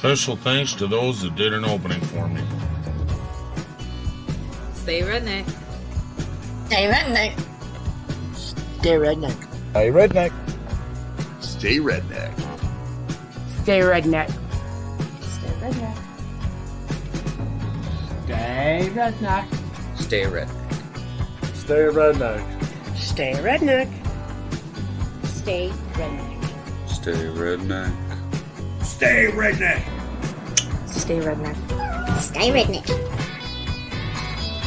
Special thanks to those that did an opening for me. Stay redneck. Stay redneck. Stay redneck. Stay redneck. Stay redneck. Stay redneck. Stay redneck. Stay redneck. Stay redneck. Stay redneck. Stay redneck. Stay redneck. Stay redneck. Stay redneck. Stay redneck. Stay redneck.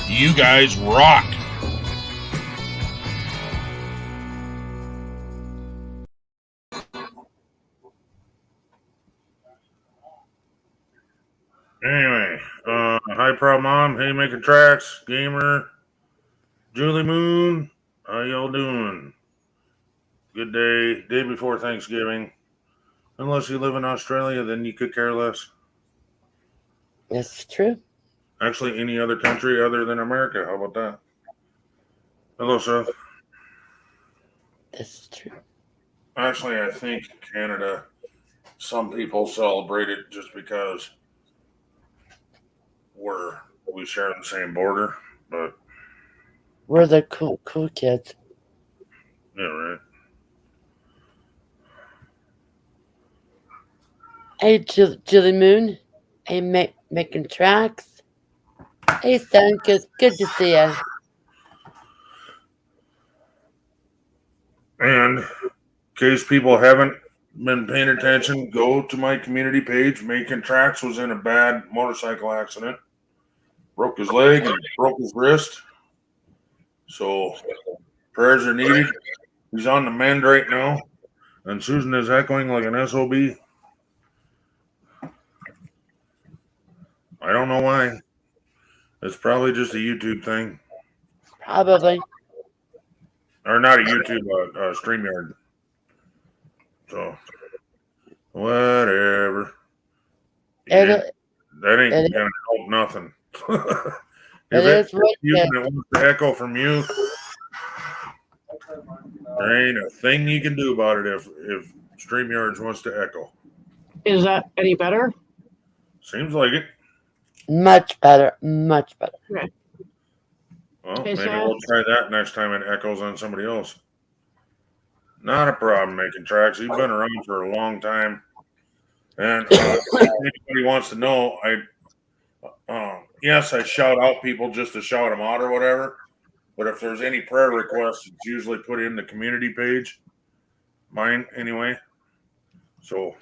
You guys rock. Anyway, hi Pro Mom, hey Making Tracks, Gamer, Julie Moon, how y'all doing? Good day before Thanksgiving. Unless you live in Australia, then you could care less. That's true. Actually, any other country other than America, how about that? Hello, Seth. That's true. Actually, I think Canada, some people celebrate it just because we share the same border, but We're the cool kids. yeah, right. Hey, Julie Moon. Hey, Making Tracks. Hey, son. Good to see you. And in case people haven't been paying attention, go to my community page. Making Tracks was in a bad motorcycle accident. Broke his leg and broke his wrist. So prayers are needed. He's on the mend right now. And Susan is echoing like an SOB. I don't know why. It's probably just a YouTube thing. Probably. Or not a YouTube, StreamYard. So, whatever. That ain't going to help nothing. If it's you and it wants to echo from you, there ain't a thing you can do about it if StreamYards wants to echo. Is that any better? Seems like it. Much better. Much better. Okay. Well, maybe we'll try that next time it echoes on somebody else. Not a problem, Making Tracks. You've been around for a long time. And if anybody wants to know, yes, I shout out people just to shout them out or whatever. But if there's any prayer requests, it's usually put in the community page. Mine, anyway. So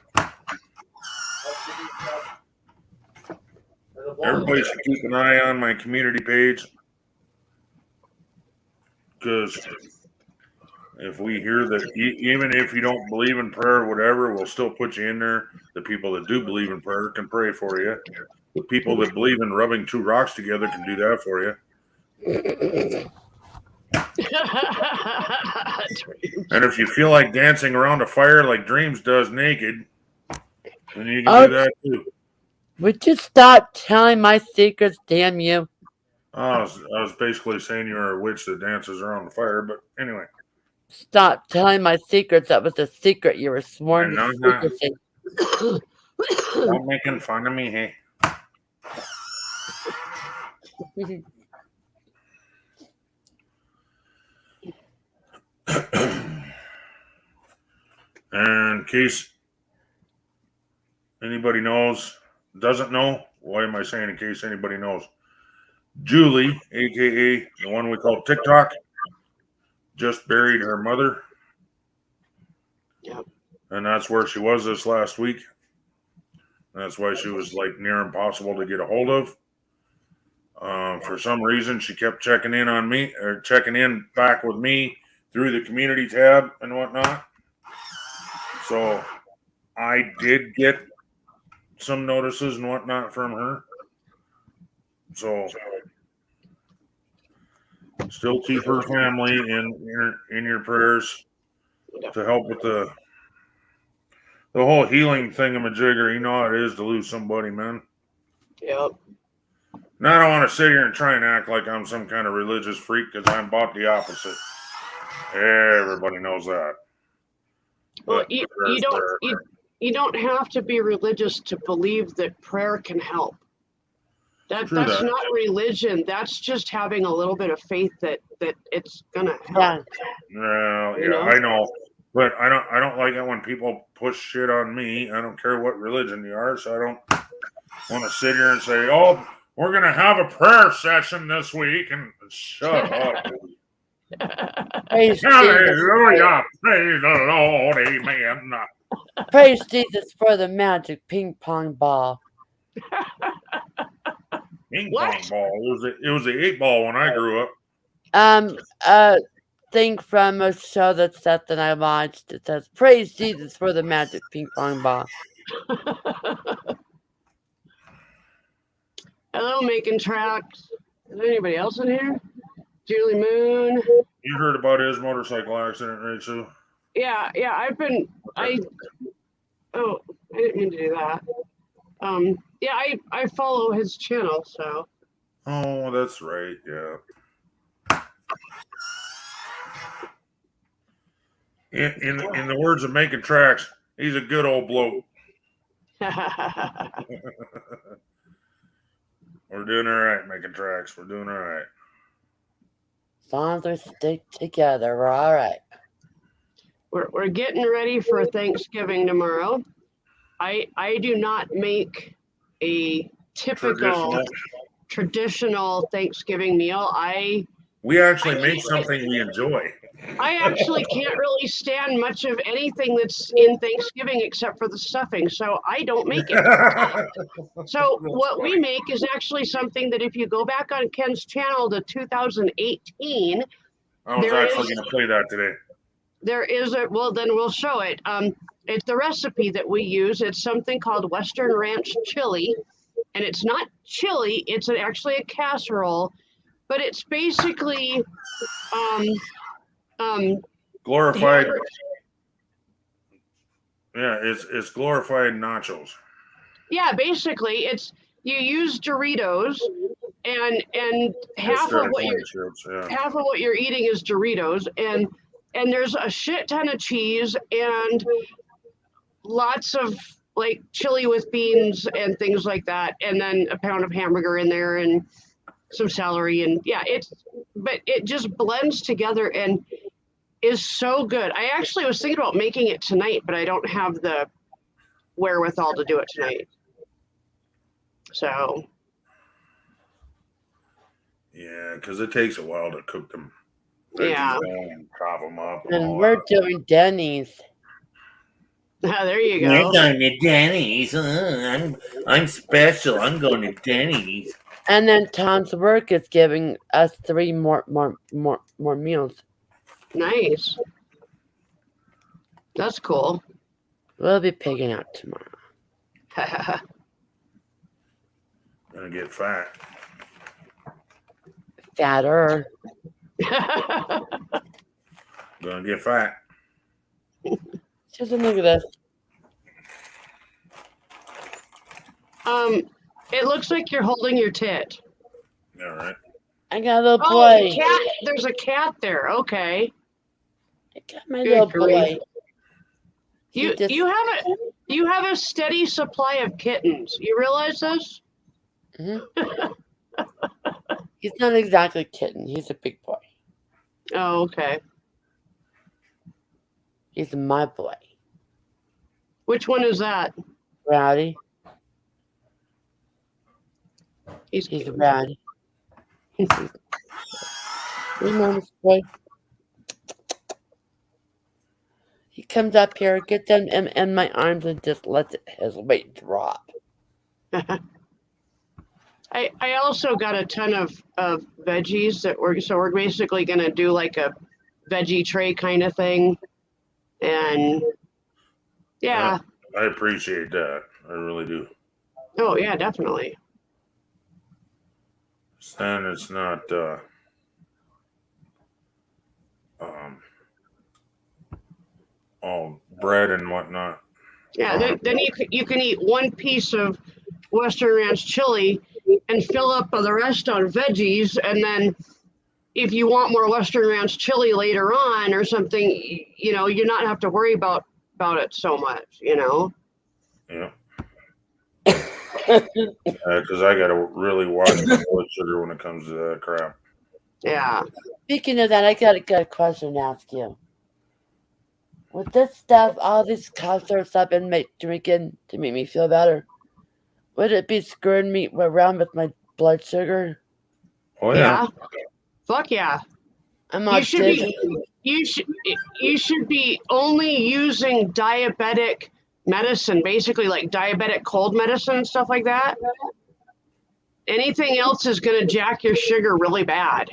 everybody should keep an eye on my community page. Because if we hear that, even if you don't believe in prayer or whatever, we'll still put you in there. The people that do believe in prayer can pray for you. The people that believe in rubbing two rocks together can do that for you. And if you feel like dancing around a fire like Dreams does naked, then you can do that too. Would you stop telling my secrets, damn you? I was basically saying you're a witch that dances around the fire, but anyway. Stop telling my secrets. That was a secret you were sworn to secrecy. Don't making fun of me, hey. And in case anybody doesn't know, why am I saying in case anybody knows? Julie, aka the one we call TikTok, just buried her mother. Yep. And that's where she was this last week. That's why she was like near impossible to get a hold of. For some reason, she kept checking in on me, or checking in back with me through the community tab and whatnot. So I did get some notices and whatnot from her. So still keep her family in your prayers to help with the whole healing thingamajigger. You know how it is to lose somebody, man. Yep. Now I don't want to sit here and try and act like I'm some kind of religious freak because I'm about the opposite. Everybody knows that. Well, you you don't have to be religious to believe that prayer can help. That's True that. not religion. That's just having a little bit of faith that it's gonna help. Yeah. Well, You yeah, know? I know, but I don't like it when people push shit on me. I don't care what religion you are, so I don't want to sit here and say, "Oh, we're gonna have a prayer session this week," and shut up. Praise Jesus. Hallelujah, praise the Lord, amen. Praise Jesus for the magic ping pong ball. Ping What? pong ball. It was the 8 ball when I grew up. Thing from a show that Seth and I watched. It says, "Praise Jesus for the magic ping pong ball." Hello, making tracks. Is there anybody else in here? Julie Moon. You heard about his motorcycle accident, right, Sue? Yeah, I didn't mean to do that. Yeah, I follow his channel, so. Oh, that's right. Yeah. In the words of Making Tracks, he's a good old bloke. We're doing all right, Making Tracks. We're doing all right. As long as we stick together, we're all right. We're getting ready for Thanksgiving tomorrow. I do not make a typical traditional Thanksgiving meal. We actually make something we enjoy. I actually can't really stand much of anything that's in Thanksgiving except for the stuffing, so I don't make it. So what we make is actually something that if you go back on Ken's channel to 2018, I was actually going to play that today. there is a, well, then we'll show it. It's the recipe that we use. It's something called Western Ranch chili, and it's not chili, it's actually a casserole, but it's basically Glorified. Yeah, it's glorified nachos. Yeah, basically, it's you use Doritos, and half Instead of what corn you're chips, yeah. half of what you're eating is Doritos, and there's a shit ton of cheese and lots of like chili with beans and things like that, and then a pound of hamburger in there and some celery, and yeah, but it just blends together and is so good. I actually was thinking about making it tonight, but I don't have the wherewithal to do it tonight. So Yeah, because it takes a while to cook them. yeah, And chop them up. And we're doing Denny's. there you We're go. going to Denny's. I'm special. I'm going to Denny's. And then Tom's work is giving us 3 more meals. Nice. That's cool. We'll be pigging out tomorrow. Gonna get fat. Fatter. Gonna get fat. Just look at this. It looks like you're holding your tit. All right. I got a little Oh, boy. cat. There's a cat there. Okay. I got my Good little grief. boy. He just- You have a steady supply of kittens. You realize this? He's not exactly a kitten. He's a big boy. Oh, okay. He's my boy. Which one is that? Rowdy. He's He's rowdy. He's mama's boy. He comes up here, gets them in my arms, and just lets his weight drop. I also got a ton of veggies that we're basically gonna do like a veggie tray kind of thing, and yeah. I appreciate that. I really do. Oh yeah, definitely. And it's not all bread and whatnot. Yeah, then you can eat one piece of Western Ranch chili and fill up the rest on veggies, and then if you want more Western Ranch chili later on or something, you know, you not have to worry about it so much, you know. Yeah. Because I got to really watch my blood sugar when it comes to that crap. Yeah. Speaking of that, I got a good question to ask you. With this stuff, all these cough syrups I've been drinking to make me feel better, would it be screwing me around with my blood sugar? Oh, Yeah. Fuck yeah. I'm all You should dizzy. you should be only using diabetic medicine, basically like diabetic cold medicine and stuff like that. Anything else is going to jack your sugar really bad.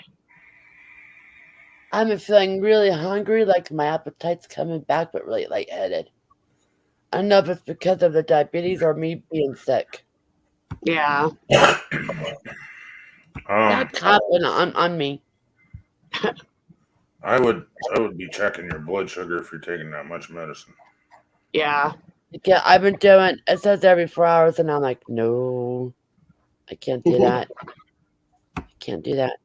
I've been feeling really hungry, like my appetite's coming back, but really lightheaded. I don't know if it's because of the diabetes or me being sick. Yeah. Stop coughing on me. I would be checking your blood sugar if you're taking that much medicine. Yeah. Yeah, I've been doing it says every 4 hours, and I'm like, no, I can't do that. I can't do that.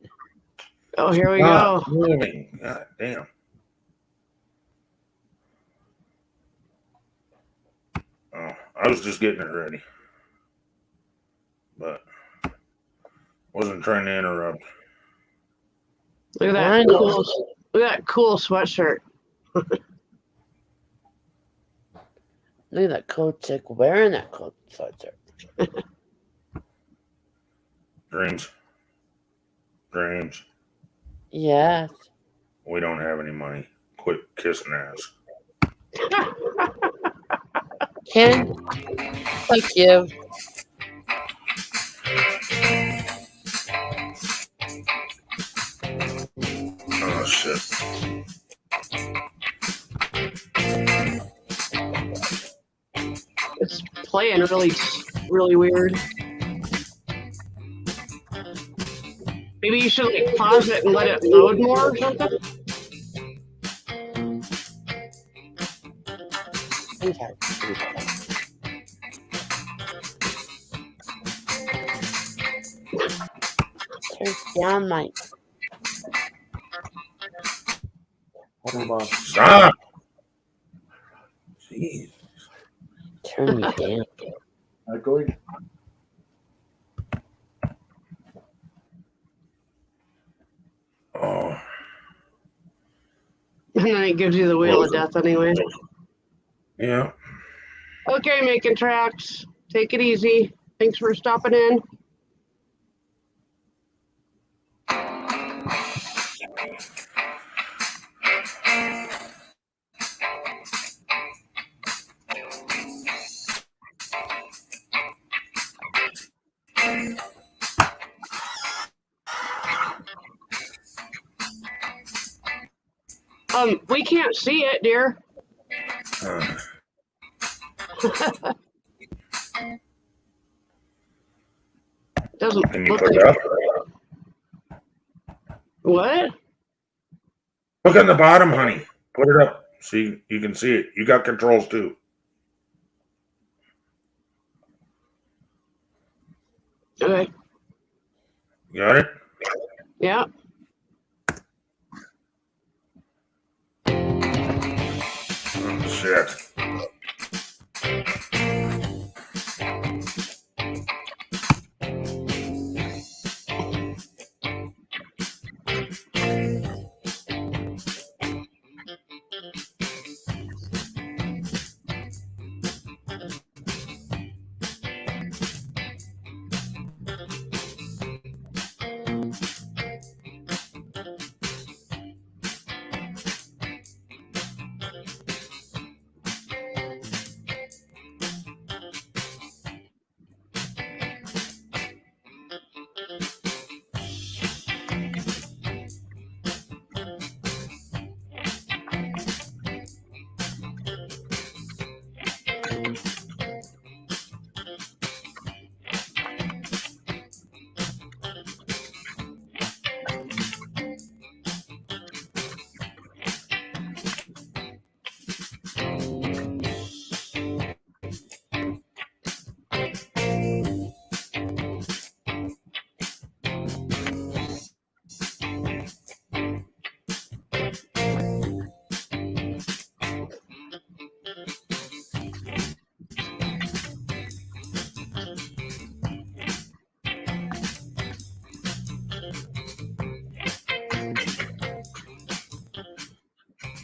Oh, here we Stop go. moving. God damn. Oh, I was just getting it ready, but wasn't trying to interrupt. Look at I that know. cool. Look at that cool sweatshirt. Look at that cool chick wearing that cool sweatshirt. Dreams. Yes. We don't have any money. Quit kissing ass. Ken, fuck you. Oh shit. It's playing really weird. Maybe you should like pause it and let it load more or something. Sweetheart. Turn down my. Stop. Jeez. Turn me down. Going. Oh. And then it gives you the wheel of death anyway. Yeah. Okay, making tracks. Take it easy. Thanks for stopping in. We can't see it, dear. Doesn't Can you look put like it up? What? Look on the bottom, honey. Put it up. See, you can see it. You got controls too. Okay. You got it? Yeah. Oh, shit.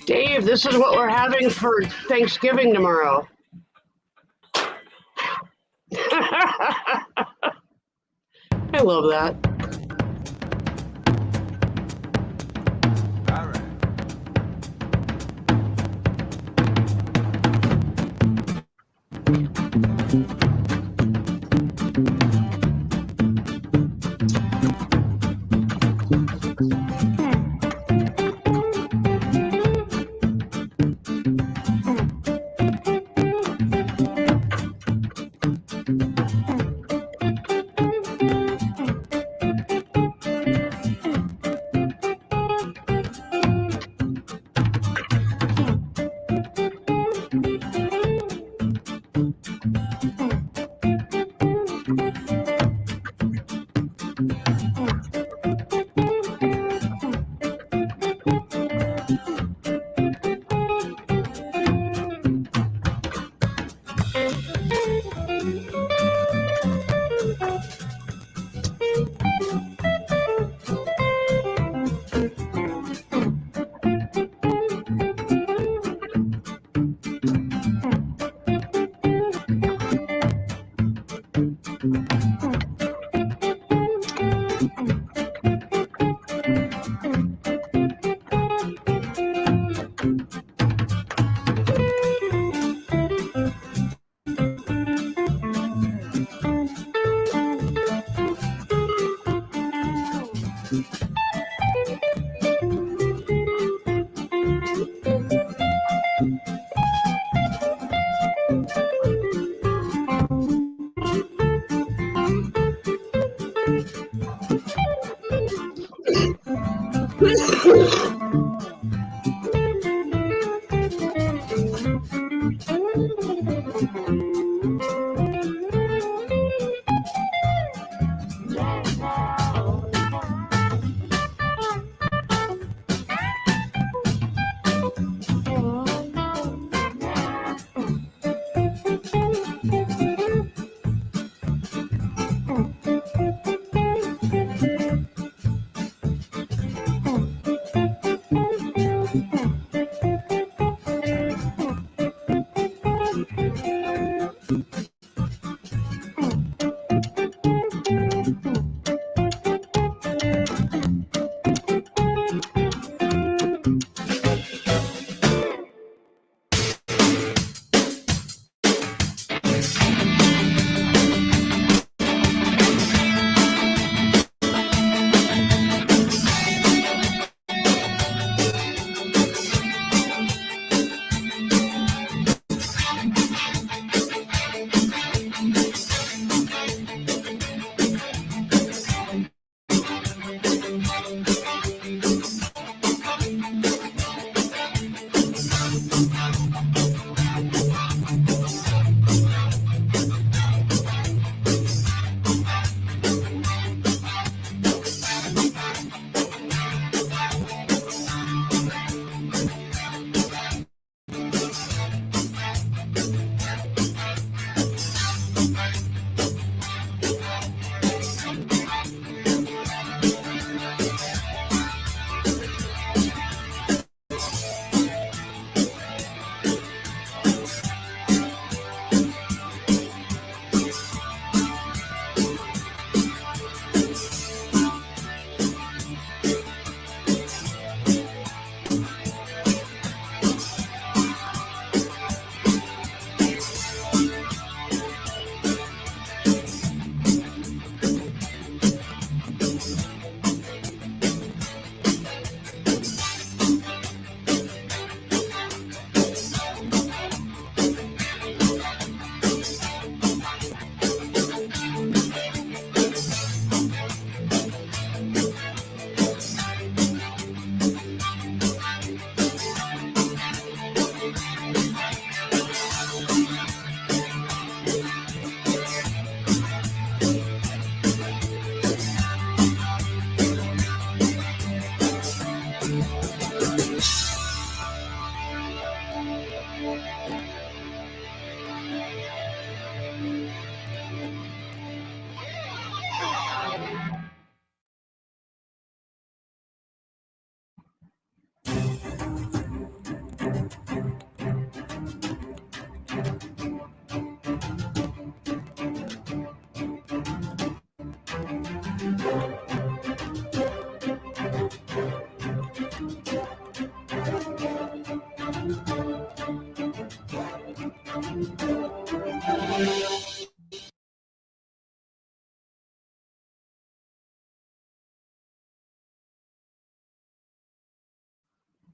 Dave, this is what we're having for Thanksgiving tomorrow. I love that. All right.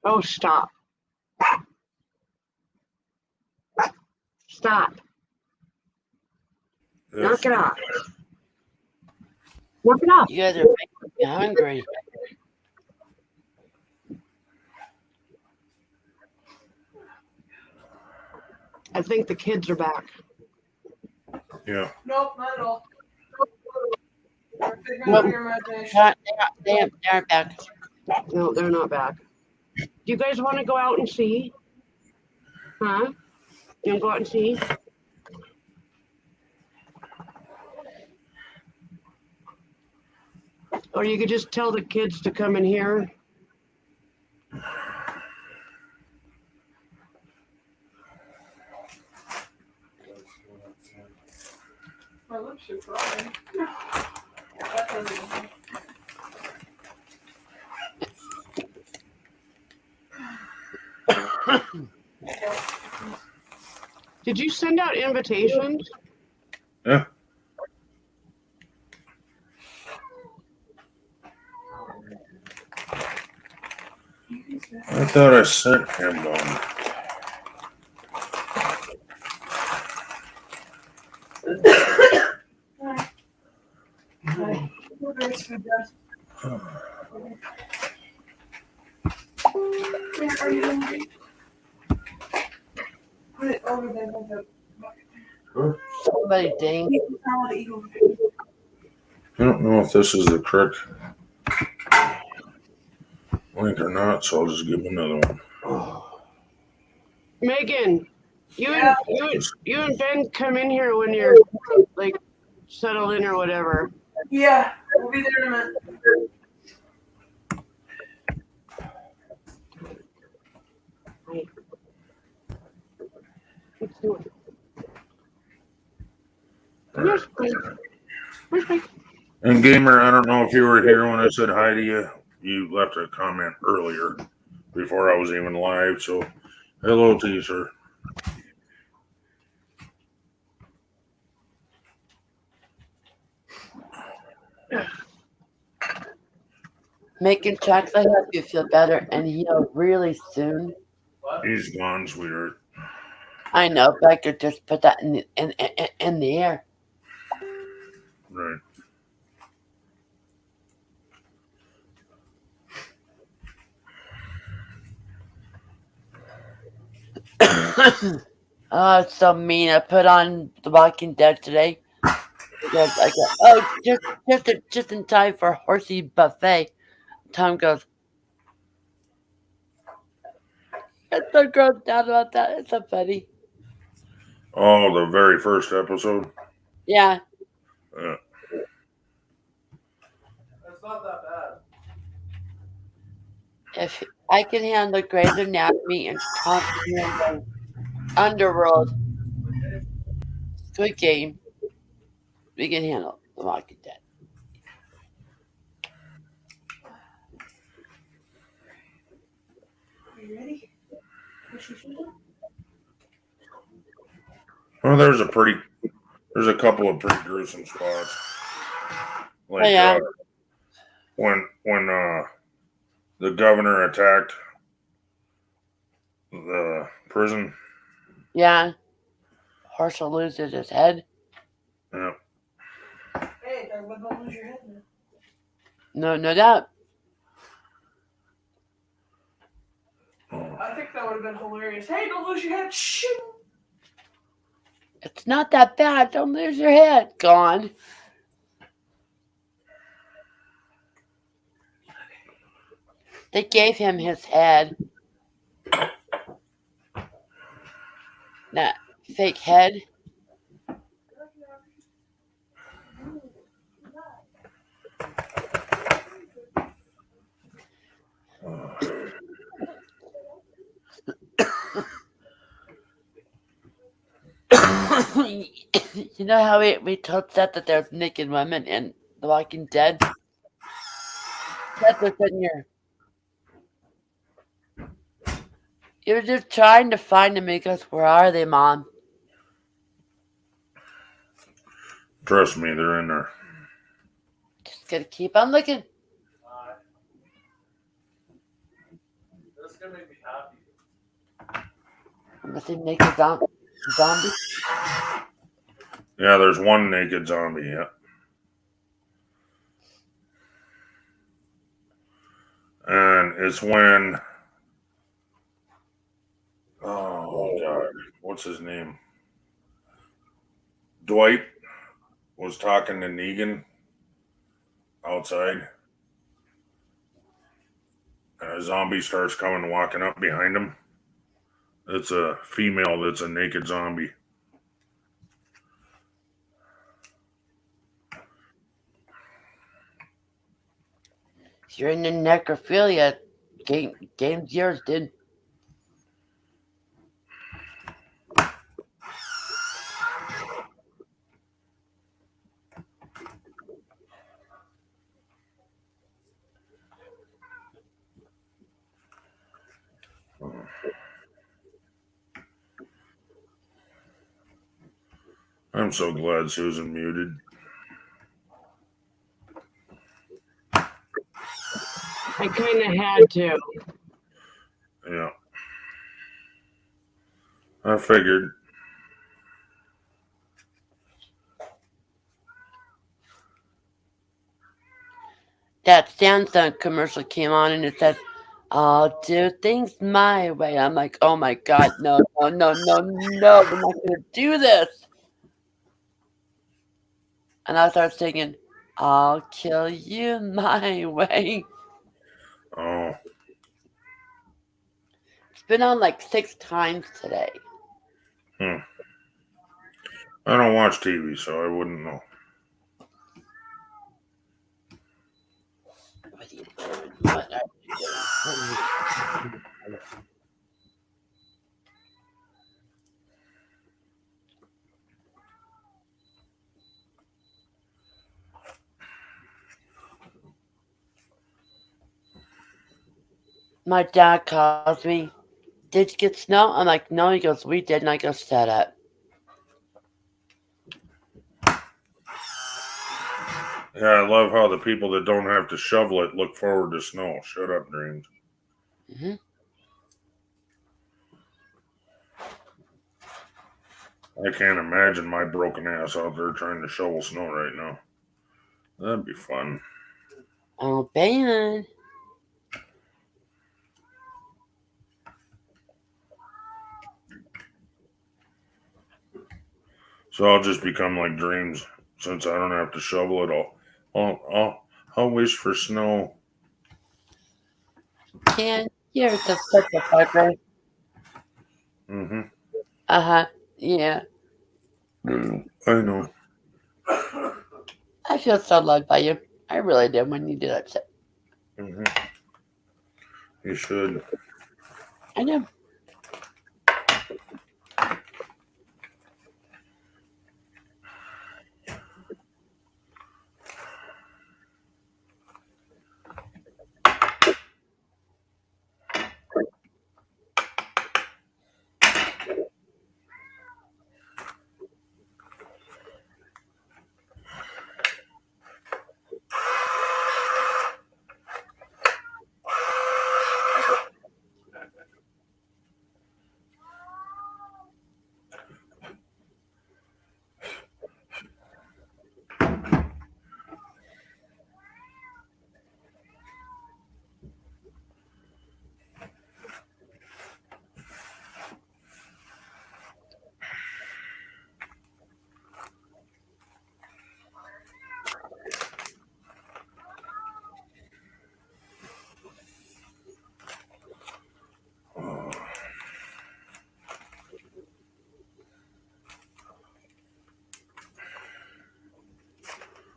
Oh, stop. Stop. Knock it off. Knock it off. You guys are making me hungry. I think the kids are back. Yeah. Nope, not at all. They're figuring Nope. out your imagination. They aren't back. No, they're not back. Do you guys want to go out and see? Huh? You want to go out and see? Or you could just tell the kids to come in here. My lips are dry. That doesn't- Did you send out invitations? Yeah. I thought I sent him one. Thanks for that. Where are you hungry? Put it over there with the bucket. Somebody dang. I want to eat over there. I don't know if this is the correct link or not, so I'll just give him another one. Megan, Yeah. you and Ben come in here when you're like settled in or whatever. Yeah, we'll be there in a minute. Let's do it. Where's Mike? Where's Mike? And Gamer, I don't know if you were here when I said hi to you. You left a comment earlier before I was even live, so hello to you, sir. Making chocolate help you feel better and heal really soon. He's gone, sweetheart. I know, but I could just put that in the air. Right. Oh, it's so mean. I put on The Walking Dead today. Because I go, just in time for Horsey Buffet. Tom goes, it's so grossed out about that. It's so funny. Oh, the very first episode. Yeah. That's not that bad. If I can handle Grey's Anatomy and Tom can handle Underworld, Good Game, we can handle The Walking Dead. Are you ready? Push your shoulder. Well, there's a couple of pretty gruesome spots. Like Oh, yeah. when the governor attacked the prison. Yeah. Horse loses his head. Yeah. Hey, don't lose your head now. No doubt. Oh. I think that would have been hilarious. Hey, don't lose your head. Shoot. It's not that bad. Don't lose your head. Gone. They gave him his head. That fake head. You know how we told Seth that there's naked women in The Walking Dead? Seth was in here. He was just trying to find them. He goes, where are they, Mom? Trust me, they're in there. Just gotta keep on looking. This I'm gonna say naked zombie. Yeah, there's one naked zombie. Yeah, and it's when oh god, what's his name? Dwight was talking to Negan outside, and a zombie starts coming walking up behind him. It's a female that's a naked zombie. If you're into necrophilia, game's yours, dude. I'm so glad Susan muted. I kind of had to. Yeah, I figured. That Samsung commercial came on and it says, "I'll do things my way." I'm like, oh my god, no, no, no, no, no, we're not gonna do this. And I started singing, "I'll kill you my way." Oh, It's been on like 6 times today. I don't watch TV, so I wouldn't know. What are you doing? What are you doing? My dad calls me, "Did you get snow?" I'm like, "No." He goes, "We did." And I go, "Shut up." Yeah, I love how the people that don't have to shovel it look forward to snow. Shut up, dreams. Mm-hmm. I can't imagine my broken ass out there trying to shovel snow right now. That'd be fun. Oh, man. So I'll just become like dreams since I don't have to shovel it all. I'll wish for snow. Can you're such a fucker. Mm-hmm. Uh-huh. Yeah. I know. I feel so loved by you. I really did when you did that shit. Mm-hmm. You should. I know.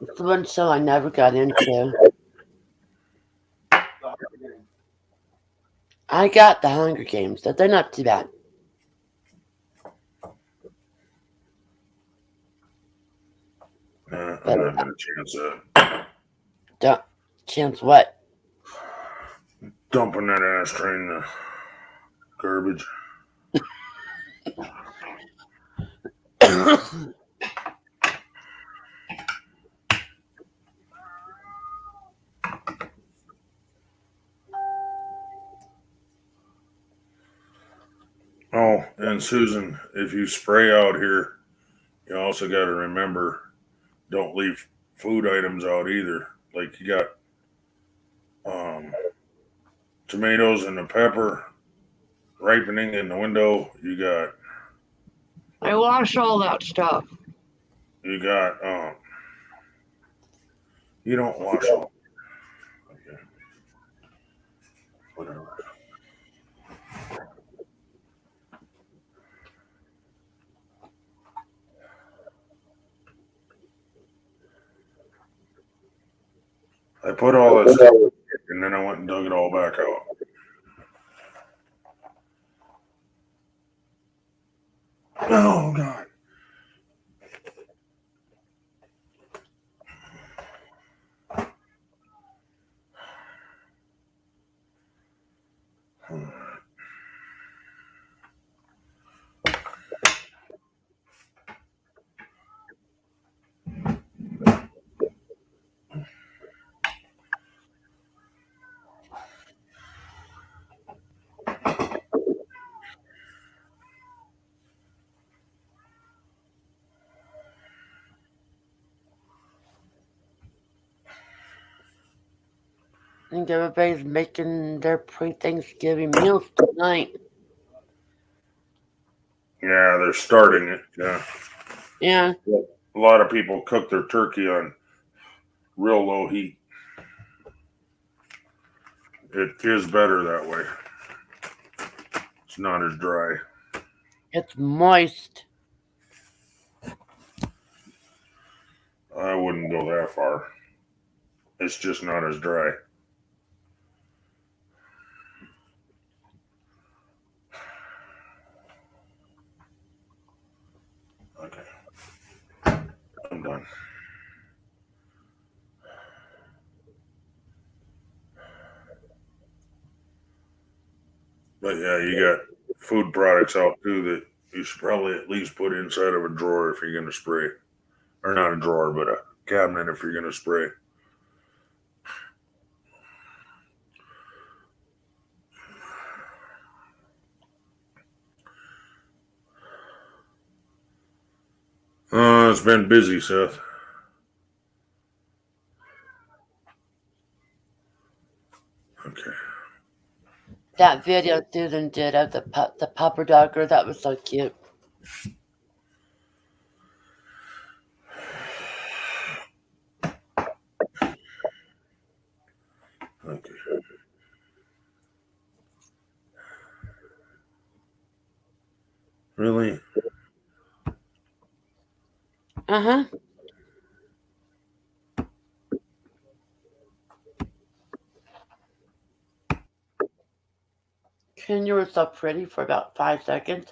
It's the one show I never got into. I got the Hunger Games, but they're not too bad. I'm But not gonna chance that. don't chance what? Dumping that ashtray in the garbage. And Susan, if you spray out here, you also got to remember, don't leave food items out either. Like you got tomatoes and the pepper ripening in the window. I wash all that stuff. You don't wash all. Okay. Whatever. I put all this stuff and then I went and dug it all back out. Oh God. I think everybody's making their pre-Thanksgiving meals tonight. Yeah, they're starting it. Yeah. Yeah. A lot of people cook their turkey on real low heat. It is better that way. It's not as dry. It's moist. I wouldn't go that far. It's just not as dry. Okay. I'm done. But yeah, you got food products out too that you should probably at least put inside of a drawer if you're going to spray. Or not a drawer, but a cabinet if you're going to spray. It's been busy, Seth. Okay. That video Susan did of the pupper dogger, that was so cute. Okay. Really? Uh-huh. And you were so pretty for about 5 seconds.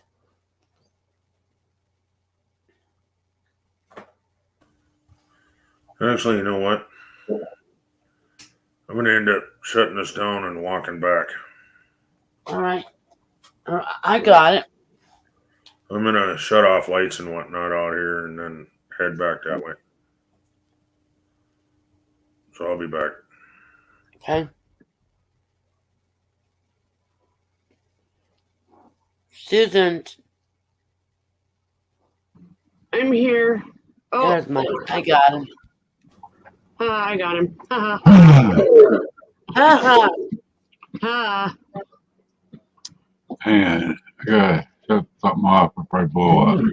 Actually, you know what? I'm going to end up shutting this down and walking back. All right. I got it. I'm going to shut off lights and whatnot out here and then head back that way. So I'll be back. Okay. Susan. I'm here. Oh, There's Mike. I got him. I got him. And I gotta shut something off before I blow up.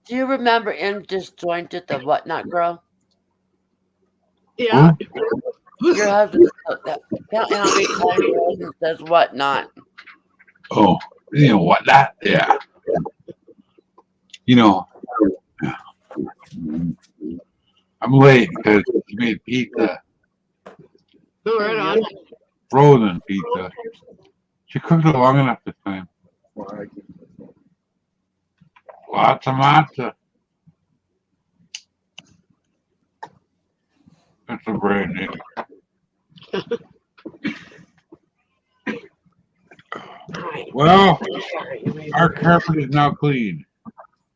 Do you remember in Disjointed, the Whatnot girl? Yeah. Your husband, count how many times your husband says whatnot. Oh, you know what? That, yeah. You know, I'm late because she made pizza, Oh, right on. frozen pizza. She cooked it long enough this time. Lots of matzo. That's a brand new. Well, our carpet is now clean.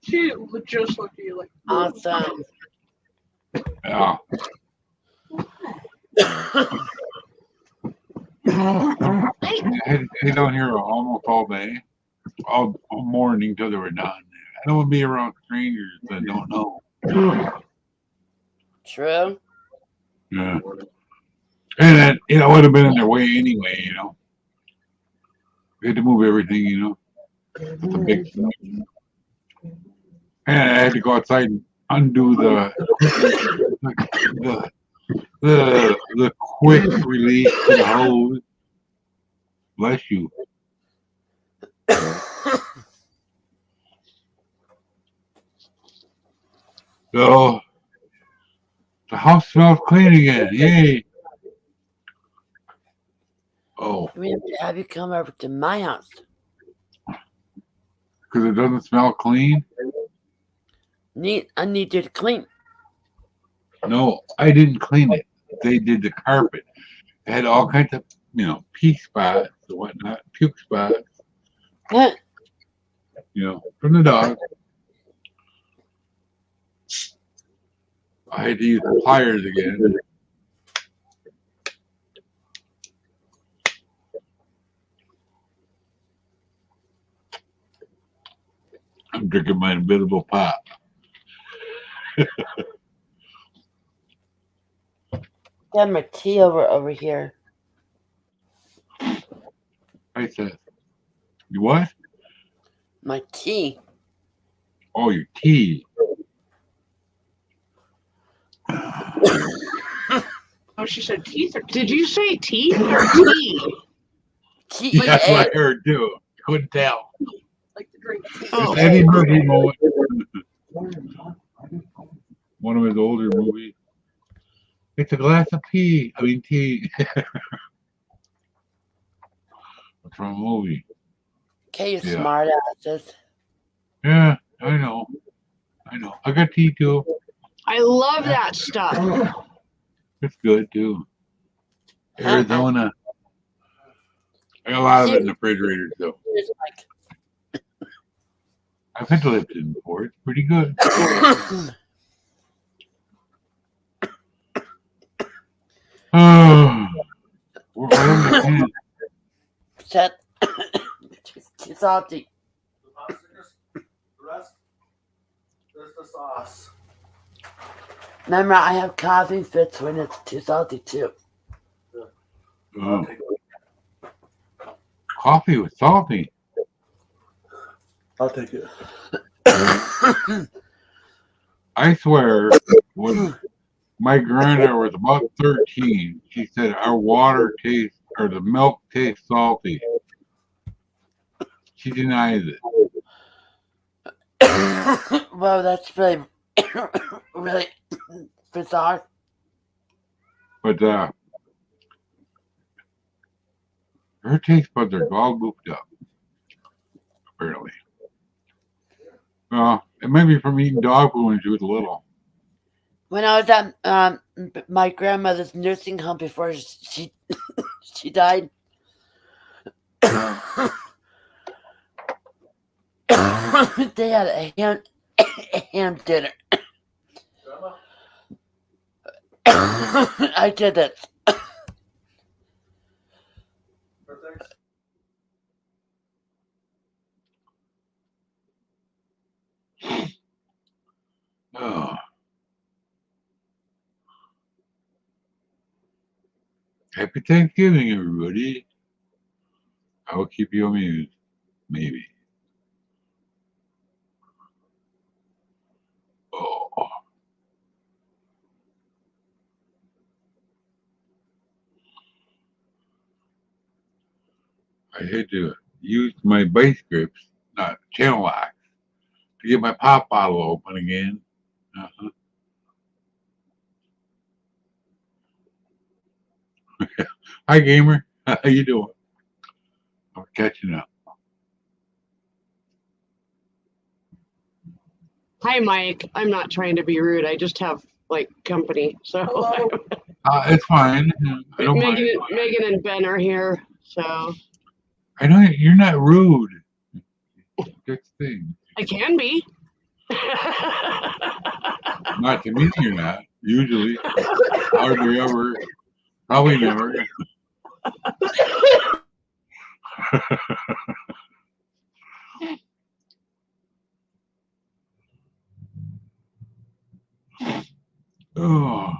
She would just look at you like, Awesome. Yeah. I had down here almost all day. all morning till they were done. I don't want to be around strangers that I don't know. True. Yeah. And then, it would have been in their way anyway, We had to move everything, It's a big thing. And I had to go outside and undo the quick release to the hose. Bless you. So the house smells clean again. Yay. Oh, We have to have you come over to my house. because it doesn't smell clean? I need you to clean. No, I didn't clean it. They did the carpet. It had all kinds of, pee spots and whatnot, puke spots, from the dog. I had to use the pliers again. I'm drinking my invisible pop. Got my tea over here. I said, you what? My tea. Oh, your tea. Oh, she said teeth. Did you say teeth or tea? Tea. That's what I heard too. Couldn't tell. Like the drink. It's Eddie Murphy moment. One of his older movies. It's a glass of tea. Tea. From a movie. Okay, you Yeah. smart asses. Yeah, I know. I got tea too. I love that stuff. It's good too. Arizona. I got a lot of it in the refrigerator though. It's I've had to Lipton before. It's pretty good. Oh, what are we doing? Shut. Too salty. The rest is the sauce. Remember, I have coughing fits when it's too salty too. Oh. Coffee was salty. I'll take it. I swear, when my granddaughter was about 13, she said our the milk tastes salty. She denies it. Well, that's really, really bizarre. But her taste buds are all goofed up, apparently. It might be from eating dog food when she was little. When I was at my grandmother's nursing home before she she died, they had a ham dinner. I did it. Oh. Happy Thanksgiving, everybody. I will keep you amused. Maybe. Oh. I had to use my vice grips, not channel locks, to get my pop bottle open again. Uh-huh. Hi, gamer. How you doing? I'm catching up. Hi, Mike. I'm not trying to be rude. I just have company. So It's fine. I don't mind. Megan and Ben are here. So I know you're not rude. Good thing. I can be. Not to me, you're not. Usually. Hardly ever. Probably never. Oh,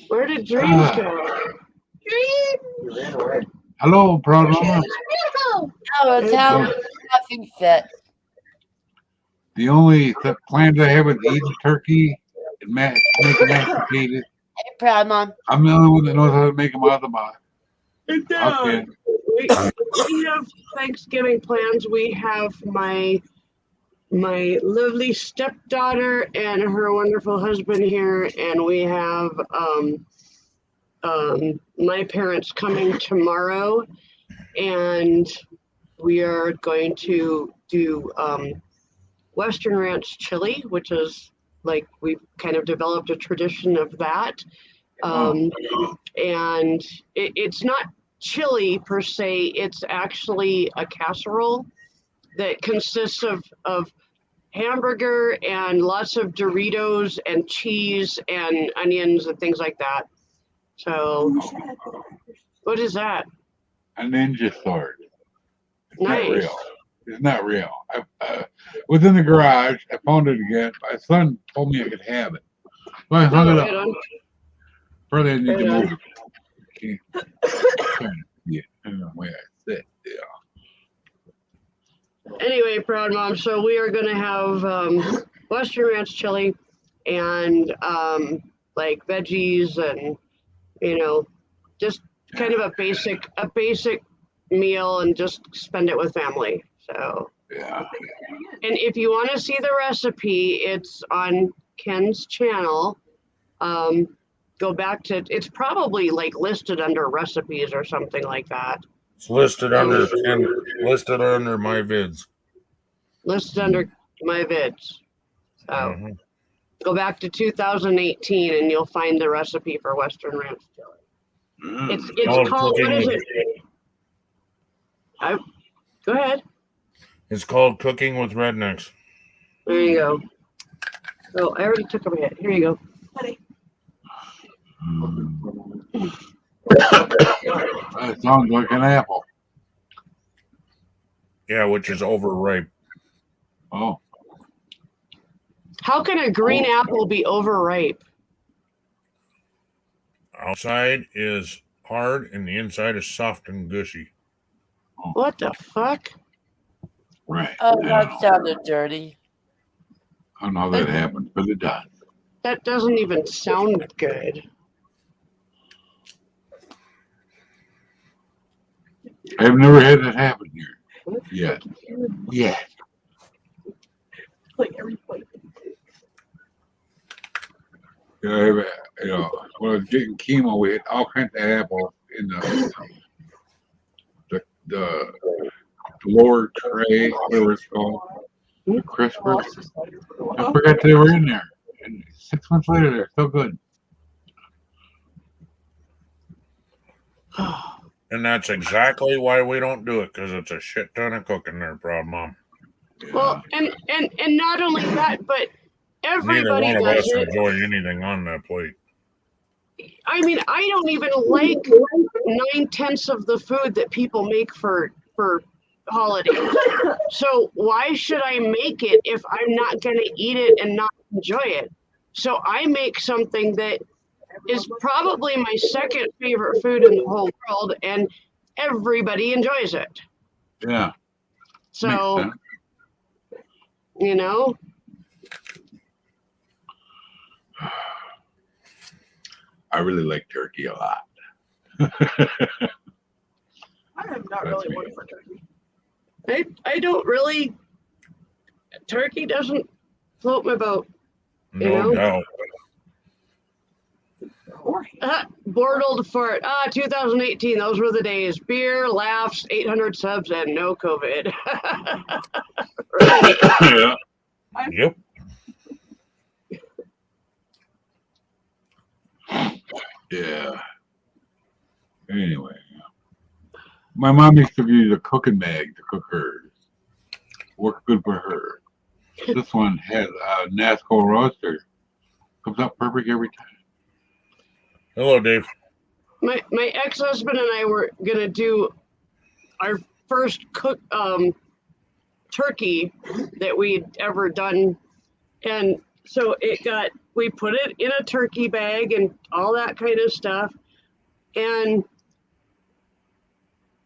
Where did Dreams go? hello, proud mama. Oh, it's how nothing fit. The only plans I have is eating turkey and making mashed potatoes. Hey, proud mom. I'm the only one that knows how to make them out of the box. Okay. We have Thanksgiving plans. We have my lovely stepdaughter and her wonderful husband here, and we have my parents coming tomorrow, and we are going to do Western Ranch chili, which is like we've kind of developed a tradition of that. And it's not chili per se, it's actually a casserole that consists of hamburger and lots of Doritos and cheese and onions and things like that. So, what is that? A ninja sword. It's not Nice. real. It's not real. I was in the garage. I found it again. My son told me I could have it. So I hung it Right up. on. Probably I need to Right on. move it. Yeah, I don't know where I sit. Yeah. Anyway, proud mom. So we are going to have Western Ranch chili and like veggies and just kind of a basic meal and just spend it with family. So Yeah. and if you want to see the recipe, it's on Ken's channel. Go back to it's probably like listed under recipes or something like that. It's listed under my vids. Listed under my vids. So Mhm. go back to 2018 and you'll find the recipe for Western Ranch chili. It's called what is it? Go ahead. It's called Cooking with Rednecks. There you go. Oh, I already took a hit. Here you go. That sounds like an apple. Yeah, which is overripe. Oh. How can a green apple be overripe? Outside is hard and the inside is soft and gushy. What the fuck? Right. Oh, that sounded dirty. I don't know how that happens, but it does. That doesn't even sound good. I've never had that happen here. Yet. Yeah. Like every plate. When I was getting chemo, we had all kinds of apples in the lower tray, whatever it's called, the crispers. I forgot they were in there. And 6 months later, they're still good. And that's exactly why we don't do it, because it's a shit ton of cooking there, proud mom. Well, and not only that, but Neither everybody one of does us it. enjoy anything on that plate. I mean, I don't even like 9/10 of the food that people make for holidays. So why should I make it if I'm not going to eat it and not enjoy it? So I make something that is probably my second favorite food in the whole world, and everybody enjoys it. Yeah. So, you know, I really like turkey a lot. I am not really one for turkey. I don't really. Turkey doesn't float my boat. No doubt. Bortled for 2018. Those were the days. Beer, laughs, 800 subs, and no COVID. Yeah. Yep. Yeah. Anyway, my mom used to use a cooking bag to cook hers. Worked good for her. This one has a NASCO roaster. Comes out perfect every time. Hello, Dave. My ex-husband and I were gonna do our first turkey that we'd ever done. And so we put it in a turkey bag and all that kind of stuff. And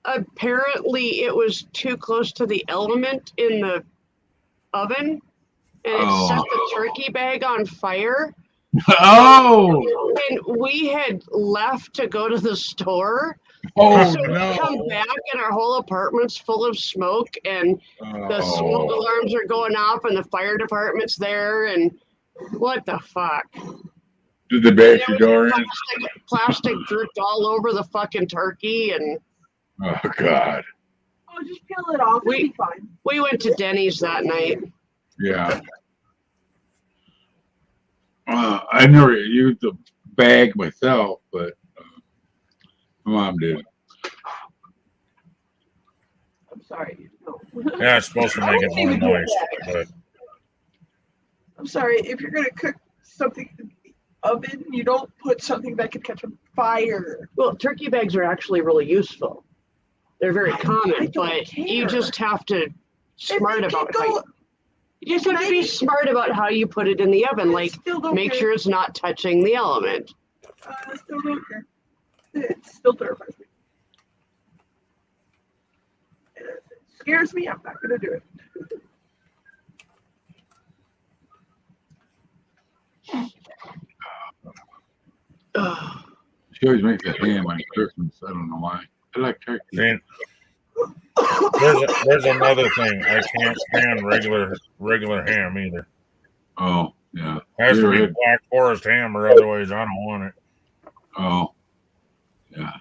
apparently it was too close to the element in the oven, and it set the turkey bag on fire. Oh! And we had left to go to the store. Oh, So we no. come back and our whole apartment's full of smoke, and the smoke alarms are going off and the fire department's there, and what the fuck? Did they bash your door in? Plastic dripped all over the fucking turkey, and Oh, God. Oh, just peel it off. It'll be fine. we went to Denny's that night. Yeah. I never used the bag myself, but my mom did. I'm sorry. No. Yeah, it's supposed to make it more moist, but I'm sorry. If you're gonna cook something in the oven, you don't put something that could catch on fire. Well, turkey bags are actually really useful. They're very common, but you care. just have to smart If it about can how go- you just have to be smart about how you put it in the oven. Like, still don't make care. sure it's not touching the element. I still don't care. It still terrifies me. If it scares me, I'm not gonna do it. Ugh. She always makes a ham on Christmas. I don't know why. I like turkey. see, there's another thing. I can't stand regular ham either. Oh, yeah. It has to You be ever had- Black Forest ham, or otherwise I don't want it. Oh, yeah.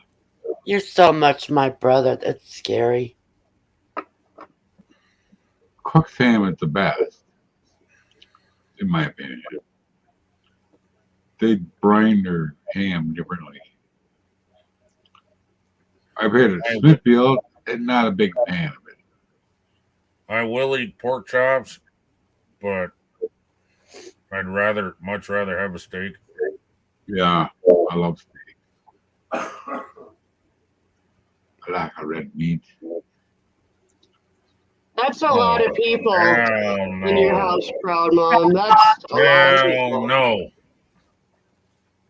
You're so much my brother. That's scary. Cooked ham is the best, in my opinion. They brine their ham differently. I've had a Smithfield and not a big fan of it. I will eat pork chops, but I'd much rather have a steak. Yeah, I love steak. I like a red meat. That's a lot of people Hell in your no. house, Proud Mom. That's a lot of Hell people. no.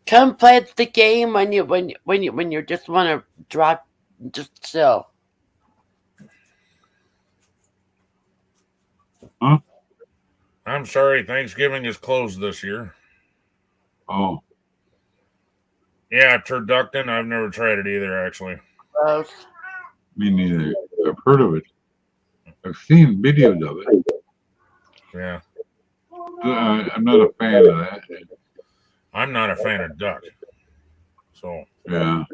Come play the game when you just want to drop, just chill. Huh? I'm sorry, Thanksgiving is closed this year. Oh, Yeah, turducken. I've never tried it either, actually. Gross. me neither. I've heard of it. I've seen videos of it. Yeah. I'm not a fan of that. I'm not a fan of duck. So, Yeah.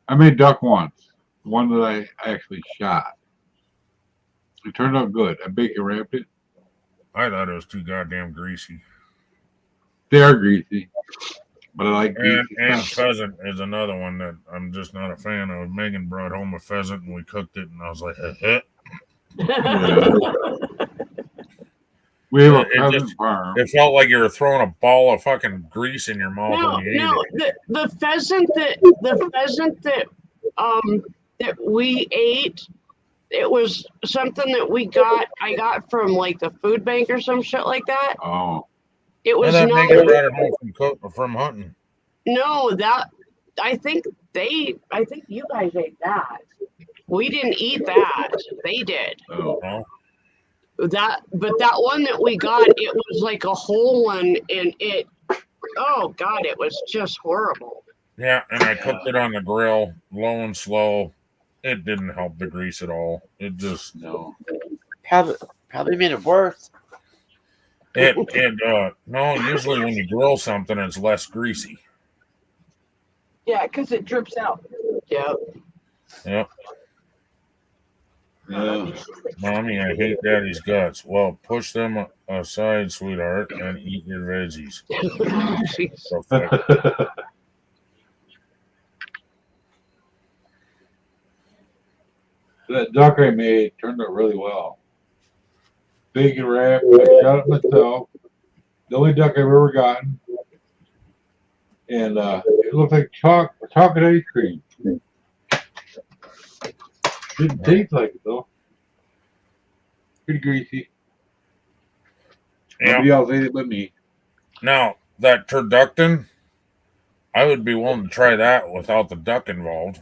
I made duck once. One that I actually shot. It turned out good. I bacon wrapped it. I thought it was too goddamn greasy. They are greasy, but I like And, greasy and stuff. pheasant is another one that I'm just not a fan of. Megan brought home a pheasant and we cooked it, and I was like, Yeah. We have a It pheasant just- farm. it felt like you were throwing a ball of fucking grease in your mouth No, when you ate no, it. the pheasant that we ate, it was something that I got from like the food bank or some shit like that. Oh, It was And then not. Megan brought it home from hunting. No, I think you guys ate that. We didn't eat that. They did. oh. No? But that one that we got, it was like a whole one, and oh God, it was just horrible. Yeah, and I cooked it on the grill, low and slow. It didn't help the grease at all. It just No. Probably made it worse. no, usually when you grill something it's less greasy. Yeah, because it drips out. Yeah. Yep. Yeah. Mommy, I hate daddy's guts. Well, push them aside, sweetheart, and eat your veggies. Jeez. So fuck. That duck I made turned out really well. Bacon wrap. I shot it myself. The only duck I've ever gotten. And it looked like chocolate ice cream. Didn't taste like it though. Pretty greasy. Yeah. Nobody else ate it but me. Now that turducken, I would be willing to try that without the duck involved.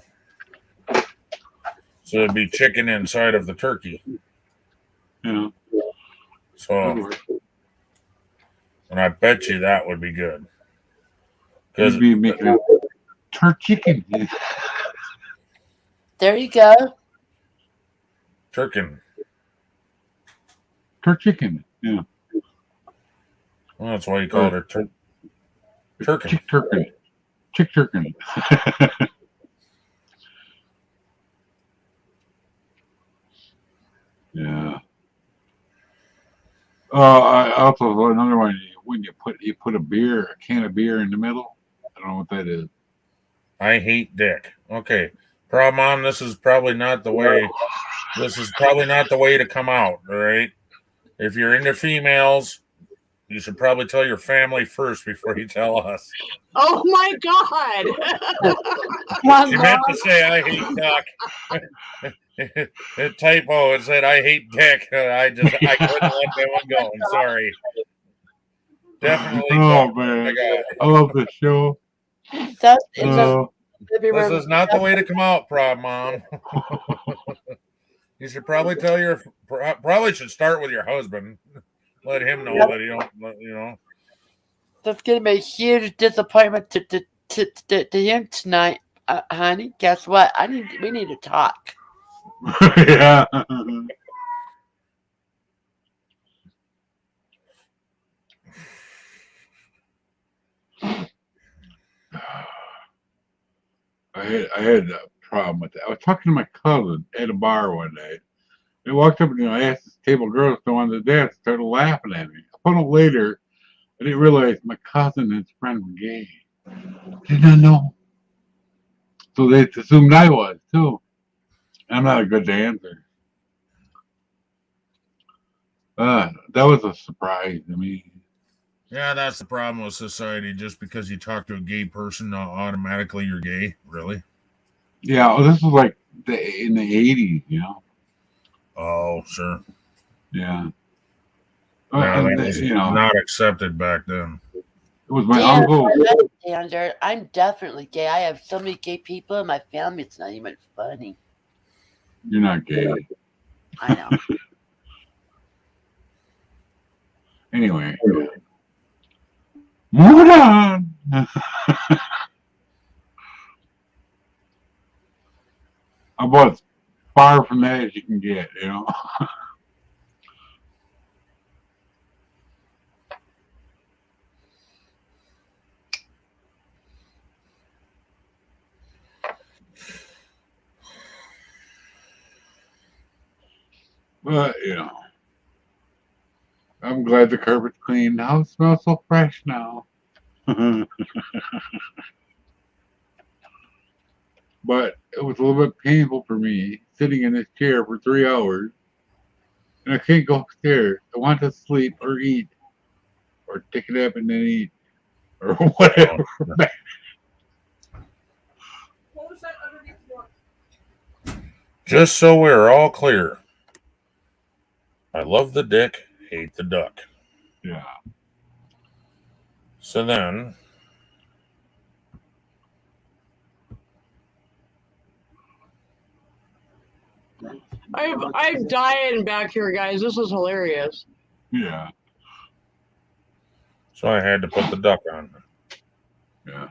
So it'd be chicken inside of the turkey. Yeah. So, and I bet you that would be good. Because You'd be making a chicken. There you go. turkin. Chicken. Yeah. Well, that's why you call it a turkin. Chick turkin. Chick turkin. Yeah. I also another one when you put a can of beer in the middle. I don't know what that is. I hate dick. Okay. Problem on this is probably not the way. This is probably not the way to come out. All right. If you're into females, you should probably tell your family first before you tell us. Oh my God. She meant to say I hate duck. Typo. It said I hate dick. I couldn't let that one go. I'm sorry. Definitely. Oh duck. man, God. I love this show. That's in the living This room. is not the way to come out, Prob Mom. You should probably tell your. Probably should start with your husband. Let him know that you don't. You know. That's gonna be a huge disappointment to him tonight, honey. Guess what? We need to talk. Yeah. I had a problem with that. I was talking to my cousin at a bar one night. They walked up and I asked this table girl to go on the desk, started laughing at me. I found out later, I didn't realize my cousin and his friend were gay. Did not know. So they assumed I was too. I'm not a good dancer. That was a surprise to me. Yeah, that's the problem with society. Just because you talk to a gay person, automatically you're gay. Really? Yeah, well, this was like in the 80s, you know? Oh, sure. Yeah. Yeah, And, that was you know, not accepted back then. it was my Damn, uncle. Alexander, I'm definitely gay. I have so many gay people in my family. It's not even funny. You're not gay. I know. Anyway. Moving on. I'm about as far from that as you can get, you know? But, you know, I'm glad the carpet's clean. Now it smells so fresh now. But it was a little bit painful for me sitting in this chair for 3 hours. And I can't go upstairs. I want to sleep or eat or take a nap and then eat or whatever. What was that underneath the door? Just so we're all clear, I love the dick, hate the duck. Yeah. So then, I'm dying back here, guys. This is hilarious. Yeah. so I had to put the duck on. Yeah.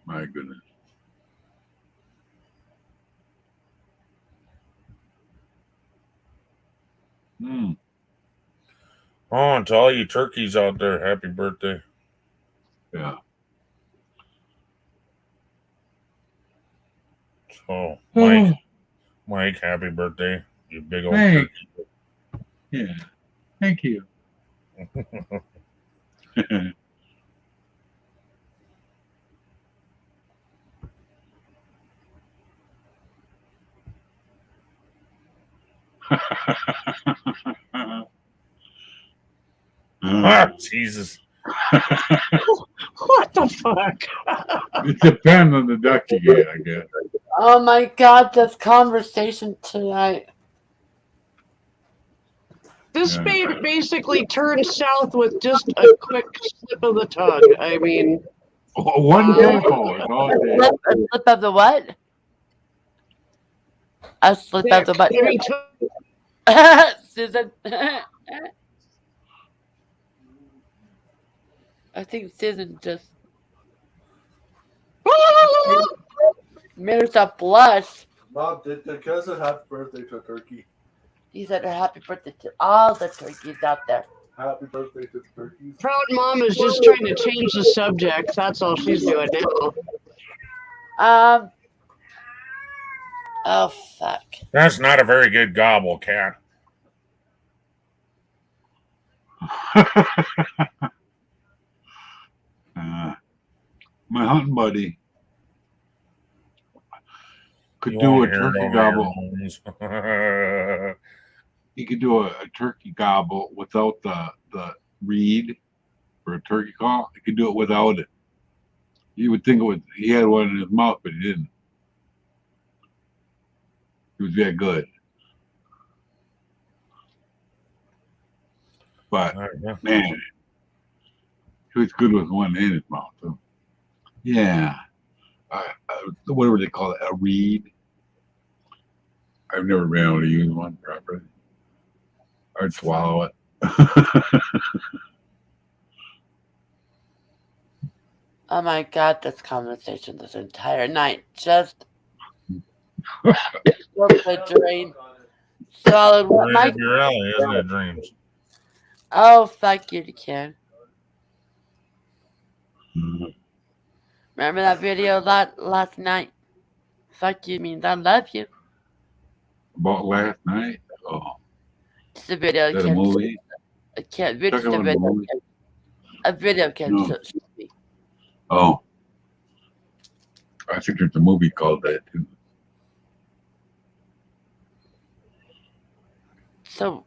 My goodness. Hmm. Oh, and to all you turkeys out there, happy birthday. Yeah. So, Oh, Mike, happy birthday, you big old thanks. turkey. Yeah. Thank you. Jesus. What the fuck? It depends on the duck you get, I guess. Oh my God, this conversation tonight. This Yeah. basically turned south with just a quick slip of the tongue. I mean, One typo is all it is. A slip of the what? A slip of the what? I mean, Susan. I think Susan just made herself blush. Mom, did the cousin happy birthday to a turkey? He said her happy birthday to all the turkeys out there. Happy birthday to the turkeys. Proud Mom is just trying to change the subject. That's all she's doing now. Oh fuck. That's not a very good gobble, Cat. My hunting buddy could You do a won't hear it turkey over gobble. your phones. He could do a turkey gobble without the reed for a turkey call. He could do it without it. You would think it was he had one in his mouth, but he didn't. He was that good. But man, he was good with one in his mouth too. Yeah. Whatever they call it, a reed. I've never been able to use one properly. I'd swallow it. Oh my God, this conversation this entire night just broke the drain. Solid. What, Right Mike? up your alley, isn't it, Dreams? Oh, fuck you, Ken. Remember that video last night? Fuck you means I love you. About last night? Oh. It's a video. Is that a movie? I can't. It's Talking a about a video. movie? A video can No. show me. Oh. I think there's a movie called that too. So,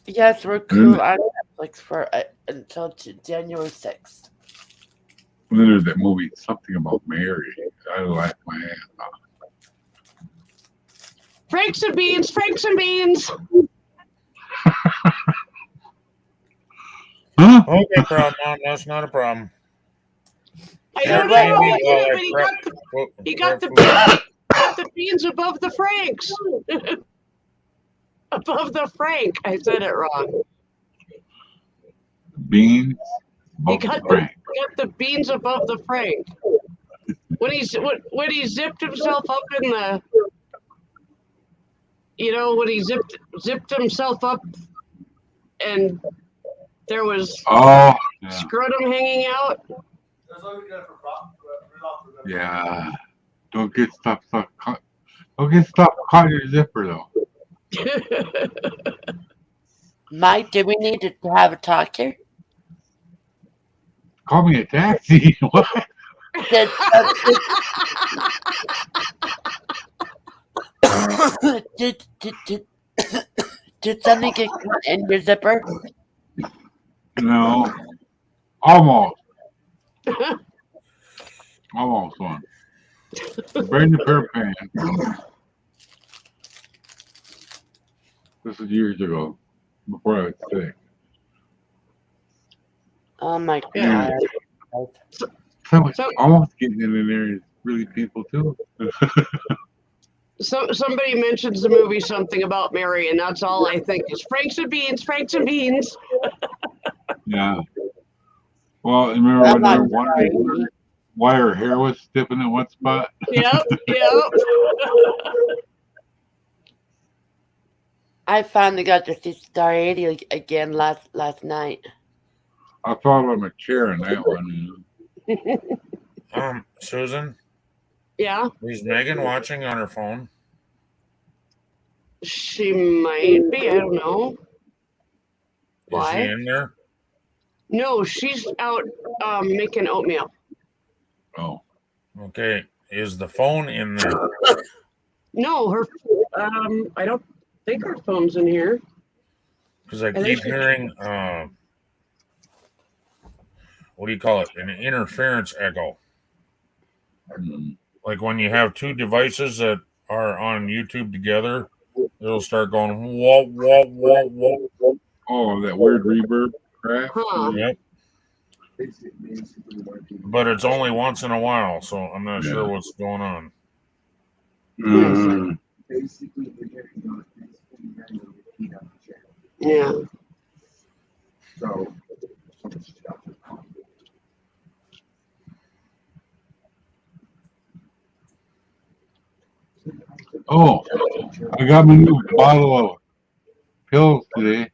yes, we're cool on Netflix for until January 6th. And then there's that movie, something about Mary. I laughed my ass off. Franks and beans, Franks and beans. Huh? Okay, problem, Mom. That's not a problem. I don't know how he did it, but he got the beans above the Franks. Above the Frank. I said it wrong. Beans? He Above got the Frank. the beans above the Frank. When he zipped himself up in the, when he zipped himself up, and there was Oh, yeah. scrotum hanging out. Yeah. Don't get stuff caught. Don't get stuff caught in your zipper though. Mike, do we need to have a talk here? Call me a taxi. What? Did, did something get caught in your zipper? No. Almost. Almost one. Brand new pair of pants. This was years ago, before I was sick. Oh my Yeah. God. So almost getting in there is really painful too. So somebody mentions the movie something about Mary, and that's all I think is Franks and beans, Franks and beans. Yeah. Well, remember when they were wondering why her hair was stiffened in one spot? Yep. I finally got to see Star 80 again last night. I thought on a chair in that one. Susan, Yeah, is Megan watching on her phone? she might be. I don't know. Is Why? she in there? No, she's out making oatmeal. Oh. Okay. Is the phone in there? No, her. I don't think her phone's in here. because I And keep they- hearing what do you call it? An interference echo. Mm. Like when you have two devices that are on YouTube together, it'll start going whoa, whoa, whoa, whoa. Oh, that weird reverb crap. Huh. Yep. But it's only once in a while, so I'm not sure what's going on. Mm. Yeah. Oh, I got my new bottle of pills today.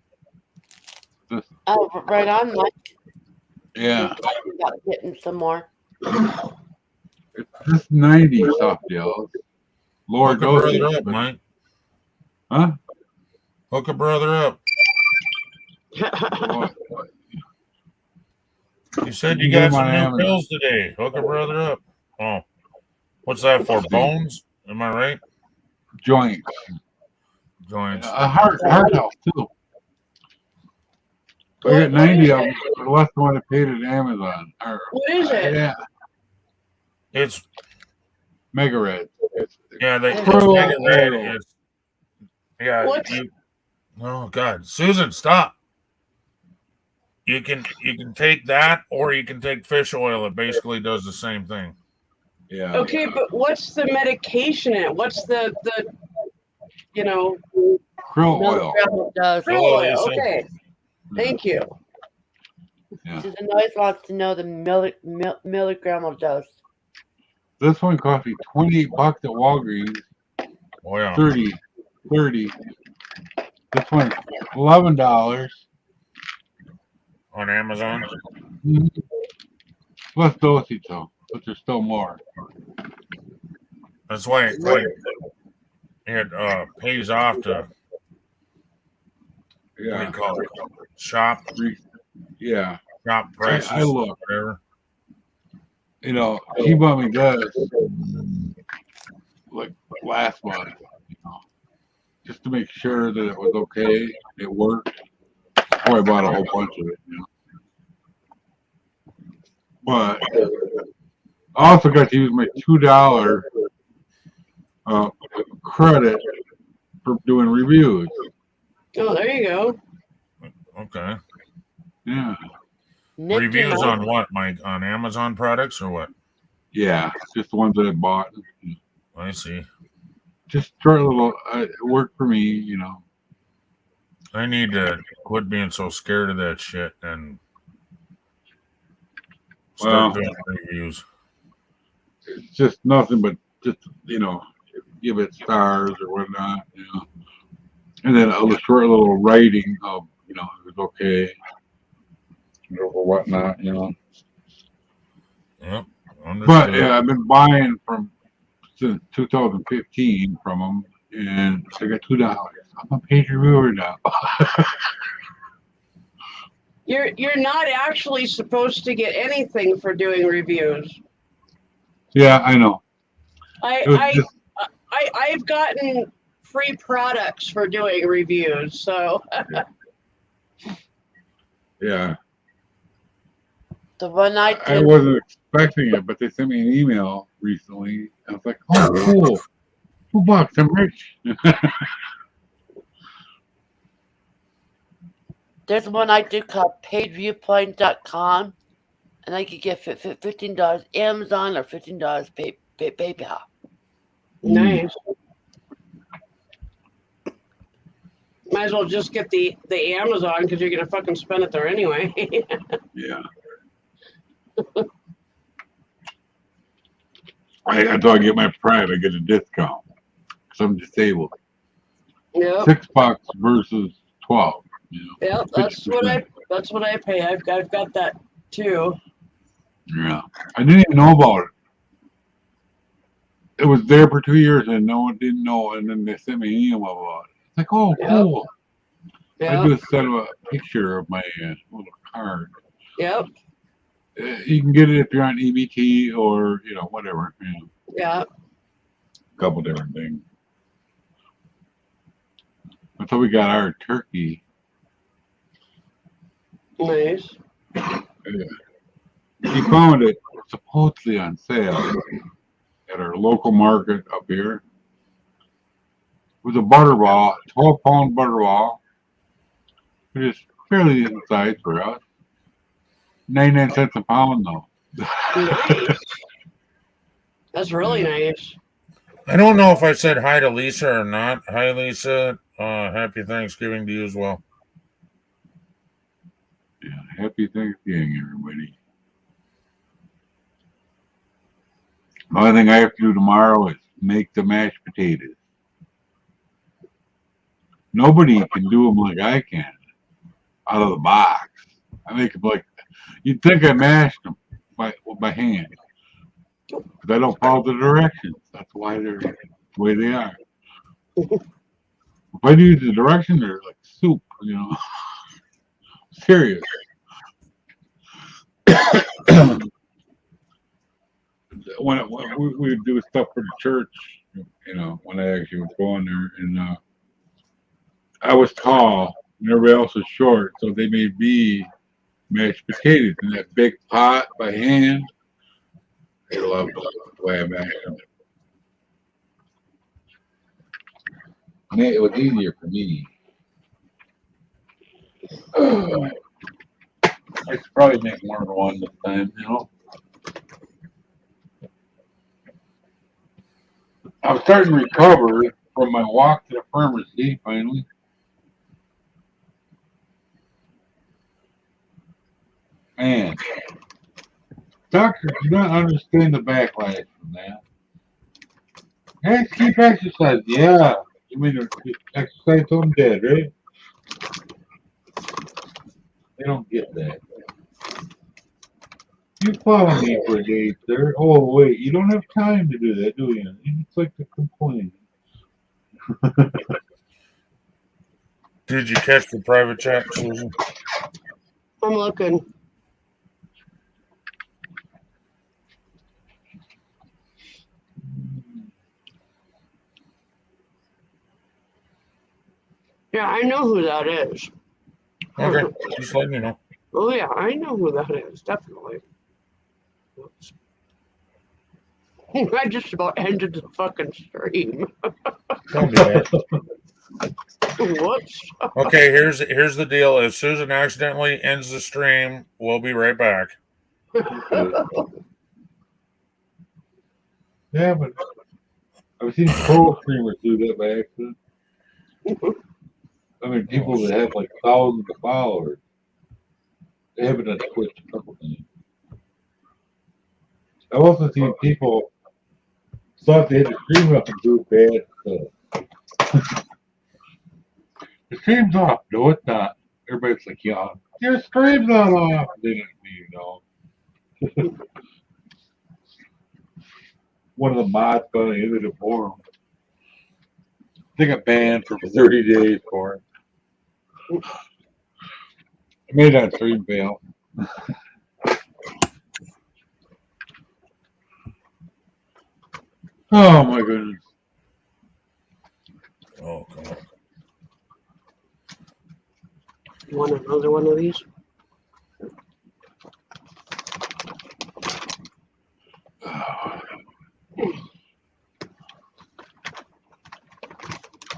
Oh, right on, Mike. Yeah, Talking about getting some more. it's just 90 soft gels. Lower Hook a brother dosage. up, Mike. Huh? Hook a brother up. What? You said You you can get got them some on new Amazon. pills today. Hook a brother up. Oh, what's that for? Bones? Am I right? Joints. Joints. Heart health too. I What- got what 90 is of it? them for less than what I paid at Amazon. What is it? Yeah, It's Mega Red. It's it's krill Mega Red. oil. It's What's oh God, Susan, stop. You can take that or you can take fish oil. It basically does the same thing. Yeah. okay? But what's the medication in it? What's the you know Krill oil. Milligram dose. krill Hello, oil? Lisa. Okay, thank you. Yeah. Susan always wants to know the milligram dose. This one cost me $28 at Walgreens. Oh yeah. 30. This one's $11. On Amazon. Less dosage though, but there's still more. That's why it pays off to what do Yeah. you call it? Shop Yeah. prices. I look. Whatever. You know, he bought me this like last month, you know, just to make sure that it was okay, it worked. Before I bought a whole bunch of it, you know. But I also got to use my $2 credit for doing reviews. Oh, there you go. Okay. Yeah, Nick, Reviews on what, Mike? On Amazon products or what? yeah, just the ones that I bought. I see. Just try a little. It worked for me, you know. I need to quit being so scared of that shit and start doing reviews. It's just nothing but just, you know, give it stars or whatnot, you know. And then a short little writing of, you know, it was okay or whatnot, you know. Yep. Understood. But yeah, I've been buying from since 2015 from them, and I got $2. I'm a paid reviewer now. You're not actually supposed to get anything for doing reviews. Yeah, I know. It was just, I've gotten free products for doing reviews, so yeah. the one I I did. wasn't expecting it, but they sent me an email recently. I was like, oh, cool. $2, I'm rich. There's one I do called paidviewpoint.com, and I could get $15 Amazon or $15 PayPal. nice. Might as well just get the Amazon because you're gonna fucking spend it there anyway. Yeah. I thought I'd get my Prime, I get a discount. Because I'm disabled. Yep. $6 versus 12. You know? Yep, that's what I pay. I've got that too. Yeah. I didn't even know about it. It was there for 2 years and no one didn't know, and then they sent me an email about it. It's like, oh, Yep. cool. I Yep. just sent a picture of my little card. Yep. You can get it if you're on EBT or, you know, whatever. You know, Yeah. a couple different things. Until we got our turkey Nice. He found it supposedly on sale at our local market up here. It was a butterball, 12-pound butterball, which is fairly decent size for us. 99 cents a pound, though. Nice. That's really nice. I don't know if I said hi to Lisa or not. Hi, Lisa. Happy Thanksgiving to you as well. Yeah, happy Thanksgiving, everybody. The only thing I have to do tomorrow is make the mashed potatoes. Nobody can do them like I can out of the box. I make them like you'd think I mashed them by hand, because I don't follow the directions. That's why they're the way they are. If I use the directions, they're like soup, you know. Serious. when we would do stuff for the church, you know, when I actually was going there, and I was tall and everybody else was short, so they made me mashed potatoes in that big pot by hand. They loved the way I mashed them. And it was easier for me. I should probably make more than one this time, you know. I'm starting to recover from my walk to the pharmacy finally. Man, doctors do not understand the backlash from that. Hey, keep exercising. Yeah. You mean exercise till I'm dead, right? They don't get that. You follow me for a day, sir. Oh, wait, you don't have time to do that, do you? You just like to complain. Did you catch the private chat, Susan? I'm looking. Yeah, I know who that is. Okay, just letting you know. Oh yeah, I know who that is, definitely. Whoops. I just about ended the fucking stream. Don't do that. Whoops. Okay, here's the deal. If Susan accidentally ends the stream, we'll be right back. Yeah, but I've seen pro streamers do that by accident. I mean, people that have like thousands of followers. They have it on Twitch a couple times. I've also seen people thought they had the stream up and do bad stuff. The stream's off. No, it's not. Everybody's like, yeah, your stream's not off. They didn't you know. One of the mods got into the forum. They got banned for 30 days for it. I made that stream fail. Oh my goodness. Oh, come on. You want another one of these?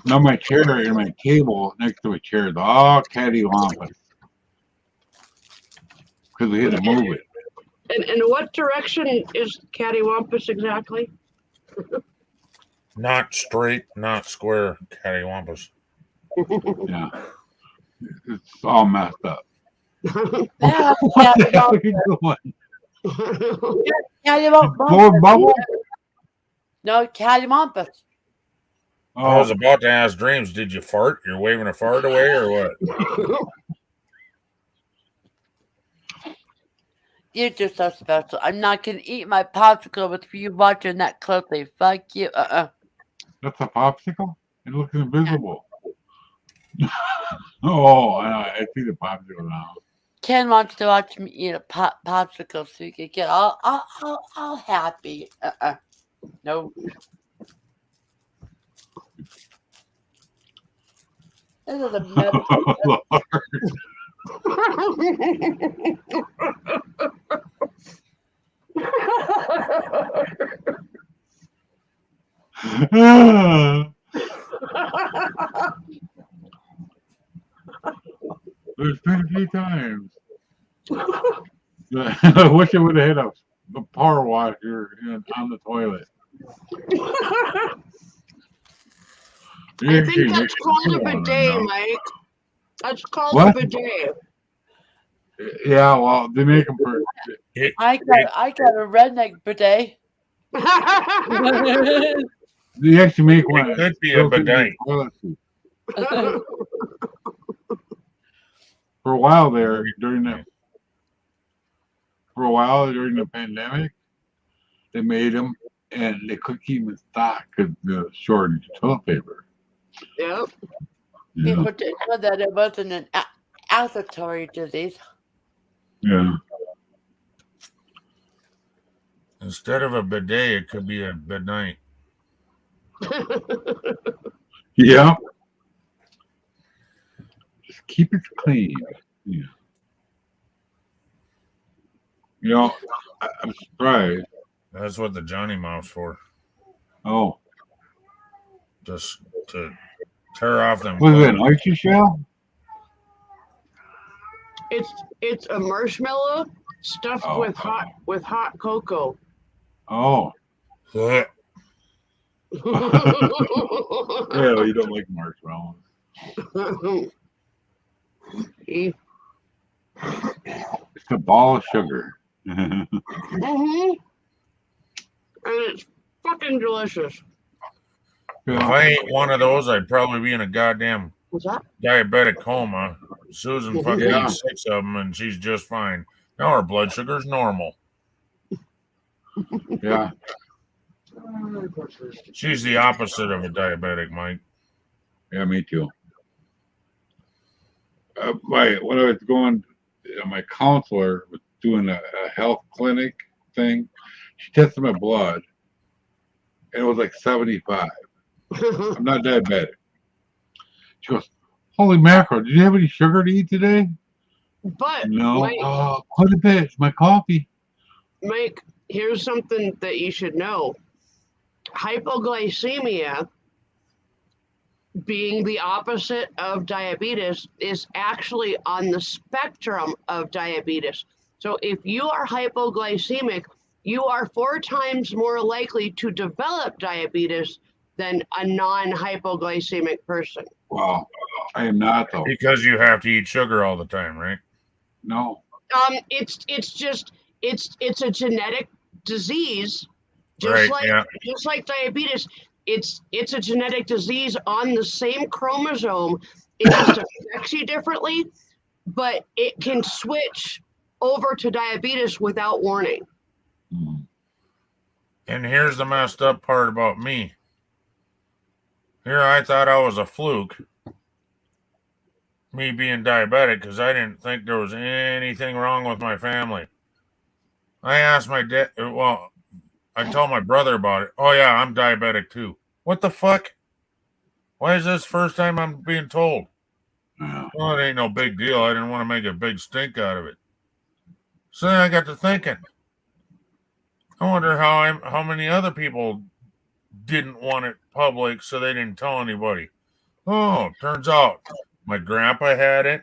Now my chair and my table next to a chair is all cattywampus. Because we had to move it. And what direction is cattywampus exactly? Not straight, not square, cattywampus. Yeah. It's all messed up. Yeah, What the hell are you doing? Cattywampus. Blowing bubble? No, cattywampus. I was Oh, about to ask Dreams, did you fart? You're waving a fart away or what? You're just so special. I'm not gonna eat my popsicle with you watching that closely. Fuck you. that's a popsicle? It looks invisible. Oh, I see the popsicle now. Ken wants to watch me eat a popsicle so he can get all happy. No. This is a mess. Lord. There's been a few times. I wish I would have had a power washer on the toilet. I think that's called a bidet, Mike. That's called a What? bidet. Yeah, well, they make them for. I got a redneck bidet. They actually make one. It could be a bidet. Toilet seat. For a while there, during the pandemic, they made them, and they couldn't keep them in stock because the shortage of toilet paper. Yep. Yeah. People didn't know that it wasn't an respiratory disease. Yeah. Instead of a bidet, it could be a bidet. Yeah. Just keep it clean. Yeah. You know, I'm surprised. That's what the Johnny Mouth's for. Oh, Just to tear off them. was it an oyster shell? It's a marshmallow stuffed Oh. with hot cocoa. Oh, Ugh. yeah. You don't like marshmallows. Mhm. It's a ball of sugar. And it's fucking delicious. If I ate one of those, I'd probably be in a goddamn What's that? diabetic coma. Susan fucking Yeah. eats 6 of them and she's just fine. Now her blood sugar's normal. Yeah. She's the opposite of a diabetic, Mike. Yeah, me too. When I was going, my counselor was doing a health clinic thing. She tested my blood, and it was like 75. I'm not diabetic. She goes, "Holy mackerel! Did you have any sugar to eat today?" But No, Mike, quite a bit. My coffee. Mike, here's something that you should know. Hypoglycemia, being the opposite of diabetes, is actually on the spectrum of diabetes. So if you are hypoglycemic, you are 4 times more likely to develop diabetes than a non-hypoglycemic person. Wow, I am not though. Because you have to eat sugar all the time, right? No. It's a genetic disease, Right, yeah. just like diabetes. It's a genetic disease on the same chromosome. It just affects you differently, but it can switch over to diabetes without warning. Mm. And here's the messed up part about me. Here I thought I was a fluke, me being diabetic, because I didn't think there was anything wrong with my family. I asked my dad, well, I told my brother about it. Oh, yeah, I'm diabetic too. What the fuck? Why is this first time I'm being told? Yeah. Well, it ain't no big deal. I didn't want to make a big stink out of it. So then I got to thinking. I wonder how many other people didn't want it public, so they didn't tell anybody. Oh, turns out my grandpa had it.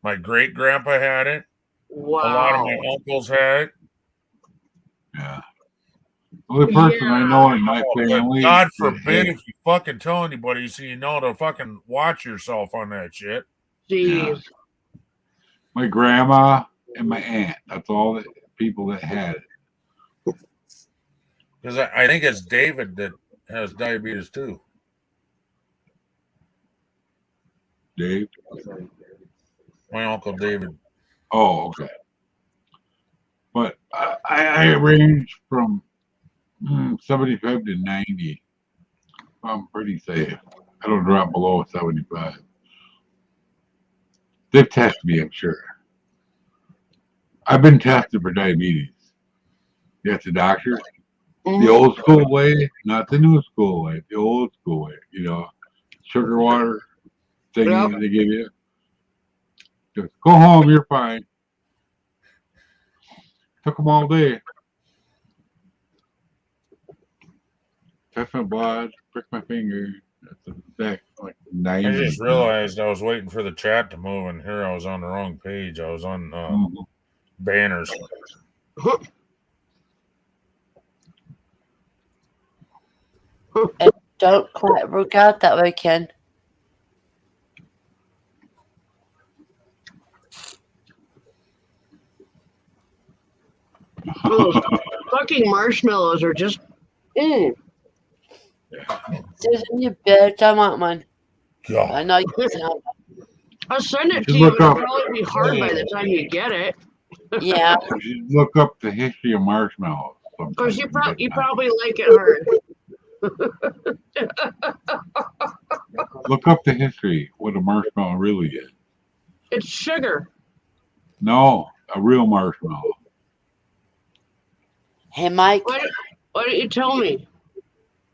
My great grandpa had it. Wow. A lot of my uncles had it. Yeah. The only person I know in my But family. God that forbid had- if you fucking tell anybody, so you know to fucking watch yourself on that shit. Jeez. my grandma and my aunt. That's all the people that had it. Because I think it's David that has diabetes too. Dave. My uncle David. Oh, okay. But I range from 75 to 90. I'm pretty safe. I don't drop below 75. They've tested me, I'm sure. I've been tested for diabetes. That's the doctor. The old school way, not the new school way. The old school way. You know, sugar water thing Yep. they give you. Just go home, you're fine. Took them all day. Touch my blood, prick my finger. That's exact like I 90. just realized I was waiting for the chat to move, and here I was on the wrong page. I was on Mhm. banners. Don't quite work out that way, Ken. Those fucking marshmallows are just. Mm. Susan, you bitch, I want one. I God. know you don't. I'll send it You to should you, look but it'll up. probably be hard by the time you get it. Yeah. You should look up the history of marshmallows. Because you, sometime. you probably like it hard. Look up the history, what a marshmallow really is. It's sugar. No, a real marshmallow. Hey, Mike. Why don't you tell me?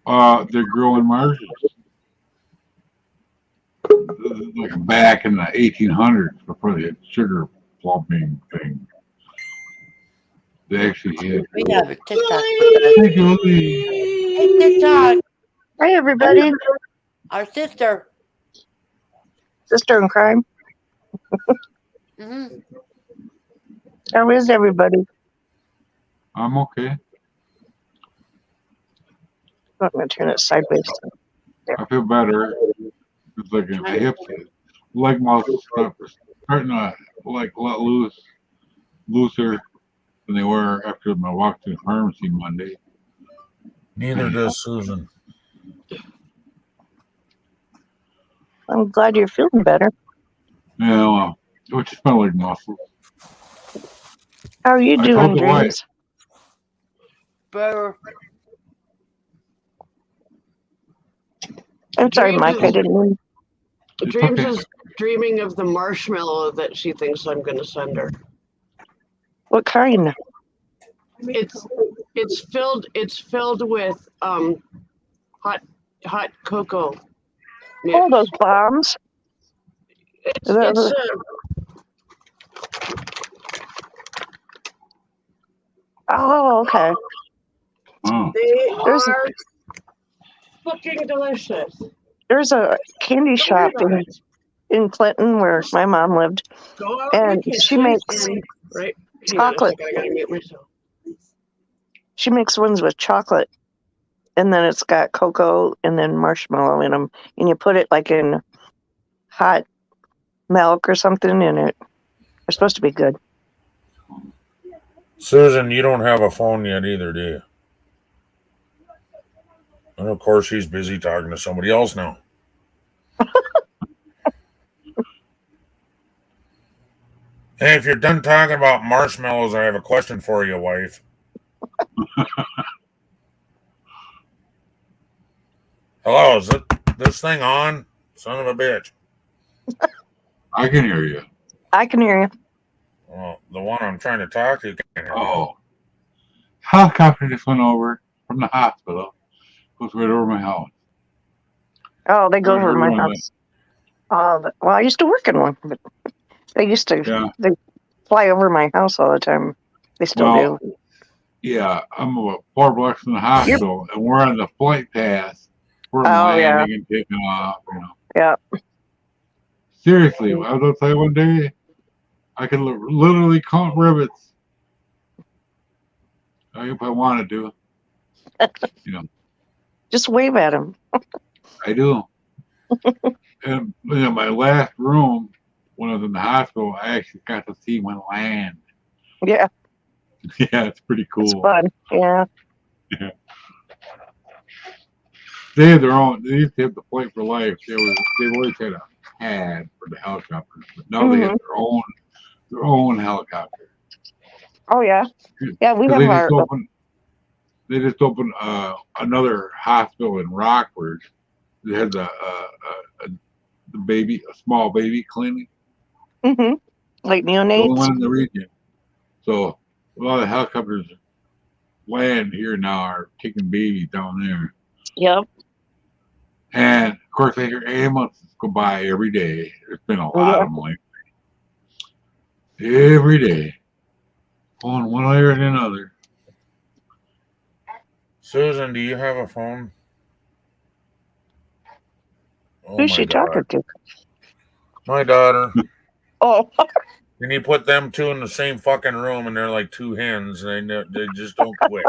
They're growing marshes. Like back in the 1800s before the sugar plumping thing. They actually had. We have a TikTok with us. Hey, Julie. Hey, TikTok. Hi, everybody. Our sister. Sister in crime. Mm-hmm. How is everybody? I'm okay. I'm going to turn it sideways. I feel better. It's like my hips, leg muscles starting to like let looser than they were after my walk to the pharmacy Monday. Neither does Susan. I'm glad you're feeling better. Yeah, well, it just felt like muscles. How are you I doing, told the wife. Dreams? Better. I'm sorry, Dreams Mike. is- I didn't mean. It's Dreams okay. is dreaming of the marshmallow that she thinks I'm going to send her. What kind? It's filled with hot cocoa. Oh, those bombs. It's Oh, okay. Oh, they There's are fucking delicious. there's a candy shop in Clinton where my mom lived, Go out in and the she kitchen makes and right. Hang on a chocolate. second, I gotta mute myself. She makes ones with chocolate, and then it's got cocoa and then marshmallow in them, and you put it like in hot milk or something, and they're supposed to be good. Susan, you don't have a phone yet either, do you? And of course, she's busy talking to somebody else now. Hey, if you're done talking about marshmallows, I have a question for you, wife. Hello, is this thing on? Son of a bitch. I can hear you. I can hear you. Well, the one I'm trying to talk to can't hear me. Oh, helicopter just went over from the hospital. Goes right over my house. Oh, they go over my Everyone house. Oh, well, I used to work in one, but they used to. Yeah. They fly over my house all the time. They still Well, do. Yeah, I'm about 4 blocks from the hospital, and we're on the flight path. We're landing yeah. and taking off. Yeah. Seriously, I was outside one day. I could literally count rivets. If I wanted to. Just wave at them. I do. And my last room, when I was in the hospital, I actually got to see one land. Yeah, Yeah, it's pretty it's cool. fun. Yeah. They had their own. They used to have the flight for life. They always had a pad for the helicopters, but now they have their own helicopter. Oh yeah. Yeah, we 'Cause have our. they just opened another hospital in Rockford. It has a small baby clinic. Like The only neonates. one in the region. So a lot of helicopters land here now are taking babies down there. Yep. And of course, I hear ambulances go by every day. There's been a lot of them lately. every day. On one way or another. Susan, do you have a phone? Oh Who's my she God. talking to? My daughter. Oh, And you put them two in the same fucking room and they're like two hens. They just don't quit.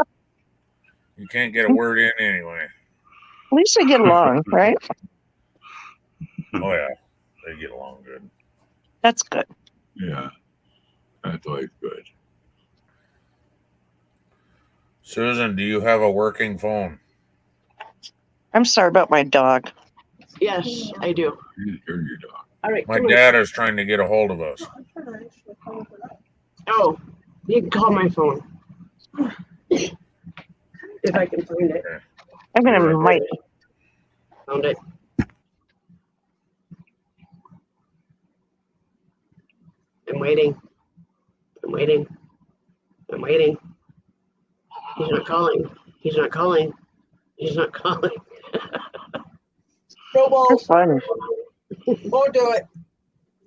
You can't get a word in anyway. at least they get along, right? Oh, yeah. They get along good. That's good. Yeah. That's always good. Susan, do you have a working phone? I'm sorry about my dog. Yes, I do. You hear your dog. All right, My come on. dad is trying to get a hold of us. Oh, you can call my phone. If I can find it. I'm gonna mic. Found it. I'm waiting. I'm waiting. I'm waiting. He's not calling. He's not calling. He's not calling. No That's balls. fun. Won't do it.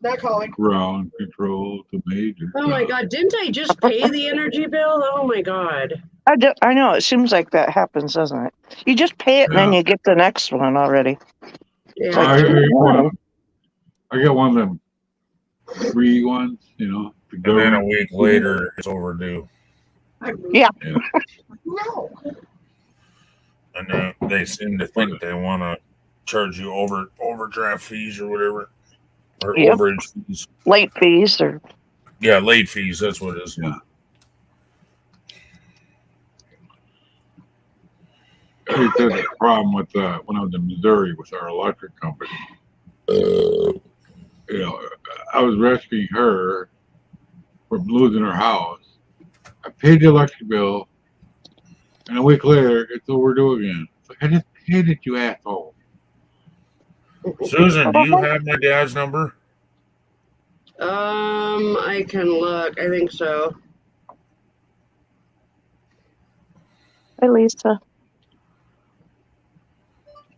Not calling. Ground control to major. Oh my God, didn't I just pay the energy bill? Oh my God. I know. It seems like that happens, doesn't it? You just pay it and then Yeah. you get the next one already. It's like, Yeah. I got one of them free ones, you know. The And then a government. week later, it's overdue. yeah. No. And they seem to think they want to charge you overdraft fees or whatever. Or Yep. overage fees. Late fees or Yeah, late fees. That's what it is. Yeah. I think that's a problem with when I was in Missouri with our electric company. You know, I was rescuing her from losing her house. I paid the electric bill, and a week later, it's overdue again. It's like, I just paid it, you asshole. Susan, do you have my dad's number? I can look. I think so. Hi, Lisa.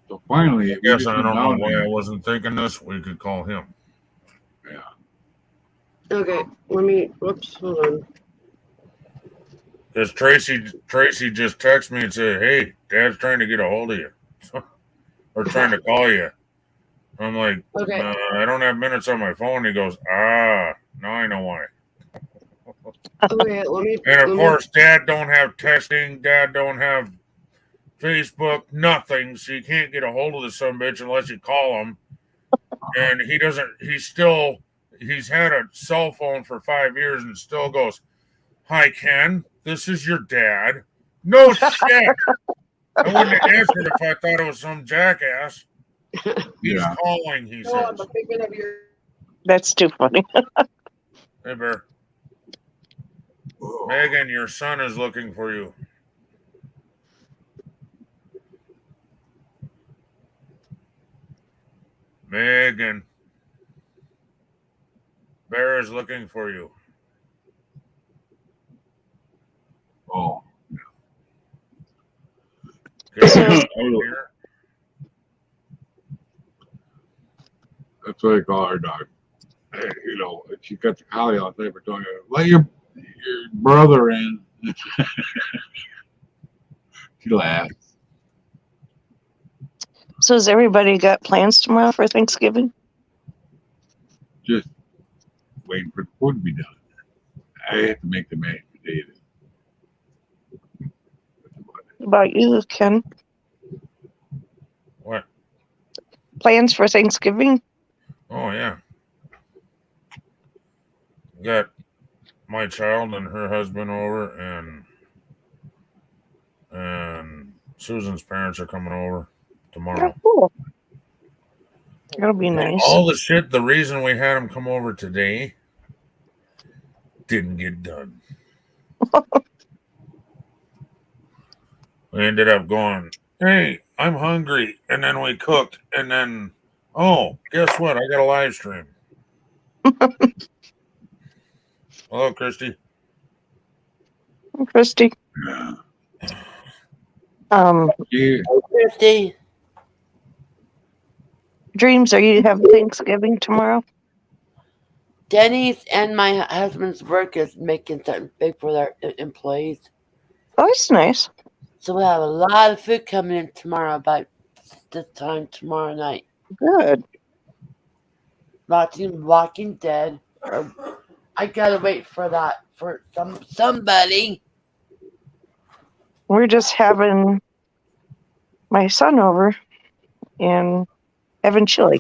So finally, we Yes, just I went don't know down why there. I wasn't thinking this. We could call him. Yeah. Okay, let me. Whoops, hold on. Because Tracy just texted me and said, "Hey, Dad's trying to get a hold of you, or trying to call you." I'm like, Okay. I don't have minutes on my phone. He goes, now I know why. Okay, let me. And of let me- course, Dad don't have texting. Dad don't have Facebook. Nothing. So you can't get a hold of the sumbitch unless you call him. And he doesn't. He's had a cell phone for 5 years and still goes, "Hi, Ken. This is your dad." No shit. I wouldn't have answered if I thought it was some jackass. He's Yeah. calling, he No, I'm says. a figment of your. That's too funny. Hey, Bear. Megan, your son is looking for you. Megan. Bear is looking for you. Oh. Okay, So- here. That's what I call our dog. You know, she got the collie all day for telling her, let your brother in. She laughs. So has everybody got plans tomorrow for Thanksgiving? Just waiting for the food to be done. I have to make the mashed potatoes. What about you, Ken? What? Plans for Thanksgiving? Oh, yeah. Got my child and her husband over, and Susan's parents are coming over tomorrow. Oh, cool. That'll be nice. All the shit, the reason we had them come over today didn't get done. We ended up going, hey, I'm hungry. And then we cooked. And then, oh, guess what? I got a live stream. Hello, Christy. Christy. Yeah. Yeah. Christy. Dreams, are you having Thanksgiving tomorrow? Denny's and my husband's work is making something big for their employees. Oh, that's nice. So we'll have a lot of food coming in tomorrow by this time tomorrow night. Good. Watching Walking Dead. I gotta wait for that for somebody. We're just having my son over and having chili.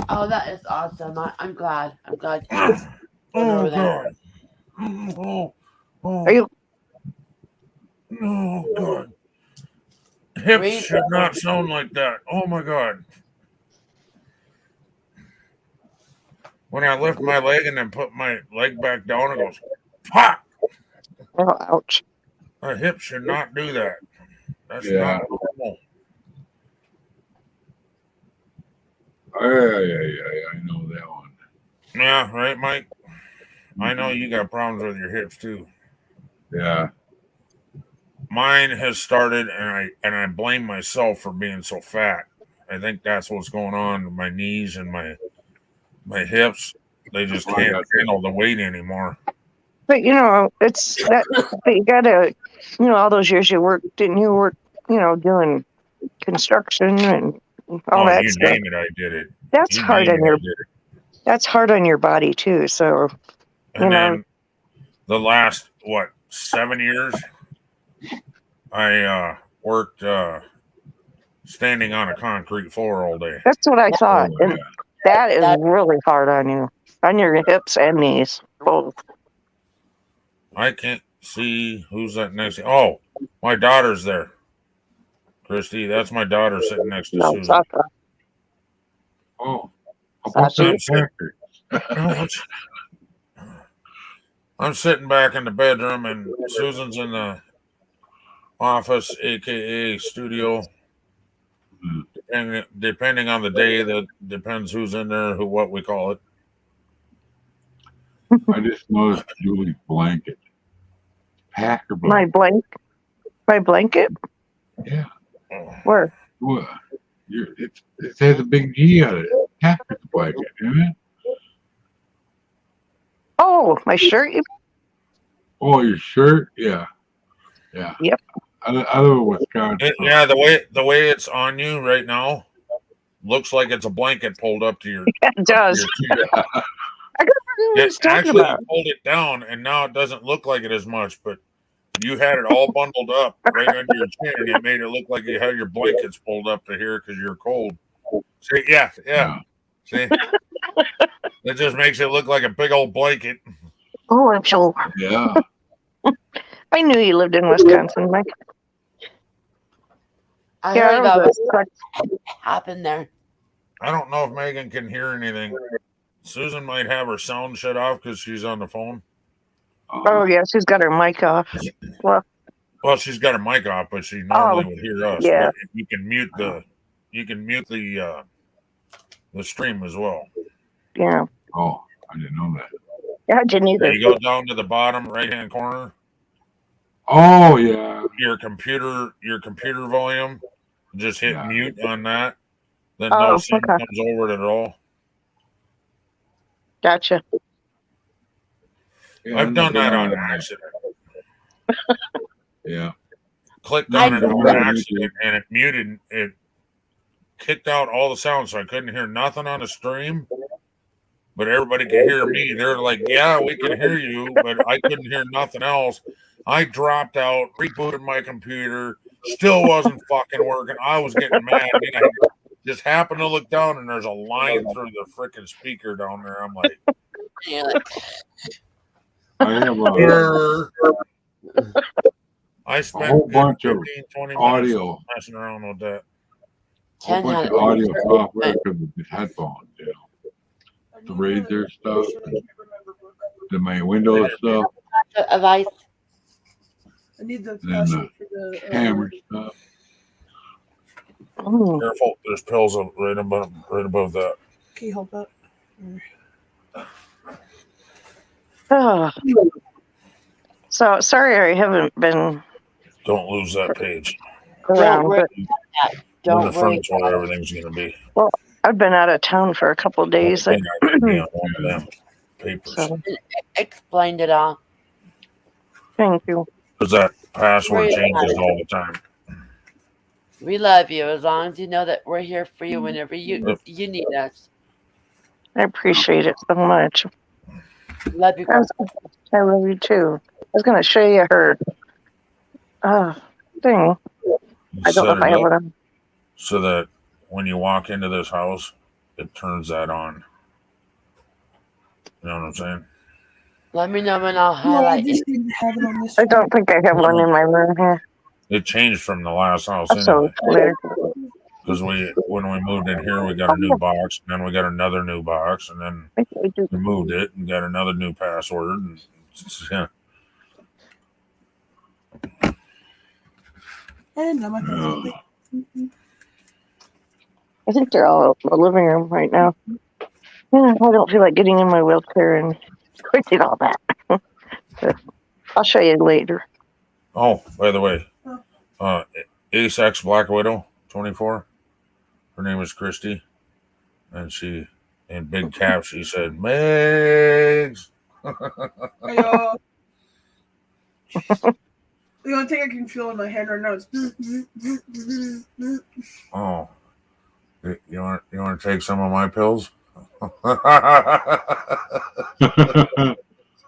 Oh, that is awesome. I'm glad. I'm glad. Oh God. Oh, Are you? oh God. Hips Breathe. should not sound like that. Oh my God. When I lift my leg and then put my leg back down, it goes, pop. Oh, ouch. A hip should not do that. That's Yeah. not normal. I know that one. Yeah, right, Mike? I know you got problems with your hips too. Yeah. Mine has started, and I blame myself for being so fat. I think that's what's going on with my knees and my hips. They just can't handle the weight anymore. But it's that. But you gotta, all those years you worked, didn't you work, doing construction and all that You stuff. name it, I did it. That's You hard name on it, I your. did it. That's hard on your body too. So And then the last 7 years, I worked standing on a concrete floor all day. that's what I thought, Oh, and that is really hard on you, on your hips and knees both. I can't see who's that next. Oh, my daughter's there. Christy, that's my daughter sitting next to No, Susan. Sasha. Oh. How about Sausage. that Packers? I'm sitting back in the bedroom, and Susan's in the office, aka studio. And depending on the day, that depends who's in there, what we call it. I just noticed Julie's blanket. Packer My blanket. my blanket. Yeah. Where? Well, it has a big G on it. Packer blanket, isn't it? Oh, my shirt. Oh, your shirt? Yeah. Yeah. Yep. I live in Wisconsin. Yeah, the way it's on you right now looks like it's a blanket pulled up to your. It does. Your chin. I got what It he's talking actually about. pulled it down, and now it doesn't look like it as much. But you had it all bundled up right under your chin, and it made it look like you had your blankets pulled up to here because you're cold. See, yeah. See, it just makes it look like a big old blanket. Oh, I'm sure. Yeah. I knew you lived in Wisconsin, Mike. I Yeah, heard about I was what happened there. I don't know if Megan can hear anything. Susan might have her sound shut off because she's on the phone. Oh, yeah, she's got her mic off. Well, she's got her mic off, but she normally would hear us. yeah. But you can mute the stream as well. Yeah. Oh, I didn't know that. Yeah, I didn't either. You go down to the bottom right hand corner. Oh, yeah. Your computer volume. Just hit mute on that. Then Oh, no sound okay. comes over it at all. Gotcha. Yeah, I've done that on accident. Yeah. Clicked on it on accident, and it muted. It kicked out all the sound, so I couldn't hear nothing on the stream. But everybody could hear me. They're like, "Yeah, we can hear you," but I couldn't hear nothing else. I dropped out, rebooted my computer, still wasn't fucking working. I was getting mad. And I just happened to look down, and there's a line through the freaking speaker down there. I'm like, I have I spent a whole bunch 15, of 20 audio. minutes messing around with that. A whole bunch of audio software because of the headphones, the Razer stuff, and my Windows stuff, Advice. I need the and then password for the the hammer stuff. Oh. Careful, there's pills right above that. Can you hold that? Oh. So sorry I haven't been Don't lose that page. around, but Don't When the worry. furniture, where everything's going to be. I've been out of town for a couple of days. I think I could be on one of them papers. So, Explained it all. thank you. Because that password Worry about changes it. all the time. We love you as long as you know that we're here for you whenever Yep. you need us. I appreciate it so much. Love you, girl. I love you too. I was going to show you her thing. You I don't know set if I it have up it on. so that when you walk into this house, it turns that on. You know what I'm saying? Let me know when I'll No, I highlight just it. didn't have it on this I one. don't think I have one in my room here. It changed from the last house So anyway. it's weird. Because when we moved in here, we got a new box, and then we got another new box, and then I do. we moved it and got another new password. And yeah, And now my phone's Yeah. open. I think they're all in the living room right now. Yeah, I don't feel like getting in my wheelchair and quitting all that. But I'll show you later. oh, by the way, Ace X Black Widow 24. Her name is Christy, and she in big caps she said Megs. Hey, the only thing I can feel in my head right now is bzz, bzz, bzz, bzz, bzz. Oh, you want to take some of my pills?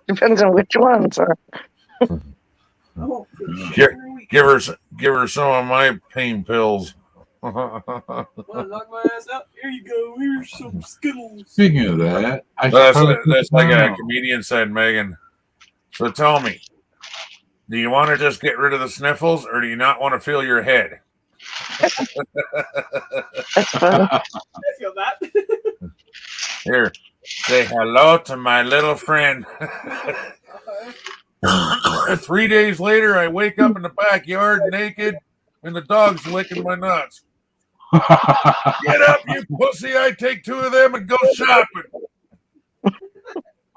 Depends on which ones. Oh, give her some of my pain pills. wanna knock my ass out? Here you go. Here's some Skittles. Speaking of that, That's like a comedian said, Megan. So tell me, do you want to just get rid of the sniffles, or do you not want to feel your head? That's funny. I feel that. Here, say hello to my little friend. 3 days later, I wake up in the backyard naked, and the dog's licking my nuts. Get up, you pussy! I take 2 of them and go shopping.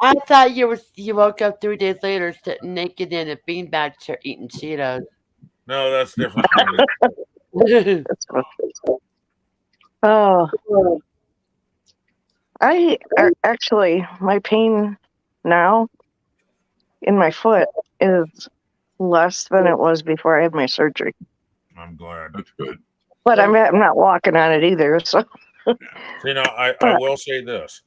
I thought you woke up 3 days later sitting naked in a beanbag chair eating Cheetos. No, that's different. That's funny. Oh, actually, my pain now in my foot is less than it was before I had my surgery. I'm glad. That's good. But I'm not walking on it either. So See, now I will say this: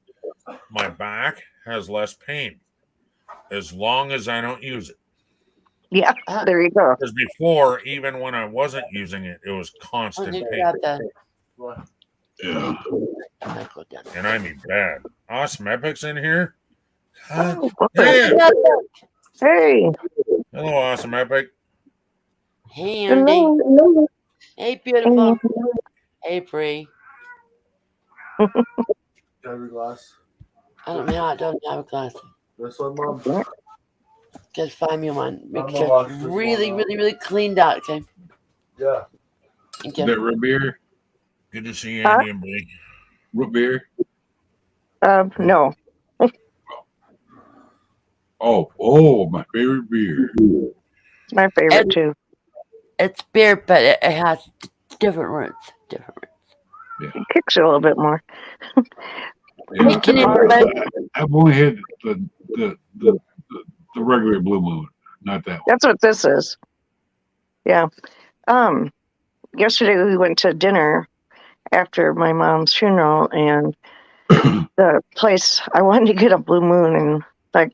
my back has less pain as long as I don't use it. yeah, there you go. Because before, even when I wasn't using it, it was constant You pain, got the Yeah. and I mean bad. Awesome Epic's in here. God Oh, damn. hey, Hello, Awesome Epic. Hey, Andy. hello. Hey, beautiful. Hey, Bree. Have your glass. I don't have a glass. This one, Mom. Just find me one. Make I'm gonna sure wash it's this really, one out. really, really cleaned out. Okay. Yeah. Is that root beer? Good to see you, Andy and Bree. Root beer? No. Oh, my favorite beer. It's my favorite too. It's beer, but it has different roots. It kicks you a little bit more. Yeah. Can everybody? I've only had the regular Blue Moon, not that one. That's what this is. Yeah. Yesterday we went to dinner after my mom's funeral, and the place I wanted to get a Blue Moon, and like,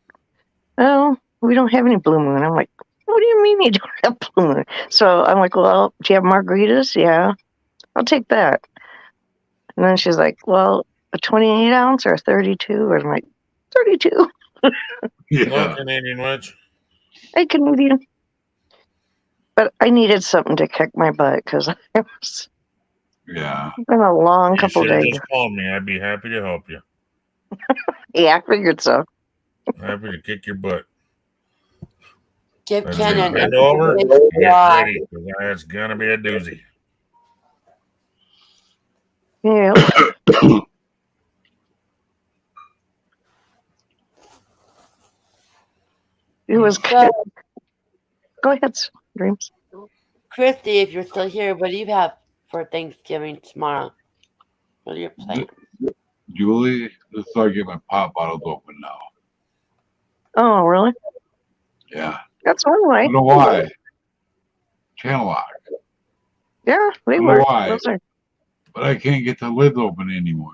oh, we don't have any Blue Moon. I'm like, what do you mean you don't have Blue Moon? So I'm like, well, do you have margaritas? Yeah, I'll take that. And then she's like, well, a 28 ounce or a 32? And I'm like, 32. Hello, Yeah. Canadian Witch. Hey, Canadian. But I needed something to kick my butt because it's Yeah. been a long You couple should have days. just called me. I'd be happy to help you. Yeah, I figured so. Happy to kick your butt. Give But Ken an bend over, big get wad. ready, because it's gonna be a doozy. Yeah. It was So, Go ahead, Dreams. Christy, if you're still here, what do you have for Thanksgiving tomorrow? What are your plans? Julie, let's start getting my pop bottles open now. Oh, really? Yeah. That's one I way. don't know why. Channel lock. Yeah, they I don't know work. why. Those are, But I can't get the lids open anymore.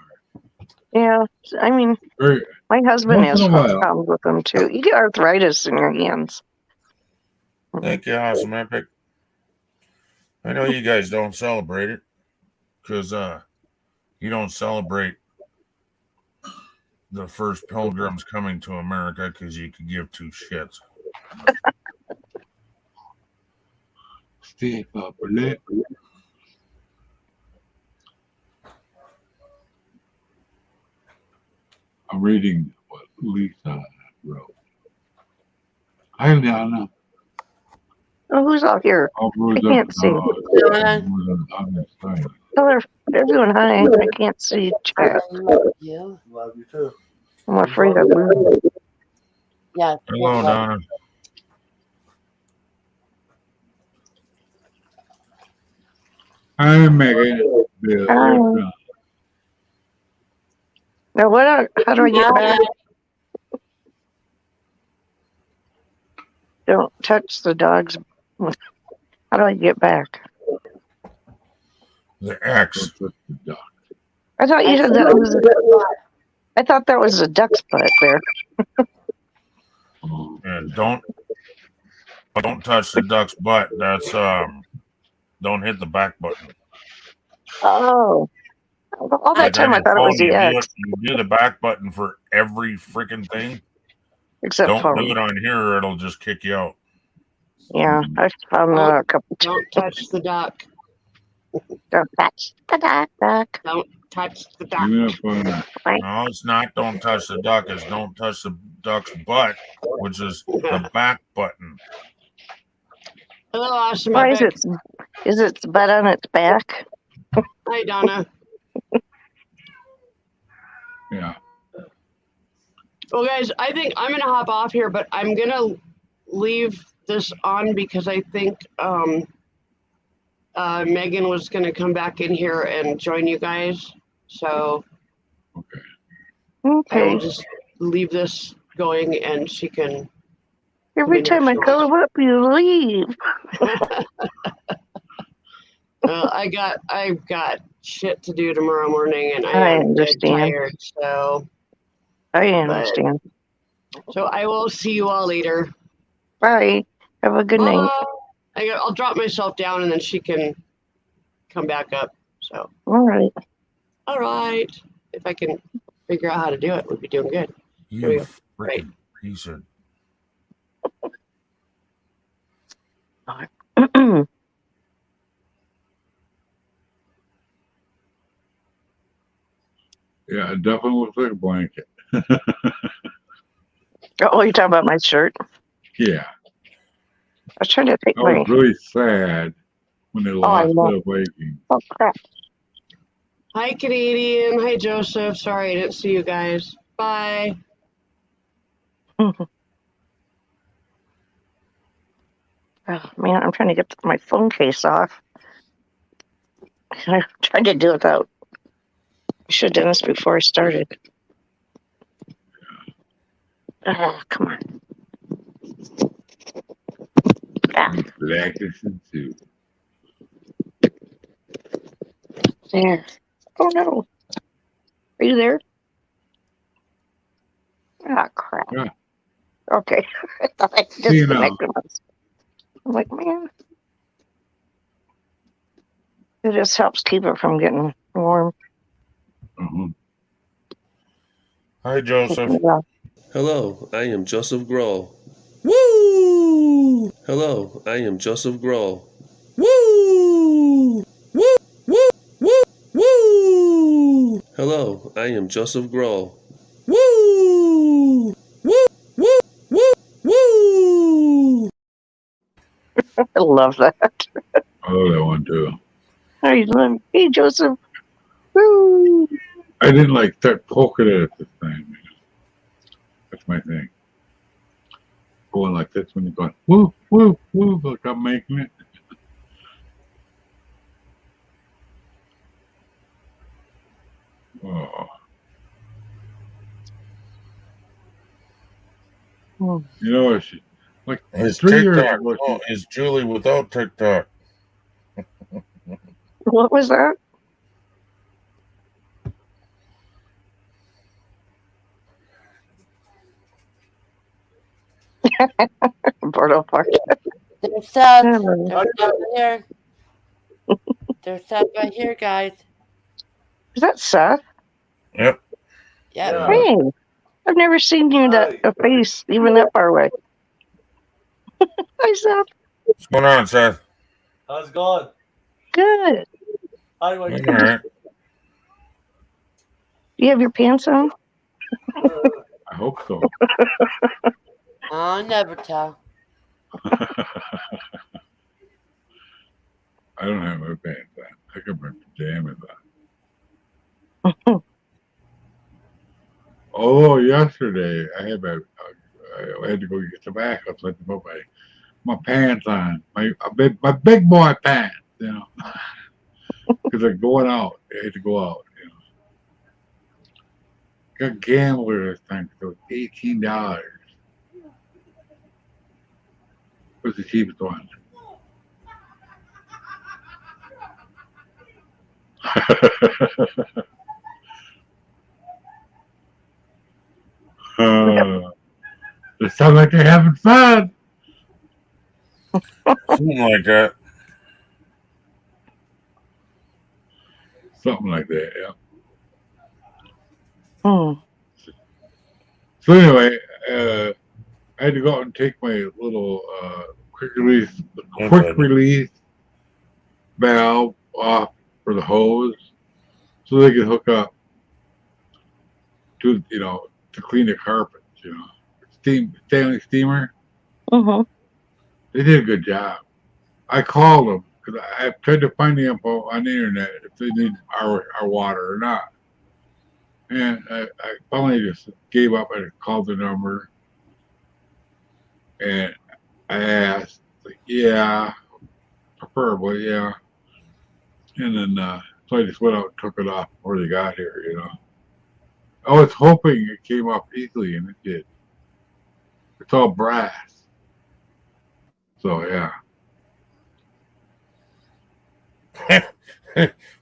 yeah, I mean, Very, my husband once has in a while. problems with them too. You get arthritis in your hands. Thank you, Awesome Epic. I know you guys don't celebrate it because you don't celebrate the first pilgrims coming to America because you could give two shits. Stay up late. I'm reading what Lisa wrote. Hi, Liana. Oh, who's out here? I'll bruise I up can't see. on this side. Tell her they're doing hi. I can't see chat. I love you. Love you too. I'm afraid of losing. Yes. Hello, yes. Donna. Hi, Megan. Bill. Hi. Now, how do I get back? Don't touch the dogs. How do I get back? The X. I thought you said that was. I thought that was a duck's butt there. And don't touch the duck's butt. That's don't hit the back button. Oh, all that Like time on I your thought it was phone, the X, you do the back button for every freaking thing. except Don't phone. do it on here or it'll just kick you out. Yeah, I found that out a couple Don't touch the duck. Don't touch the duck. Don't touch the duck. Give me that phone. No, it's not don't touch the duck, it's don't touch the duck's butt, which is the back button. Hello, Awesome Why is Epic. is its butt on its back? Hi, Donna. Yeah. Well, guys, I think I'm going to hop off here, but I'm going to leave this on because I think Megan was going to come back in here and join you guys. So I Okay. will just leave this going and she can. Every time I go up, you leave. I've got shit to do tomorrow morning, and I am dead understand. tired. So I understand. So I will see you all later. Bye. Have a good night. I'll drop myself down, and then she can come back up. So All right. all right. If I can figure out how to do it, we'd be doing good. Here we You go. freaking piece of. Yeah, it definitely looks like a blanket. Oh, you're talking about my shirt? Yeah. I was trying to think I was really sad when they lost the Vikings. Oh, crap. Hi, Canadian. Hi, Joseph. Sorry, I didn't see you guys. Bye. Oh, man, I'm trying to get my phone case off. I tried to do it without. I should have done this before I started. Come on. Black and two. There. Oh, no. Are you there? Ah, crap. Yeah. Okay. I thought I disconnected myself. I'm like, man. It just helps keep it from getting warm. Hi, Joseph. Yeah. Hello, I am Joseph Grohl. Woo! Hello, I am Joseph Grohl. Woo! Woo! Woo! Woo! Woo! Hello, I am Joseph Grohl. Woo! Woo! Woo! Woo! Woo! I love that. I love that one too. Hey, Joseph. Woo! I didn't like start poking it at this time. Man. That's my thing. Going like this when you're going, woo, woo, woo, look, I'm making it. Oh. Hmm. You know, she, like His 3 years TikTok. ago, Oh, is Julie without TikTok? What was that? Bordeaux Park. There's Seth. Hmm. There's Seth right here. There's Seth right here, guys. Is that Seth? Yep. Yep. Yeah. Hey, I've never seen you that a face even that far away. Hi, Seth. What's going on, Seth? How's it going? Good. Hi, Mike. All right. Do you have your pants on? I hope so. I'll never tell. I don't have my pants on. I got my pajamas on. Although yesterday I had I had to go get tobacco, so I had to put my pants on, my big boy pants, you know, because I'm going out. I had to go out, you know. Got gambler this time, so it was $18. What's the cheapest one? They sound like they're having fun. Something like that. Something like that, yeah. Hmm. So anyway, I had to go out and take my little quick release valve off for the hose, so they could hook up to to clean the carpets. You know, Stanley steamer. Mm-hmm. They did a good job. I called them because I tried to find the info on the internet if they need our water or not. And I finally just gave up. I called the number and I asked, like, yeah, preferably, yeah. And then, so I just went out and took it off before they got here, you know. I was hoping it came off easily, and it did. It's all brass. So, yeah.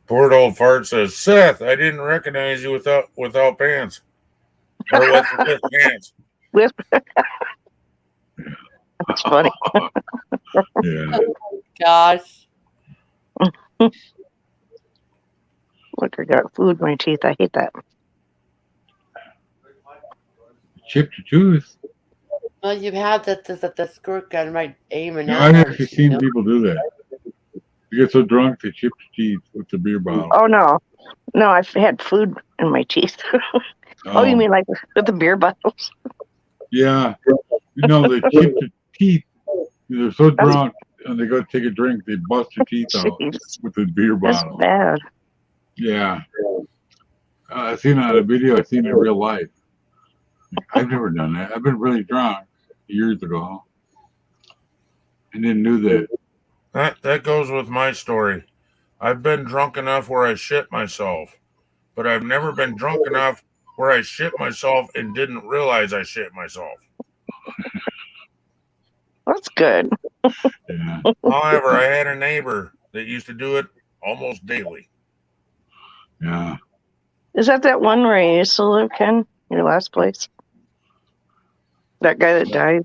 Poor old fart says, Seth, I didn't recognize you without pants. Or with pants. That's funny. Yeah. Gosh. Look, I got food in my teeth. I hate that. Chipped your tooth. Well, you have the squirt gun right aiming Yeah, at I've her. actually seen people do that. You get so drunk they chip your teeth with the beer bottle. Oh no, I've had food in my teeth. Oh, you mean like with the beer bottles? Yeah. You know, they chip your teeth. They're so drunk and they go take a drink, they bust your teeth out with the beer bottle. That's bad. Yeah. I've seen it on a video. I've seen it in real life. I've never done that. I've been really drunk years ago and didn't do that. That goes with my story. I've been drunk enough where I shit myself, but I've never been drunk enough where I shit myself and didn't realize I shit myself. That's good. Yeah. However, I had a neighbor that used to do it almost daily. Yeah. Is that one where you used to live, Ken? Your last place? That guy that died?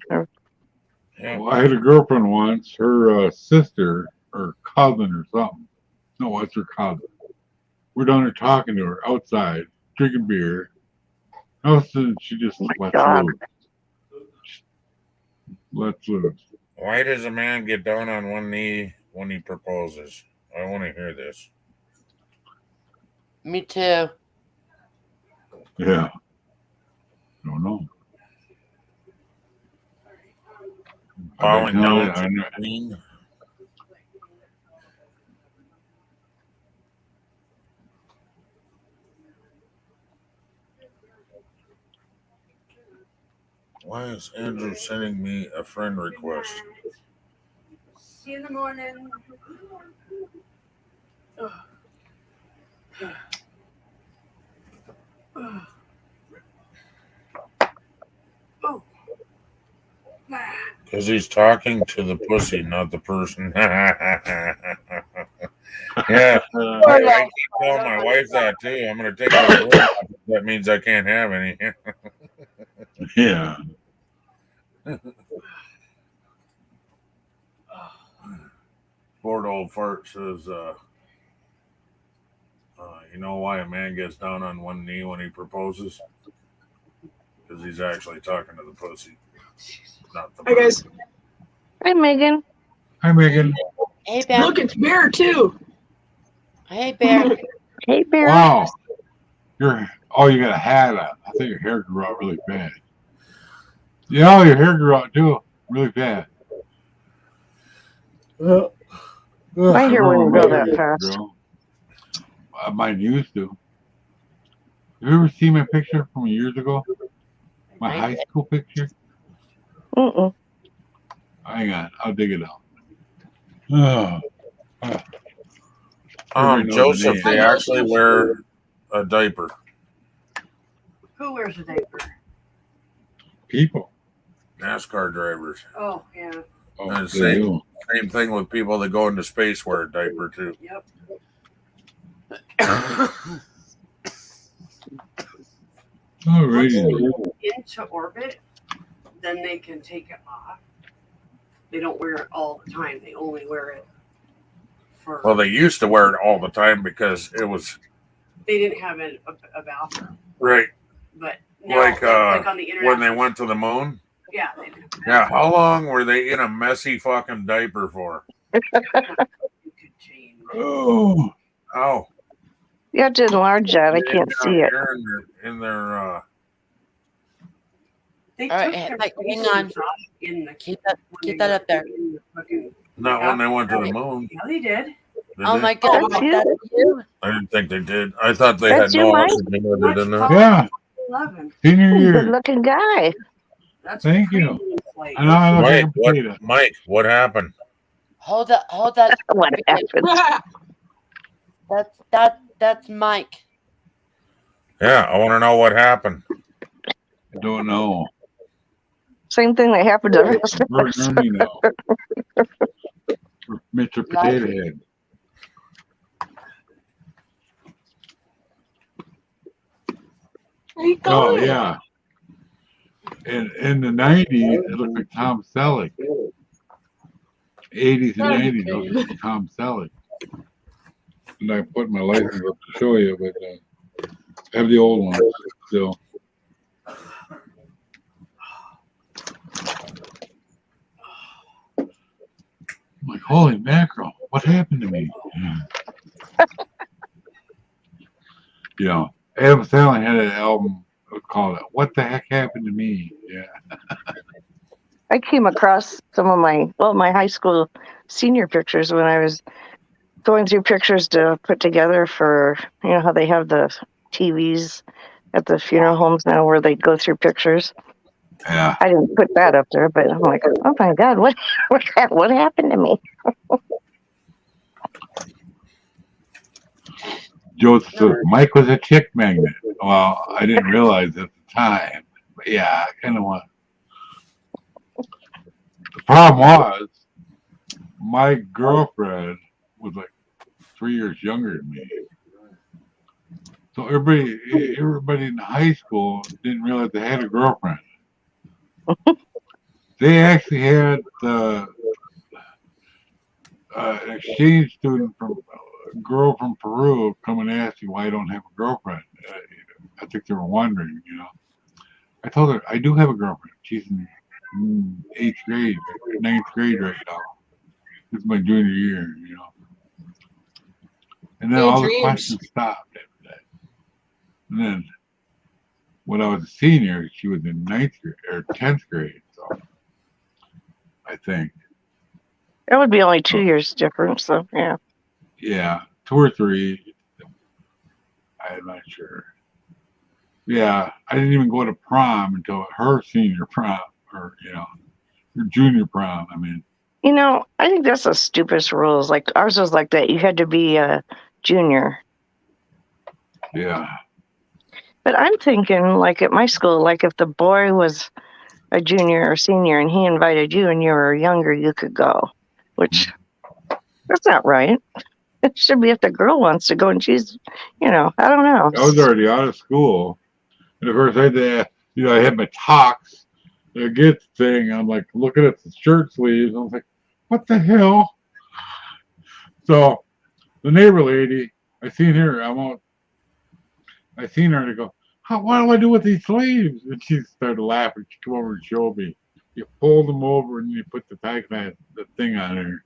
Yeah. Well, I had a girlfriend once. Her sister or cousin or something. No, it's her cousin. We're down there talking to her outside, drinking beer. All of a sudden, she just lets loose. Lets loose. Why does a man get down on one knee when he proposes? I want to hear this. Me too. Yeah. Don't know. Bowing down I to know. the queen. Why is Andrew sending me a friend request? See you in the morning. Because he's talking to the pussy, not the person. Yeah, I keep telling my wife that too. I'm going to take those words off. That means I can't have any. Yeah. Poor old fart says, you know why a man gets down on one knee when he proposes? Because he's actually talking to the pussy, not the Hi guys. Hi, Megan. Hi, Megan. Hey, Bear. Look, it's Bear too. Hey, Bear. Hey, Bear. Wow. You got a hat on. I think your hair grew out really fast. Yeah, your hair grew out too, really fast. My hair wouldn't My grow hair that fast. grew. Mine used to. Have you ever seen my picture from years ago? My high school picture? Mm-mm. Hang on, I'll dig it out. Everybody knows Joseph, the they name. actually wear a diaper. Who wears a diaper? People. NASCAR drivers. Oh, yeah. Oh, And they do. same thing with people that go into space wear a diaper too. Yep. Alrighty. Into orbit, then they can take it off. They don't wear it all the time. They only wear it for. Well, they used to wear it all the time because it was They didn't have a bathroom, right. but now, Like on the internet, when they went to the moon. yeah, they do. Yeah, how long were they in a messy fucking diaper for? You could change. Oh. Oh, You have to enlarge that. I can't see it. In their They All right, took their Mike, hang faces on. off in the Keep when that they up there. were in the fucking- not when they went to the moon. Yeah, they did. Did Oh they? my God, That's Mike, you? that's you. I didn't think they did. I thought they That's had you, no Mike? oxygen with it in there. Yeah, 11. senior Good year. looking guy. That's Thank you. premium flight. I know I look like a Mike, potato. what happened? Hold that. What happened? That's Mike. Yeah, I want to know what happened. I don't know. Same thing that happened to the rest of Bert us. Ernie now. Mr. Potato Head. Where you Oh going? yeah. And in the 90s, it looked like Tom Selleck. 80s and 90s, it looked like Tom Selleck. And I put my license up to show you, but I have the old one still. I'm like, holy mackerel, what happened to me? You know, Adam Sandler had an album called "What the Heck Happened to Me." Yeah. I came across some of my high school senior pictures when I was going through pictures to put together for, you know, how they have the TVs at the funeral homes now where they go through pictures. Yeah. I didn't put that up there, but I'm like, oh my God, what happened to me? Joseph says Mike was a chick magnet. Well, I didn't realize at the time. But yeah, I kind of want. The problem was, my girlfriend was like 3 years younger than me. So everybody in high school didn't realize they had a girlfriend. They actually had an exchange student from a girl from Peru come and ask you why I don't have a girlfriend. I think they were wondering, you know. I told her I do have a girlfriend. She's in 8th grade, 9th grade right now. This is my junior year, you know. And then all the questions stopped after that. And then when I was a senior, she was in 9th grade or 10th grade. So I think. That would be only 2 years difference, so yeah. Yeah, 2 or 3. I'm not sure. Yeah, I didn't even go to prom until her senior prom, or you know, her junior prom. I mean, You know, I think that's the stupidest rules. Like ours was like that. You had to be a junior. yeah, But I'm thinking, like at my school, like if the boy was a junior or senior and he invited you and you were younger, you could go, which that's not right. It should be if the girl wants to go and she's, I don't know. I was already out of school. And of course, I had to, I had my talks. I get the thing. I'm like looking at the shirt sleeves. I was like, what the hell? So the neighbor lady, I seen her. I seen her and I go, what do I do with these sleeves? And she started laughing. She come over and showed me. You fold them over and you put the thing on there.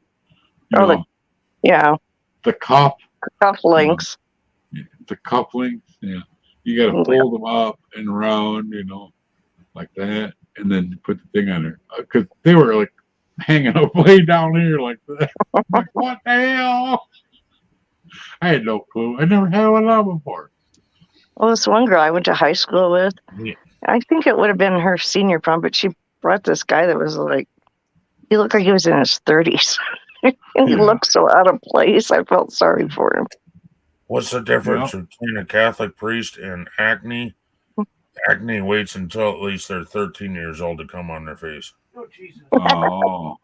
Yeah. The cuff. Cufflinks. The cufflinks. Yeah. You got to fold them up and around, like that, and then you put the thing on there. Because they were like hanging up way down here like that. I'm like, what the hell? I had no clue. I never had one on before. Well, this one girl I went to high school with, Yeah. I think it would have been her senior prom, but she brought this guy that was like, he looked like he was in his 30s. And he looked so out of place. I felt sorry for him. What's the difference between a Catholic priest and acne? Acne waits until at least they're 13 years old to come on their face. Oh, Jesus. Oh.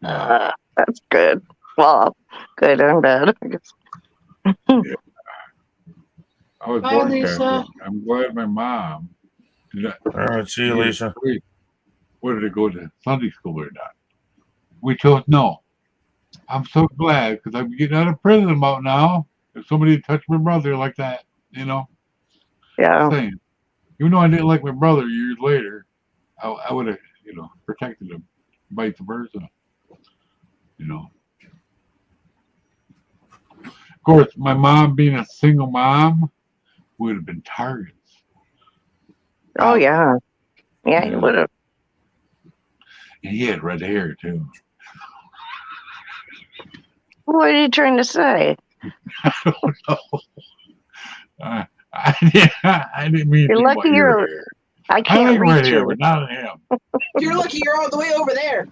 That's good. Well, good and bad, I guess. I was Bye, born Lisa. Catholic. I'm glad my mom did not. All right, see you, Lisa. Whether to go to Sunday school or not. We chose no. I'm so glad because I'm getting out of prison about now. If somebody touched my brother like that, Yeah. Saying, even though I didn't like my brother years later, I would have, protected him, vice versa. Of course, my mom being a single mom would have been targets. Oh, yeah. Yeah, you would have. And he had red hair too. What are you trying to say? I don't know. I didn't mean. You're lucky you're. I can't like reach hair, you. but not him. You're lucky you're all the way over there.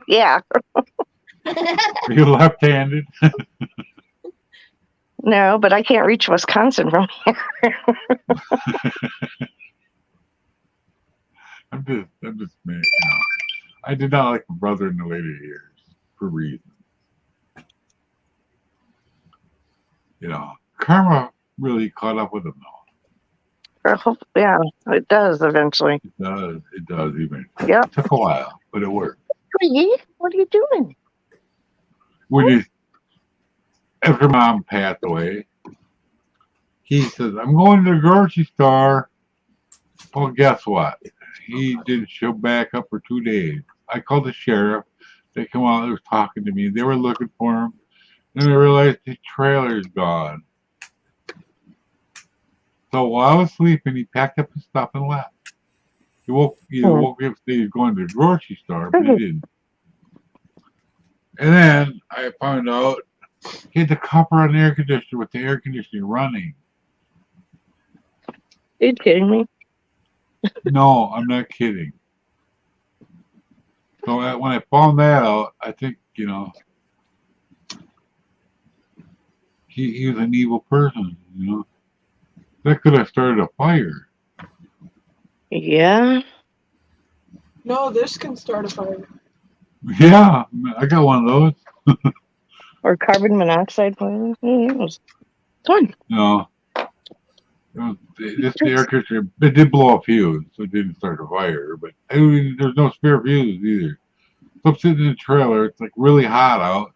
Yeah. Are you left-handed? No, but I can't reach Wisconsin from here. I'm just man. I did not like my brother in the later years for reasons. Karma really caught up with him though. Yeah, it does eventually. It does even. Yep. It took a while, but it worked. What are you doing? After Mom passed away, he says, I'm going to the grocery store. Well, guess what? He didn't show back up for 2 days. I called the sheriff. They come out, they were talking to me. They were looking for him. Then I realized his trailer's gone. So while I was sleeping, he packed up his stuff and left. He woke up to say he was going to the grocery store, but he didn't. And then I found out he had the copper on the air conditioner with the air conditioning running. Are you kidding me? No, I'm not kidding. So when I found that out, I think, he was an evil person, That could have started a fire. Yeah. No, this can start a fire. Yeah, I got one of those. Or carbon monoxide fire. Yeah, it was fun. No. This air conditioner, it did blow a fuse, so it didn't start a fire, but there's no spare fuse either. So I'm sitting in the trailer, it's like really hot out.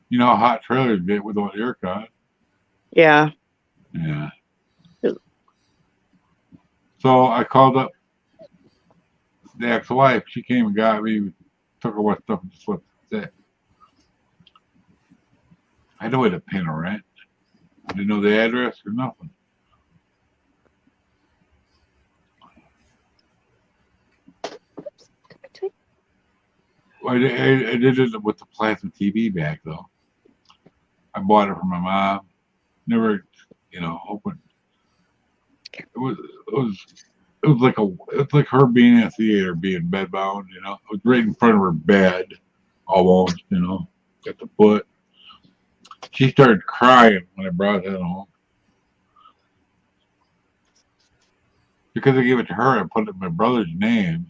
You know how hot trailers get without aircon. Yeah. Yeah. So I called up the ex-wife. She came and got me, took all my stuff and slept. That's it. I know where to pin a rent. I didn't know the address or nothing. I did it with the plasma TV back though. I bought it for my mom. Never, opened. It was like her being in a theater, being bedbound. It was right in front of her bed, almost. At the foot. She started crying when I brought that home. because I gave it to her, I put it in my brother's name.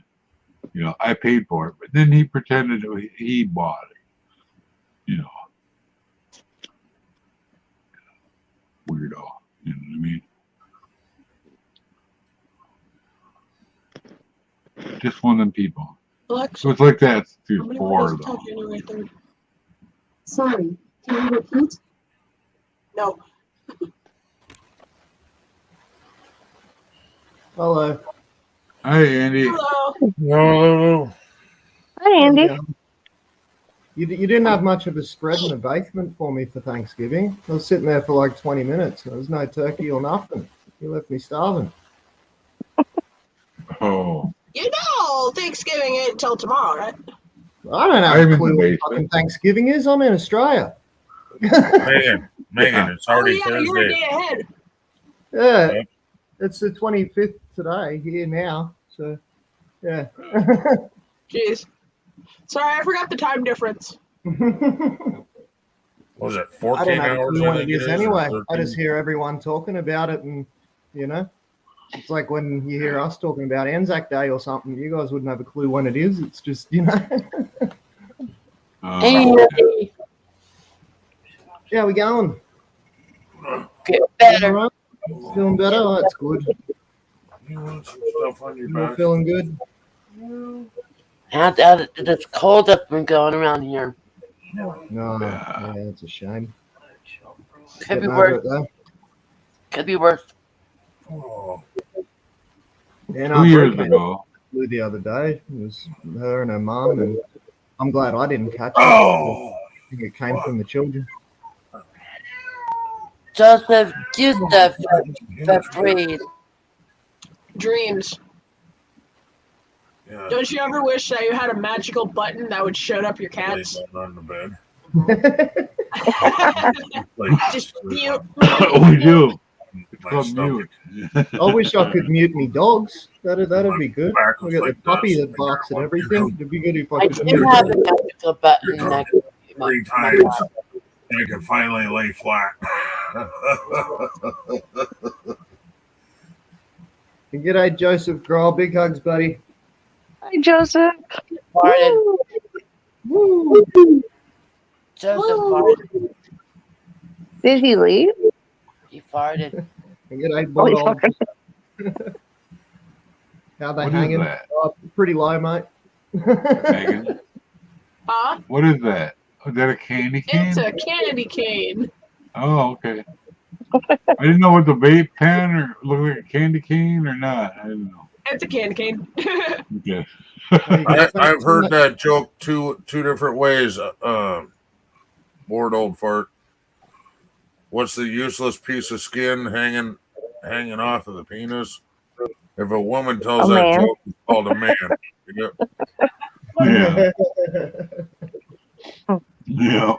You know, I paid for it, but then he pretended he bought it. You know, weirdo. You know what I mean? Just one of them people. Alexa, So it's like that how through many four, windows though. tell you anyway? Third? Sorry, can you repeat? No. Hello. Hi, Andy. Hello. No. Hi, How's it Andy. going? You didn't have much of a spread in the basement for me for Thanksgiving. I was sitting there for like 20 minutes. There was no turkey or nothing. You left me starving. Oh, You know, Thanksgiving ain't until tomorrow, right? I don't have I'm a in the clue what basement. fucking Thanksgiving is. I'm in Australia. Megan, Yeah. it's already oh, yeah, you're a Thursday. day ahead. Yeah, Yep. it's the 25th today here now. So, yeah. Jeez. Sorry, I forgot the time difference. Was it I 14 don't have a hours? clue I what think it it is is. anyway. Or I just 13. hear everyone talking about it, and you know, it's like when you hear us talking about Anzac Day or something. You guys wouldn't have a clue when it is. It's just, you know. Andy, Yeah, we going. get All better. right. Feeling better. Oh, that's good. You want some stuff on your You all back? feeling good? How this cold that's been going around here. No, yeah, it's a shame. Could be Getting over worse. it though. Could be worse. Oh, Yeah, 2 years ago. Flew the other day. It was her and her mum, and I'm glad I didn't catch it. oh, I think it came from the children. Joseph, use the breed. Dreams. yeah. Don't you ever wish that you had a magical button that would shut up your Lay cats? down on the bed. Just mute. We do. It's My called stomach. mute. I wish I could mute me dogs. That'd be good. Back I was got the like puppy this. that barks at everything. It'd be good if I I could do mute have a it. magical button that Three times. I can finally lay flat. And g'day, Joseph Grohl. Big hugs, buddy. Hi, Joseph. farted. Woo. Joseph farted. Did he leave? He farted. And g'day, Oh, he Bold. farted. How they What is hanging? that? Oh, pretty low, mate. Megan, Huh? what is that? Is that a candy cane? It's a candy cane. Oh, okay. I didn't know what the vape pen or look like a candy cane or not. I didn't know. It's a candy cane. Okay. I've heard that joke two different ways. Lord old fart. What's the useless piece of skin hanging off of the penis? If a woman tells A that man. joke, it's called a man. Yep. Yeah. Yeah.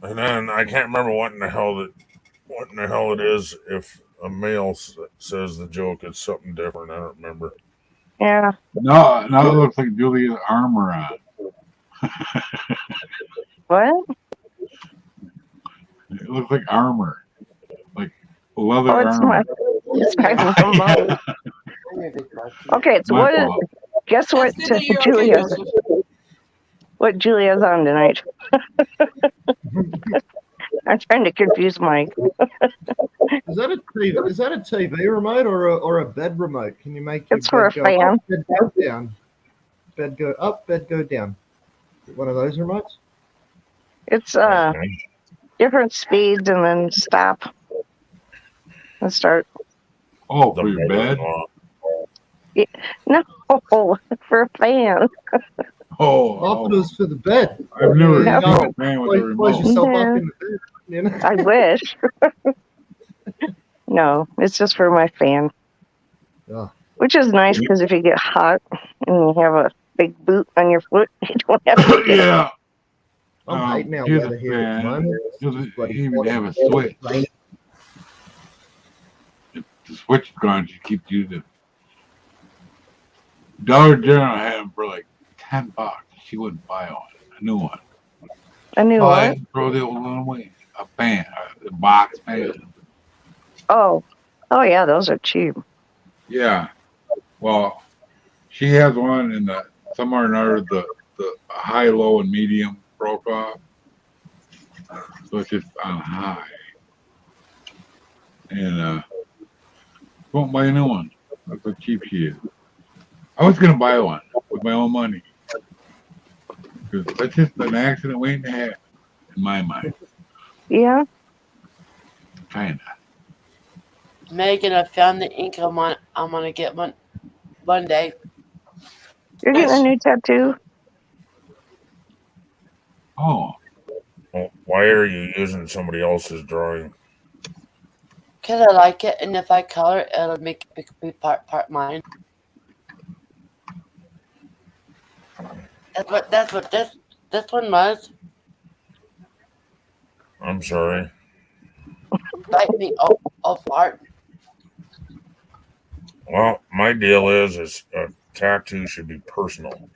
And then I can't remember what in the hell it is. If a male says the joke, it's something different. I don't remember. Yeah. No, now it looks like Julia's armor on. What? It looks like armor, like leather Oh, it's armor. it's Magnum from Mom. Okay, so My what is? fault. Guess what? That's good that you're okay, Julia's Joseph. what Julia's on tonight. I'm trying to confuse Mike. Is that a TV? Is that a TV remote or a bed remote? Can you make your It's for bed a go fan. up, bed go down, bed go up, bed go down? One of those remotes? It's different speeds and then stop and start. Oh, The for your bed? No, for a fan. Oh, I thought it was for the bed. I've never No. seen a fan with a Close remote. yourself Yeah. up in the bed. You know? I wish. No, it's just for my fan. Oh. Which is nice because if you get hot and you have a big boot on your foot, you don't have to get Yeah. I'm hating our here's weather a here at the fan. moment. It's Doesn't just bloody even hot have a and switch. raining. The switch gone. She keeps using. Dollar General had them for like $10. She wouldn't buy one. A new one. a new Buy one. it, throw the old one away. A fan, a box fan. Oh, Oh yeah, those are cheap. Yeah. Well, she has one in the somewhere or another the high, low, and medium broke off, so it's just on high, and won't buy a new one. That's how cheap she is. I was gonna buy one with my own money because that's just an accident waiting to happen in my mind. Yeah. Kinda. Megan, I found the ink I'm gonna get one day. You're getting a new tattoo? Oh. Well, why are you using somebody else's drawing? Cause I like it, and if I color it, it'll make it be part mine. That's what this one was. I'm sorry. Bite me apart. Well, my deal is a tattoo should be personal,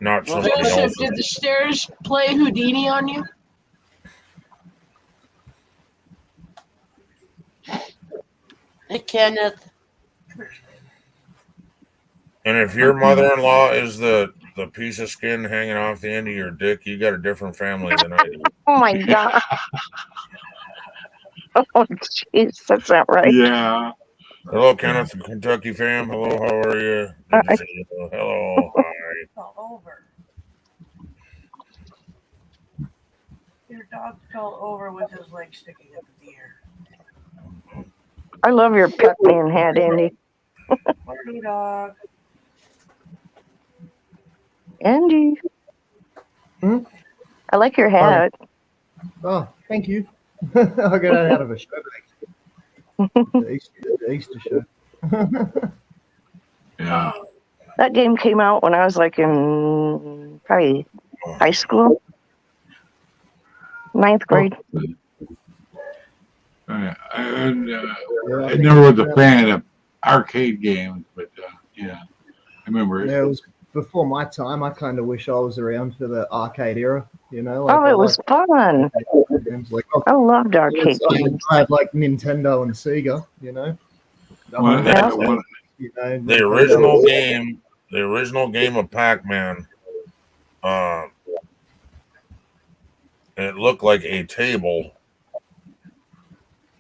not somebody Joseph, else's. did the stairs play Houdini on you? Hey, Kenneth. And if your mother-in-law is the piece of skin hanging off the end of your dick, you got a different family than I do. Oh my god. Oh jeez, that's not right. Yeah. Hello, Kenneth from Kentucky fam. Hello, how are you? Good to see you. Hello, hi. All over. Your dog fell over with his leg sticking up in the air. I love your Pac-Man hat, Andy. Party dog. Andy. Hmm? I like your hat. Oh, thank you. I got it out of a shirt. The Easter shirt. Yeah. That game came out when I was like in probably high school. 9th grade. I never was a fan of arcade games, but yeah, I remember it. Yeah, it was before my time. I kind of wish I was around for the arcade era. You know, Oh, it was fun. Games like, I loved arcade games. I had like Nintendo and Sega. You know. The original game of Pac-Man. It looked like a table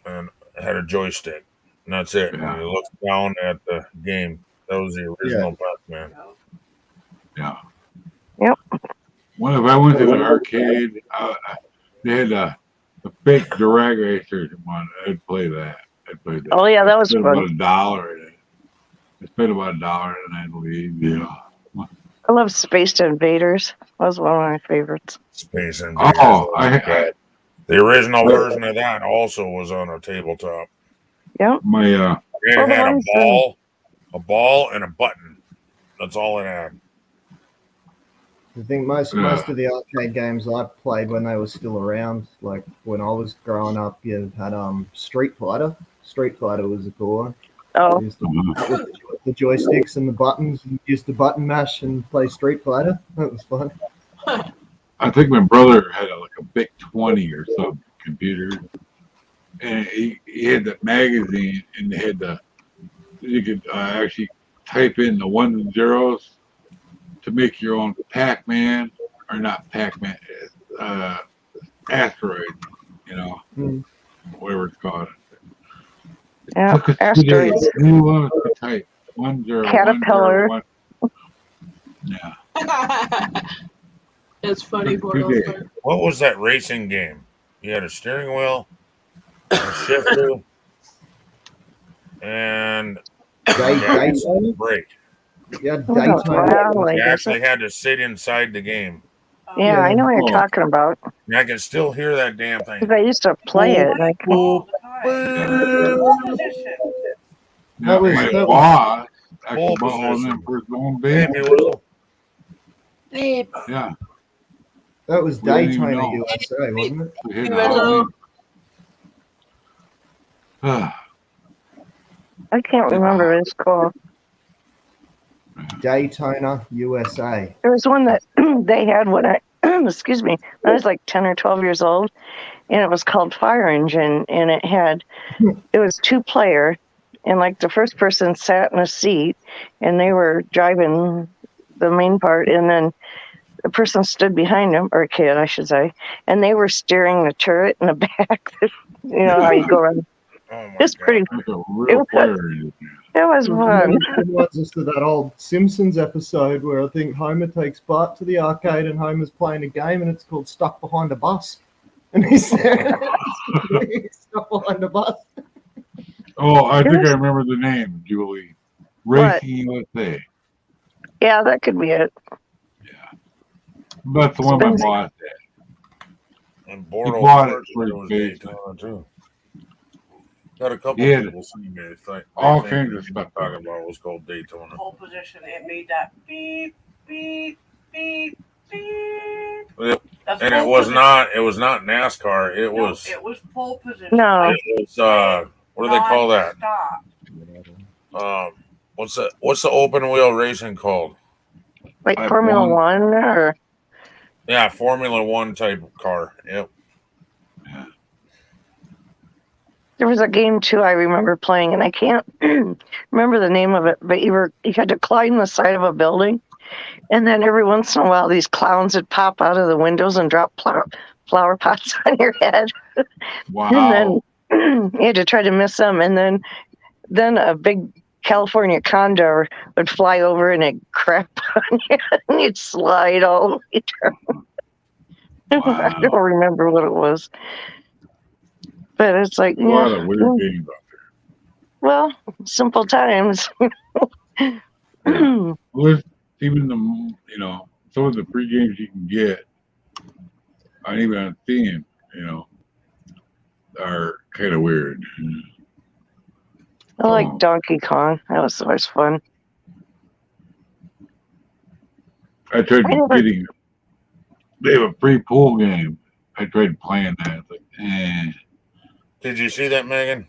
and had a joystick. And that's it. Yeah. And you look down at the game. That was the original Pac-Man. Yeah. Yep. One if I went to the arcade, they had the fake drag racers one. I'd play that. Oh yeah, that was fun. fun. About $1 in it. I spent about $1 and I'd leave. Yeah. I love Space Invaders. That was one of my favorites. Space Invaders. Oh, the original version of that also was on a tabletop. Yep. My it had a ball and a button. That's all it had. I think most of the arcade games I played when they were still around, like when I was growing up, you had Street Fighter. Street Fighter was a cool one. Oh. With the joysticks and the buttons, you used to button mash and play Street Fighter. That was fun. I think my brother had like a big 20 or some computer, and he had the magazine, and they had you could actually type in the ones and zeros to make your own Pac-Man, or not Pac-Man, asteroid, you know, whatever it's called. Yeah, asteroids. You want to type 10 Caterpillar. 10, 1. Yeah. It's funny. What was that racing game? You had a steering wheel, a shifter, and a brake. Yeah, You actually had to sit inside the game. Yeah, I know what you're talking about. And I can still hear that damn thing. Because I used to play it. Like, That was my boss actually bought one of them for his own baby. Yeah. That was Daytona USA, wasn't it? I can't remember what it's called. Daytona USA. There was one that they had when I excuse me, when I was like 10 or 12 years old, and it was called Fire Engine, and it was 2-player, and like the first person sat in a seat, and they were driving the main part, and then the person stood behind them, or a kid, I should say, and they were steering the turret in the back. You know how you go around. Oh my It's pretty. Like a It real was, player. it was fun. It reminds us of that old Simpsons episode where I think Homer takes Bart to the arcade and Homer's playing a game and it's called Stuck Behind a Bus. And he's there. He's stuck behind a bus. Oh, I think I remember the name, Julie. What? Racing USA. Yeah, that could be it. That's the one my boss had. And He Bordeaux bought it first for his was basement. Daytona too. Got a couple He had people saying me think all they kinds think of what stuff. you're talking about was called Daytona. Pole position, it made that beep, beep, beep, beep. Yep. That's And pole it was position. not NASCAR. It No, was it was pole position. No. it was what do they call that? Stop. What's the open wheel racing called? Like Type Formula 1. One, or Yeah, Formula One type car. Yep. there was a game too I remember playing, and I can't remember the name of it, but you had to climb the side of a building, and then every once in a while these clowns would pop out of the windows and drop flower pots on your head. Wow. And then you had to try to miss them, and then a big California condor would fly over and it'd crap on you, and you'd slide all the way down. I don't remember what it was, but it's like, A lot yeah, of weird games out well, simple times. there. Yeah. Well, even some of the free games you can get, and even on Steam, are kind of weird. I like Donkey Kong. That was always fun. I tried getting. They have a free pool game. I tried playing that. It's like, Did you see that, Megan?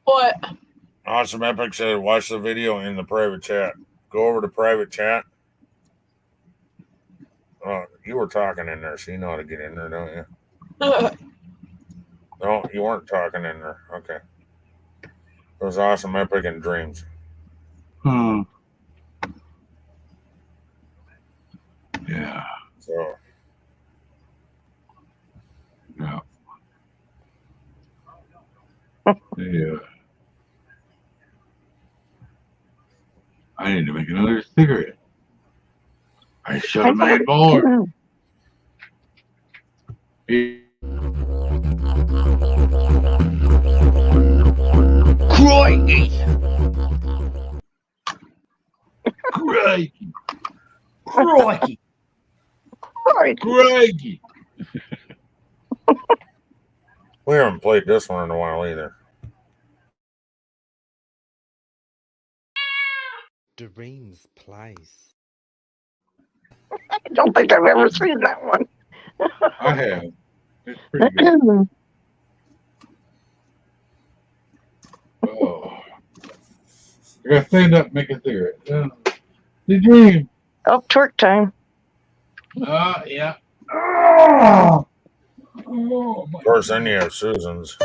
What? Awesome Epic said watch the video in the private chat. Go over to private chat. Oh, you were talking in there, so you know how to get in there, don't you? No, you weren't talking in there. Okay. It was Awesome Epic and Dreams. Yeah. So. Yeah. Yeah. I need to make another cigarette. I should have made more. Crikey! Crikey! Crikey! Crikey! We haven't played this one in a while either. Dreams Place. I don't think I've ever seen that one. I have. It's pretty good. Oh. I gotta stand up and make a cigarette. The dream. Oh, twerk time. Yeah. Oh, Of course, then you have Susan's.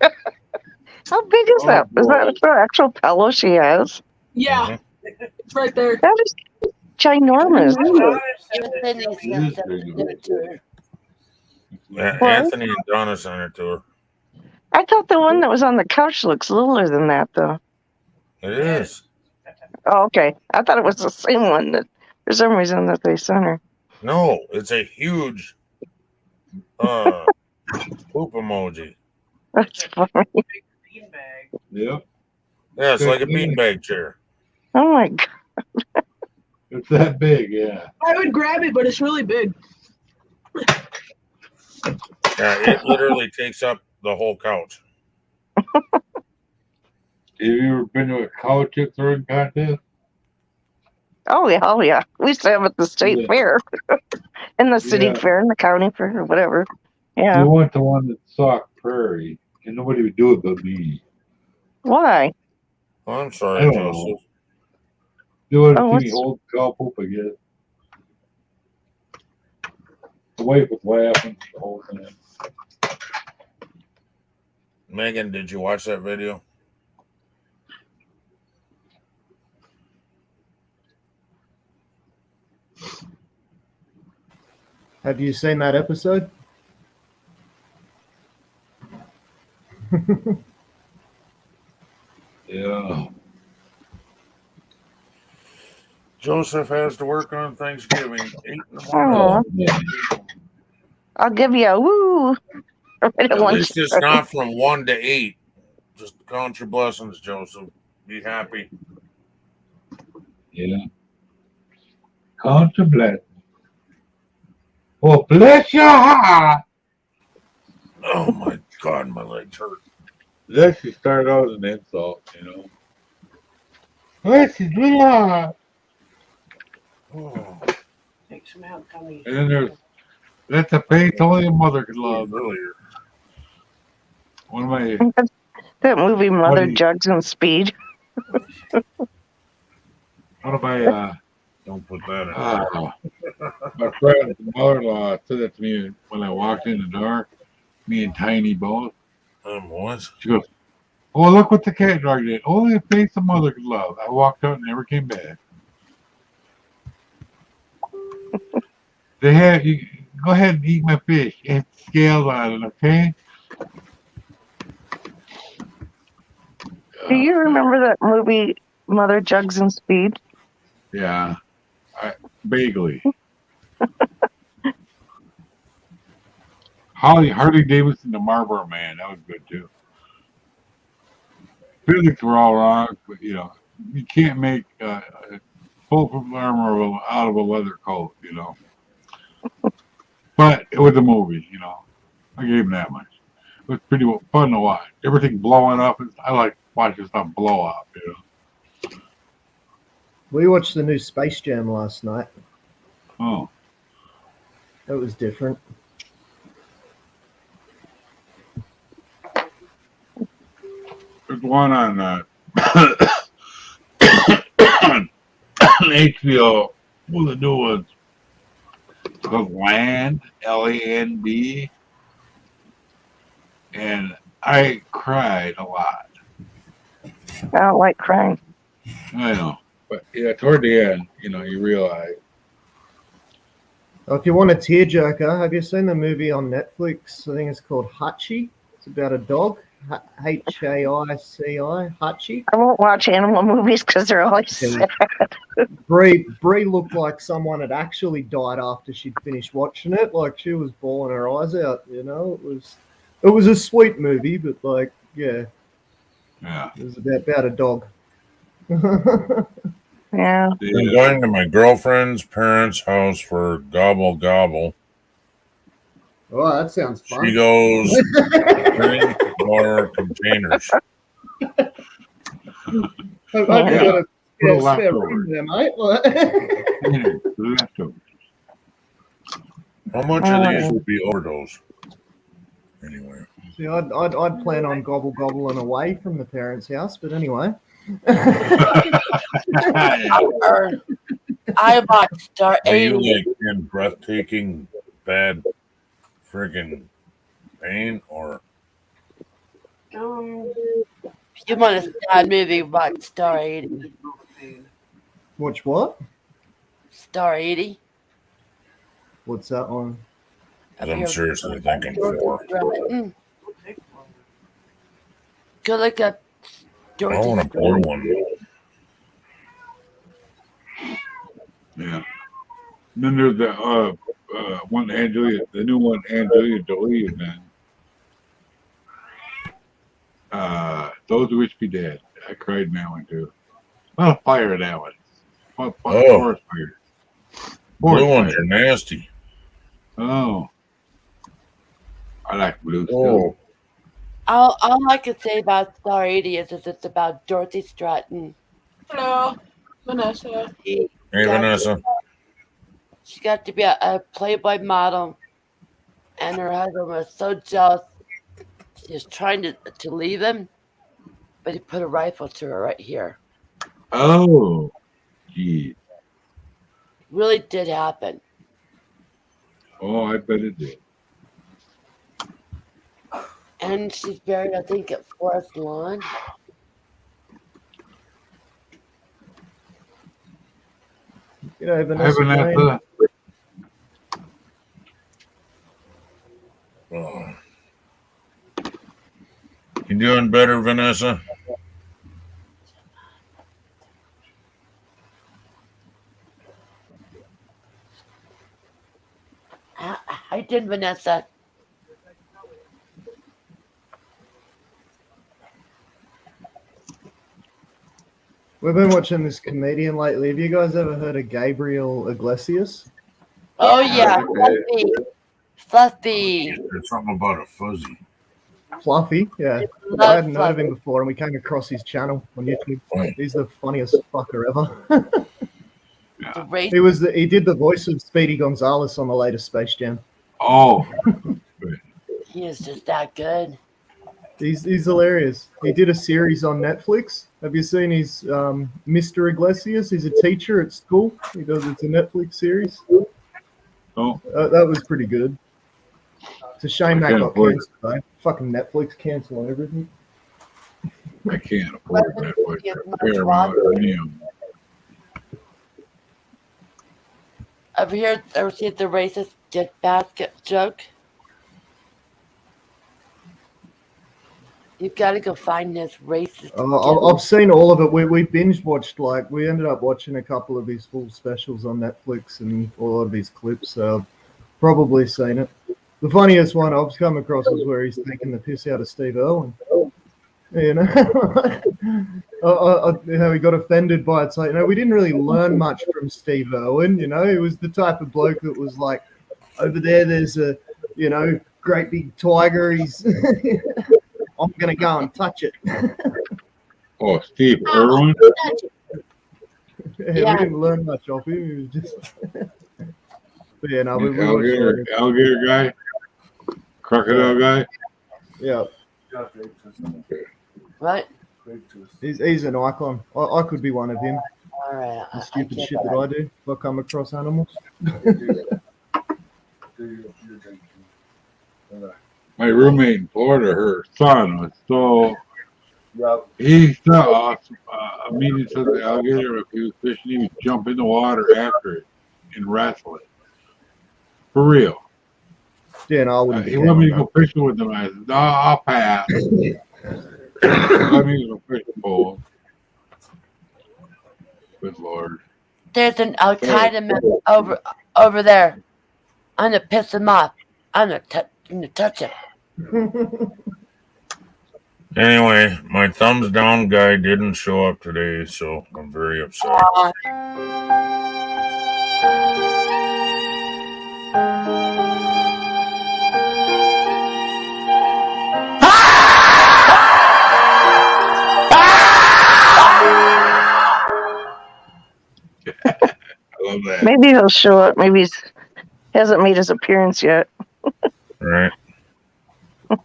How big is that? Is that the actual pillow she has? Yeah, it's right there. That is ginormous. Yeah, What? Anthony and Donna sent it to her. I thought the one that was on the couch looks littler than that, though. It is. Oh, okay. I thought it was the same one that, for some reason, that they sent her. No, it's a huge poop emoji. That's funny. Yep. Yeah, it's like a beanbag chair. Oh my god. It's that big, yeah. I would grab it, but it's really big. Yeah, it literally takes up the whole couch. Have you ever been to a couch throwing contest? Oh yeah, oh yeah. We used to have it at the state fair, and the city Yeah. fair, and the county fair, or whatever. Yeah. You went to one at Sauk Prairie. And nobody would do it but me. Why? I'm I sorry, don't Joseph. know. They want to Oh, see me what's old cow poop again. The wife was laughing the whole time. Megan, did you watch that video? Have you seen that episode? Yeah. Joseph has to work on Thanksgiving, 8 in the morning. Oh, Yeah. I'll give you a woo. Right at At lunch. least it's not from 1 to 8. Just count your blessings, Joseph. Be happy. Yeah. Count your blessings. Well, bless your heart. Oh my God, my legs hurt. That should start out as an insult, you know. Bless his little heart. Oh, Take some out gummies. And then there's that's a face only a mother could love. earlier. One of my That movie, Mother buddies, Jugs and Speed. one of my Don't put that in. my friend's mother-in-law said that to me when I walked in the door. Me and Tiny both. What? She goes, "Oh, look what the cat dog did. Only a face a mother could love." I walked out and never came back. They had you go ahead and eat my fish. It's scales on it, okay? Do you remember that movie, Mother Jugs and Speed? Yeah, vaguely. Harley Davidson, the Marlboro Man, that was good too. Physics were all wrong, but you know, you can't make full armor out of a leather coat, you know. But it was a movie, you know. I gave him that much. It was pretty fun to watch. Everything blowing up. I like watching stuff blow up, you know. We watched the new Space Jam last night. Oh, That was different. there's one on on HBO. One of the new ones called Land, Land, and I cried a lot. I don't like crying. I know, but yeah, toward the end, you know, you realize. Oh, if you want a tearjerker, have you seen the movie on Netflix? I think it's called Hachi. It's about a dog. Haici, Hachi. I won't watch animal movies because they're always sad. Bree looked like someone had actually died after she'd finished watching it. Like she was bawling her eyes out. You know, it was a sweet movie, but like, yeah, it was about a dog. Yeah. I'm going to my girlfriend's parents' house for gobble gobble. Oh, that sounds fun. She goes bring more containers. Hope you got a spare leftovers. room there, mate. Leftovers. How much of these would be overdose? Anyway. See, I'd plan on gobbling away from the parents' house, but anyway. I bought Star Are you 80. like in breathtaking bad friggin' pain or? If you want a sad movie, watch Star 80. Watch what? Star 80. What's that one? I'm seriously thinking 4. Go look up I want a blue one. Yeah. And then there's the one Angelia, the new one Angelia Jolie, and then Those Who Wish Be Dead. I cried in that one too. Well, fire that one. Forest fire. Blue ones are nasty. Oh. I like blue stuff. Oh. All I could say about Star 80 is that it's about Dorothy Stratton. Hello, Vanessa. Hey, Vanessa. She got to be a Playboy model, and her husband was so jealous. She was trying to leave him, but he put a rifle to her right here. Oh, gee. Really did happen. Oh, I bet it did. And she's buried, I think, at Forest Lawn. You know, Hi, Vanessa Jane. Vanessa. Oh. You doing better, Vanessa? How you doing, Vanessa? We've been watching this comedian lately. Have you guys ever heard of Gabriel Iglesias? Oh yeah, Fluffy. There's something about a fuzzy. Fluffy, yeah. Love I hadn't heard of Fluffy. him before, and we came across his channel on YouTube. He's the funniest fucker ever. He did the voice of Speedy Gonzalez on the latest Space Jam. Oh, He is just that good. He's hilarious. He did a series on Netflix. Have you seen his Mr. Iglesias? He's a teacher at school. It's a Netflix series. oh, That was pretty good. It's a shame I that can't got afford cancelled though. Fucking Netflix canceling everything. I can't afford that. Paramount Premium. Ever seen the racist gift basket joke? You've got to go find this racist. I've seen all of it. We binge watched, we ended up watching a couple of his full specials on Netflix and a lot of his clips, so I've probably seen it. The funniest one I've come across was where he's taking the piss out of Steve Irwin. You know, how he got offended by it. So, we didn't really learn much from Steve Irwin. He was the type of bloke that was like, over there's a, great big tiger. He's, I'm going to go and touch it. Oh, Steve Irwin? We didn't learn much of him. He was just... But yeah, no, we alligator guy? Crocodile guy? Yeah. What? He's an icon. I could be one of him. All right. The stupid shit that I do if I come across animals. My roommate in Florida, her son was so... He saw a meeting to the alligator. If he was fishing, he would jump in the water after it and wrestle it. For real. Yeah, no, I wouldn't. He wanted me to go fishing with him. I said, no, I'll pass. Let me go fishing pole. Good Lord. There's an Al Qaeda member over there. I'm gonna piss him off. I'm gonna touch him. Anyway, my thumbs down guy didn't show up today, so I'm very upset. I love that. Maybe he'll show up. Maybe he hasn't made his appearance yet. Right. Oh,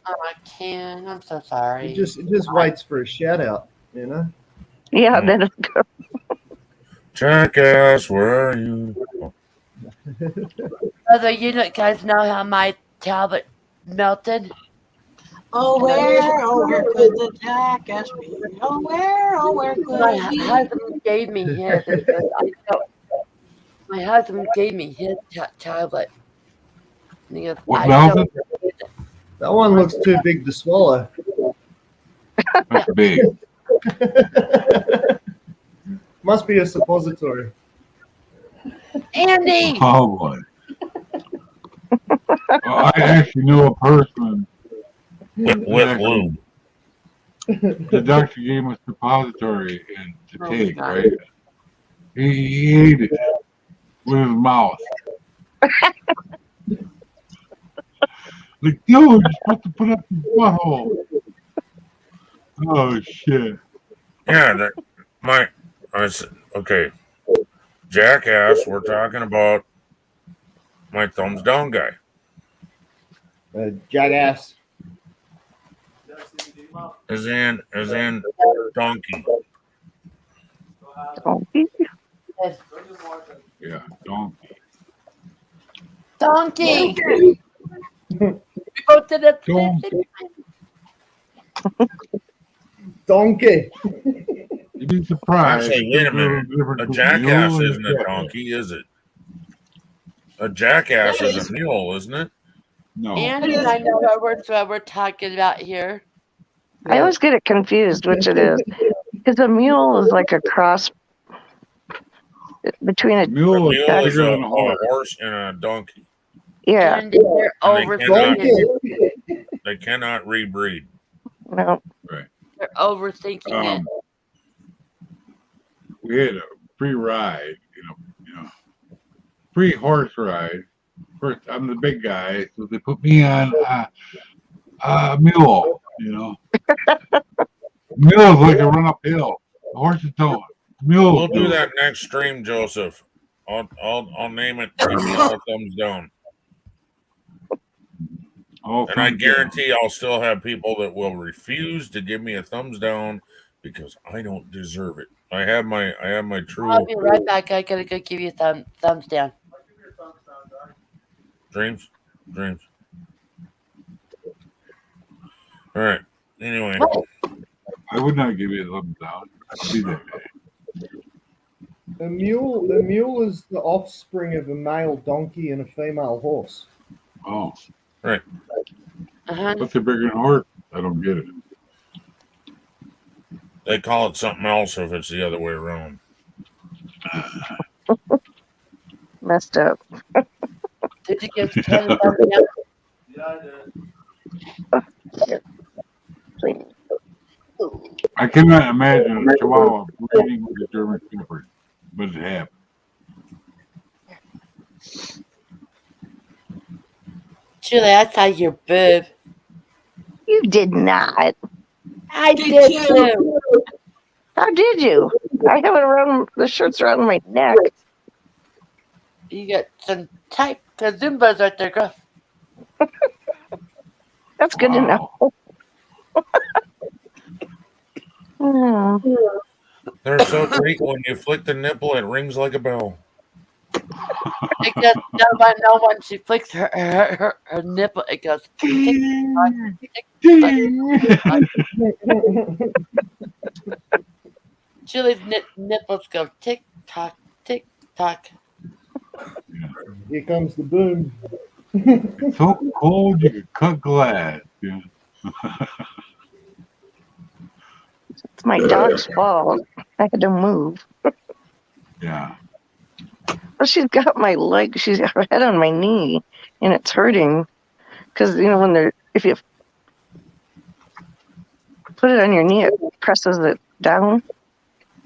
I can't. I'm so sorry. It just waits for a shout out, Yeah, then it'll go. Jackass, where are you? Whether you guys know how my tablet melted. Oh, where could the jackass be? Oh, where could My it be? husband gave me his. My husband gave me his tablet. And he goes, What melted? That one looks too big to swallow. That's big. Must be a suppository. Andy! Oh, boy. I actually knew a person. With lube. The doctor gave him a suppository to take, right? He ate it with his mouth. Like, dude, you're supposed to put up your butthole. Oh, shit. Yeah, okay. Jackass, we're talking about my thumbs down guy. Jackass. As in donkey. Donkey? Yeah, donkey. Donkey. We go to the Donkey. Donkey. You'd be surprised. Actually, wait a minute. Different A between jackass mule and isn't a jackass. donkey, is it? A jackass is a mule, isn't it? No. Andy and I know what we're talking about here. I always get it confused, which it is. Because a mule is like a cross between a A Mule is mule is bigger a than a horse. horse and a donkey. yeah. Andy, you're And overthinking it. they cannot rebreed. No. Right. You're overthinking it. We had a free ride, free horse ride. First, I'm the big guy, so they put me on a mule. Mules like to run uphill. The horses don't. Mules We'll do that next stream, Joseph. I'll name it. Give me all thumbs down. And I guarantee I'll still have people that will refuse to give me a thumbs down because I don't deserve it. I have my true I'll be right back. I gotta go give you a thumbs down. dreams. All right. Anyway, I would not give you a thumbs down. I'd be that guy. The mule is the offspring of a male donkey and a female horse. Oh, right. But they're bigger than a horse. I don't get it. They call it something else if it's the other way around. Messed up. Did you give Ken a thumbs down? Yeah, I did. Please. I cannot imagine a Chihuahua breeding with a German Shepherd, but it happened. Julie, I saw your boob. You did not. I did too. How did you? I have it around the shirt's around my neck. You got some tight Kazumbas right there, girl. That's good to know. They're so tight when you flick the nipple, it rings like a bell. It goes no one she flicks her nipple, it goes tick tock, tick tock. Julie's nipples go tick tock, tick tock. Here comes the boom. It's so cold you could cut glass. Yeah. It's my dog's fault. I had to move. Yeah. Well, she's got my leg. She's got her head on my knee, and it's hurting. Because when if you put it on your knee, it presses it down,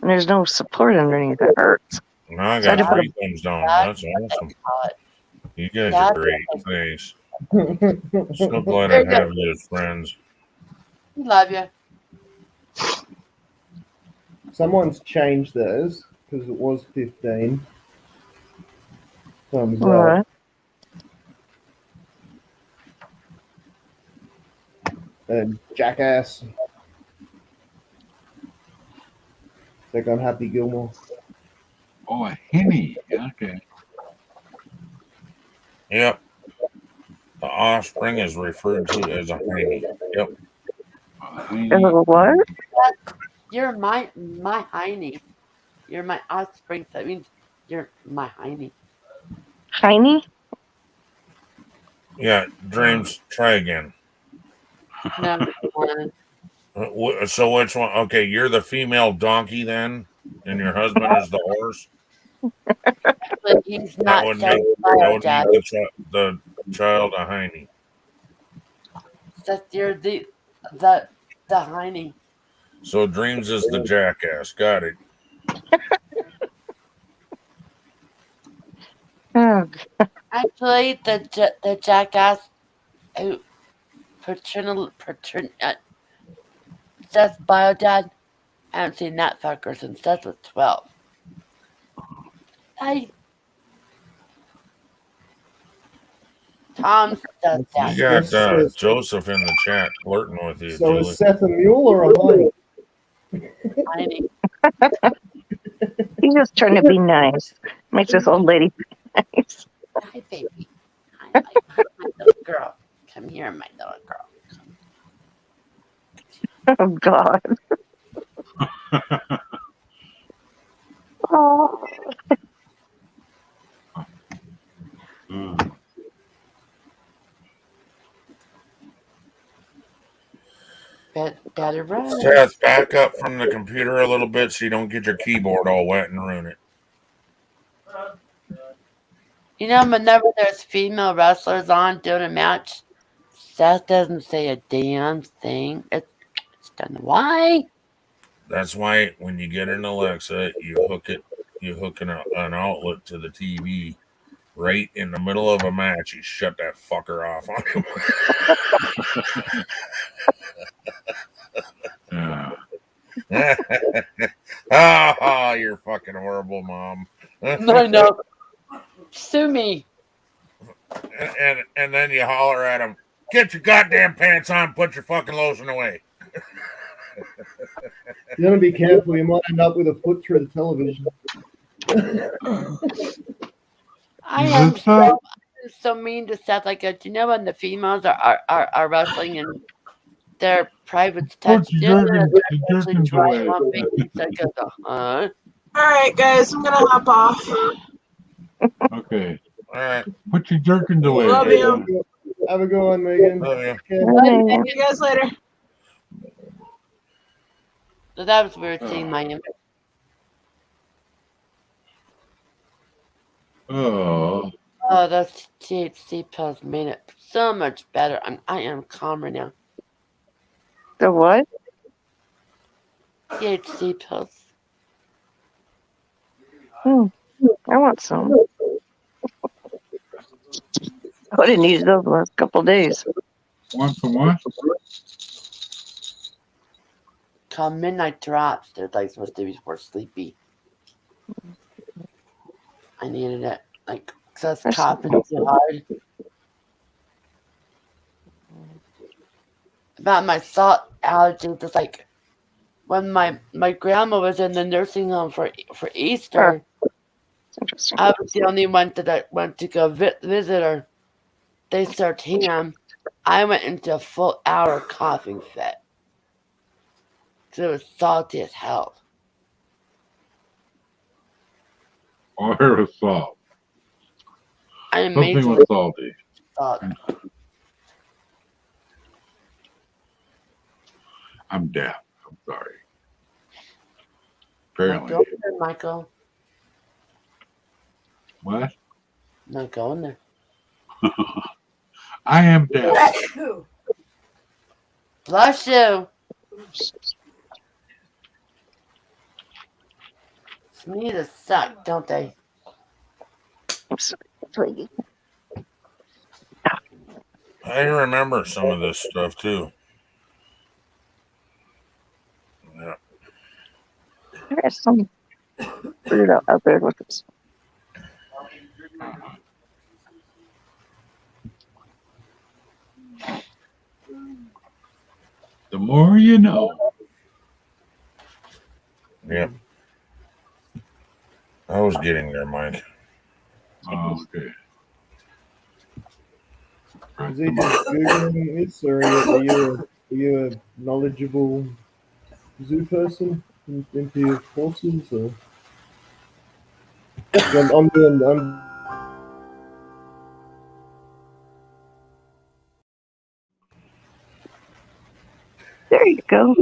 and there's no support underneath. It hurts. Now I got 3 thumbs down. That's awesome. You guys are great. Thanks. So glad I have you as friends. We love you. Someone's changed theirs because it was 15. Thumbs All up. right. And Jackass. Take on Happy Gilmore. Oh, a henny. Okay. Yep. The offspring is referred to as a hiney. Yep. What? You're my hiney. You're my offspring. So that means you're my hiney. Hiney? Yeah. Dreams. Try again. No. So which one? Okay, you're the female donkey then, and your husband is the horse. But he's That not would so make Dad. the child a hiney. That you're the hiney. So Dreams is the jackass. Got it. Actually, the jackass who Seth's bio dad. I haven't seen that fucker since Seth was 12. Tom says You that. got So- Joseph in the chat flirting with you, So Julie. is Seth a mule or a pony? Tiny. He's just trying to be nice. Makes this old lady nice. Hi, baby. Hi, my little girl. Come here, my little girl. Oh God. Oh. Better run. Seth, back up from the computer a little bit so you don't get your keyboard all wet and ruin it. You know, whenever there's female wrestlers on doing a match, Seth doesn't say a damn thing. It's done. Why? That's why when you get an Alexa, you hook an outlet to the TV right in the middle of a match. You shut that fucker off on him. Oh, you're fucking horrible, Mom. No. Sue me. And then you holler at him, get your goddamn pants on, put your fucking lotion away. You gotta be careful. You might end up with a foot through the television. I am so mean to Seth. Like, do you know when the females are wrestling and their privates touch? Do you know that they're actually dry humping? So it goes, All right, guys, I'm gonna hop off. Okay. All right. Put your jerkins away. Love you. Have a good one, Megan. Love you. See you guys later. So that was weird seeing my image. Oh. Oh, those THC pills made it so much better. I am calmer now. The what? THC pills. I want some. I would have needed those the last couple of days. Want some what? Called midnight drops. They're like supposed to be for sleepy. I needed it. Like, because I was coughing too hard. About my salt allergies, it's like when my grandma was in the nursing home for Easter, I was the only one that I went to go visit her. They served ham. I went into a full hour coughing fit. Because it was salty as hell. All I heard was salt. I Something amazing. was salty. Salt. I'm deaf. I'm sorry. Not Apparently. going there, Michael. What? Not going there. I am deaf. Bless you. Sneezes suck, don't they? I remember some of this stuff too. Yeah. There's some weirdo out there with this. The more you know. Yeah. I was getting there, Mike. Oh, okay. Is he just Googling this, or are you a knowledgeable zoo person into your horses? Or? I'm There you go.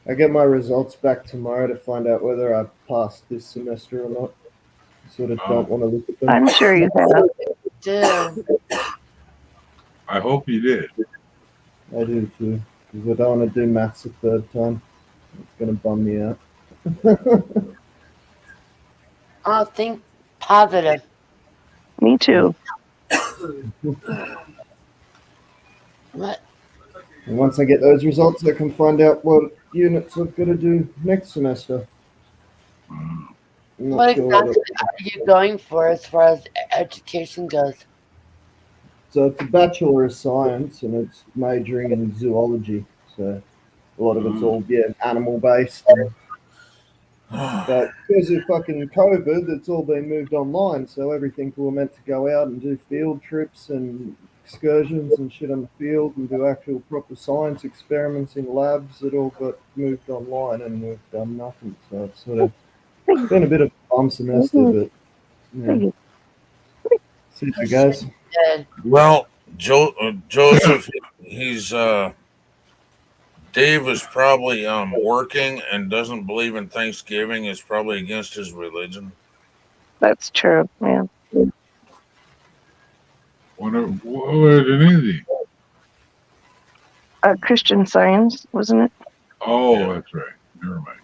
I get my results back tomorrow to find out whether I passed this semester or not. I sort of don't want to look at them. I'm sure you have. Do. I hope you did. I do too, because I don't want to do maths a third time. It's going to bum me out. Oh, think positive. Me too. What? And once I get those results, I can find out what units I've got to do next semester. I'm not What sure what exactly are you going for as far as education goes? So it's a Bachelor of Science, and it's majoring in zoology. So a lot of it's all animal based. But because of fucking COVID, it's all been moved online. So everything we were meant to go out and do field trips and excursions and shit on the field and do actual proper science experiments in labs, it all got moved online, and we've done nothing. So it's sort of been a bit of a bomb semester, but yeah. See how it goes. Good. Well, Joseph, he's Dave is probably working and doesn't believe in Thanksgiving. Is probably against his religion. That's true. Yeah. What religion is he? Christian Science, wasn't it? Oh, that's right. Never mind.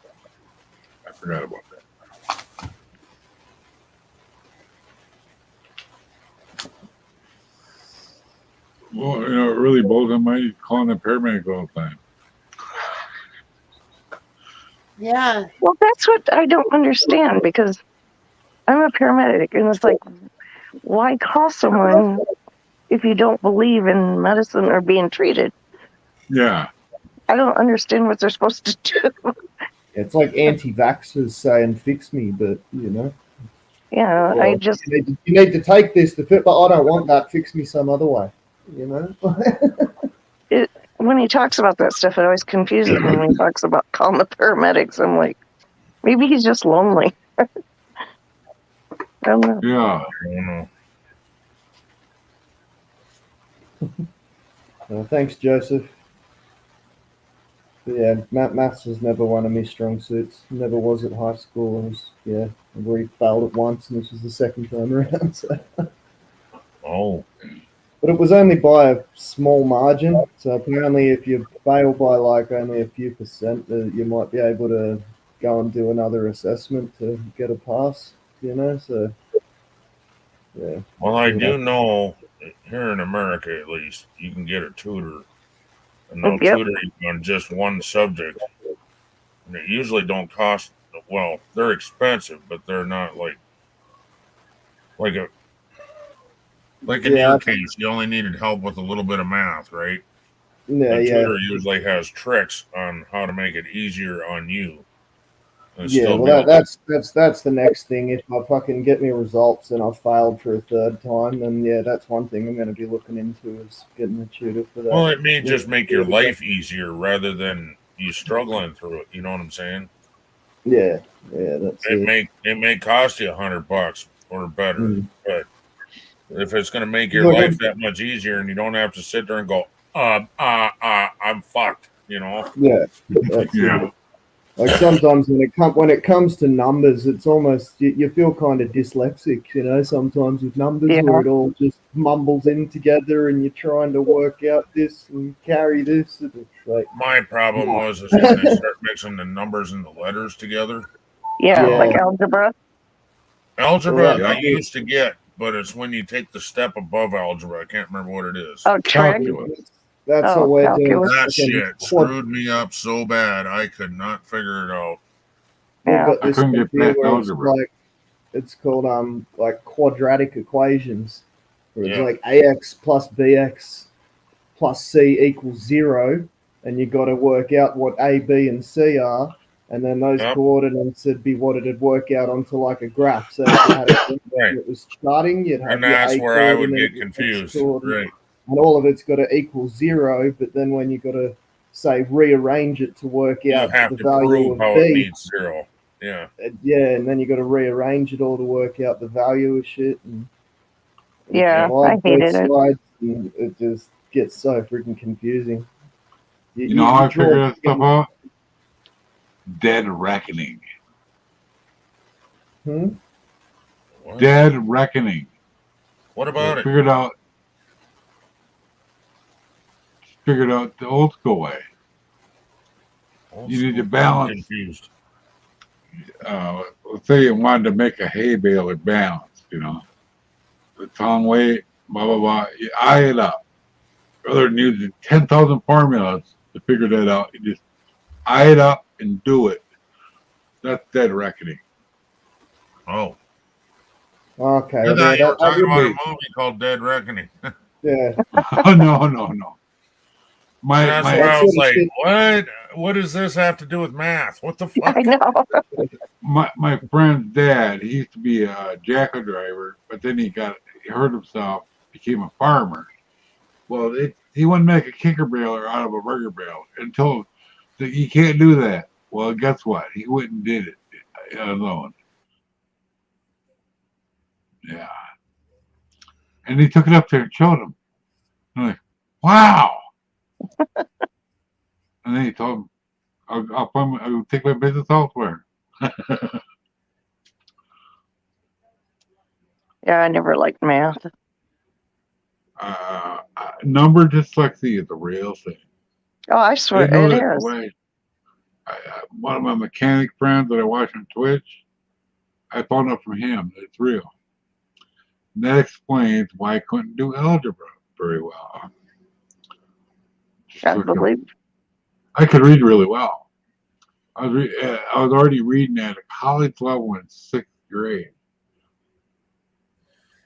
I forgot about that. Well, it really blows my mind. He's calling the paramedic all the time. Yeah. Well, that's what I don't understand, because I'm a paramedic, and it's like, why call someone if you don't believe in medicine or being treated? Yeah. I don't understand what they're supposed to do. It's like anti-vaxxers saying "fix me," but you know. Yeah, I just you need to take this to fit, but I don't want that. Fix me some other way. You know. when he talks about that stuff, it always confuses me when he talks about calling the paramedics. I'm like, maybe he's just lonely. I don't know. Yeah. I don't know. Thanks, Joseph. But yeah, maths was never one of my strong suits. Never was at high school. I've already failed it once, and this was the second time around. So. Oh. But it was only by a small margin. So apparently, if you fail by like only a few percent, you might be able to go and do another assessment to get a pass. You know, so yeah. Well, I do know here in America, at least, you can get a tutor, and they'll Yep. tutor you on just one subject. And they usually don't cost. Well, they're expensive, but they're not like in your case. You only needed help with a little bit of math, right? Yeah, The yeah. tutor usually has tricks on how to make it easier on you. And Yeah, still well, be that's the next thing. If I fucking get me results and I've failed for a third time, then yeah, that's one thing I'm going to be looking into is getting a tutor for that. Well, it may just Yeah. make your life easier rather than you struggling through it. You know what I'm saying? Yeah, that's it. It may cost you $100 or better, but if it's going to make your Look, life that much easier and you don't have to sit there and go, I'm fucked. You know? Yeah, that's Yeah. it. Like sometimes when it comes to numbers, it's almost you feel kind of dyslexic, you know. Sometimes with numbers, Yeah. where it all just mumbles in together, and you're trying to work out this and carry this. And it's like My problem was is when they start mixing the numbers and the letters together. Yeah, like Yeah. algebra. Algebra, Well, I used to get, but it's when you take the step above algebra. I can't remember what it is. Oh, trig. That's Oh, what we're doing. calculus. That shit screwed me up so bad I could not figure it out. We've Yeah. got I this couldn't get here past where it's algebra. like it's called like quadratic equations, where it's Yeah. like ax plus bx plus c equals 0, and you got to work out what a, b, and c are, and then those Yep. coordinates would be what it'd work out onto like a graph. So if you had a graph Right. that was charting, you'd have And your that's a where I would coordinate, get your x confused. coordinate, Right. and all of it's got to equal 0. But then when you got to say rearrange it to work You out have the to value prove of how it b, needs 0. Yeah. yeah, and then you got to rearrange it all to work out the value of shit. And Yeah, divide I both hated it. sides, and it just gets so freaking confusing. You know how I draw figure that stuff fucking- out? Dead reckoning. What? Dead reckoning. What about it? Figured out the old school way. You need to I'm balance. confused. Let's say you wanted to make a hay baler balance, you know, the tongue weight, blah blah blah. You eye it up. Rather than using 10,000 formulas to figure that out, you just eye it up and do it. That's dead reckoning. Oh, Okay, I well, thought you were that talking would about a be. movie called Dead Reckoning. Yeah. No. And My that's my where That I sort was of like, shit. what? What does this have to do with math? What the I fuck? know. my friend's dad, he used to be a jackal driver, but then he hurt himself, became a farmer. Well, he wouldn't make a kicker baler out of a burger barrel until you can't do that. Well, guess what? He went and did it alone. Yeah, and he took it up there and showed him. I'm like, wow. And then he told him, I'll take my business elsewhere. Yeah, I never liked math. Number dyslexia is a real thing. Oh, I I swear know it that the is. way one of my mechanic friends that I watch on Twitch, I found out from him that it's real. And that explains why I couldn't do algebra very well. God believe. I could read really well. I was already reading at a college level in 6th grade.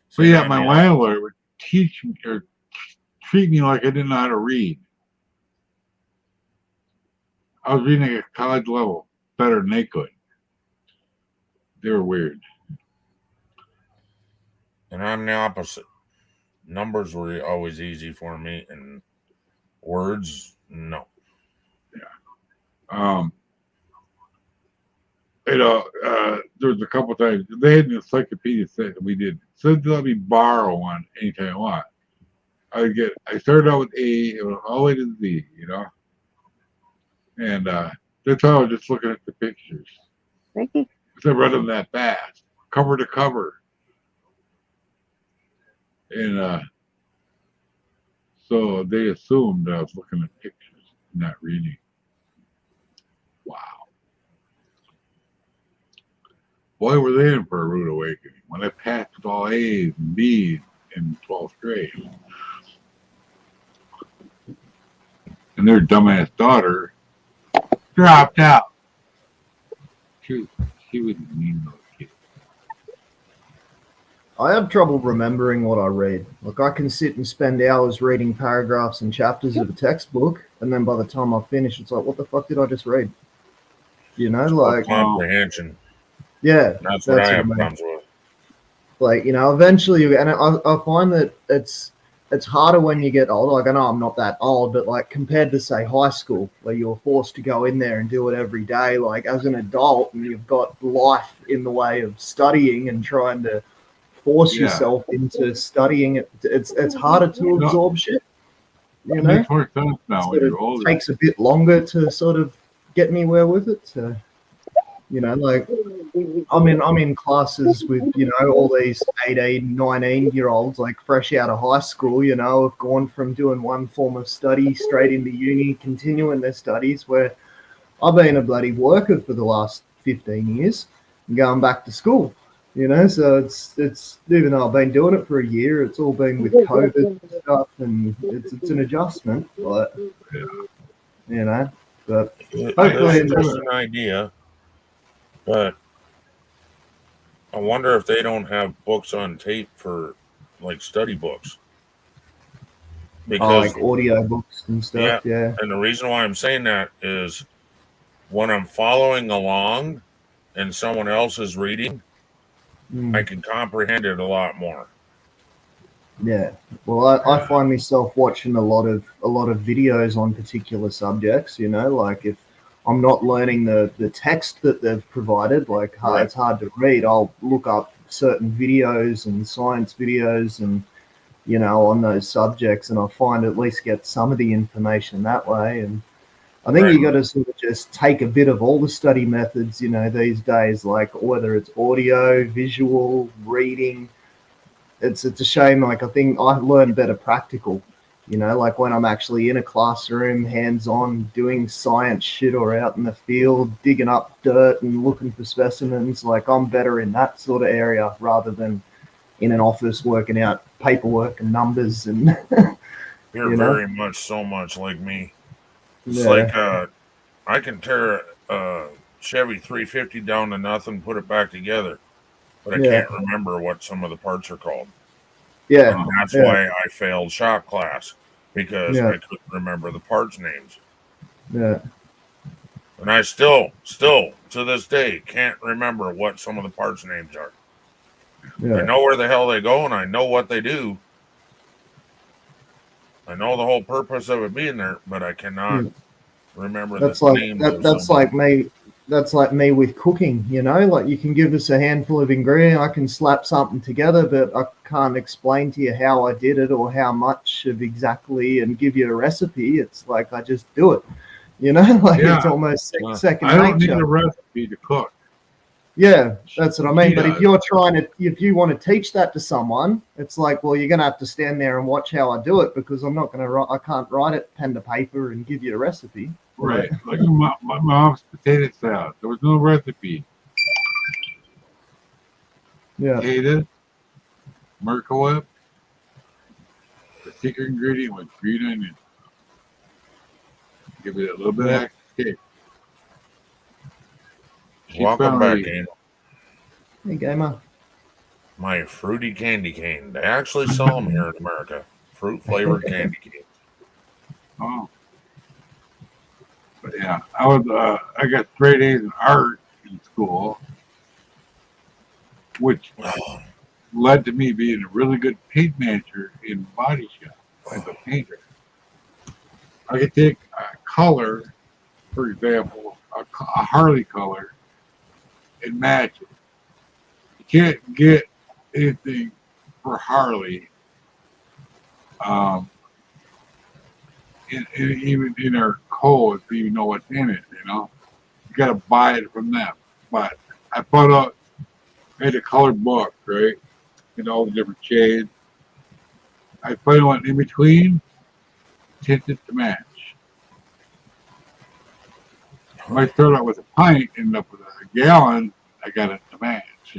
So yeah, my landlord would teach me or treat me like I didn't know how to read. I was reading at college level better than they could. They were weird. And I'm the opposite. Numbers were always easy for me, and words, no. There was a couple times they had an encyclopedia set that we did. So they let me borrow one anytime I want. I started out with A, it went all the way to Z, and that's how I was just looking at the pictures. Ricky. I read them that fast, cover to cover, and so they assumed I was looking at pictures, not reading. Wow. Boy, were they in for a rude awakening when I passed with all A's and B's in 12th grade. And their dumbass daughter dropped out. She was mean little kid. I have trouble remembering what I read. Like, I can sit and spend hours reading paragraphs and chapters of a textbook, and then by the time I finish, it's like, what the fuck did I just read? Like comprehension. Yeah, that's what I have what I mean. problems with. Like, eventually, and I find that it's harder when you get older. Like, I know I'm not that old, but like compared to say high school, where you're forced to go in there and do it every day, like as an adult, and you've got life in the way of studying and trying to force yourself into studying it. It's harder to absorb shit. It makes more sense now when you're older. It takes a bit longer to sort of get anywhere with it. So, like I'm in classes with, all these 18, 19-year-olds, like fresh out of high school, have gone from doing one form of study straight into uni, continuing their studies, where I've been a bloody worker for the last 15 years and going back to school. So it's even though I've been doing it for a year, it's all been with COVID stuff, and it's an adjustment, but but hopefully It's just an idea, but I wonder if they don't have books on tape for like study books. Because like audio books and stuff, yeah. And the reason why I'm saying that is when I'm following along and someone else is reading, I can comprehend it a lot more. Yeah. Well, I find myself watching a lot of videos on particular subjects, like if I'm not learning the text that they've provided, like it's hard to read, I'll look up certain videos and science videos and, on those subjects, and I find at least get some of the information that way. And I think you got to sort of just take a bit of all the study methods, these days, like whether it's audio, visual, reading. It's a shame. Like, I think I learn better practical, like when I'm actually in a classroom, hands-on, doing science shit, or out in the field, digging up dirt and looking for specimens. Like, I'm better in that sort of area rather than in an office working out paperwork and numbers. And You're very much so much like me. It's like I can tear a Chevy 350 down to nothing, put it back together. but I Yeah. can't remember what some of the parts are called. Yeah. And that's Yeah. why I failed shop class, because Yeah. I couldn't remember the parts names. Yeah. And I still to this day can't remember what some of the parts names are. Yeah. I know where the hell they go and I know what they do. I know the whole purpose of it being there, but I cannot remember the That's like names that. of That's some of like me. That's like me with cooking. You know, like you can give us a handful of ingredients. I can slap something together, but I can't explain to you how I did it or how much of exactly and give you a recipe. It's like I just do it. You know, like it's Yeah. almost second I don't need nature. a recipe to cook. Yeah, that's what I mean. She But if does. you're trying to, if you want to teach that to someone, it's like, well, you're going to have to stand there and watch how I do it because I'm not going to, I can't write it pen to paper and give you a recipe. Right. Like my mom's potato salad. There was no recipe. Yeah. Potatoes, microwave. The secret ingredient was green onion. Give it a little bit of extra kick. She Welcome back, finally, Daniel. Hey, gamer. My fruity candy cane. They actually sell them here in America. Fruit flavored candy cane. oh. But yeah, I got straight A's in art in school, which led to me being a really good paint manager in body shop as a painter. I could take a color, for example, a Harley color, and match it. You can't get anything for Harley, even in our code, so you know what's in it. You know, you got to buy it from them. But I made a colored book, right? In all the different shades. I put one in between, tinted to match. I might start out with a pint, end up with a gallon. I got it to match.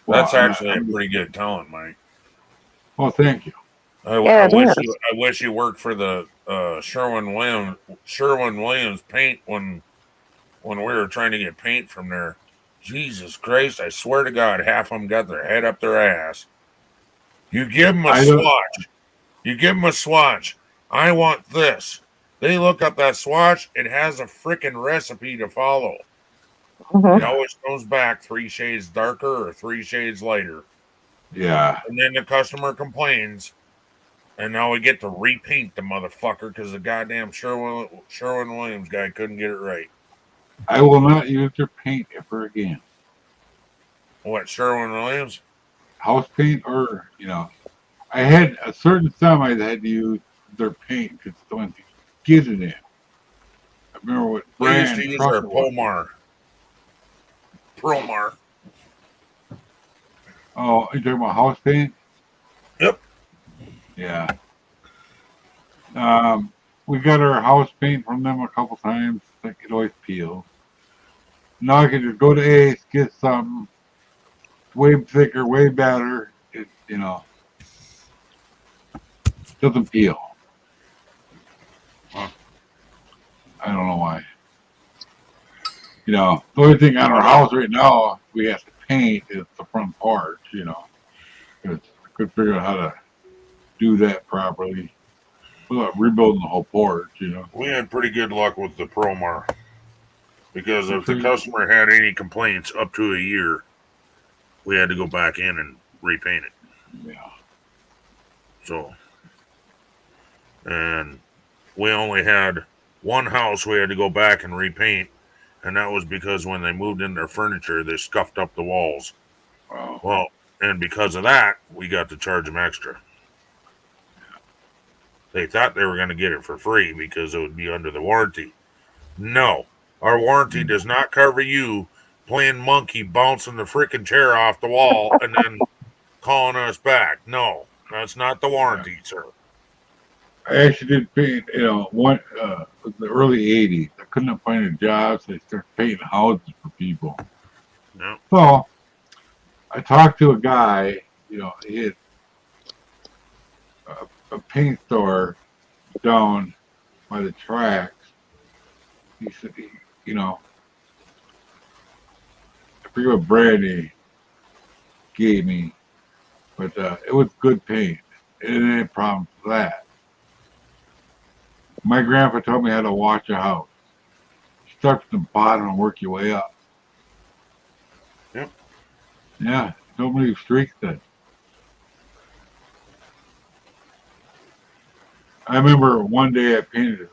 That's actually a pretty good talent, Mike. Well, thank you. Yeah, it is. I wish you worked for the Sherwin Williams paint when we were trying to get paint from there. Jesus Christ! I swear to God, half of them got their head up their ass. You give them a swatch. You give them a swatch. I want this. They look up that swatch. It has a freaking recipe to follow. It always comes back 3 shades darker or 3 shades lighter. Yeah. And then the customer complains, and now we get to repaint the motherfucker because the goddamn Sherwin Williams guy couldn't get it right. I will not use their paint ever again. What, Sherwin Williams? House paint, or I had a certain time I had to use their paint because the ones to get it in. I remember what We used brand to use truck our it was. Promar. Oh, you talking about house paint? Yep. Yeah. We got our house paint from them a couple times. That could always peel. Now I can just go to Ace, get something way thicker, way better. It doesn't peel. I don't know why. The only thing on our house right now we have to paint is the front part. Because I couldn't figure out how to do that properly without rebuilding the whole porch. We had pretty good luck with the Promar because if the customer had any complaints up to a year, we had to go back in and repaint it. Yeah. So, and we only had one house we had to go back and repaint, and that was because when they moved in their furniture, they scuffed up the walls. Wow. Well, and because of that, we got to charge them extra. They thought they were going to get it for free because it would be under the warranty. No, our warranty does not cover you playing monkey, bouncing the freaking chair off the wall, and then calling us back. No, that's not the warranty, sir. I actually did paint, one in the early '80s. I couldn't find a job, so I started painting houses for people. No. So I talked to a guy. He had a paint store down by the tracks. He said, forget what brand he gave me, but it was good paint. It didn't have problems with that. My grandpa told me how to wash a house. Start from the bottom and work your way up. Yep. Yeah, don't leave streaks then. I remember one day I painted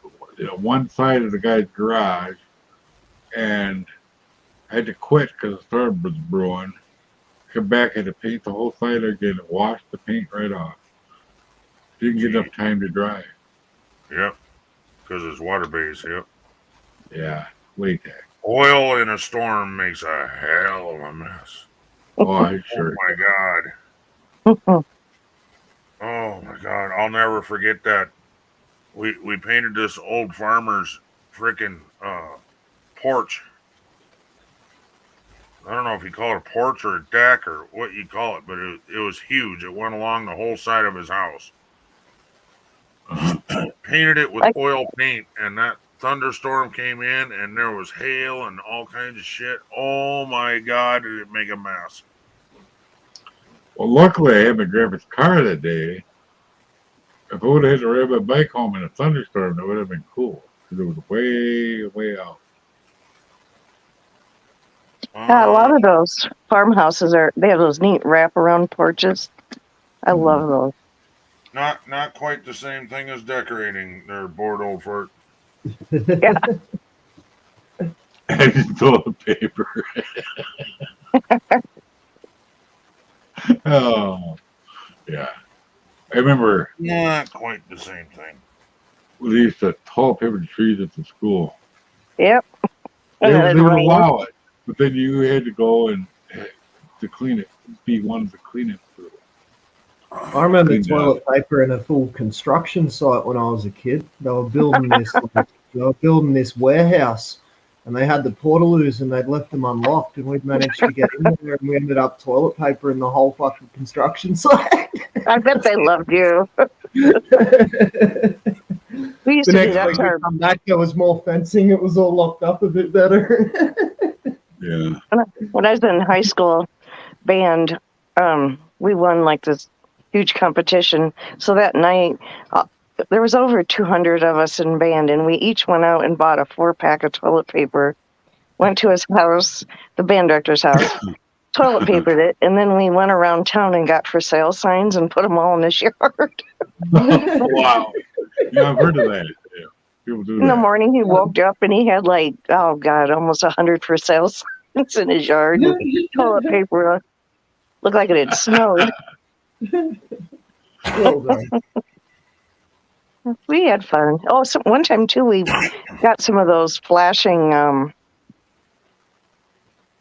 one side of the guy's garage, and I had to quit because the storm was brewing. Come back, I had to paint the whole side again and wash the paint right off. Didn't get enough time to dry. Yep. Because it's water based. Yep. Yeah, latex. Oil in a storm makes a hell of a mess. Oh, sure. Oh my God. Oh my God. I'll never forget that. We painted this old farmer's freaking porch. I don't know if you call it a porch or a deck or what you call it, but it was huge. It went along the whole side of his house. Painted it with oil paint, and that thunderstorm came in, and there was hail and all kinds of shit. Oh my God, did it make a mess? Well, luckily I had my grandpa's car that day. If I would have had to ride my bike home in a thunderstorm, that would have been cool. Because it was way, way out. Yeah, a lot of those farmhouses they have those neat wraparound porches. I love those. Not quite the same thing as decorating their bored old fort. Yeah. I just toilet paper. Oh, yeah. I remember. Not quite the same thing. They used to toilet paper the trees at the school. Yep. They would allow it, but then you had to go and to clean it. Be one to clean it through. I remember toilet paper in a full construction site when I was a kid. They were building this warehouse, and they had the portaloos, and they'd left them unlocked, and we'd managed to get in there, and we ended up toilet paper in the whole fucking construction site. I bet they loved you. We used The to do next that week to we our come back, there was more fencing. It was all locked up a bit better. Yeah. When I was in high school band, we won like this huge competition. So that night, there was over 200 of us in band, and we each went out and bought a 4-pack of toilet paper, went to his house, the band director's house, toilet papered it, and then we went around town and got for sale signs and put them all in his yard. Wow. Yeah, I've heard of that. Yeah. People do In the that. morning, he woke up and he had like, oh God, almost 100 for sale signs in his yard. Toilet paper looked like it had snowed. We had fun. Oh, so one time too, we got some of those flashing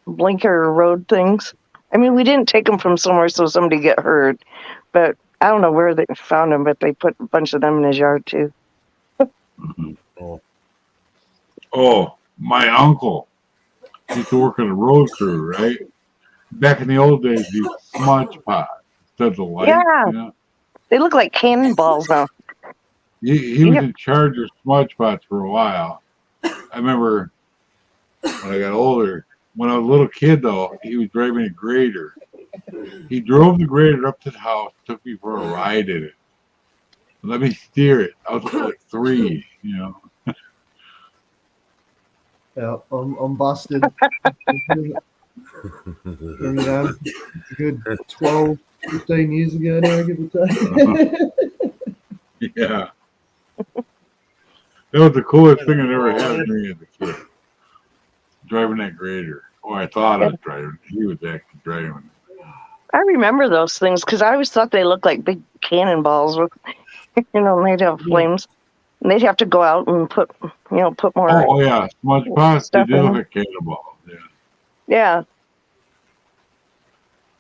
blinker road things. I mean, we didn't take them from somewhere so somebody get hurt, but I don't know where they found them, but they put a bunch of them in his yard too. Oh, my uncle used to work on a road crew, right? Back in the old days, these smudge pots instead of light. Yeah. You know? They look like cannonballs now. He was in charge of smudge pots for a while. I remember when I got older, when I was a little kid, though, he was driving a grader. He drove the grader up to the house, took me for a ride in it. Let me steer it. I was like 3, you know. Yeah, I'm busted. A good 12, 15 years ago now, give or take. Yeah. That was the coolest thing I ever had with me as a kid. Driving that grader. Or I thought I was driving. He was actually driving. I remember those things because I always thought they looked like big cannonballs with, and they'd have flames. And they'd have to go out and put more. Oh, yeah. Smudge pots, they stuff do in look them. like cannonballs. Yeah. Yeah.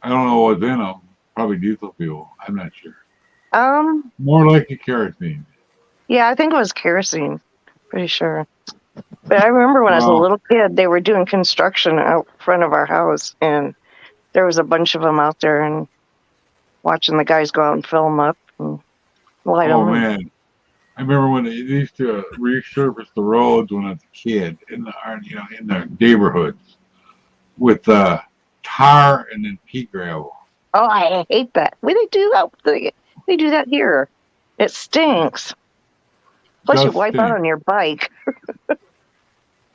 I don't know what's in them. Probably diesel fuel. I'm not sure. Um. More like a kerosene. Yeah, I think it was kerosene. Pretty sure. But I remember when I was a little kid, they were doing construction out front of our house, and there was a bunch of them out there, and watching the guys go out and fill them up and light them. Oh, man. I remember when they used to resurface the roads when I was a kid in the neighborhoods with tar and then pea gravel. Oh, I hate that. Well, they do that. They do that here. It stinks. Plus, you Does wipe out stink. on your bike.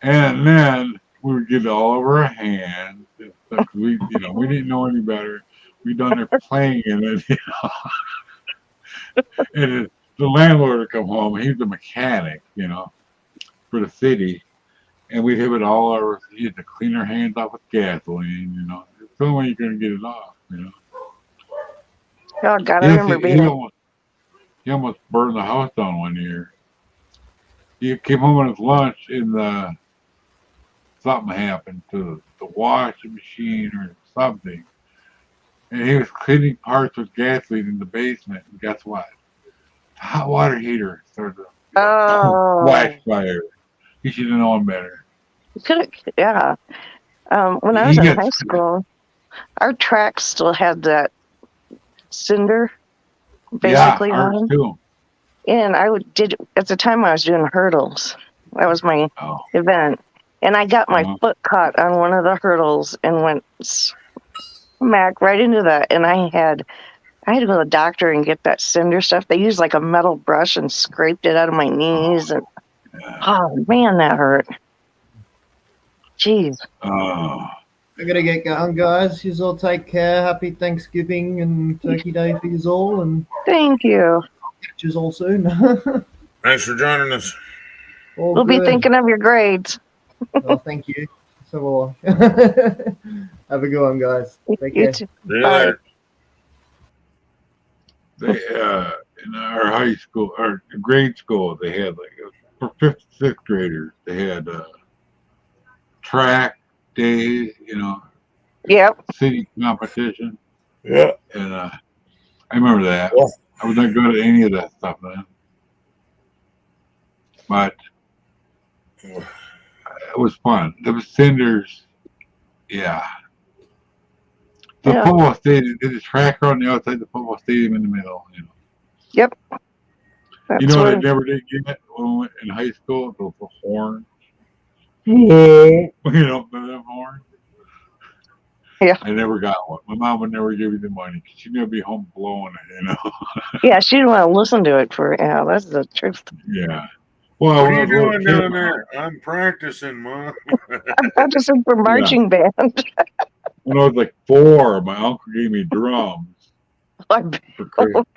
And then we would get it all over our hands. And stuff. We didn't know any better. We done there playing in it, And the landlord would come home. He was a mechanic, for the city. And we'd have it all over. You had to clean our hands off with gasoline, It's the only way you're going to get it off, Oh, God, I Yes, remember he being. he almost burned the house down one year. He came home on his lunch and something happened to the washing machine or something. And he was cleaning parts with gasoline in the basement. And guess what? The hot water heater started to flash Oh, fire. He should have known better. yeah. When I was He in gets, high school, our track still had that cinder yeah, basically ours on. too. And at the time I was doing hurdles. That was my Oh, event. And I got my foot caught on one of the hurdles and went smack right into that. And I had to go to the doctor and get that cinder stuff. They used like a metal brush and scraped it out of my knees. And oh man, that hurt. Jeez. I gotta get going, guys. You all take care. Happy Thanksgiving and Turkey Day for you all, and Thank you. catch you all soon. Thanks for joining us. All We'll be good. thinking of your grades. Oh, thank you. So will I. Have a good one, guys. Take You care. too. See you Bye. later. They in our high school, our grade school, they had for fifth, sixth graders, they had track days, Yep. city competition, Yeah. and I remember that. Yeah. I was not good at any of that stuff then, but it was fun. There was cinders, yeah. The Yeah. football stadium, there's a track on the outside, the football stadium in the middle. Yep. That's You know what I what. never did get when we went in high school? The horn. The horn. Yeah. I never got one. My mom would never give me the money because she'd never be home blowing it, Yeah, she didn't want to listen to it for. Yeah, that's the truth. Yeah. Well, What when are I you was a little doing kid, down there? I'm practicing, Mom. I'm practicing for marching band. when I was like 4, my uncle gave me drums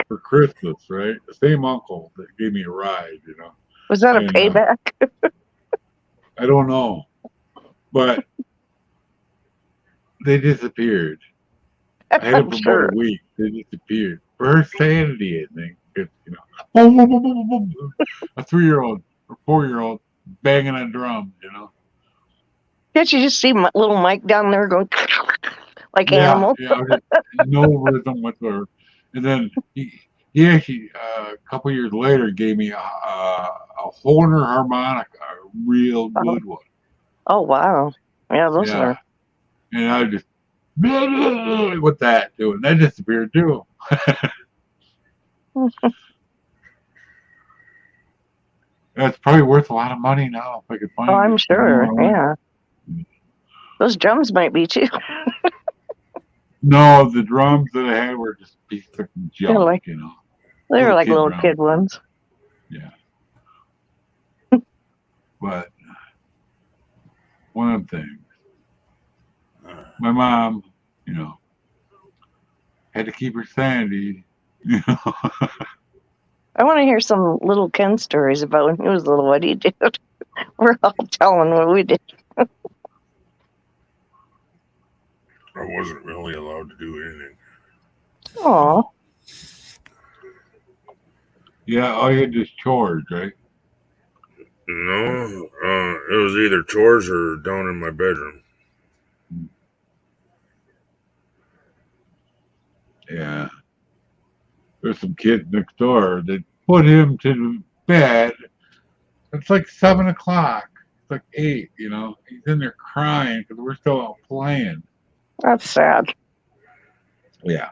for Christmas, right? The same uncle that gave me a ride, Was that a And, payback? I don't know, but they disappeared. I had I'm it for sure. about a week. They disappeared. For her sanity, I think. Boom, boom, boom, boom, boom, boom. A 3-year-old or 4-year-old banging on drums, Can't you just see little Mike down there going like animals? Yeah, no rhythm whatsoever. And then he actually a couple years later gave me a Horner harmonica, a real good one. Oh wow! Yeah, those Yeah, are. and I just with that too, and that disappeared too. That's probably worth a lot of money now if I could find Oh, it. I'm sure. Yeah, those drums might be too. No, the drums that I had were just pieces of junk, like- They were like kid little drums. kid ones. Yeah. But one of the things, my mom, had to keep her sanity. I want to hear some little Ken stories about when he was little. What he did. We're all telling what we did. I wasn't really allowed to do anything. Aw. Yeah, all you had just chores, right? No, it was either chores or down in my bedroom. Yeah. There's some kids next door that put him to bed. It's like 7 o'clock. It's like 8, He's in there crying because we're still out playing. That's sad. Yeah.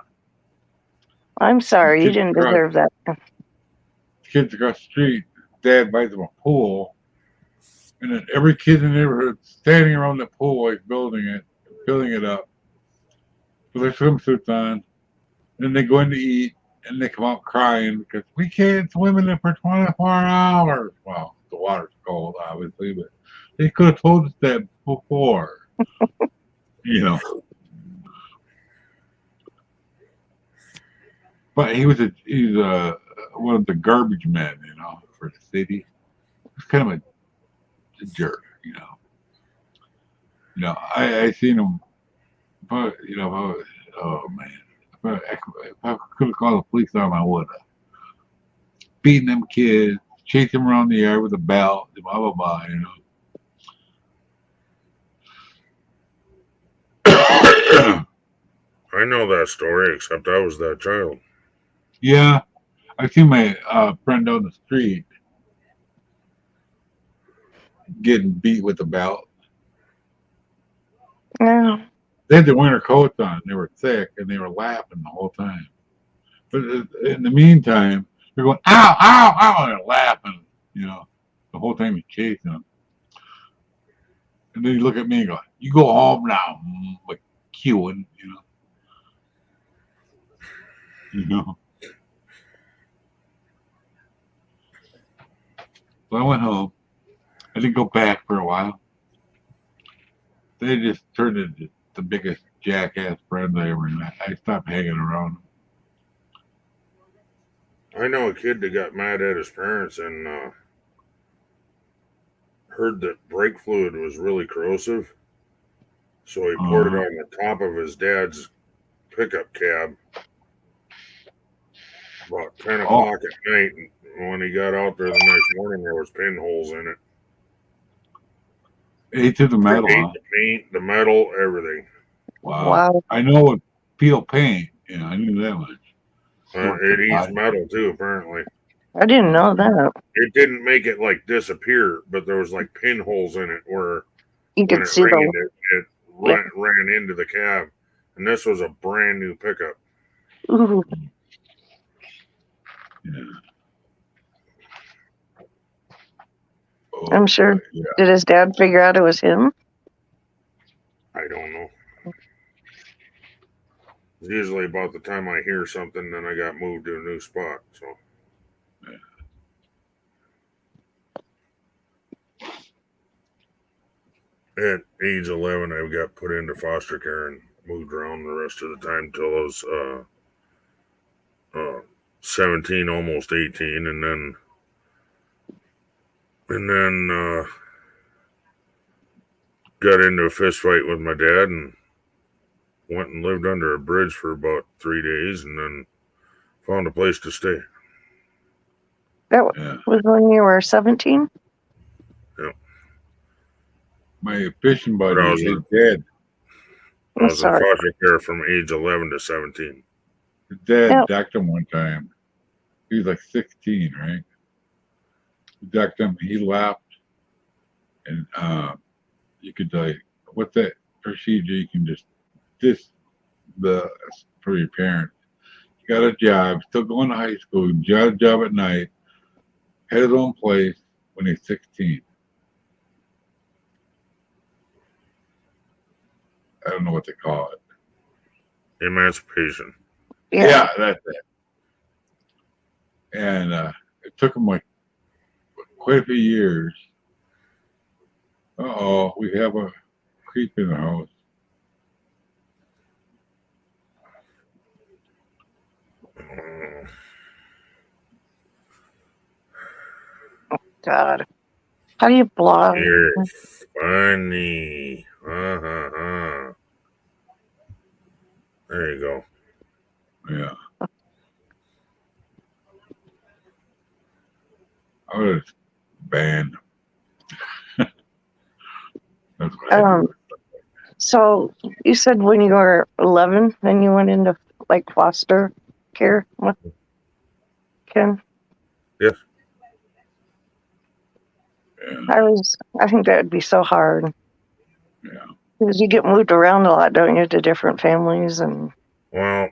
I'm sorry. You Kids didn't across- deserve that. Kids across the street, Dad buys them a pool, and then every kid in the neighborhood standing around the pool, like building it up. with their swimsuits on. Then they go in to eat, and they come out crying because we can't swim in it for 24 hours. Well, the water's cold, obviously, but they could have told us that before. You know. But he's one of the garbage men, you know, for the city. He's kind of a jerk, you know. You know, I seen him, but you know, oh man, if I could have called the police on him, I would have. Beating them kids, chasing them around the yard with a belt, blah blah blah, you know. I know that story, except I was that child. Yeah, I seen my friend down the street getting beat with a belt. Yeah. They had their winter coats on. They were thick, and they were laughing the whole time. But in the meantime, they're going, ow, ow, ow, and they're laughing, you know, the whole time he's chasing them. And then you look at me and go, you go home now, like queuing, you know. You know. So I went home. I didn't go back for a while. They just turned into the biggest jackass friends I ever met. I stopped hanging around them. I know a kid that got mad at his parents and heard that brake fluid was really corrosive. So he poured it on the top of his dad's pickup cab about 10 o'clock at night. And when he got out there the next morning, there was pinholes in it. Ate to the metal, Ate huh? the paint, the metal, everything. Wow. I know it peel paint. Yeah, I knew that much. It eats metal too, apparently. I didn't know that. It didn't make it like disappear, but there was like pinholes in it where You when could it see rained, the. it ran into the cab. And this was a brand new pickup. Ooh. Yeah. I'm sure. Yeah. Did his dad figure out it was him? I don't know. It's usually about the time I hear something, then I got moved to a new spot. So. At age 11, I got put into foster care and moved around the rest of the time until I was 17, almost 18, and then got into a fist fight with my dad and went and lived under a bridge for about 3 days, and then found a place to stay. That was when you were 17? Yeah. My fishing buddy, his dad. I was in foster care from age 11 to 17. His dad ducked him one time. He was like 16, right? He ducked him. He laughed. And you could like, what's that procedure? You can just for your parents. He got a job, still going to high school, got a job at night, had his own place when he's 16. I don't know what they call it. Emancipation. Yeah, that's it. And it took him like quite a few years. We have a creep in the house. God. How do you block? You're funny. There you go. Yeah. I was banned. That's what I do. So you said when you were 11, then you went into like foster care? What? Ken? Yes. Yeah. I think that would be so hard. Yeah. Because you get moved around a lot, don't you, to different families and. Well,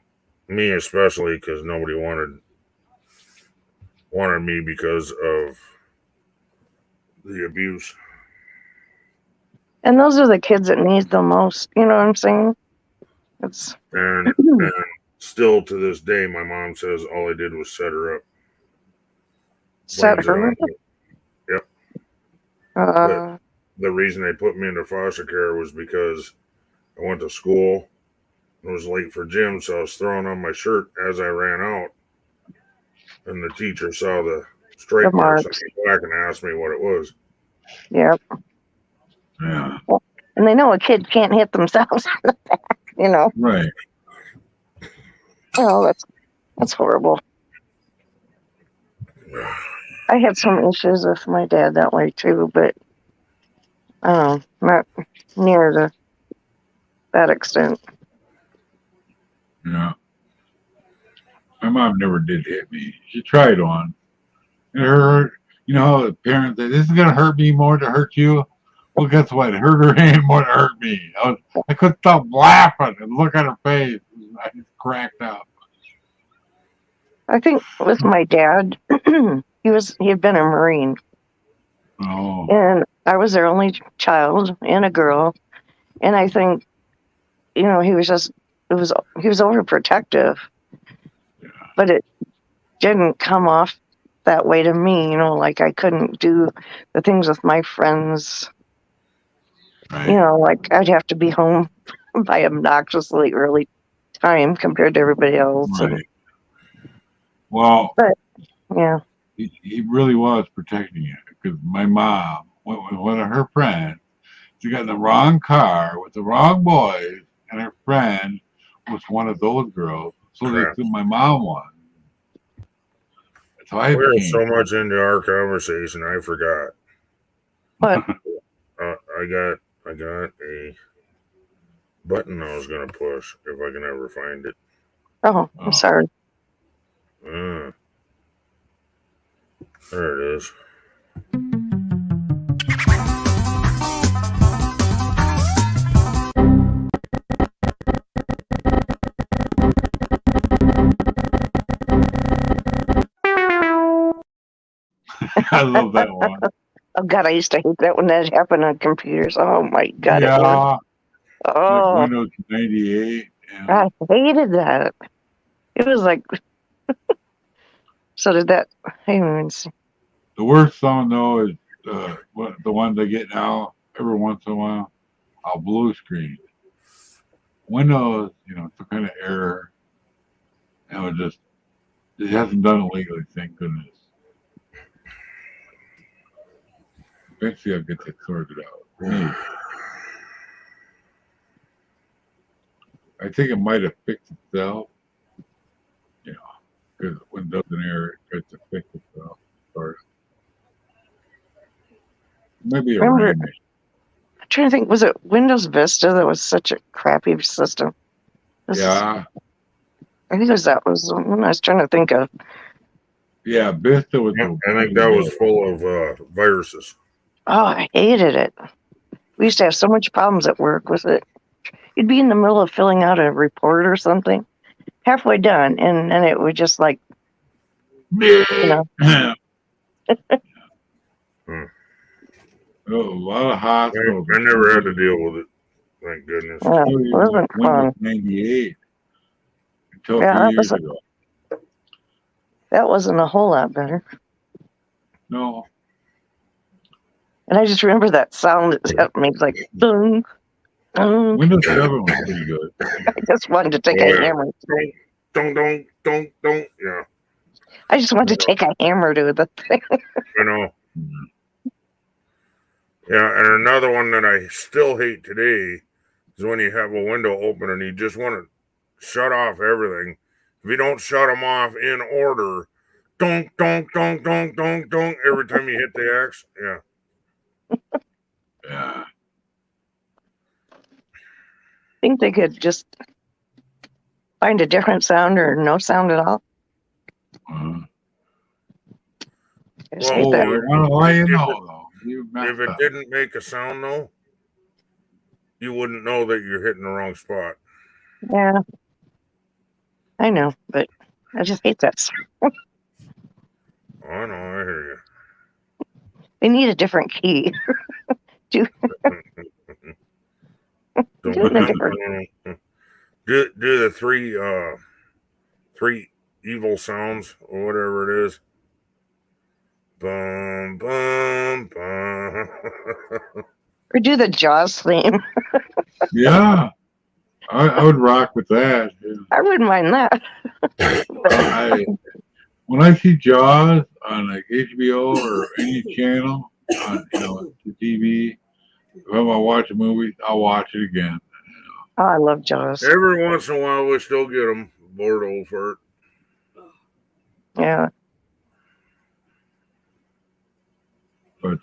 me especially, because nobody wanted me because of the abuse. And those are the kids that need the most. You know what I'm saying? It's and still to this day, my mom says all I did was set her up. set Blames it her. on me. Yep. But the reason they put me into foster care was because I went to school. I was late for gym, so I was throwing on my shirt as I ran out. And the teacher saw the stripe The marks on marks. my back and asked me what it was. Yep. Yeah. And they know a kid can't hit themselves on the back, you know. Right. Oh, that's horrible. I had some issues with my dad that way too, but not near that extent. Yeah. My mom never did hit me. She tried on. It hurt. You know how the parents say, this is going to hurt me more to hurt you? Well, guess what? It hurt her hand more to hurt me. I couldn't stop laughing and look at her face. I just cracked up. I think with my dad, he had been a Marine. Oh. And I was their only child and a girl. And I think, he was overprotective. Yeah. But it didn't come off that way to me, like I couldn't do the things with my friends. Right. Like I'd have to be home by obnoxiously early time compared to everybody else. Right. Well, But yeah. He really was protecting you because my mom went with one of her friends. She got in the wrong car with the wrong boys, and her friend was one of those girls. So they threw my mom one. That's how I We're became. so much into our conversation, I forgot. What? I got a button I was gonna push if I can ever find it. Oh, I'm sorry. There it is. I love that one. Oh God, I used to hate that when that happened on computers. Oh my God. Yeah. Oh, Like Windows 98. I hated that. It was like, so did that. Hang on. The worst song though is the ones I get now. Every once in a while, I'll blue screen. Windows, some kind of error, and it hasn't done it lately. Thank goodness. Eventually, I'll get that sorted out. Maybe. I think it might have fixed itself. Because when there's an error, it tries to fix itself first. Maybe a Remember, RAM issue. I'm trying to think, was it Windows Vista that was such a crappy system? Yeah. I think that was when I was trying to think of. Yeah, Vista was. I think that was full of viruses. Oh, I hated it. We used to have so much problems at work with it. You'd be in the middle of filling out a report or something, halfway done, and then it would just like, A lot of hospitals. I never had to deal with it. Thank goodness. Yeah, it wasn't fun. Windows 98 until Yeah, a few that years ago. That wasn't a whole lot better. No. And I just remember that sound that makes like dun, dun. Windows 7 was pretty good. I just wanted to take a hammer. Don't. Yeah. I just wanted to take a hammer to the thing. I know. Yeah, and another one that I still hate today is when you have a window open and you just want to shut off everything. If you don't shut them off in order, donk, every time you hit the X. Yeah. Yeah. I think they could just find a different sound or no sound at all. I just hate that. If it didn't make a sound, though, you wouldn't know that you're hitting the wrong spot. Yeah, I know, but I just hate that sound. I know, I hear you. They need a different key. Do it in a different. Do the three evil sounds or whatever it is. Bum bum bum. Or do the Jaws theme. Yeah, I would rock with that. I wouldn't mind that. When I see Jaws on like HBO or any channel on the TV, if I'm gonna watch a movie, I'll watch it again. Oh, I love Jaws. Every once in a while, we still get them. Bored old fart. Yeah. But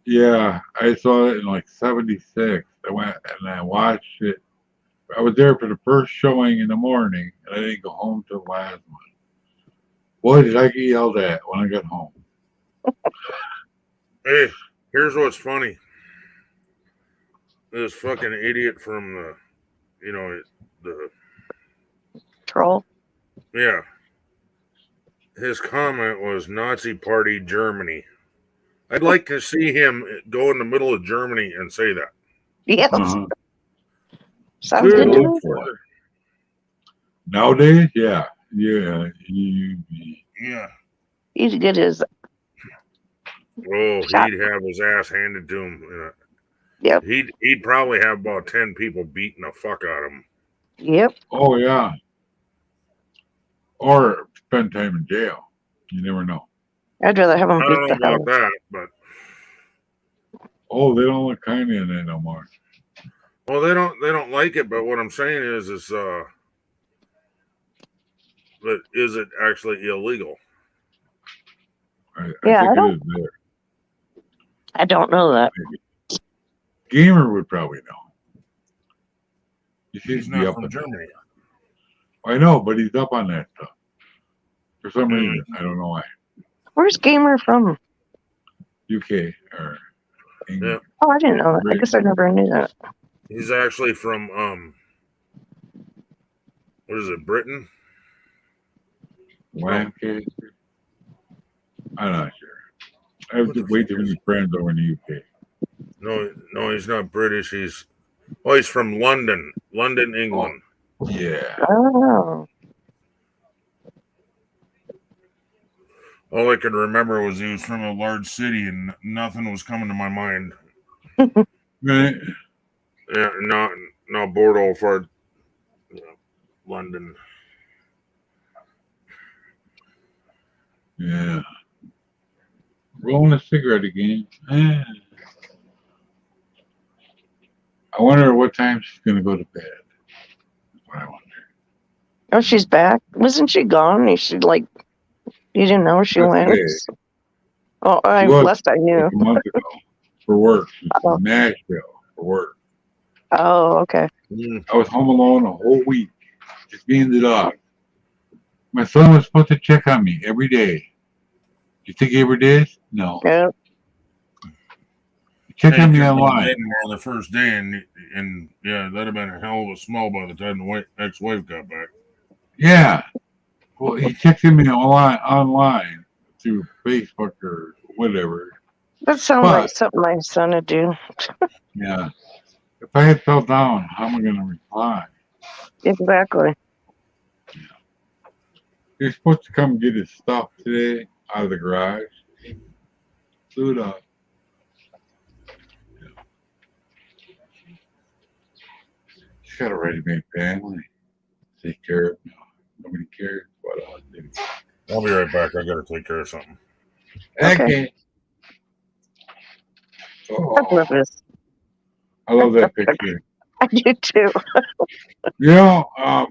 yeah, I saw it in like '76. I went and I watched it. I was there for the first showing in the morning, and I didn't go home till the last one. Boy, did I get yelled at when I got home. Hey, here's what's funny. This fucking idiot from the Troll. yeah. His comment was Nazi Party Germany. I'd like to see him go in the middle of Germany and say that. Yes. Uh-huh. Sounds good to me. Nowadays, yeah. Yeah. He'd get his. Oh, shot. he'd have his ass handed to him. Yep. He'd probably have about 10 people beating the fuck out of him. Yep. Oh, yeah. Or spend time in jail. You never know. I'd rather have him I beat don't know the hell. about that, but Oh, they don't look kind in there no more. well, they don't like it. But what I'm saying is but is it actually illegal? I Yeah, think I it don't- is there. I don't know that. Gamer would probably know. He seems He's to be not up from on Germany. I know, but he's up on that stuff. For some reason. I don't know why. Where's Gamer from? UK or England. Oh, I didn't know that. I guess I never knew that. He's actually from what is it, Britain? Lancaster? I'm not sure. I have way too many friends over in the UK. No, he's not British. He's from London, England. Yeah. Oh. All I could remember was he was from a large city, and nothing was coming to my mind. Right. Yeah, not Bordeaux for London. Yeah. Rolling a cigarette again. I wonder what time she's going to go to bed. That's what I wonder. Oh, she's back. Wasn't she gone? You didn't know where she went. Yesterday. Oh, She was last I knew. like a month ago for work. She's from Nashville for work. Oh, okay. I was home alone a whole week, just me and the dog. My son was supposed to check on me every day. You think he ever did? No. Yeah. He checked on me On online. the first day, and yeah, that'd have been a hell of a smell by the time the ex-wife got back. Yeah. Well, he checked on me online through Facebook or whatever. That sounds like something my son would do. Yeah. If I had fell down, how am I going to reply? Exactly. He was supposed to come get his stuff today out of the garage. Suit up. He's got a ready-made family. Take care of him. Nobody cares what I'll do. I'll be right back. I gotta take care of something. Okay. I love this. I love that picture. I do too. You know,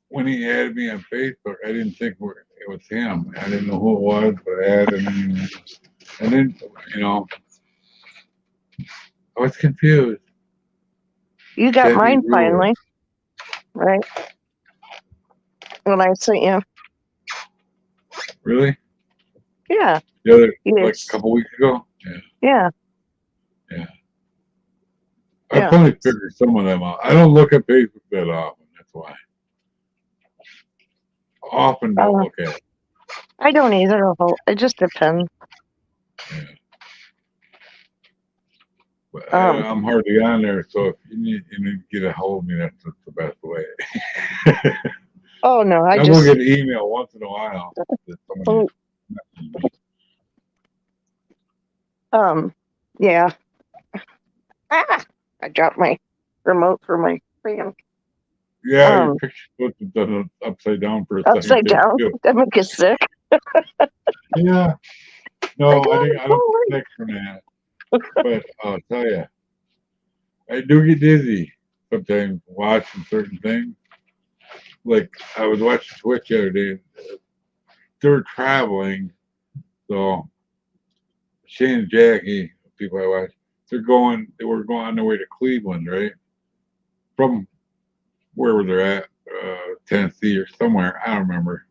when he added me on Facebook, I didn't think it was him. I didn't know who it was, but I added him. And then, I was confused. You got Debbie mine Rule. finally, right? When I sent you. Really? Yeah. The other, like Yes. a couple weeks ago? Yeah. Yeah. Yeah. I finally figured some of them out. I don't look at Facebook that often. That's why. Often don't look at it. I don't either. It just depends. But Um, I'm hard to get on there, so if you need to get a hold of me, that's the best way. oh no, I I will just get an email once in a while that somebody oh, messaged me. yeah. Ah, I dropped my remote for my fan. Yeah, your picture supposed to have done it upside down for a second Upside there down. too. That make you sick. Yeah. I No, got it I don't forward. think from that. But I'll tell you, I do get dizzy sometimes watching certain things. Like I was watching Twitch the other day. They were traveling, so Shane and Jackie, people I watch, they were going on their way to Cleveland, right? From wherever they're at, Tennessee or somewhere, I don't remember.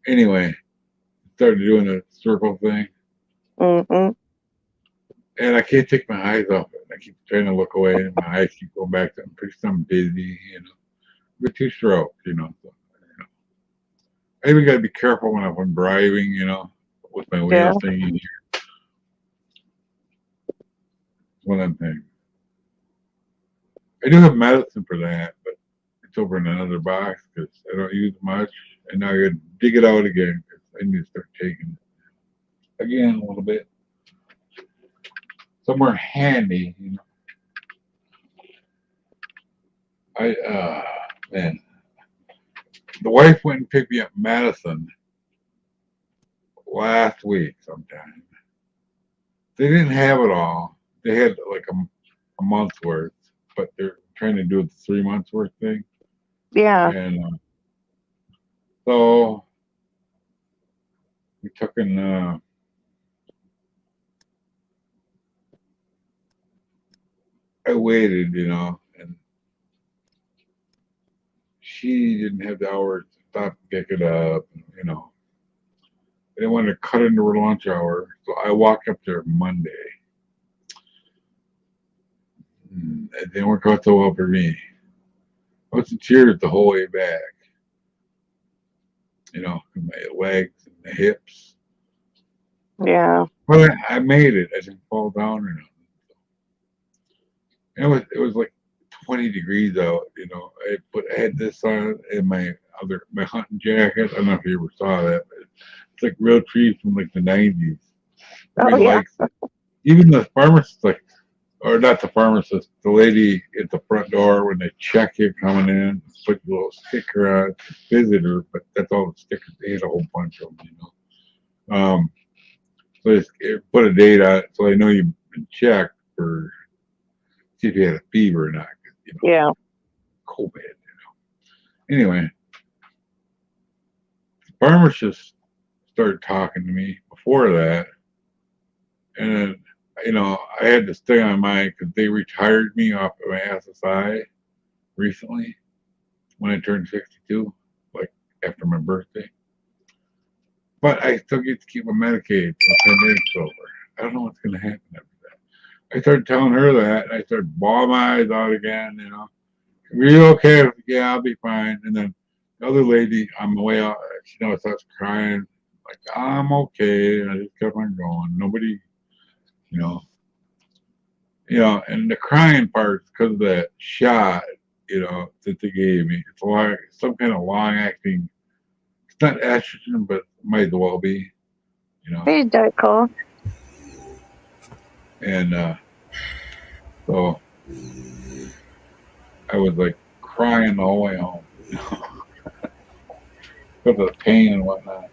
Anyway, started doing the circle thing, Mm-hmm. and I can't take my eyes off it. I keep trying to look away, and my eyes keep going back to I'm pretty some busy, with 2 strokes, So, I even got to be careful when I'm driving, with my Yeah. wheel thing in here. One of them things. I do have medicine for that, but it's over in another box because I don't use much, and now I got to dig it out again because I need to start taking it again a little bit. Somewhere handy, man, the wife went and picked me up medicine last week sometime. They didn't have it all. They had like a month's worth, but they're trying to do the 3 months worth thing. Yeah. And so we took in, I waited, and she didn't have the hours to stop and pick it up, They wanted to cut into her lunch hour, so I walked up there Monday. It didn't work out so well for me. I was in tears the whole way back. My legs and the hips. Yeah. But I made it. I didn't fall down or nothing. It was like 20 degrees out. I had this on and my hunting jacket. I don't know if you ever saw that, but it's like real trees from like the 90s. Everybody likes it. Even the pharmacist, or not the pharmacist, the lady at the front door when they check you coming in, put a little sticker on visitor, but that's all the stickers. They had a whole bunch of them, So they put a date on it so they know you've been checked for see if you had a fever or not. Yeah. COVID. Anyway, the pharmacist started talking to me before that, and then I had this thing on my mind because they retired me off of my SSI recently when I turned 62, like after my birthday. But I still get to keep my Medicaid until 10 days sober. I don't know what's going to happen after that. I started telling her that, and I started bawling my eyes out again, Are you okay? Yeah, I'll be fine. And then the other lady on the way out, she starts crying, like, I'm okay. And I just kept on going. Nobody, and the crying part is because of that shot, that they gave me. It's some kind of long acting, it's not estrogen, but it might as well be, Hey, Diet Cola. And so I was like crying the whole way home because of the pain and whatnot.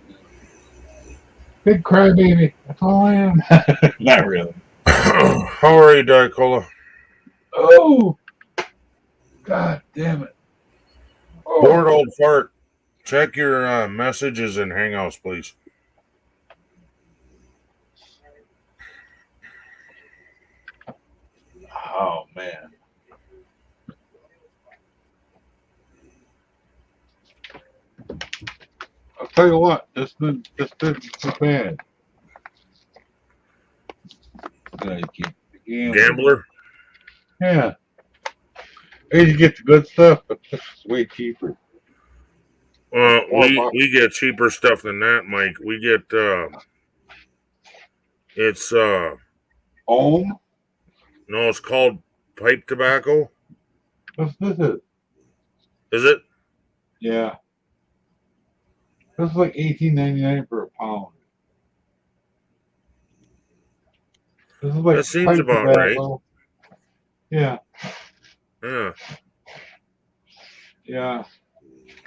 Big crybaby. That's all I am. Not really. How are you, Dicola? Oh, God damn it. Oh. Bored old fart. Check your messages in Hangouts, please. Oh, man. I'll tell you what, this isn't too bad. Gambler? Yeah. You get the good stuff, but this is way cheaper. We get cheaper stuff than that, Mike. We get it's Ohm? No, it's called pipe tobacco. What's this is? Is it? Yeah. This is like $18.99 for a pound. This is like That seems pipe about tobacco. Yeah. Yeah. Yeah.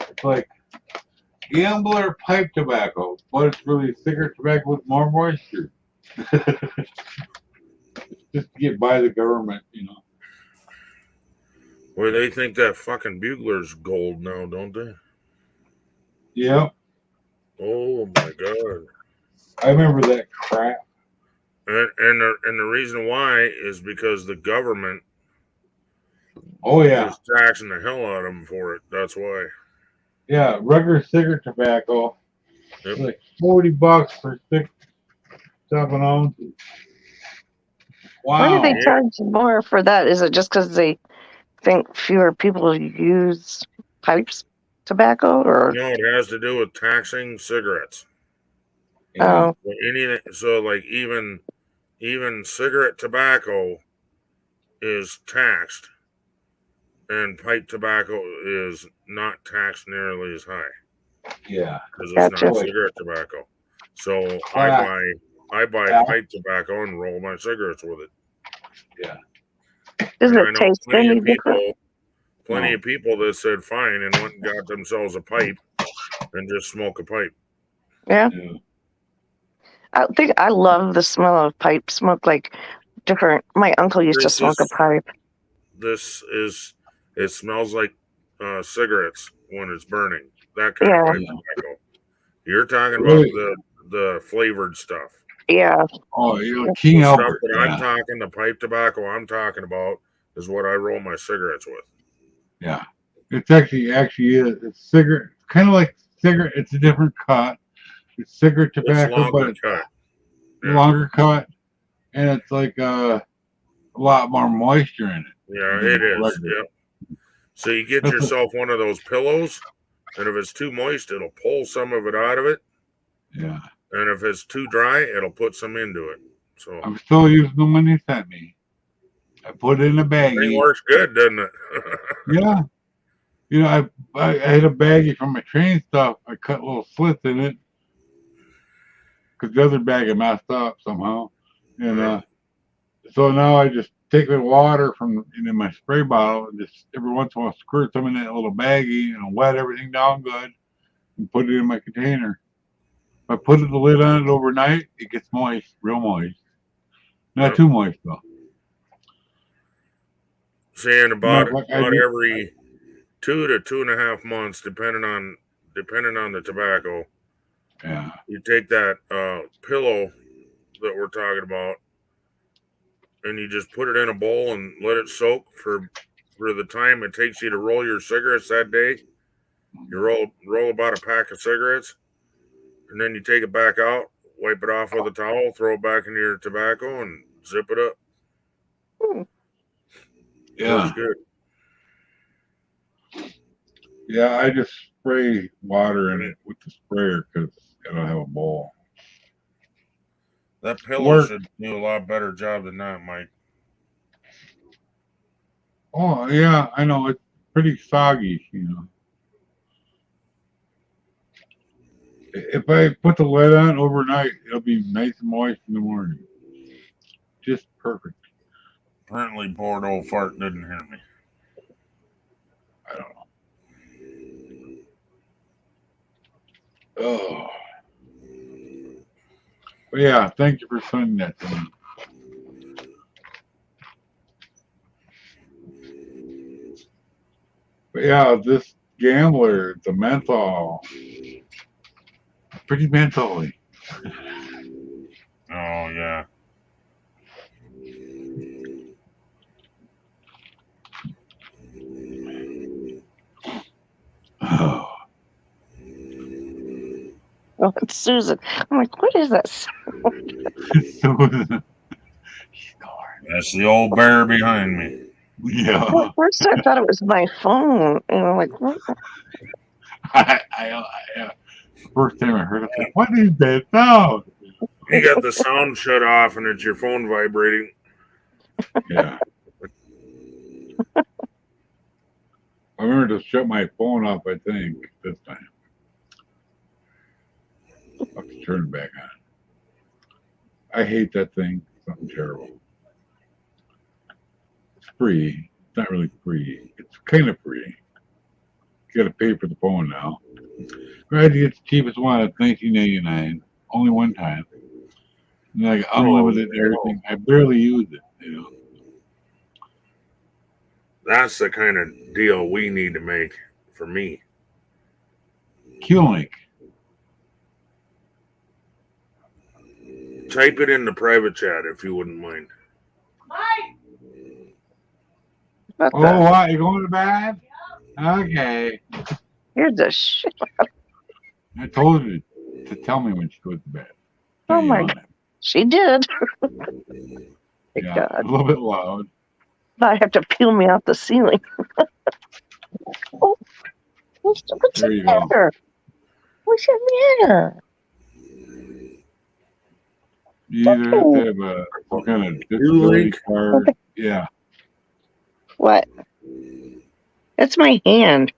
It's like gambler pipe tobacco, but it's really cigarette tobacco with more moisture. Just to get by the government, you know. Well, they think that fucking bugler's gold now, don't they? Yep. Oh my god. I remember that crap. And the reason why is because the government Oh yeah. is taxing the hell out of them for it. That's why. Yeah, regular cigarette tobacco. Yep. Like $40 for 7 ounces. Why do Wow. they charge more for that? Is it just because they think fewer people use pipes tobacco, or No, it has to do with taxing cigarettes. oh, So anything, so like even cigarette tobacco is taxed, and pipe tobacco is not taxed nearly as high Yeah. because it's Gotcha. not cigarette tobacco. So Crack. I buy Yeah. pipe tobacco and roll my cigarettes with it. Yeah. does And it I know taste any different? plenty of people that said fine and went and got themselves a pipe and just smoke a pipe. Yeah. Yeah. I love the smell of pipe smoke. Like different. My uncle used to This smoke a is pipe. it smells like cigarettes when it's burning. That kind Yeah. of pipe tobacco. You're talking about Really? the flavored stuff. Yeah. Oh, you know, King The stuff Albert. that Yeah. I'm talking, the pipe tobacco I'm talking about is what I roll my cigarettes with. Yeah. It's actually is. It's cigarette, kind of like cigarette. It's a different cut. It's cigarette It's tobacco, but longer it's cut. Yeah. longer cut, and it's like a lot more moisture in it. Yeah, than it is. regular. Yep. So you get That's a- yourself one of those pillows, and if it's too moist, it'll pull some of it out of it. Yeah. And if it's too dry, it'll put some into it. So I'm still using the one they sent me. I put it in a thing baggie. works good, doesn't it? Yeah. You know, I had a baggie from my train stuff. I cut little slits in it because the other bag had messed up somehow. And so now I just take the water from in my spray bottle and just every once in a while squirt some in that little baggie and wet everything down good and put it in my container. If I put the lid on it overnight, it gets moist, real moist. Not Yep. too moist though. Saying about Like I do. every 2 to 2.5 months, depending on the tobacco, Yeah. you take that pillow that we're talking about, and you just put it in a bowl and let it soak for the time it takes you to roll your cigarettes that day. You roll about a pack of cigarettes, and then you take it back out, wipe it off with a towel, throw it back in your tobacco, and zip it up. Yeah. Works good. Yeah, I just spray water in it with the sprayer because I don't have a bowl. That pillow Work. should do a lot better job than that, Mike. Oh yeah, I know it's pretty soggy, you know. If I put the lid on overnight, it'll be nice and moist in the morning. Just perfect. Apparently, poor old fart didn't hear me. I don't know. Oh. But yeah, thank you for sending that to me. But yeah, this gambler, the menthol, pretty mentholy. Oh yeah. Oh. Oh, it's Susan. I'm like, what is that sound? Susan. That's the old bear behind me. Yeah. Well, at first I thought it was my phone, and I'm like, what? First time I heard it, I was like, what is that sound? You got the sound shut off and it's your phone vibrating. Yeah. I remember to shut my phone off, I think, this time. I'll have to turn it back on. I hate that thing. Something terrible. It's free. It's not really free. It's kind of free. You got to pay for the phone now. I had to get the cheapest one at $19.99. Only one time. And like unlimited and everything. I barely use it, you know. That's the kind of deal we need to make for me. Q-Link. Type it in the private chat if you wouldn't mind. What Oh, the? what? You going to bed? Okay. You're the shit. I told you to tell me when she goes to bed. Oh my God. She did. Thank Yeah, God. a little bit loud. Now I have to peel me off the ceiling. Oh, what's There in you go. there? What's in there? You either have to have some kind of disability card. Yeah. What? That's my hand.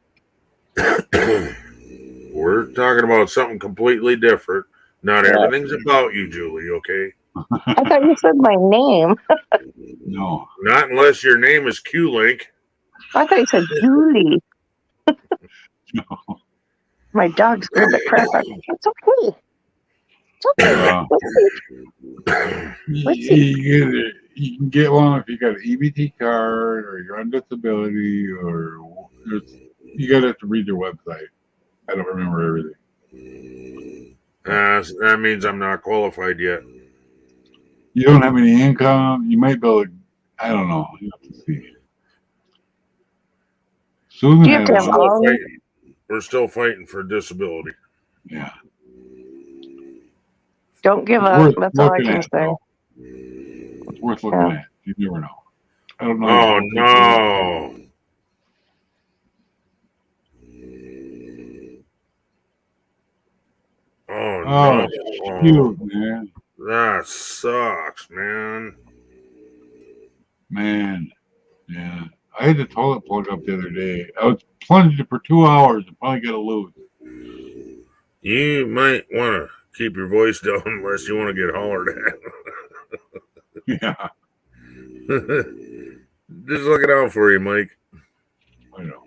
We're talking about something completely different. Not Yeah. everything's about you, Julie, okay? I thought you said my name. No. Not unless your name is Q-Link. I thought you said Julie. No. My dog scared the crap out of me. It's okay. It's okay. Let's see. You can get one if you got an EBT card or you're on disability or you gotta have to read their website. I don't remember everything. That means I'm not qualified yet. You don't have any income. You might be able to, I don't know. You have to see. Susan You have to have all. We're still fighting for disability. Yeah. Don't give It's up. worth That's all I looking can at, say. though. It's worth looking at. You never know. I don't know. Oh, no. Oh, Oh, no. shoot, man. That sucks, man. Man. Yeah. I had the toilet plug up the other day. I was plunging for 2 hours and finally got a loose. You might want to keep your voice down unless you want to get hollered at. Yeah. Just looking out for you, Mike. I know.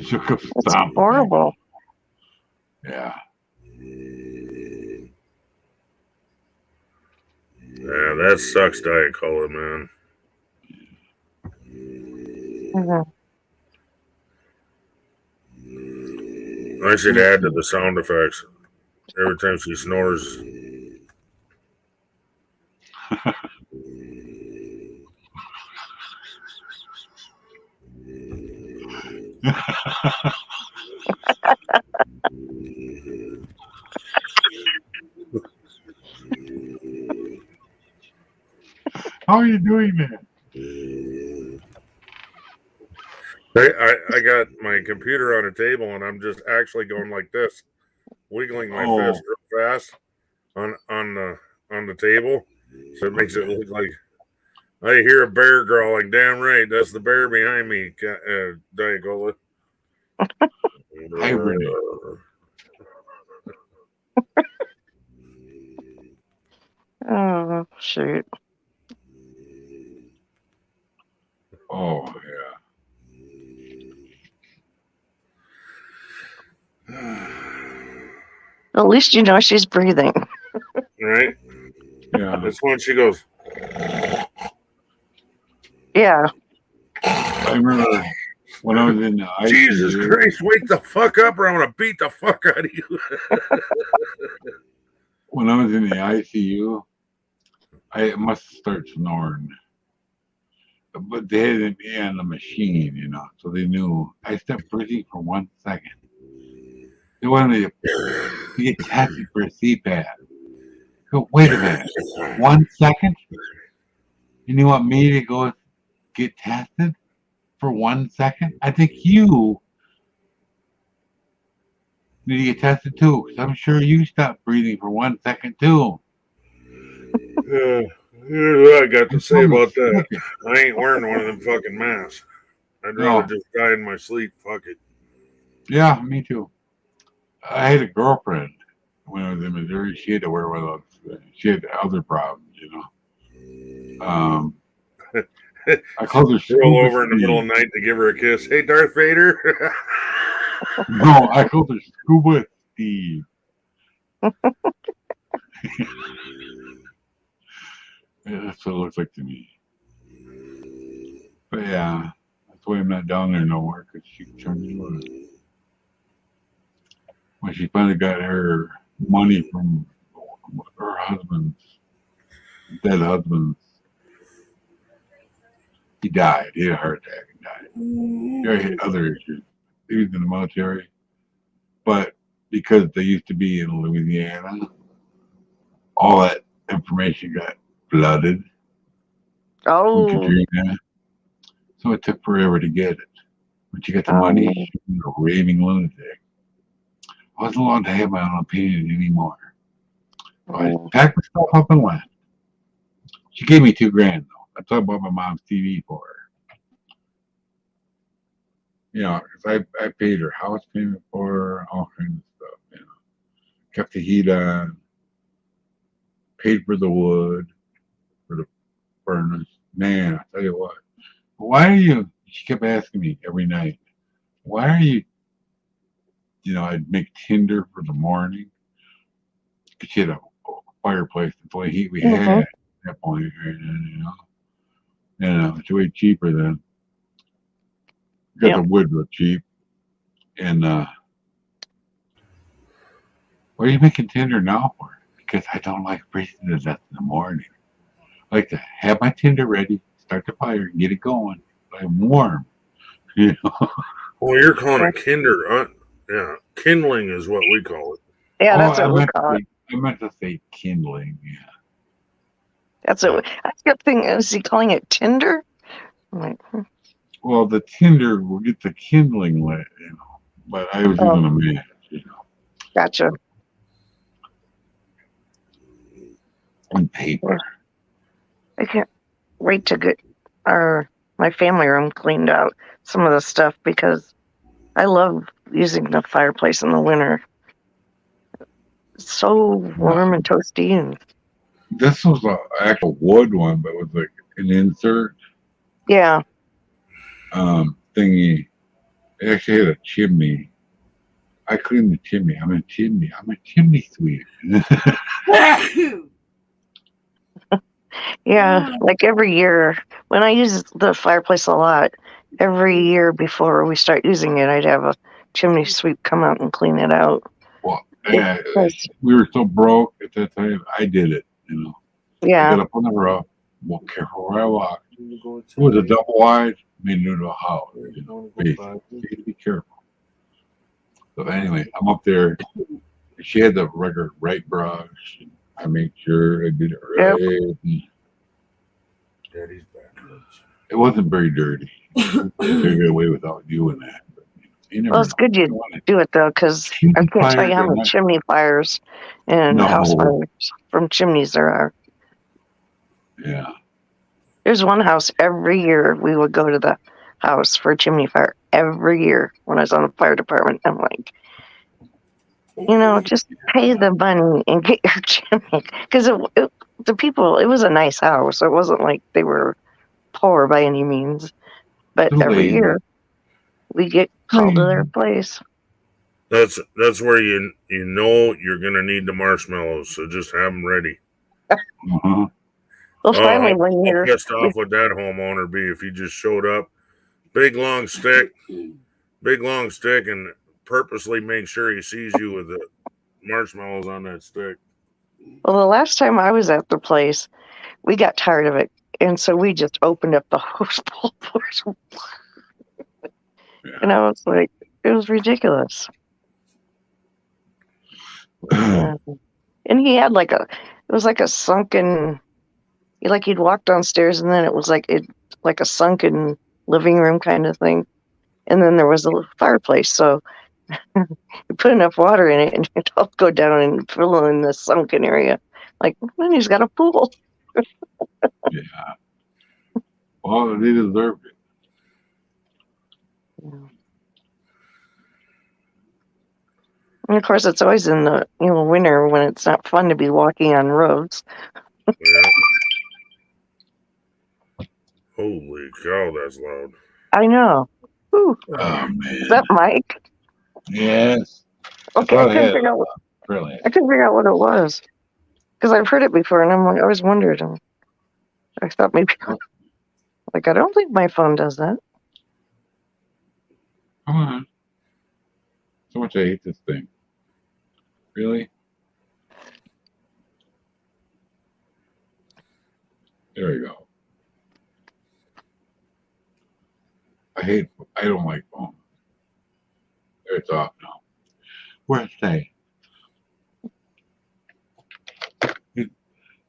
Shook up It's horrible. Yeah. Yeah, that sucks, Diet Cola, man. Mm-hmm. I should add to the sound effects every time she snores. How are you doing that? I got my computer on a table and I'm just actually going like this, wiggling my fist real fast on the table, so it makes it look like I hear a bear growling. Damn right, that's the bear behind me, Diet Cola. Oh, shoot. Oh, yeah. At least you know she's breathing. Right? Yeah. That's when she goes. Yeah. I remember when I was in the ICU. Jesus Christ, wake the fuck up or I'm going to beat the fuck out of you. When I was in the ICU, I must start snoring. But they had me on the machine, you know, so they knew. I stopped breathing for 1 second. They wanted to get tested for a CPAP. Go, wait a minute, 1 second? And you want me to go get tested for 1 second? I think you need to get tested too, because I'm sure you stopped breathing for 1 second too. Here's what I got to say about that. I ain't wearing one of them fucking masks. I'd rather just die in my sleep. Fuck it. Yeah, me too. I had a girlfriend when I was in Missouri. She had to wear one of those. She had other problems, you know. I called her Roll Scuba over in the middle of Steve. the night to give her a kiss. Hey, Darth Vader. No, I called her Scuba Steve. Yeah, that's what it looks like to me. But yeah, that's why I'm not down there no more, because she turned into a. When she finally got her money from her husband's dead husband's, he died. He had a heart attack and died. He had other issues. He was in the military, but because they used to be in Louisiana, all that information got flooded from Oh, Katrina. So it took forever to get it. When she got the money, she was a raving lunatic. I wasn't allowed to have my own opinion anymore. So I packed my stuff up and left. She gave me $2,000 though. That's what I bought my mom's TV for her. You know, because I paid her house payment for her, all kinds of stuff. You know, kept the heat on, paid for the wood, for the furnace. Man, I tell you what. Why are you? She kept asking me every night. Why are you? You know, I'd make tinder for the morning. Cause she had a fireplace. The only heat we had at that point, you know, it's way cheaper than. Got the wood real cheap. And what are you making tinder now for? Because I don't like freezing to death in the morning. I like to have my tinder ready, start the fire, get it going. I'm warm. You know. Well, you're calling it kinder, huh? Yeah, kindling is what we call it. Yeah, Oh, that's what we call it. I meant to say kindling. Yeah. That's what. I kept thinking, is he calling it Tinder? I'm like, Well, the tinder will get the kindling lit, you know. But I was using a match, you know. Gotcha. And paper. I can't wait to get my family room cleaned out, some of the stuff, because I love using the fireplace in the winter. It's so warm and toasty, and This was an actual wood one, but it was like an insert yeah. Thingy. It actually had a chimney. I cleaned the chimney. I'm a chimney sweep. Yeah, like every year, when I use the fireplace a lot, every year before we start using it, I'd have a chimney sweep come out and clean it out. Well, yeah, we were so broke at that time. I did it, you know. Yeah. I got up on the roof, walk careful where I walked. It was a double wide, made it into a house. You know, basically. You had to be careful. So anyway, I'm up there. She had the regular right brush. And I made sure I did it right. Yep. Daddy's backwards. It wasn't very dirty. They get away without doing that. But you never Well, it's good you do it though, because I can't tell you how many chimney fires and house fires from chimneys there are. Yeah. There's one house every year we would go to the house for a chimney fire every year when I was on the fire department. I'm like, you know, just pay the money and get your chimney. Because the people, it was a nice house. It wasn't like they were poor by any means. But every year we get called to their place. That's where you know you're gonna need the marshmallows, so just have them ready. Well, finally, when you're pissed off would that homeowner be if he just showed up, big long stick, and purposely make sure he sees you with the marshmallows on that stick. Well, the last time I was at the place, we got tired of it, and so we just opened up the hose pull doors. And I was like, it was ridiculous. Yeah. And he had it was like a sunken, like you'd walk downstairs and then it was like a sunken living room kind of thing. And then there was a fireplace. So you put enough water in it and it'd all go down and fill in the sunken area. Like, then he's got a pool. Yeah. Well, they deserved it. And of course, it's always in the winter when it's not fun to be walking on roads. Yeah. Holy cow, that's loud. I know. Whew. Oh Is man. that Mike? Yes. Okay, I I thought I couldn't had figure out. really. I couldn't figure out what it was because I've heard it before, and I'm like, I always wondered. And I thought maybe, like, I don't think my phone does that. Come on. So much I hate this thing. Really? There we go. I don't like phone. There, it's off now. Where's they? It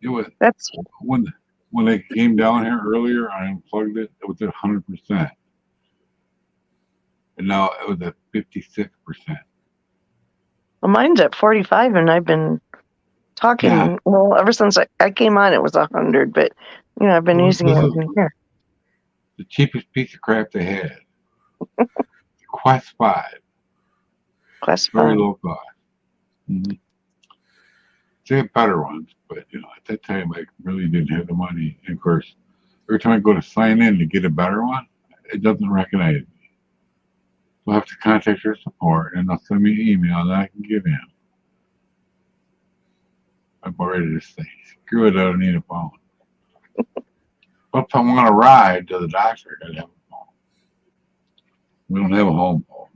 was That's when they came down here earlier. I unplugged it. It was at 100%, and now it was at 56%. well, mine's at 45, and I've been talking. Yeah. Well, ever since I came on, it was 100, but I've been Well, using this it is in here. the cheapest piece of crap they had. Quest 5, Quest very 5. low cost. Mm-hmm. They have better ones, but at that time I really didn't have the money. And of course, every time I go to sign in to get a better one, it doesn't recognize me. So I have to contact their support, and they'll send me an email that I can give in. I'm ready to say, screw it, I don't need a phone. But if I want to ride to the doctor, I gotta have a phone. We don't have a home phone.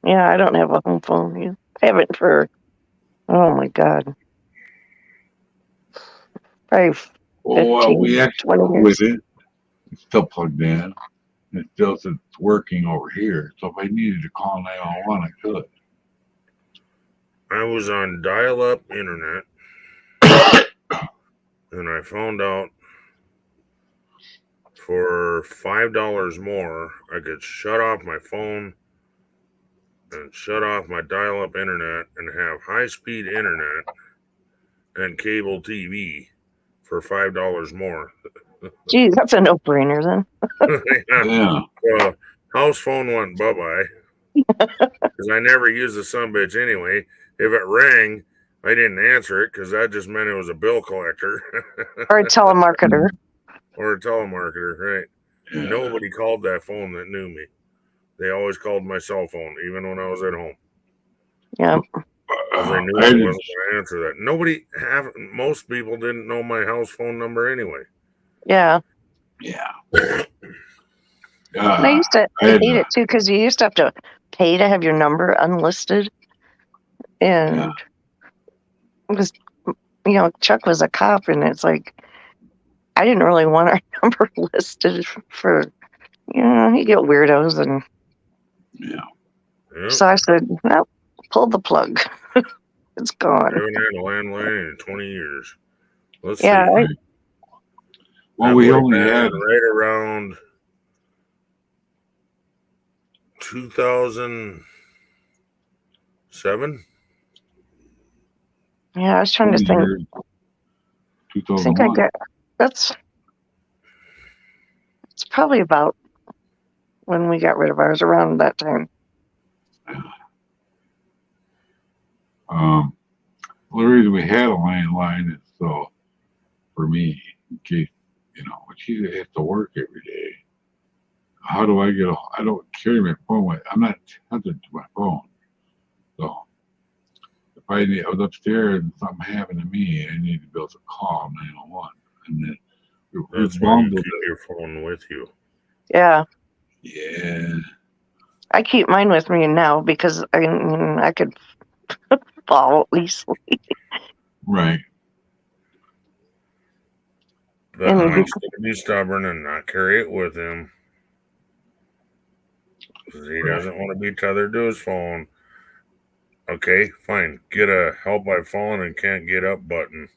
Yeah, I don't have a home phone. I haven't for, oh my God, probably Well, 15, we actually 20 go years. with it. It's still plugged in. It still says it's working over here. So if I needed to call 911, I could. I was on dial-up internet, and I found out for $5 more, I could shut off my phone and shut off my dial-up internet and have high-speed internet and cable TV for $5 more. Geez, that's a no-brainer then. Yeah. House phone went bye-bye because I never used the sumbitch anyway. If it rang, I didn't answer it because that just meant it was a bill collector. Or a telemarketer. Or a telemarketer, right? Yeah. Nobody called that phone that knew me. They always called my cell phone, even when I was at home. Yeah. Because they knew I wasn't going to answer that. Most people didn't know my house phone number anyway. Yeah. Yeah. And I hate it too because you used to have to pay to have your number unlisted. And because, Chuck was a cop, and it's like, I didn't really want our number listed for, you get weirdos. And so I said, well, pull the plug. It's gone. I haven't had a landline in 20 years. Let's see. Well, we only had right around 2007. Yeah, I was trying to think. I think I got it's probably about when we got rid of ours, around that time. Well, the reason we had a landline is so for me, in case when she has to work every day. How do I I don't carry my phone with. I'm not tethered to my phone. So if I was upstairs and something happened to me, I need to be able to call 911. And then That's why you keep your phone with you. Yeah. Yeah. I keep mine with me now because I could fall easily. Right. But Mike's going to be stubborn and not carry it with him. Because he doesn't want to be tethered to his phone. Okay, fine. Get a help by falling and can't get up button.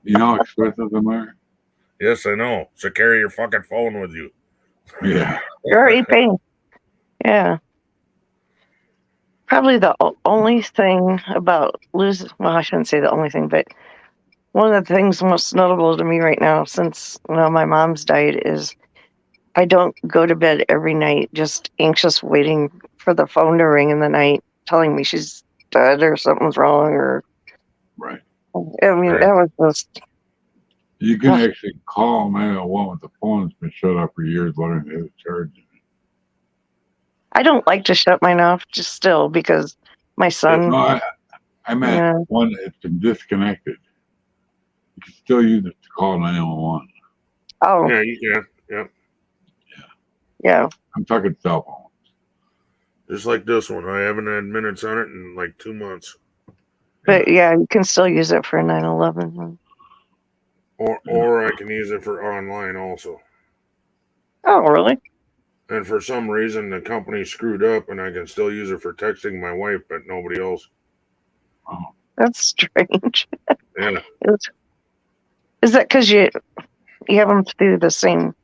You know how expensive them are? Yes, I know. So carry your fucking phone with you. Yeah. You're already paying. Yeah. Probably the only thing about losing, well, I shouldn't say the only thing, but One of the things most notable to me right now, since my mom's died, is I don't go to bed every night just anxious, waiting for the phone to ring in the night, telling me she's dead or something's wrong. Or Right. I mean, Right. that was just. You can actually call 911 with the phone's been shut off for years, letting it hit a charge. I don't like to shut mine off, just still because my son. No, I meant Yeah. one that's been disconnected. You can still use it to call 911. Oh, Yeah, you can. Yep. yeah. I'm talking cell phone. Just like this one. I haven't had minutes on it in like 2 months. But yeah, you can still use it for 911. Or I can use it for online also. Oh, really? And for some reason, the company screwed up, and I can still use it for texting my wife, but nobody else. Oh, That's strange. Yeah. Is that because you have them through the same?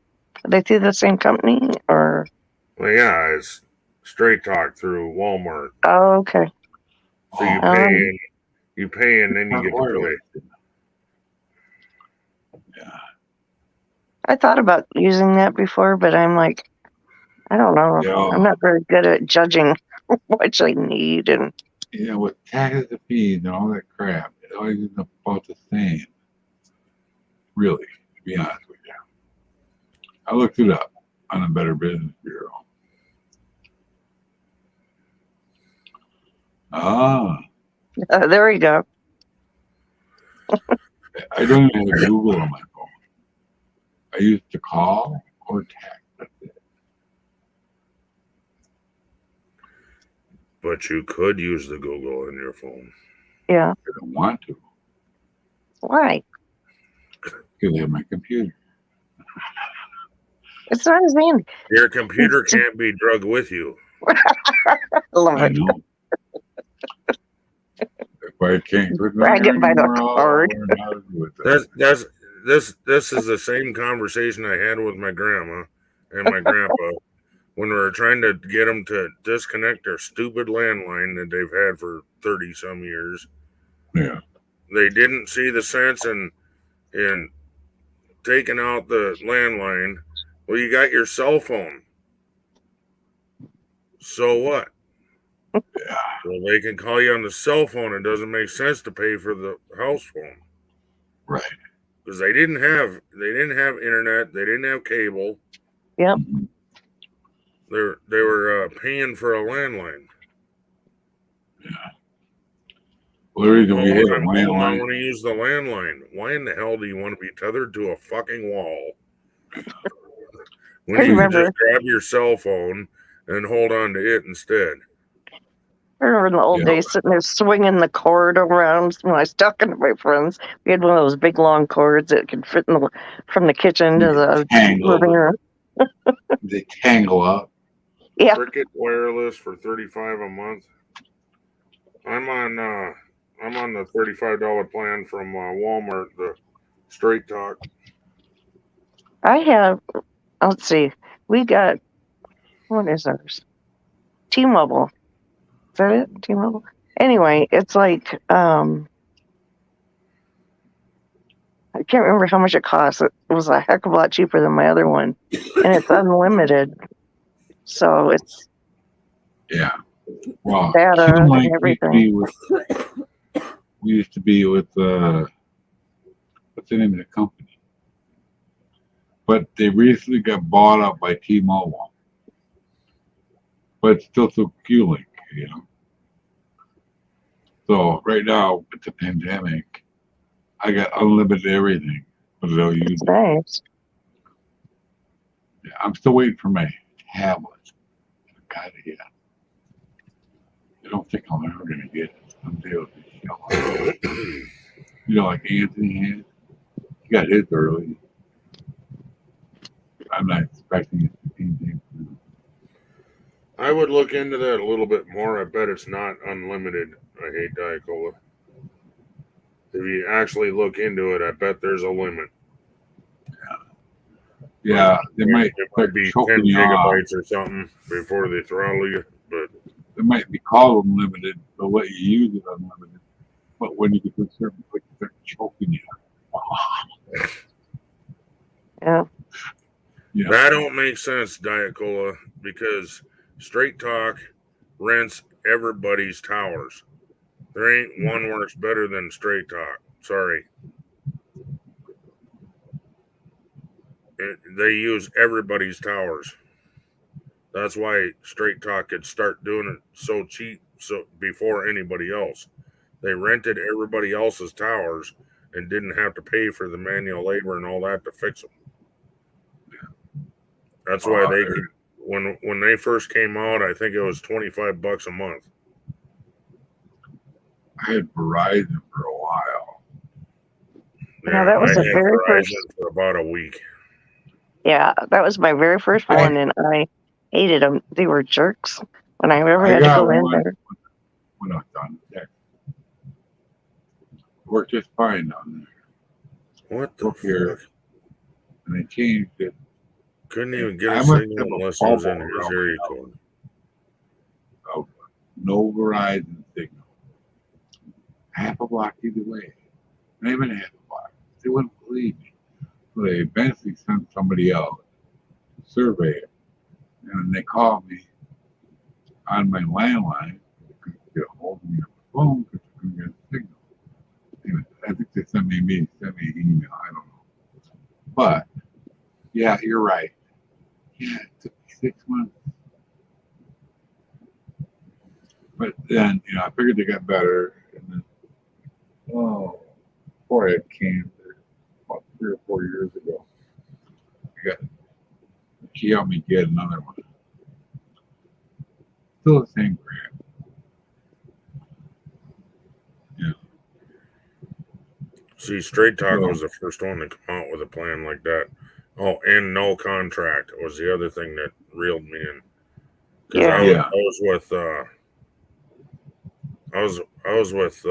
Are they through the same company or? Well, yeah, it's straight talk through Walmart. Oh, okay. So you pay, and then you get to play. Yeah. I thought about using that before, but I'm like, I don't know. Yeah. I'm not very good at judging what I need and. With taxes and fees and all that crap, it always ends up about the same. Really, to be honest with you. I looked it up on the Better Business Bureau. There we go. I don't even have Google on my phone. I used to call or text. That's it. But you could use the Google on your phone. Yeah. I don't want to. Why? Because I have my computer. It's not as handy. Your computer can't be drugged with you. Love I it. know. If I can't put Drag it by the cord. This is the same conversation I had with my grandma and my grandpa when we were trying to get them to disconnect their stupid landline that they've had for 30 some years. Yeah. They didn't see the sense in taking out the landline. Well, you got your cell phone. So what? Yeah. Well, they can call you on the cell phone. It doesn't make sense to pay for the house phone. Right. Because they didn't have internet. They didn't have cable. Yep. They were paying for a landline. Yeah. Well, the reason we had a I landline. want to use the landline. Why in the hell do you want to be tethered to a fucking wall? When you can just grab your cell phone and hold on to it instead. I remember in the old days sitting there swinging the cord around when I was talking to my friends. We had one of those big long cords that could fit from the kitchen to the living room. They tangle up. Yeah. Cricket wireless for $35 a month. I'm on the $35 plan from Walmart, the Straight Talk. I have. Let's see. We got. What is ours? T-Mobile. Is that it? T-Mobile. Anyway, it's like I can't remember how much it costs. It was a heck of a lot cheaper than my other one, and it's unlimited. So it's Well, data and like everything. we used to be with what's the name of the company? But they recently got bought up by T-Mobile. But it's still through Q-Link, So right now with the pandemic, I got unlimited everything, but I don't use it. Nice. Yeah, I'm still waiting for my tablet. God, yeah. I don't think I'm ever gonna get it. Like Anthony had. He got his early. I'm not expecting it to be anything. I would look into that a little bit more. I bet it's not unlimited. I hate Diet Cola. If you actually look into it, I bet there's a limit. Yeah, it might be 10 you off. gigabytes or something before they throttle you, but It might be called unlimited. They'll let you use it unlimited. But when you get to a certain point, they're choking you. Yeah. Yeah. That don't make sense, Diet Cola, because Straight Talk rents everybody's towers. There ain't one works better than Straight Talk. Sorry. They use everybody's towers. That's why Straight Talk could start doing it so cheap before anybody else. They rented everybody else's towers and didn't have to pay for the manual labor and all that to fix them. That's why they when they first came out, I think it was $25 a month. I had Verizon for a while. Yeah, that was I the had very Verizon first. for about a week. Yeah, that was my very first one, and I hated them. They were jerks when I ever I had to got go in one there. when I was done. It worked just fine down there. What the Up here, fuck? and they changed it. Couldn't even get I a must signal have a unless it was in bubble his around area my code. house. No Verizon signal. Half a block either way. Not even half a block. They wouldn't believe me. So they eventually sent somebody out to survey it. And they called me on my landline. They couldn't get a hold of me on the phone because they couldn't get a signal. Anyway, I think they sent me an email. I don't know. But, yeah, you're right. Yeah, it took me 6 months. But then, I figured they got better. And then, before I had cancer, about 3 or 4 years ago, she helped me get another one. Still the same brand. Yeah. See, Straight Talk was the first one to come out with a plan like that. Oh, and no contract was the other thing that reeled me in. Because I was with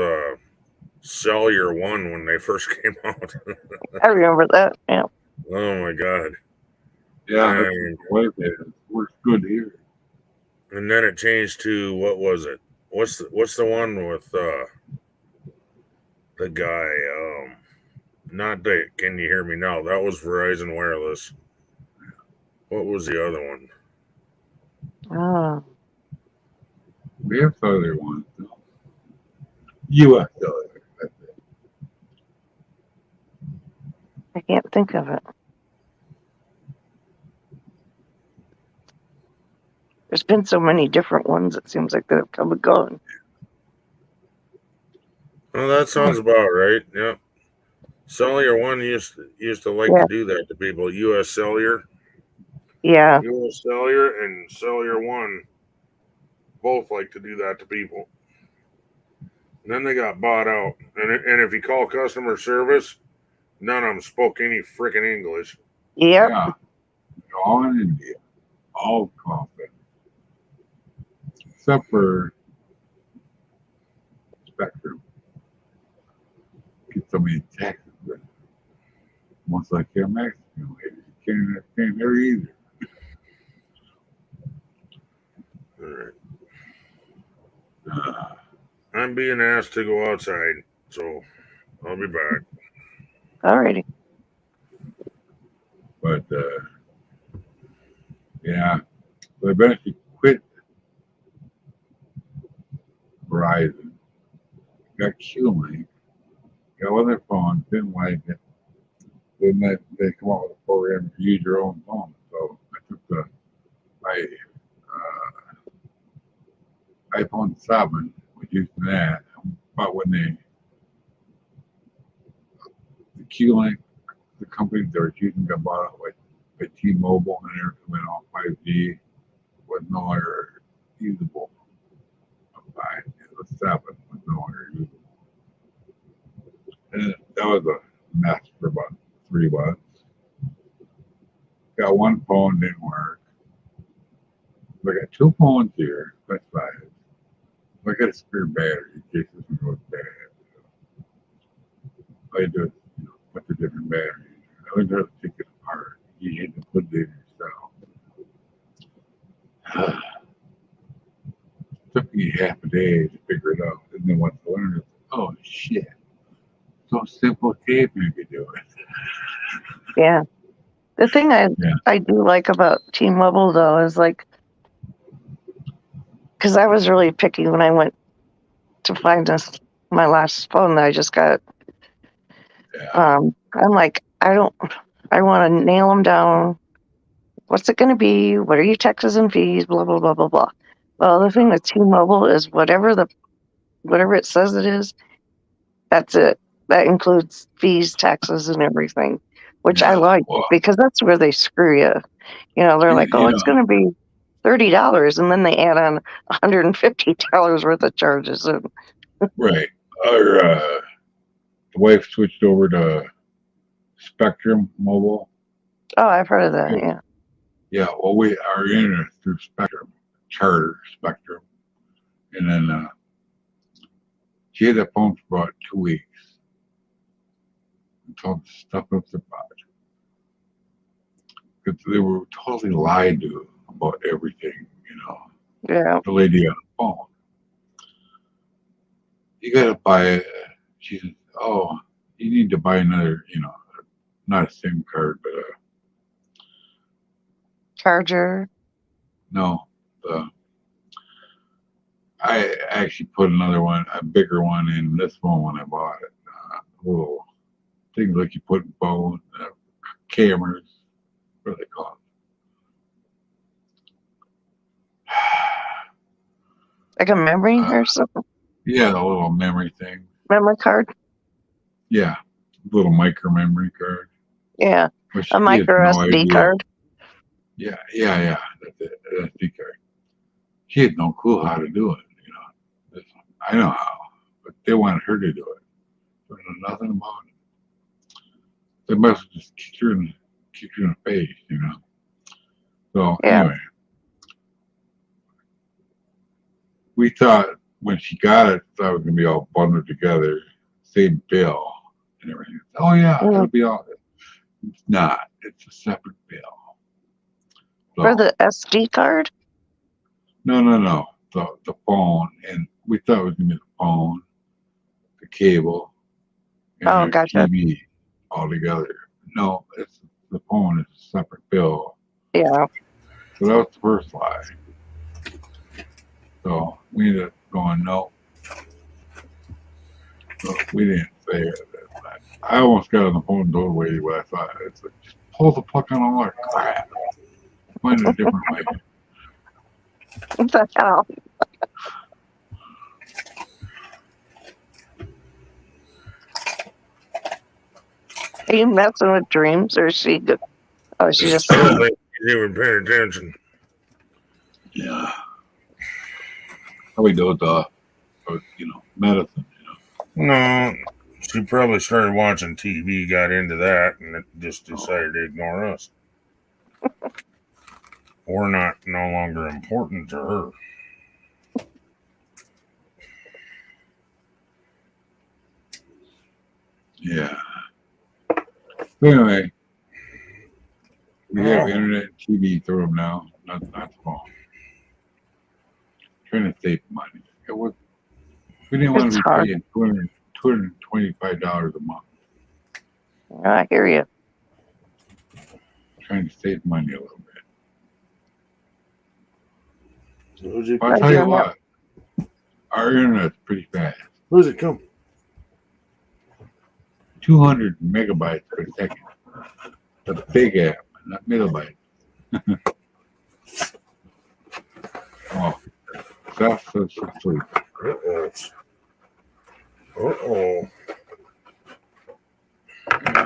Cellular One when they first came out. I remember that. Yeah. Oh my god. Yeah, it works good here. And then it changed to what was it? What's the one with the guy? Not that. Can you hear me now? That was Verizon Wireless. What was the other one? Oh. We have Cellular ones. U.S. Cellular. That's it. I can't think of it. There's been so many different ones, it seems like that have come and gone. Well, that sounds about right. Yep. Cellular One used to like to do that to people. U.S. Cellular. Yeah. U.S. Cellular and Cellular One both like to do that to people. And then they got bought out. And if you call customer service, none of them spoke any freaking English. Yep. Yeah. All in India. All coffee. Except for Spectrum. Get so many taxes, but once I came Mexican, you can't understand her either. All right. I'm being asked to go outside, so I'll be back. Alrighty. But yeah, so I eventually quit Verizon. Got Q-Link. Got on their phone, didn't like it. Then they come out with a program to use your own phone. So I took my iPhone 7, was using that. But when the Q-Link, the company they were using got bought out by T-Mobile, and they're coming out 5G, was no longer usable. The 7 was no longer usable. And that was a mess for about 3 months. Got one phone, didn't work. I got 2 phones here, that's fine. I got a spare battery in case this one goes bad. I just put the different batteries. I would have to take it apart. You had to put it in yourself. Took me half a day to figure it out. And then once I learned it, oh shit. So simple tape you could do it. Yeah. The thing Yeah. I do like about T-Mobile though is like, because I was really picky when I went to find my last phone that I just got. Yeah. I'm like, I want to nail them down. What's it going to be? What are your taxes and fees? Blah blah blah blah blah. Well, the thing with T-Mobile is whatever it says it is, that's it. That includes fees, taxes, and everything, which I Yeah. like Well, because that's where they screw you. You know, they're like, oh, you it's know, going to be $30, and then they add on $150 worth of charges. And right. Our wife switched over to Spectrum Mobile. oh, I've heard of that. Yeah. Yeah, well, our internet through Spectrum, Charter Spectrum, and then she had that phone for about 2 weeks until the stuff up the butt. Because they were totally lied to about everything, you know. Yeah. The lady on the phone, you gotta buy it. She said, "Oh, you need to buy another, you know, not a SIM card, but Charger. no, I actually put another one, a bigger one, in this phone when I bought it. Little things like you put in phone, cameras, what are they called? Like a memory or something? Yeah, the little memory thing. Memory card? Yeah, little micro memory card. Yeah. But A she had micro no SD idea. card. Yeah. That's it, an SD card. She had no clue how to do it. You know, I know how, but they wanted her to do it. But nothing about it. They must have just kicked her in the face, you know. So Yeah. anyway, we thought when she got it, thought it was gonna be all bundled together, same bill and everything. Oh yeah, it'll be all. It's not. It's a separate bill. For So, the SD card? no. The phone, and we thought it was gonna be the phone, the cable, and Oh, the gotcha. TV all together. No, it's the phone is a separate bill. Yeah. So that was the first lie. So we ended up going no. So we didn't say it. I almost got on the phone totally what I thought. It's like, just pull the plug on all that crap. Find a different way. What the hell? Are you messing with dreams, or is she good? Oh, she just. I don't think she's even paying attention. Yeah. Probably dozed off. You know, medicine. No, she probably started watching TV, got into that, and it just decided to ignore us. We're no longer important to her. Yeah. Anyway, we have internet and TV through them now, not the phone. Trying to save money. We didn't want to be paying $225 a month. I hear you. Trying to save money a little bit. Who's it? I'll tell you what, our internet's pretty fast. Who's it come? 200 megabytes per second. The big app, not megabytes. Oh, that's asleep. Uh-oh.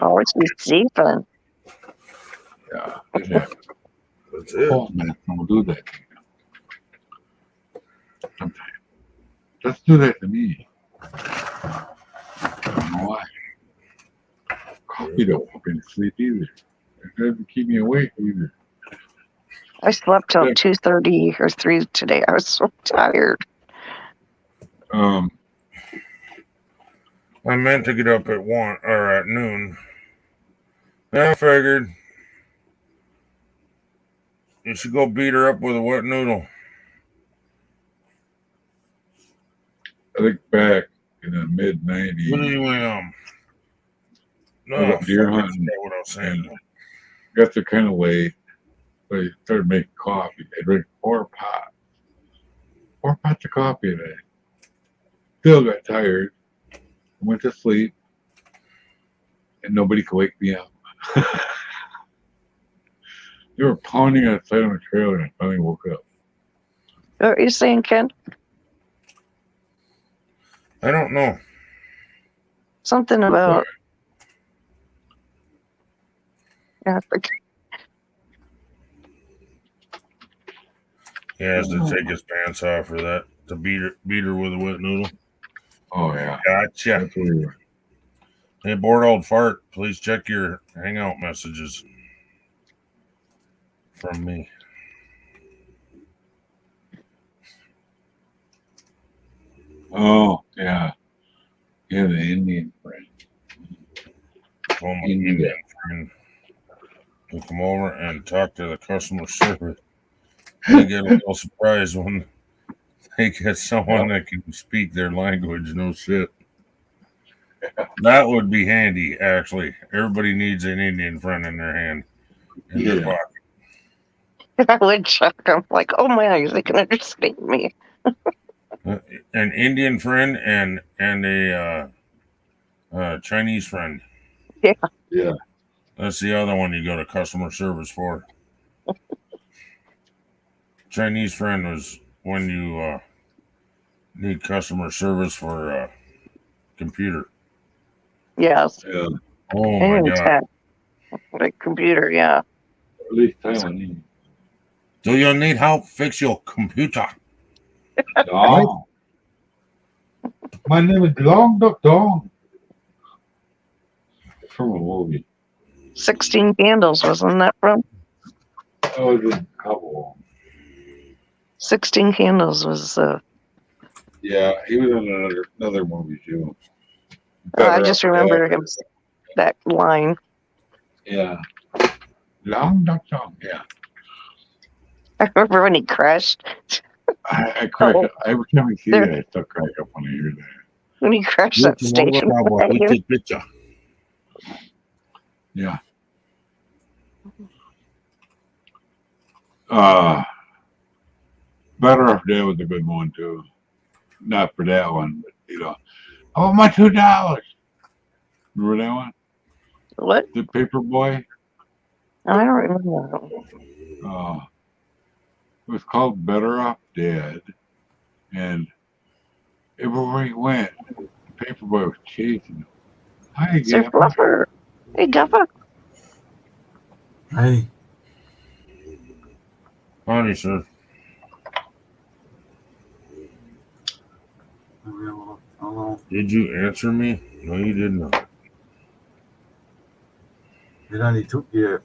Oh, she's sleeping. Yeah, it happens. That's it. Postman will do that to you. Sometimes. Let's do that to me. I don't know why. Coffee don't put me to sleep either. It doesn't keep me awake either. I slept till 2:30 or 3 today. I was so tired. I meant to get up at 1 or at noon. I figured you should go beat her up with a wet noodle. I think back, in the mid But '90s. anyway, I was up deer fuck, I hunting, forgot what I was saying. and got there kind of late. So I started making coffee. I drank 4 pots of coffee a day. Still got tired. Went to sleep, and nobody could wake me up. They were pounding outside on the trailer, and I finally woke up. What are you saying, Ken? I don't know. Something about. Yeah, He has to take his pants off for that. To beat her with a wet noodle. Oh yeah. Gotcha. That's where we were. Hey, bored old fart, please check your hangout messages from me. Oh yeah. Yeah, the Indian friend. Told my Indian friend to come over and talk to the customer service. They get a little surprised when they get someone that can speak their language. No shit. That would be handy, actually. Everybody needs an Indian friend in their hand, in their pocket. I would chuck. I'm like, oh my, they can understand me. An Indian friend and a Chinese friend. Yeah. Yeah. That's the other one you go to customer service for. Chinese friend was when you need customer service for a computer. Yes. Yeah. Oh my god. Tech. Like computer, yeah. At least Taiwanese. Do you need help fix your computer? Oh. My name is Long Duck Dong. From a movie. 16 Candles, wasn't that from? Oh, it was a couple. 16 Candles was. Yeah, he was in another movie too. I just remember him that line. Yeah. Long Duck Dong. Yeah. I remember when he crashed. I crack up. Every time I see that, I still crack up when I hear that. When he crashed that station. We take picture. Yeah. Better Off Dead was a good one too. Not for that one, but you know. I want my $2. Remember that one? What? The Paper Boy? I don't remember that one. It was called Better Off Dead. And everywhere he went, the Paper Boy was chasing him. Hi, Sir Gaffer. Fluffer. Hey, Gaffer. Hey. Howdy, sir. Did you answer me? No, you did not. It only took you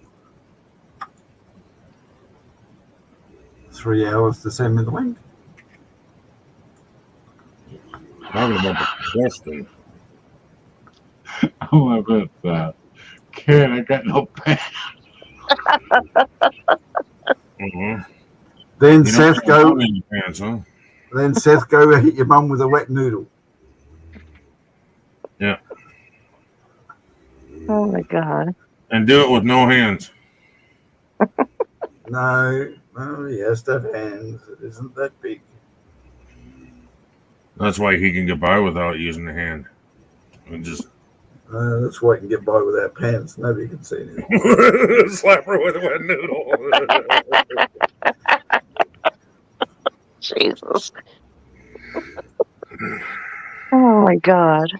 3 hours to send me the link. Talking about the question. Oh, I bet Kid, I got no pen. Then Seth go. Pants, huh? Then Seth go hit your mum with a wet noodle. Yeah. Oh my God. And do it with no hands. No, he has to have hands. It isn't that big. That's why he can get by without using the hand. And just That's why he can get by without pants. Nobody can see anything. slap her with a wet noodle. Jesus. Oh my God.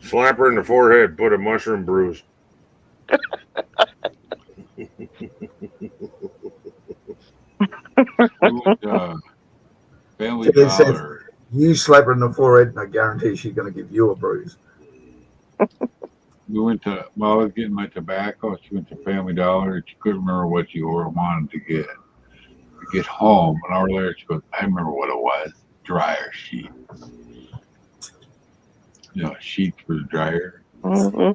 Slap her in the forehead, put a mushroom bruise. Family Ted said, Dollar. you slap her in the forehead, and I guarantee she's going to give you a bruise. We went to, while I was getting my tobacco, she went to Family Dollar and she couldn't remember what she wanted to get. We get home, an hour later, she goes, I remember what it was. Dryer sheet. You know, sheets for the dryer. Mm-hmm.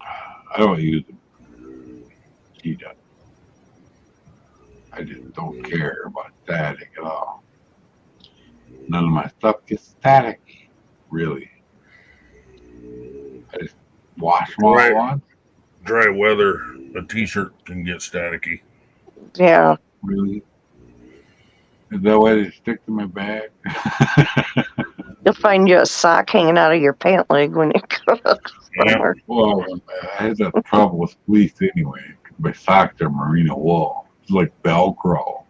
I don't use them. She does. I just don't care about static at all. None of my stuff gets static, really. I just wash them all at once. Dry weather, a t-shirt can get staticky. Yeah. Really? Is that why they stick to my bag? You'll find you a sock hanging out of your pant leg when you go somewhere. Well, I had that trouble with fleece anyway. My socks are merino wool. It's like Velcro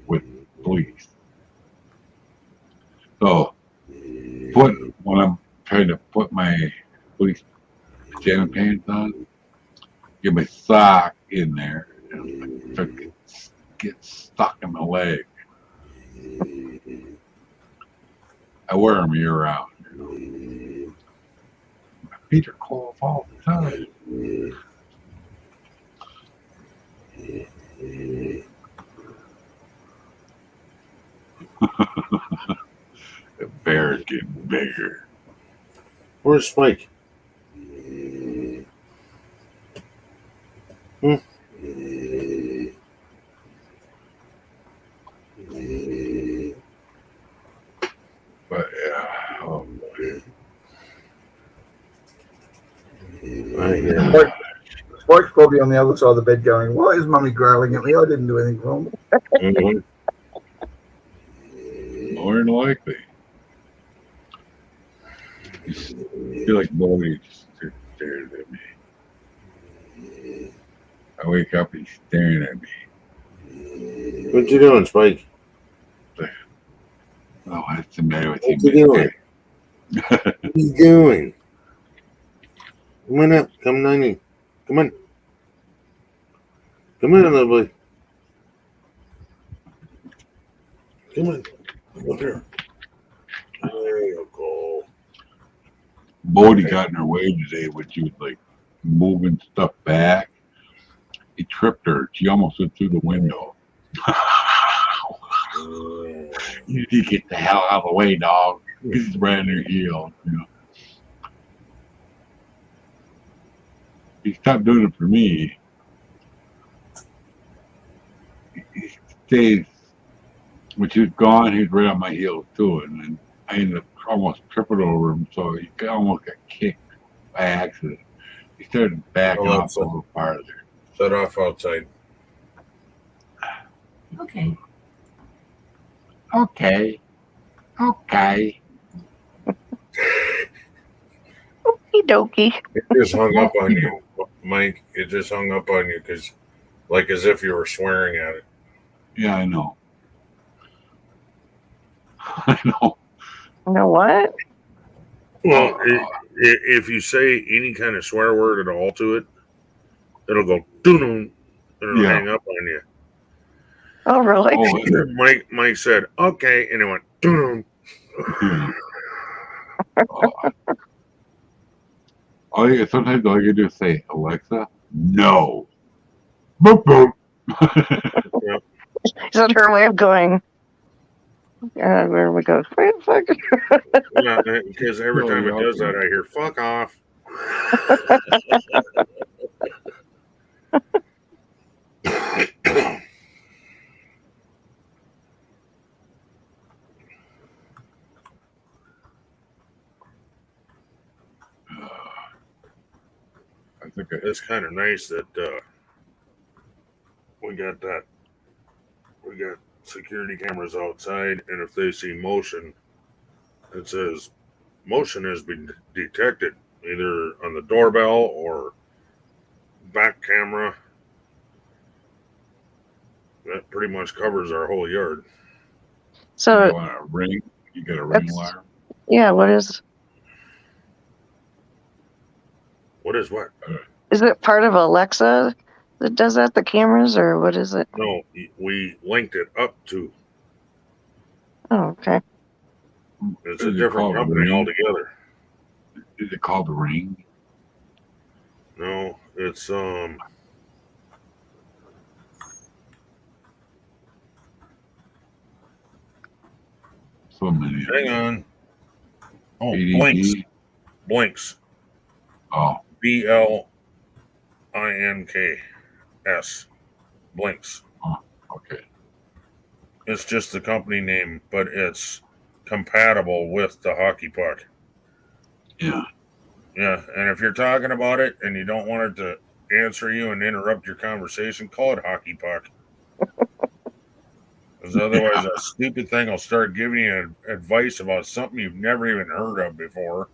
with fleece. So, when I'm trying to put my fleece pajama pants on, get my sock in there, and it gets stuck in my leg. I wear them year round. My feet are cold all the time. The bear's getting bigger. Where's Spike? But yeah, oh boy. Spike's probably on the other side of the bed going, why is Mummy growling at me? I didn't do anything wrong. More than likely. You feel like Bodie just staring at me. I wake up, he's staring at me. What you doing, Spike? Oh, that's the matter with What you, you doing? What you doing? Come on up. Come on in. Come on. Come on, lovely. Come on. Come here. There you go. Bodie got in her way today when she was like moving stuff back. He tripped her. She almost went through the window. You need to get the hell out of the way, dog. He's right in her heel, you know. He stopped doing it for me. He stays. When she was gone, he was right on my heels too, and then I ended up almost tripping over him, so he almost got kicked by accident. He started backing off a little farther. Shut off outside. Okay. Okay. Okay. Okie dokie. It just hung up on you, Mike. It just hung up on you because, like, as if you were swearing at it. Yeah, I know. I know. You know what? Well, if you say any kind of swear word at all to it, it'll go doo and it'll hang up on you. Oh, really? Mike said, okay, and it went doo. Sometimes all you do is say, Alexa, no. Boop, boop. Is that her way of going? Where we go? Fuck. Yeah, because every time it does that, I hear "fuck off." I think it's kind of nice that we got security cameras outside, and if they see motion, it says motion has been detected either on the doorbell or back camera. That pretty much covers our whole yard. So you want a ring? You got a ring alarm? Yeah, what is what? Is it part of Alexa that does that, the cameras, or what is it? No, we linked it up to. Oh, okay. It's a different company altogether. Is it called the Ring? No, it's so many. Hang on. Oh, ADD? Blinks. Oh. BLINKS. Blinks. Oh, okay. It's just the company name, but it's compatible with the hockey puck. Yeah. Yeah, and if you're talking about it and you don't want it to answer you and interrupt your conversation, call it hockey puck. Because otherwise, that stupid thing will start giving you advice about something you've never even heard of before.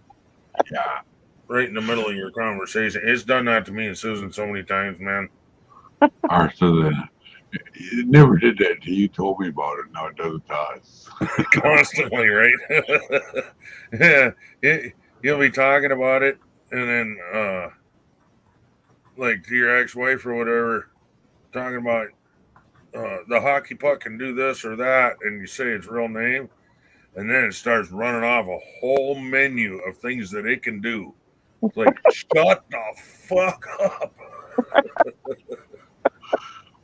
Yeah. Right in the middle of your conversation. It's done that to me and Susan so many times, man. Or so that it never did that till you told me about it. Now it does it to us. Constantly, right? Yeah, you'll be talking about it, and then, like to your ex-wife or whatever, talking about the hockey puck can do this or that, and you say its real name, and then it starts running off a whole menu of things that it can do. It's like, shut the fuck up.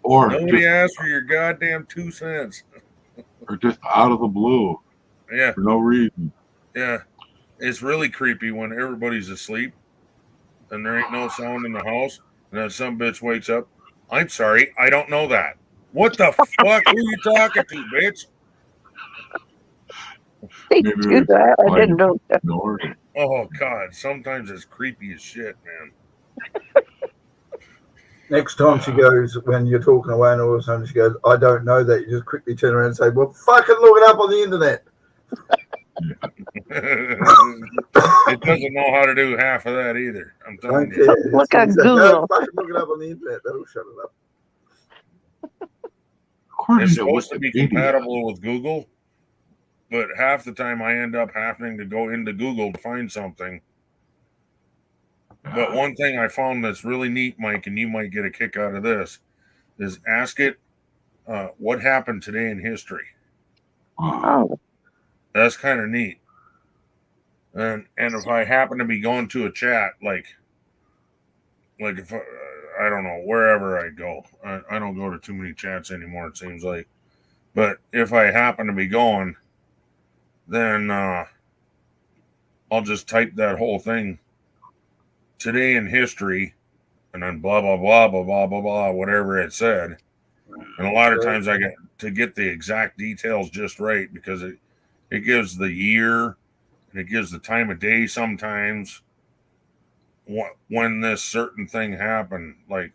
Or Nobody just asked for your goddamn 2 cents. or just out of the blue Yeah, for no reason. yeah. It's really creepy when everybody's asleep and there ain't no sound in the house, and then some bitch wakes up. I'm sorry, I don't know that. What the fuck? Who you talking to, bitch? They Maybe do it's that. I like didn't know that. ignored it. Oh god, sometimes it's creepy as shit, man. Next time she goes, when you're talking away and all of a sudden she goes, I don't know that, you just quickly turn around and say, well, fucking look it up on the internet. It doesn't know how to do half of that either. I'm telling Don't you. care. Look She on said, no, Google. fucking look it up on the internet. That'll shut it up. According It's to supposed to be Wikipedia, compatible with Google, but half the time I end up having to go into Google to find something. But one thing I found that's really neat, Mike, and you might get a kick out of this, is ask it what happened today in history. Oh, That's kind of neat. And if I happen to be going to a chat, like if I don't know, wherever I go, I don't go to too many chats anymore, it seems like. But if I happen to be going, then I'll just type that whole thing, today in history, and then blah blah blah blah blah blah blah, whatever it said. And a lot of times I get to get the exact details just right, because it gives the year and it gives the time of day sometimes when this certain thing happened, like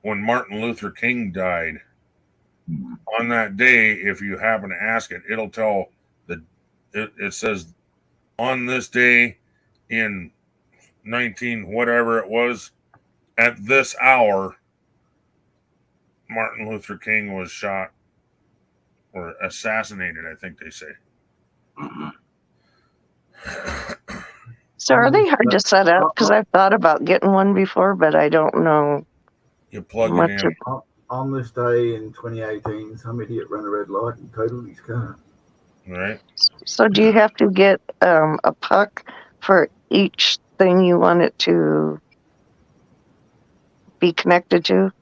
when Martin Luther King died. On that day, if you happen to ask it, it'll tell it says on this day in 19 whatever it was, at this hour, Martin Luther King was shot or assassinated, I think they say. so are they hard to set up? Because I've thought about getting one before, but I don't know You plug it much. in. On this day in 2018, some idiot ran a red light and totaled his car. Right. So do you have to get a puck for each thing you want it to be connected to?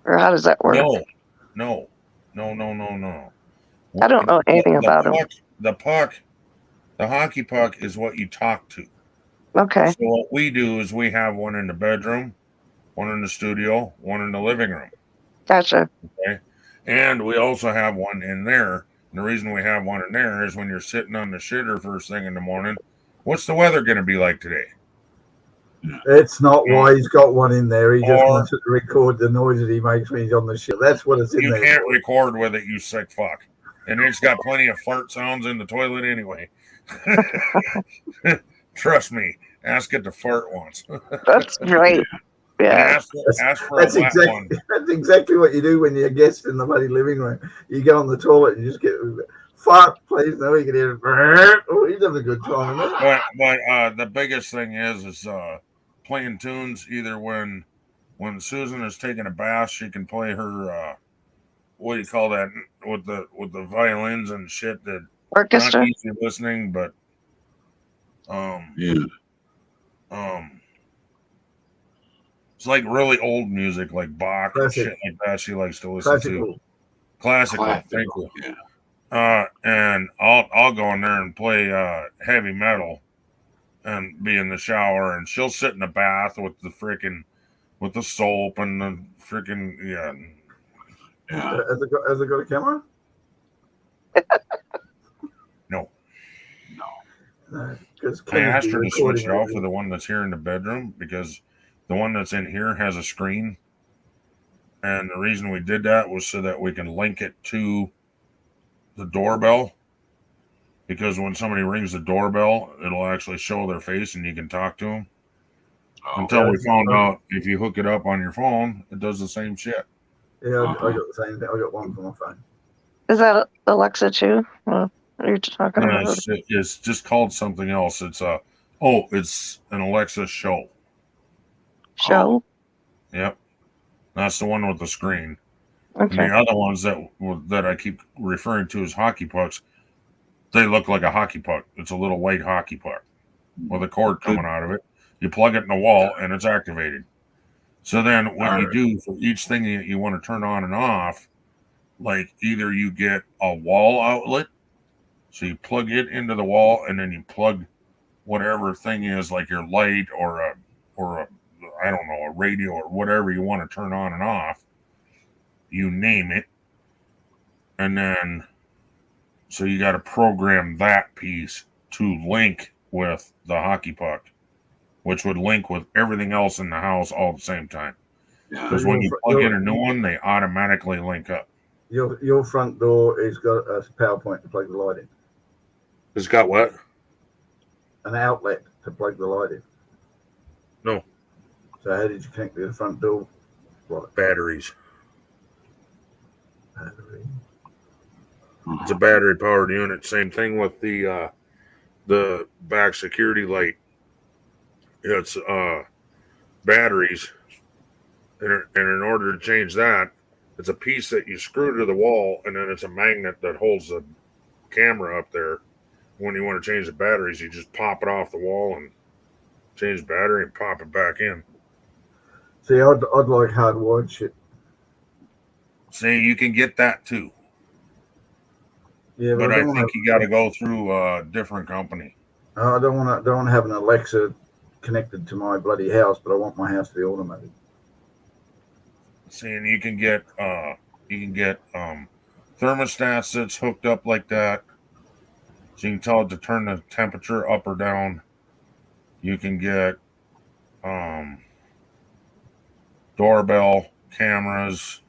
Or how does that work? No. I don't know anything about them. The hockey puck is what you talk to. Okay. So what we do is we have one in the bedroom, one in the studio, one in the living room. Gotcha. Okay. And we also have one in there. And the reason we have one in there is when you're sitting on the shitter first thing in the morning, what's the weather going to be like today? It's not why he's got one in there. He just Or- wants it to record the noise that he makes when he's on the shit. That's what it's in You there. can't for. record with it, you sick fuck. And it's got plenty of fart sounds in the toilet anyway. Trust me, ask it to fart once. That's right. And Yeah. ask for a wet one. That's exactly what you do when you're a guest in the bloody living room. You go on the toilet and you just get fart, please. No, you can hear it. Oh, he's having a good time, isn't it? But the biggest thing is playing tunes. Either when Susan is taking a bath, she can play her what do you call that, with the violins and shit, that Orchestra. not easy listening, but it's like really old music, like Bach and Classic. shit like that. She likes to listen to classical. Thank you. And I'll go in there and play heavy metal and be in the shower, and she'll sit in the bath with the soap and the freaking Yeah. Has it got a camera? No. No, because I asked her to switch it off to the one that's here in the bedroom because the one that's in here has a screen. And the reason we did that was so that we can link it to the doorbell. Because when somebody rings the doorbell, it'll actually show their face and you can talk to them. Until we found out if you hook it up on your phone, it does the same shit. Yeah, I got the same thing. I got one for my phone. Is that Alexa too? What are you talking Yeah, about? it's just called something else. It's it's an Alexa show. Show? Yep, that's the one with the screen. Okay. And the other ones that I keep referring to as hockey pucks, they look like a hockey puck. It's a little white hockey puck with a cord coming out of it. You plug it in the wall and it's activated. So then what you do for each thing that you want to turn on and off, like either you get a wall outlet, so you plug it into the wall and then you plug whatever thing is like your light or a I don't know, a radio or whatever you want to turn on and off. You name it. And then so you got to program that piece to link with the hockey puck, which would link with everything else in the house all at the same time. Because when you plug in a new one, they automatically link up. Your front door has got a power point to plug the light in. It's got what? An outlet to plug the light in. No. So how did you connect to the front door? What? Batteries. Battery. It's a battery powered unit. Same thing with the back security light. It's batteries. And in order to change that, it's a piece that you screw to the wall, and then it's a magnet that holds the camera up there. When you want to change the batteries, you just pop it off the wall and change the battery and pop it back in. See, I'd like hardwired shit. See, you can get that too. Yeah, but I think you got to go through a different company. I don't want to have an Alexa connected to my bloody house, but I want my house to be automated. See, and you can get thermostats that's hooked up like that, so you can tell it to turn the temperature up or down. You can get doorbell cameras,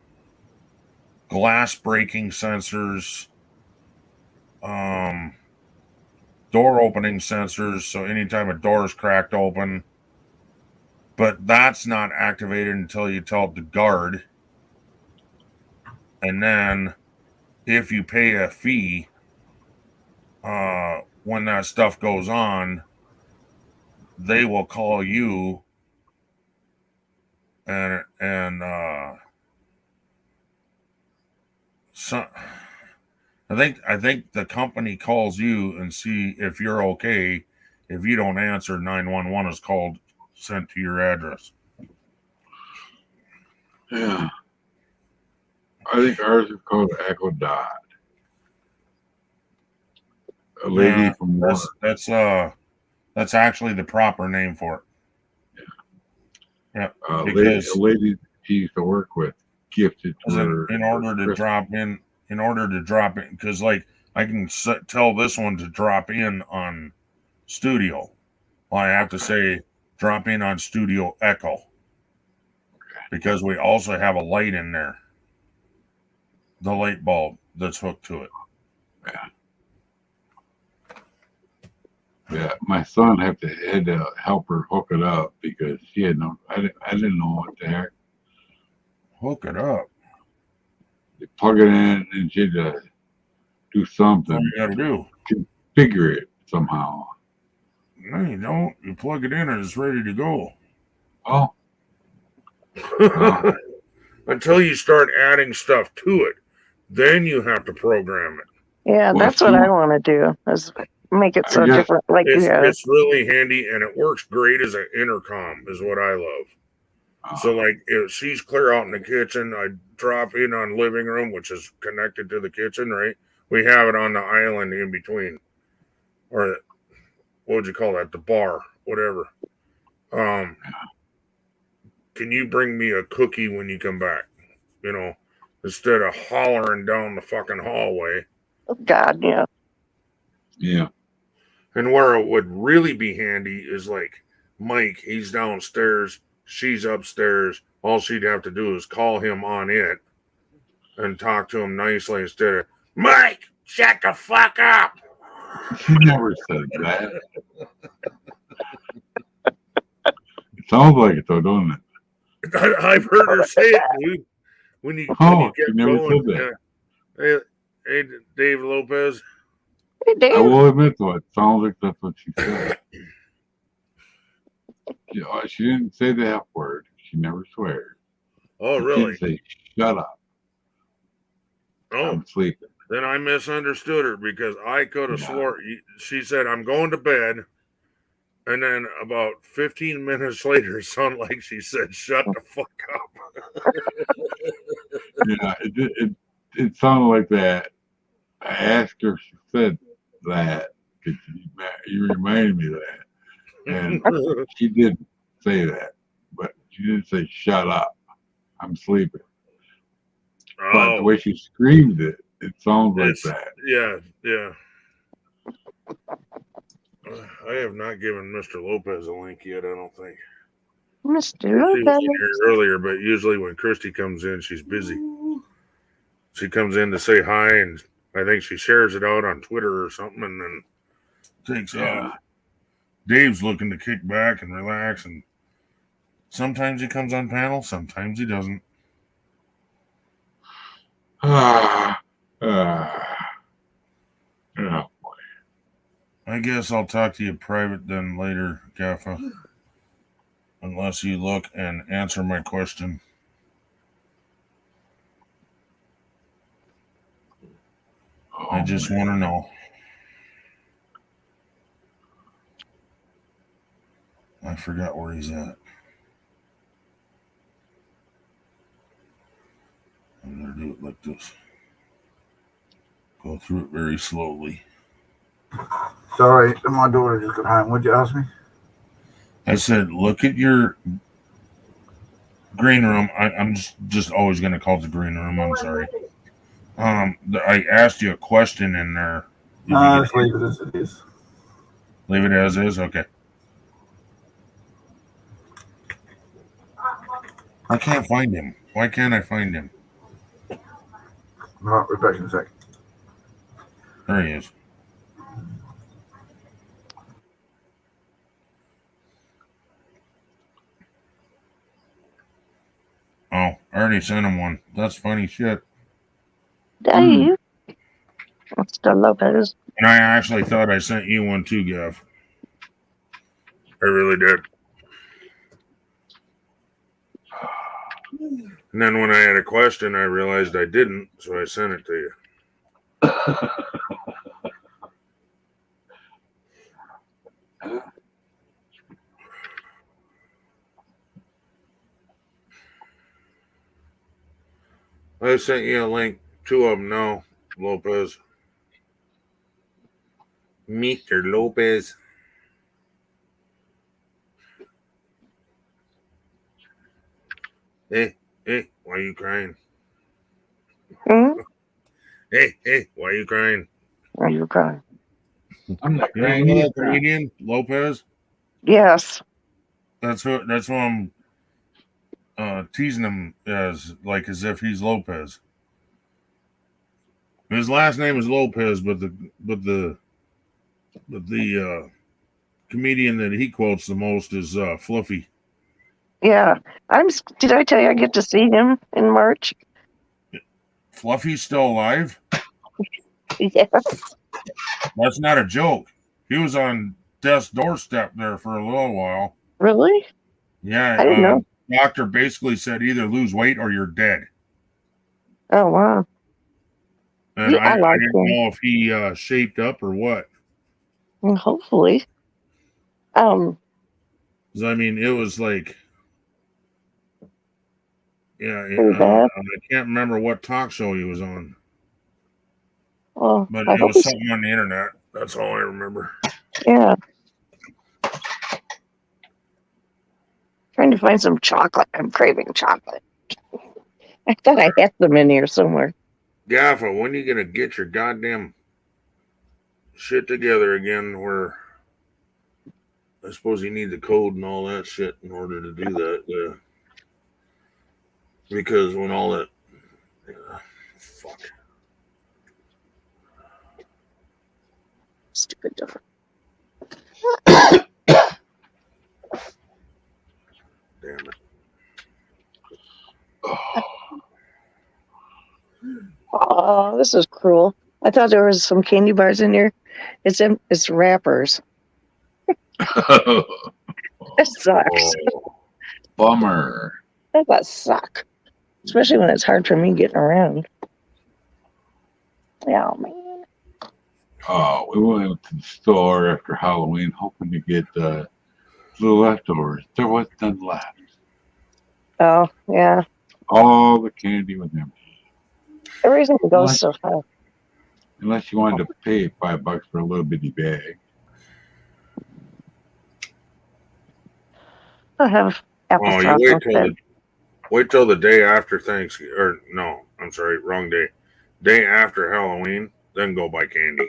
glass breaking sensors, door opening sensors, so anytime a door is cracked open. But that's not activated until you tell it to guard. And then if you pay a fee, when that stuff goes on, they will call you and so I think the company calls you and see if you're okay. If you don't answer, 911 is called, sent to your address. Yeah. I think ours is called Echo Dot. A lady from work. That's actually the proper name for it. Yeah. A lady she used to work with gifted to her. In order to drop in, because like I can tell this one to drop in on Studio. Well, I have to say drop in on Studio Echo. Because we also have a light in there. The light bulb that's hooked to it. Yeah. Yeah, my son had to help her hook it up because she had I didn't know what the heck. Hook it up. They plug it in and she had to do something. What you got to do? Configure it somehow. No, you don't. You plug it in and it's ready to go. Oh. Until you start adding stuff to it, then you have to program it. Yeah, that's what I want to do. Is make it so different, like you have. It's really handy and it works great as an intercom, is what I love. So, like, if she's clear out in the kitchen, I drop in on living room, which is connected to the kitchen, right? We have it on the island in between, or what would you call that? The bar, whatever. Can you bring me a cookie when you come back? You know, instead of hollering down the fucking hallway. Oh, God, yeah. Yeah. And where it would really be handy is like Mike, he's downstairs, she's upstairs. All she'd have to do is call him on it and talk to him nicely instead of, Mike, shut the fuck up. She never said that. It sounds like it though, doesn't it? I've heard her say it, dude. When you Oh, get she never going. said that. Yeah. Hey, Dave Lopez. Hey, Dave. I will admit though, it sounds like that's what she said. She didn't say the F word. She never swears. Oh, She really? did say, shut up. Oh, I'm sleeping. then I misunderstood her because I could have swore she said, I'm going to bed. And then about 15 minutes later, it sounded like she said, shut the fuck up. Yeah, it sounded like that. I asked her if she said that because you reminded me of that. And she didn't say that. But she didn't say, shut up. I'm sleeping. But the Oh, way she screamed it, it sounds like that. yeah. I have not given Mr. Lopez a link yet, I don't think. Mr. She was in Lopez. here earlier, but usually when Christy comes in, she's busy. She comes in to say hi, and I think she shares it out on Twitter or something, and then takes off. Dave's looking to kick back and relax, and sometimes he comes on panel, sometimes he doesn't. Yeah. I guess I'll talk to you private then later, Gaffa. Unless you look and answer my question. I just want to know. I forgot where he's at. I'm going to do it like this. Go through it very slowly. Sorry, my daughter just got home. What'd you ask me? I said, look at your green room. I'm just always going to call it the green room. I'm sorry. I asked you a question in there. Just leave it as it is. Leave it as is? Okay. I can't find him. Why can't I find him? Right, we're back in a sec. There he is. Oh, I already sent him one. That's funny shit. Dave. Mr. Lopez. And I actually thought I sent you one too, Gav. I really did. And then when I had a question, I realized I didn't, so I sent it to you. I sent you a link, 2 of them now, Lopez. Mr. Lopez. Hey, why are you crying? Hey, why are you crying? Why are you crying? I'm not You crying. know He's that comedian, Lopez? Yes. That's what I'm teasing him as if he's Lopez. His last name is Lopez, but the comedian that he quotes the most is Fluffy. Yeah. Did I tell you I get to see him in March? Fluffy's still alive? Yes. That's not a joke. He was on death's doorstep there for a little while. Really? Yeah. I didn't know. Doctor basically said either lose weight or you're dead. Oh, wow. And Yeah, I like didn't him. know if he shaped up or what. Well, hopefully. 'Cause, I mean, it was like, Pretty bad. I can't remember what talk show he was on. Well, But I it hope was he's, something on the internet. That's all I remember. yeah. Trying to find some chocolate. I'm craving chocolate. I thought I had them in here somewhere. Gaffa, when are you gonna get your goddamn shit together again? Where I suppose you need the code and all that shit in order to do that. Yeah. Because when all that, fuck. Stupid different. Damn it. Oh, this is cruel. I thought there was some candy bars in here. It's wrappers. It sucks. Oh, bummer. That suck. Especially when it's hard for me getting around. Yeah, man. Oh, we went to the store after Halloween hoping to get little leftovers. There was none left. Oh, yeah. All the candy was empty. Everything goes Unless, so fast. unless you wanted to pay $5 for a little bitty bag. I have Oh, you applesauce. wait till the day after Thanksgiving, or no, I'm sorry, wrong day. Day after Halloween, then go buy candy.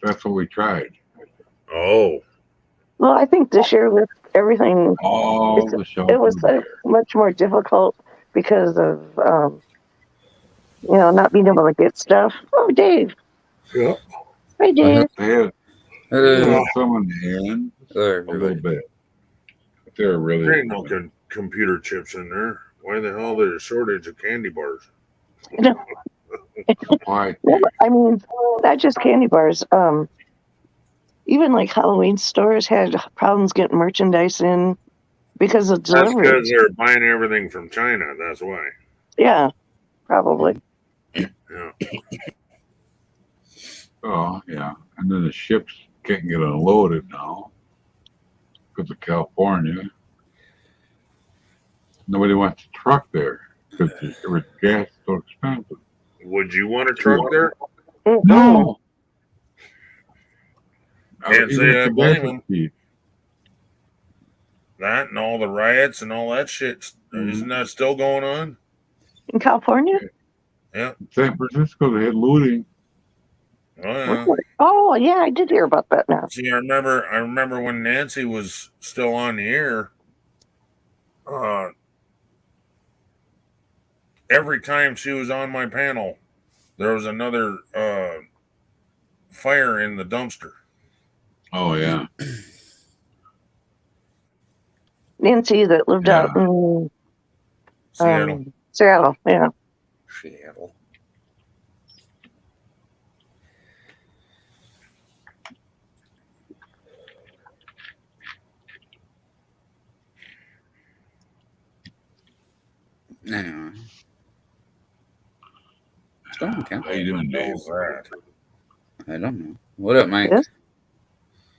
That's what we tried. Oh, Well, I think this year with everything, All the it shelves was were so much more difficult because of not being able to get stuff. Oh, Dave. yeah. Hi, Dave. They had Hello. some in the end, Hello, a little everybody. bit. But they're really There ain't no computer chips in there. Why the hell there's a shortage of candy bars? supply. Well, I mean, not just candy bars. Even like Halloween stores had problems getting merchandise in because of That's because deliveries. they're buying everything from China. That's why. Yeah, probably. Yeah. Oh, yeah. And then the ships can't get unloaded now because of California. Nobody wants a truck there because gas is so expensive. Would you want a truck there? No. Can't Even say if I the blame gas is him. cheap. That and all the riots and all that shit. Isn't that still going on? In California? Yeah. San Francisco, they had looting. Oh yeah. Really? Oh, yeah, I did hear about that now. See, I remember when Nancy was still on the air. Every time she was on my panel, there was another fire in the dumpster. Oh, yeah. Nancy that lived out in Seattle. Seattle, yeah. Seattle. Anyway. What's going on, Cam? How you doing, Dave? What's that? I don't know. What up, Mike? Yes?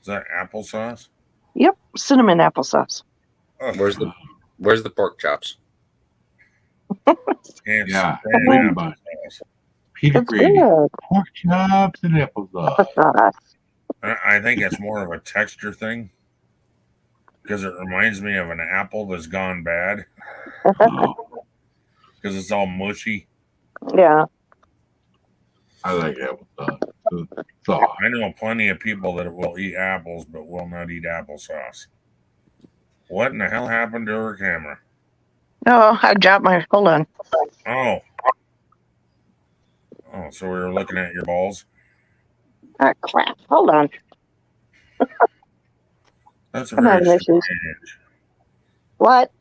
Is that applesauce? Yep, cinnamon applesauce. Where's the pork chops? Can't Yeah. stand Wait a applesauce. minute. Peter It's Grady. good. Pork chops and applesauce. Applesauce. I think it's more of a texture thing because it reminds me of an apple that's gone bad Oh, because it's all mushy. Yeah. I like applesauce. It's soft. I know plenty of people that will eat apples but will not eat applesauce. What in the hell happened to her camera? Oh, I dropped my. Hold on. Oh. Oh, so we were looking at your balls? Ah, crap. Hold on. That's a I'm very having issues. strange. What?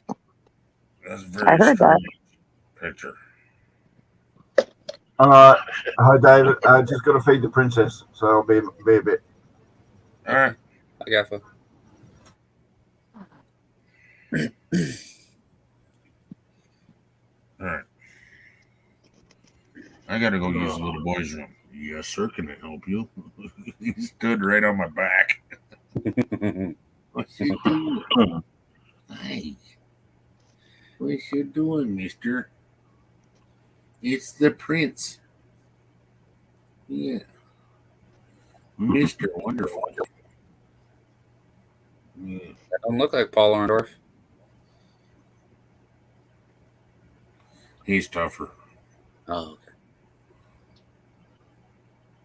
That's a I very heard that. strange picture. Hi, David. I just got to feed the princess, so I'll be a bit. All right. I got you. All right. I got to go use the little boy's room. Yes, sir. Can I help you? He stood right on my back. What's he doing? Hey. What you doing, mister? It's the prince. Yeah. Mr. Wonderful. Yeah. That don't look like Paul Orndorff. He's tougher. Oh, okay.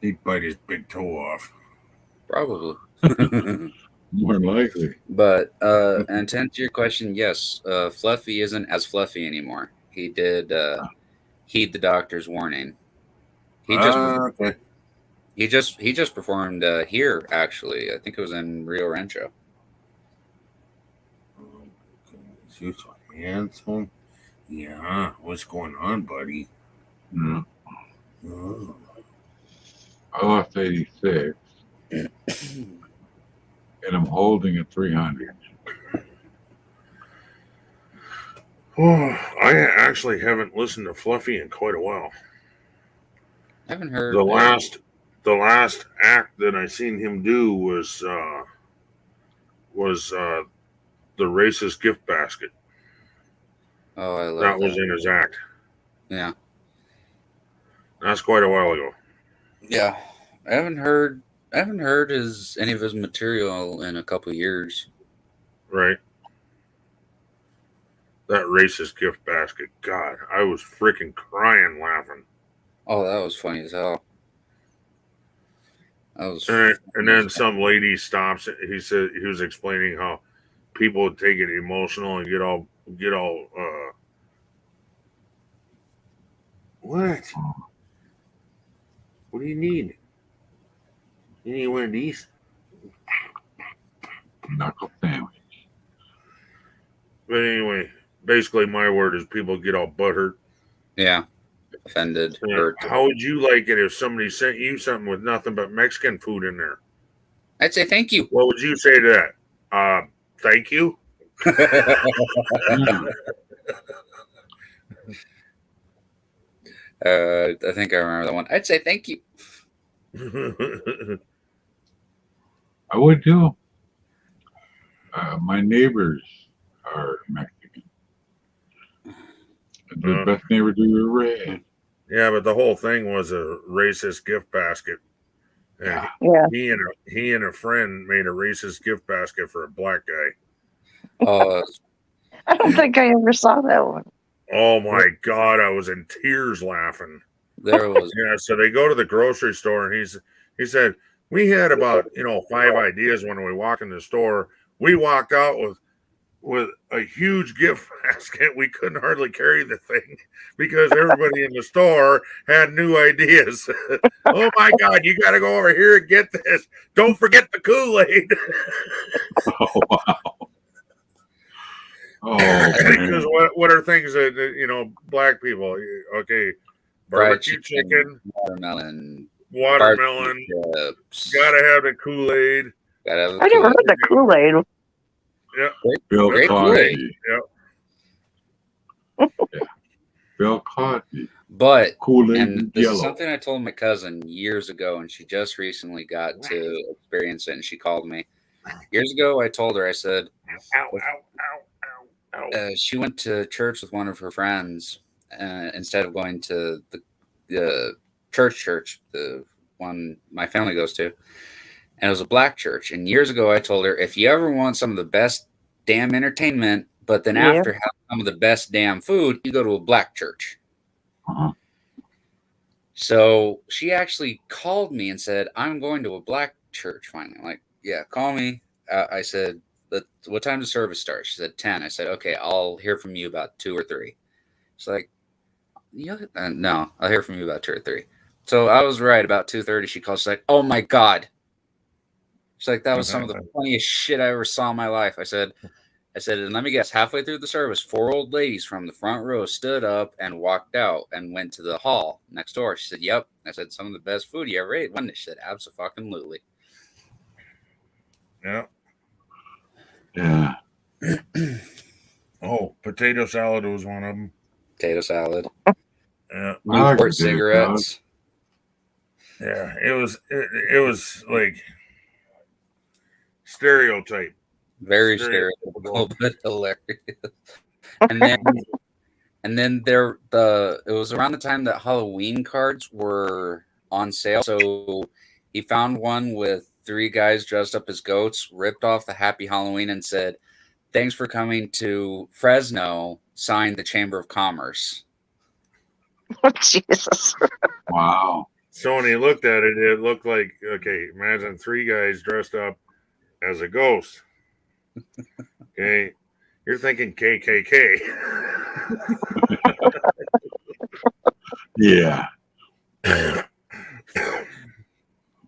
He'd bite his big toe off. Probably. More than likely. But and to answer your question, yes, Fluffy isn't as fluffy anymore. He did heed the doctor's warning. He just Okay. he just performed here actually. I think it was in Rio Rancho. He's so handsome. Yeah. What's going on, buddy? Yeah. Oh. I lost 86, and I'm holding a 300. Oh, I actually haven't listened to Fluffy in quite a while. I haven't heard The last act that I seen him do was the racist gift basket. Oh, I love That was in his act. Yeah. That's quite a while ago. Yeah. I haven't heard any of his material in a couple years. Right. That racist gift basket. God, I was freaking crying laughing. Oh, that was funny as hell. That was And then some lady stops. He said he was explaining how people would take it emotional and get all what? What do you need? You need one of these? Knuckle sandwich. But anyway, basically my word is people get all butthurt. Yeah. Offended. Hurt. How would you like it if somebody sent you something with nothing but Mexican food in there? I'd say thank you. What would you say to that? Thank you. I think I remember that one. I'd say thank you. I would too. My neighbors are Mexican. The best neighbors we ever had. Yeah, but the whole thing was a racist gift basket. And he and a friend made a racist gift basket for a black guy. I don't think I ever saw that one. Oh my God, I was in tears laughing. There was so they go to the grocery store and he said, we had about 5 ideas when we walked in the store. We walked out with a huge gift basket. We couldn't hardly carry the thing because everybody in the store had new ideas. Oh my God, you got to go over here and get this. Don't forget the Kool-Aid. Oh, wow. Oh, because what are things that black people? Okay, barbecue chicken, watermelon, gotta have the Kool-Aid. Gotta have the I never heard the Kool-Aid. Yeah, Bill Great Cosby. Yeah. Bill Cosby. But Kool-Aid and this yellow. is something I told my cousin years ago, and she just recently got to experience it, and she called me. Years ago, I told her, I said, she went to church with one of her friends instead of going to the church, the one my family goes to. And it was a black church. And years ago, I told her, if you ever want some of the best damn entertainment, but then after have some of the best damn food, you go to a black church. Uh-huh. So she actually called me and said, I'm going to a black church finally. I'm like, yeah, call me. I said, what time does service start? She said 10. I said, okay, I'll hear from you about 2 or 3. She's like, yeah, no, I'll hear from you about 2 or 3. So I was right. About 2:30, she calls. She's like, oh my God. She's like, that was some of the funniest shit I ever saw in my life. I said, and let me guess, halfway through the service, 4 old ladies from the front row stood up and walked out and went to the hall next door. She said, yep. I said, some of the best food you ever ate. One, she said, abso-fucking-lutely. Yeah. Yeah. Oh, potato salad was one of them. Potato salad. Yeah. Newport cigarettes. Yeah, it was like stereotype. Very stereotypical, but hilarious. And then it was around the time that Halloween cards were on sale. So he found one with 3 guys dressed up as goats, ripped off the Happy Halloween and said, thanks for coming to Fresno, signed the Chamber of Commerce. Oh, Jesus. Wow. So when he looked at it, it looked like, okay, imagine 3 guys dressed up as a ghost. Okay, you're thinking KKK. Yeah.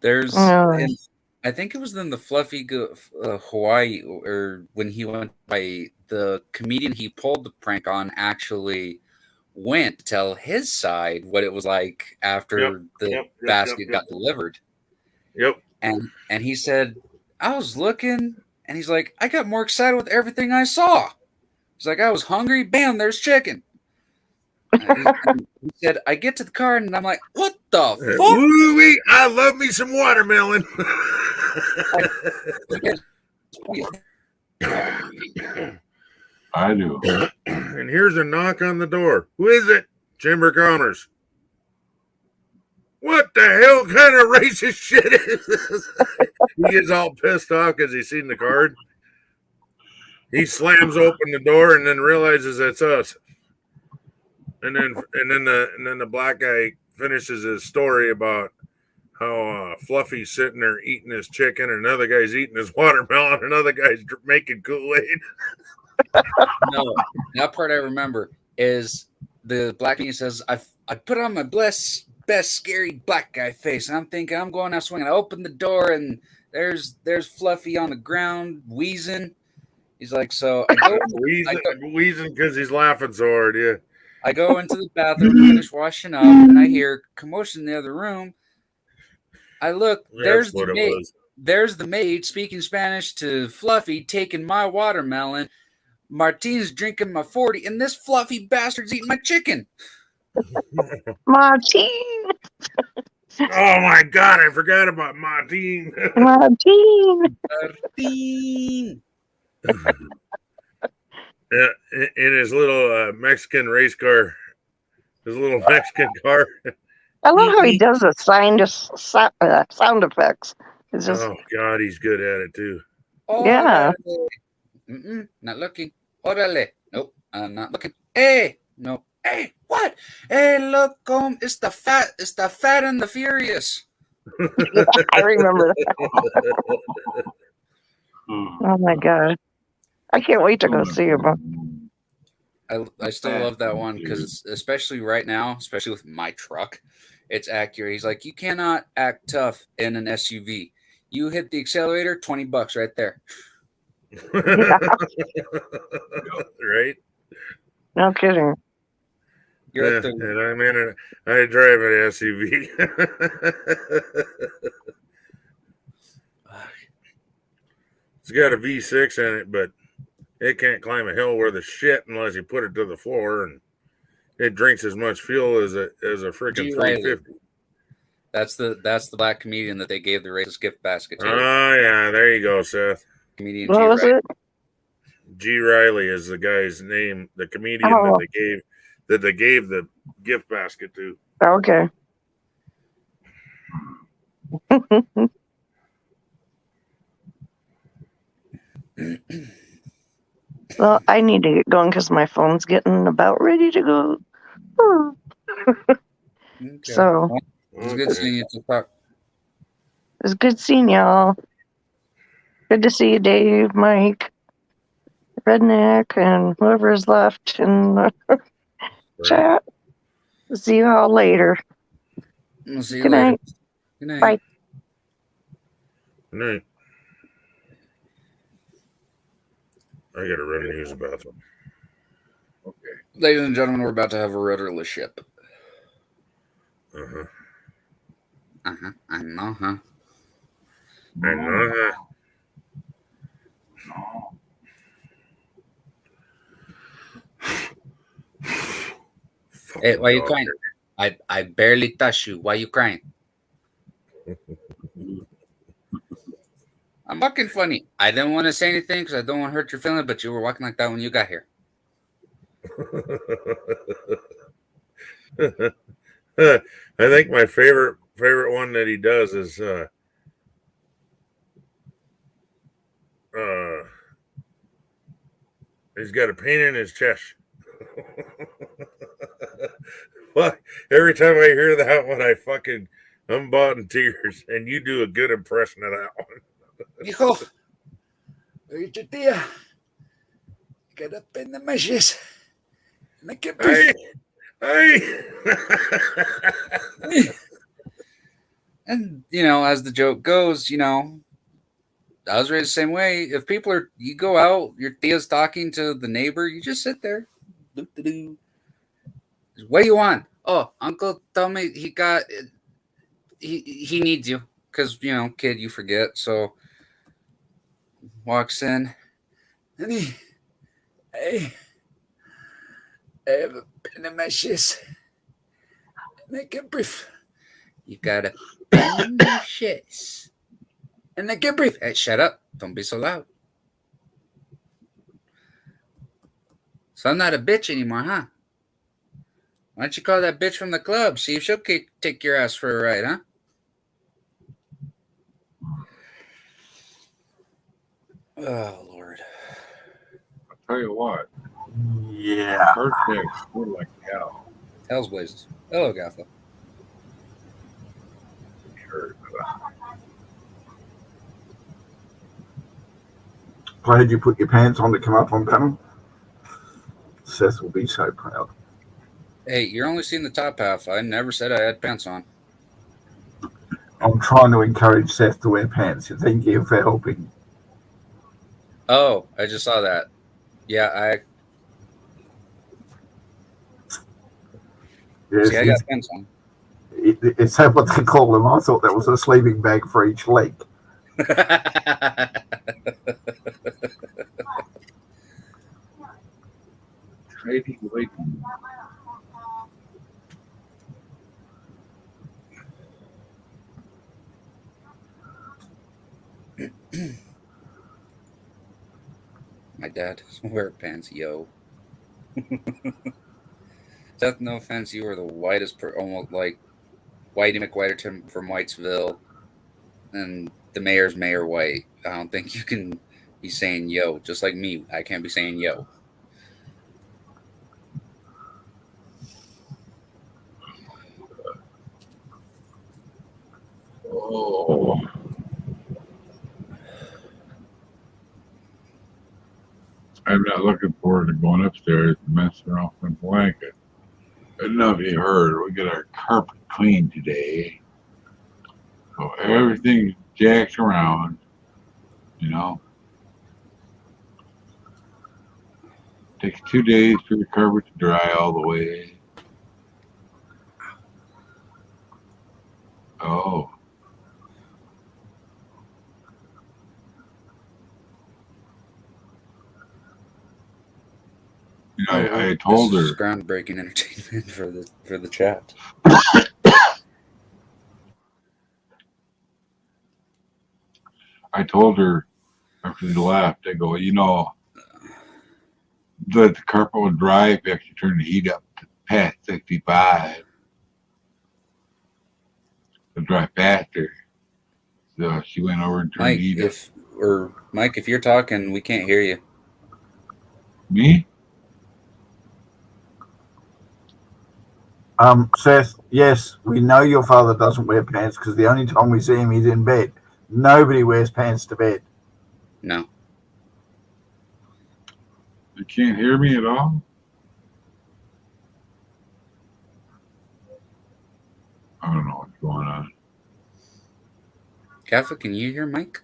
There's, Oh. and I think it was in the Fluffy Hawaii, or when he went by, the comedian he pulled the prank on actually went to tell his side what it was like after the basket got delivered. Yep. And he said, I was looking, and he's like, I got more excited with everything I saw. He's like, I was hungry. Bam, there's chicken. He said, I get to the car, and I'm like, what the fuck? Woo-wee, I love me some watermelon. I do. And here's a knock on the door. Who is it? Chamber of Commerce. What the hell kind of racist shit is this? He gets all pissed off because he's seen the card. He slams open the door and then realizes it's us. And then the black guy finishes his story about how Fluffy's sitting there eating his chicken, and another guy's eating his watermelon, another guy's making Kool-Aid. No, that part I remember is the black man says, I put on my best scary black guy face, and I'm thinking I'm going out swinging. I open the door, and there's Fluffy on the ground wheezing. He's like, so I go wheezing because he's laughing so hard. Yeah. I go into the bathroom to finish washing up, and I hear commotion in the other room. I look, there's the maid. There's the maid speaking Spanish to Fluffy, taking my watermelon. Martine's drinking my 40, and this Fluffy bastard's eating my chicken. Martine. Oh my God, I forgot about Martine. Martine. Martine. In his little Mexican race car, his little Mexican car. I love how he does the sound effects. It's just, oh God, he's good at it too. yeah. Not looking. Orale. Nope, I'm not looking. Hey, no. Hey, what? Hey, look, it's the fat and the furious. Yeah, I remember that. Oh my God. I can't wait to go see him. I still love that one because especially right now, especially with my truck, it's accurate. He's like, you cannot act tough in an SUV. You hit the accelerator, $20 right there. Right? No kidding. Yeah, and I'm in it. I drive an SUV. It's got a V6 in it, but it can't climb a hill worth of shit unless you put it to the floor, and it drinks as much fuel as a freaking 350. That's the black comedian that they gave the racist gift basket to. Oh yeah, there you go, Seth. Comedian What was it? G. Riley is the guy's name, the comedian that they gave the gift basket to. Okay. Well, I need to get going because my phone's getting about ready to go. Okay. So it's good seeing you. it's good seeing y'all. Good to see you, Dave, Mike, Redneck, and whoever's left in the chat. See you all later. We'll see you Good later. night. Good night. Bye. Good night. I gotta run and use the bathroom. Okay. Ladies and gentlemen, we're about to have a rudderless ship. Uh-huh. Uh-huh. I know, huh? I know, Hey, why are you crying? I barely touched you. Why are you crying? I'm fucking funny. I didn't want to say anything because I don't want to hurt your feelings, but you were walking like that when you got here. I think my favorite one that he does is he's got a pain in his chest. every time I hear that one, I'm bought in tears, and you do a good impression of that one. Hijo, oye, tu tía, get up in the meshes. Make it brief. Hey. And, as the joke goes, I was raised the same way. If you go out, your tia's talking to the neighbor, you just sit there. Doo-doo-doo. What do you want? Oh, uncle told me he needs you. Because, kid, you forget. So, walks in. And hey, I have a pen in my shiz. Make it brief. You got a pen in your shiz. And make it brief. Hey, shut up. Don't be so loud. So I'm not a bitch anymore, huh? Why don't you call that bitch from the club? See if she'll take your ass for a ride, huh? Oh, Lord. I'll tell you what. Yeah. Heart attacks were like hell. Hell's blazes. Hello, Gaffa. Glad you put your pants on to come up on panel. Seth will be so proud. Hey, you're only seeing the top half. I never said I had pants on. I'm trying to encourage Seth to wear pants. Thank you for helping. Oh, I just saw that. Yeah, Yes, see, I got pants on. It's what they call them. I thought that was a sleeping bag for each leg. Trading weight. My dad doesn't wear pants, yo. Seth, no offense, you are the whitest, almost like Whitey McWhiterton from Whitesville, and the mayor's Mayor White. I don't think you can be saying yo, just like me. I can't be saying yo. Oh. I'm not looking forward to going upstairs and messing around with my blanket. I don't know if you heard, we got our carpet cleaned today. So everything's jacked around, Takes 2 days for the carpet to dry all the way. Oh. I told this is her. groundbreaking entertainment for the chat. I told her after she left, I go, that the carpet would dry if you actually turn the heat up to past 65. It'll dry faster. So she went over and turned the heat up. Mike, if you're talking, we can't hear you. Me? Seth, yes, we know your father doesn't wear pants because the only time we see him, he's in bed. Nobody wears pants to bed. No. You can't hear me at all? I don't know what's going on. Kaffa, can you hear Mike?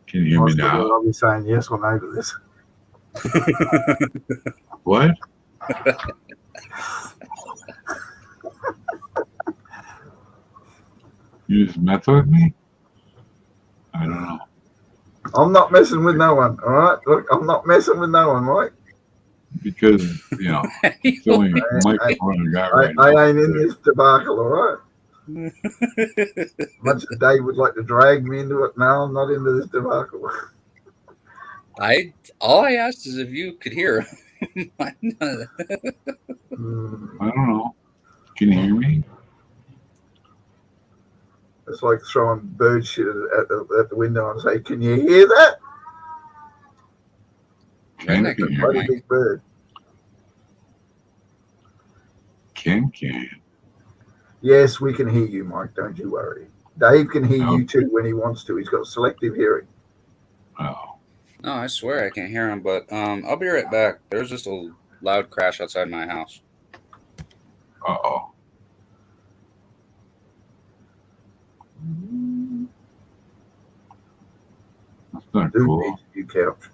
Can you hear me now? I'll be saying yes or no to this. What? You just mess with me? I don't know. I'm not messing with no one, all right? Look, I'm not messing with no one, right? Because, it's the only microphone I got right now. I ain't in this debacle, all right? Much as Dave would like to drag me into it, no, I'm not into this debacle. All I asked is if you could hear. I don't know. Can you hear me? It's like throwing bird shit at the window and say, "Can you hear that?" Redneck can hear Quite a big bird. Ken can. Yes, we can hear you, Mike. Don't you worry. Dave can hear Oh, you too when he wants to. He's got selective hearing. oh. No, I swear I can't hear him, but I'll be right back. There's just a loud crash outside my house. Uh-oh. That's not Who cool. needs a new couch?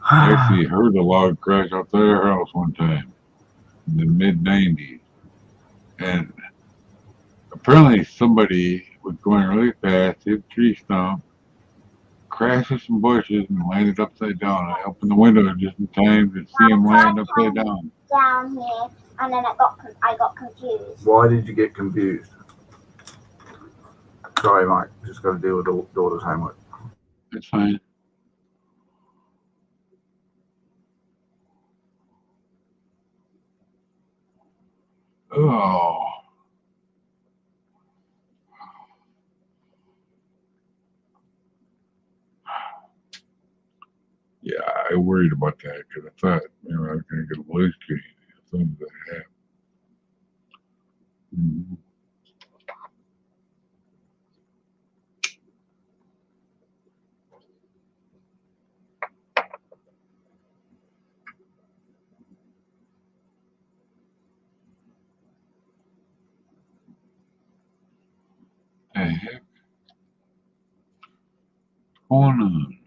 I actually heard a log crash outside our house one time in the mid-90s. And apparently somebody was going really fast, hit a tree stump, crashed in some bushes, and landed upside down. I opened the window just in time to see him land upside down. Down here, and then I got confused. Why did you get confused? Sorry, Mike. Just got to deal with daughter's homework. That's fine. Oh. Yeah, I worried about that because I thought, I was going to get a voice change as soon as that happened. Mhm. The heck? What's going on?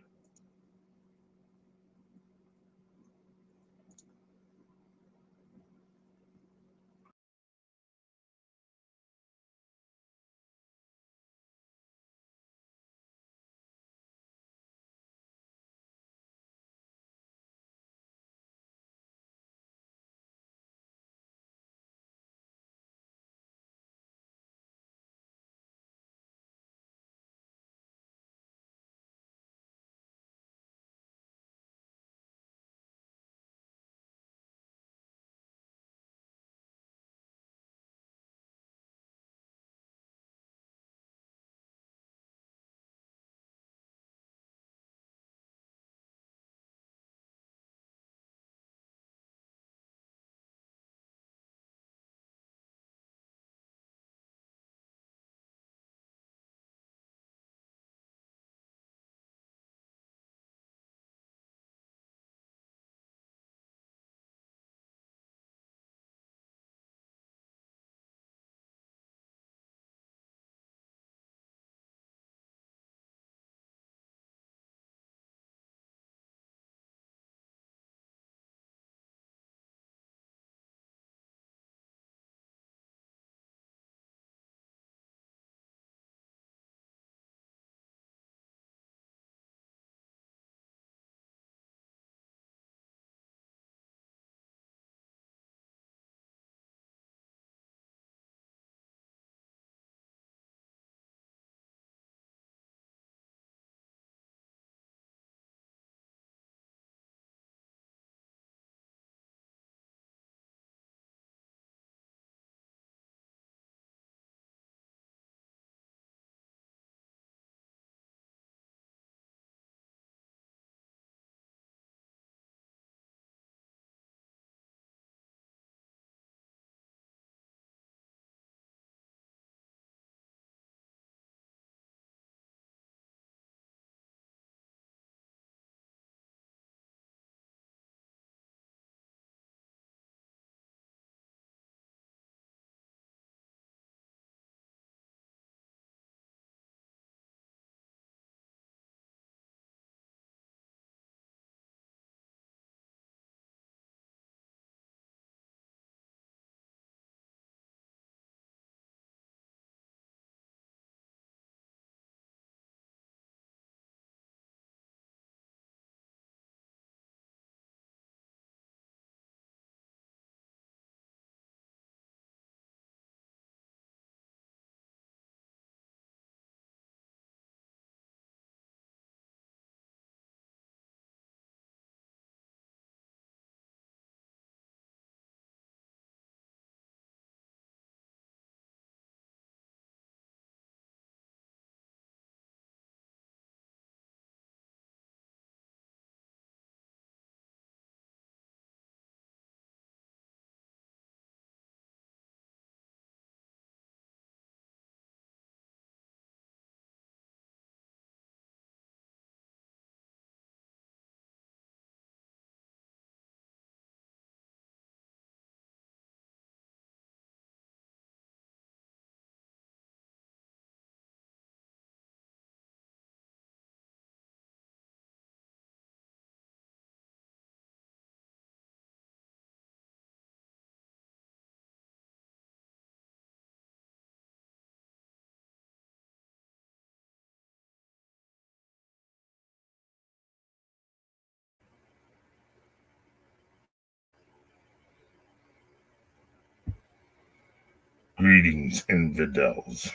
Greetings, infidels.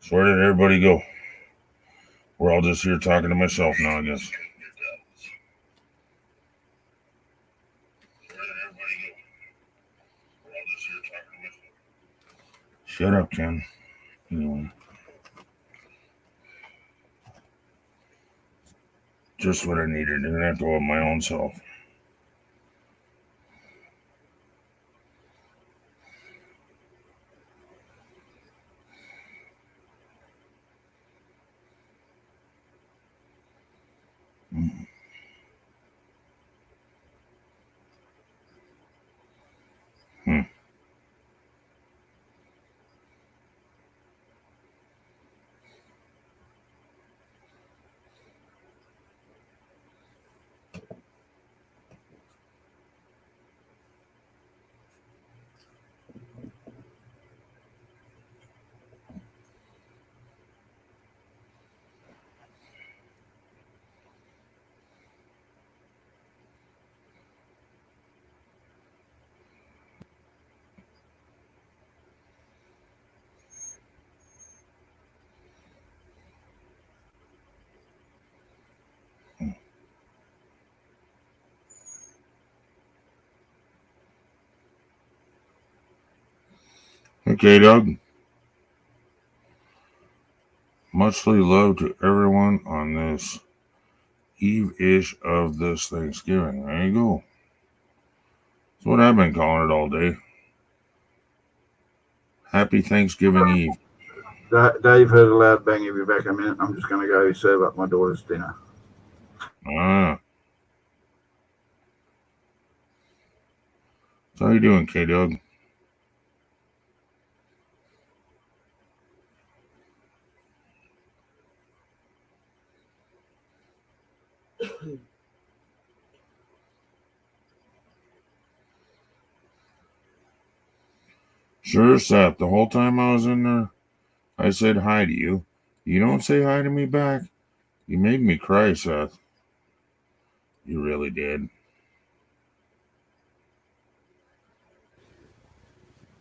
So where did everybody go? We're all just here talking to myself now, I guess. Shut up, Ken. Anyway. Just what I needed, an echo of my own self. Okay, Doug. Muchly love to everyone on this eve-ish of this Thanksgiving. There you go. That's what I've been calling it all day. Happy Thanksgiving Eve. Dave heard a loud bang. He'll be back in a minute. I'm just going to go serve up my daughter's dinner. Ah. So how you doing, K-Doug? Sure, Seth. The whole time I was in there, I said hi to you. You don't say hi to me back. You made me cry, Seth. You really did.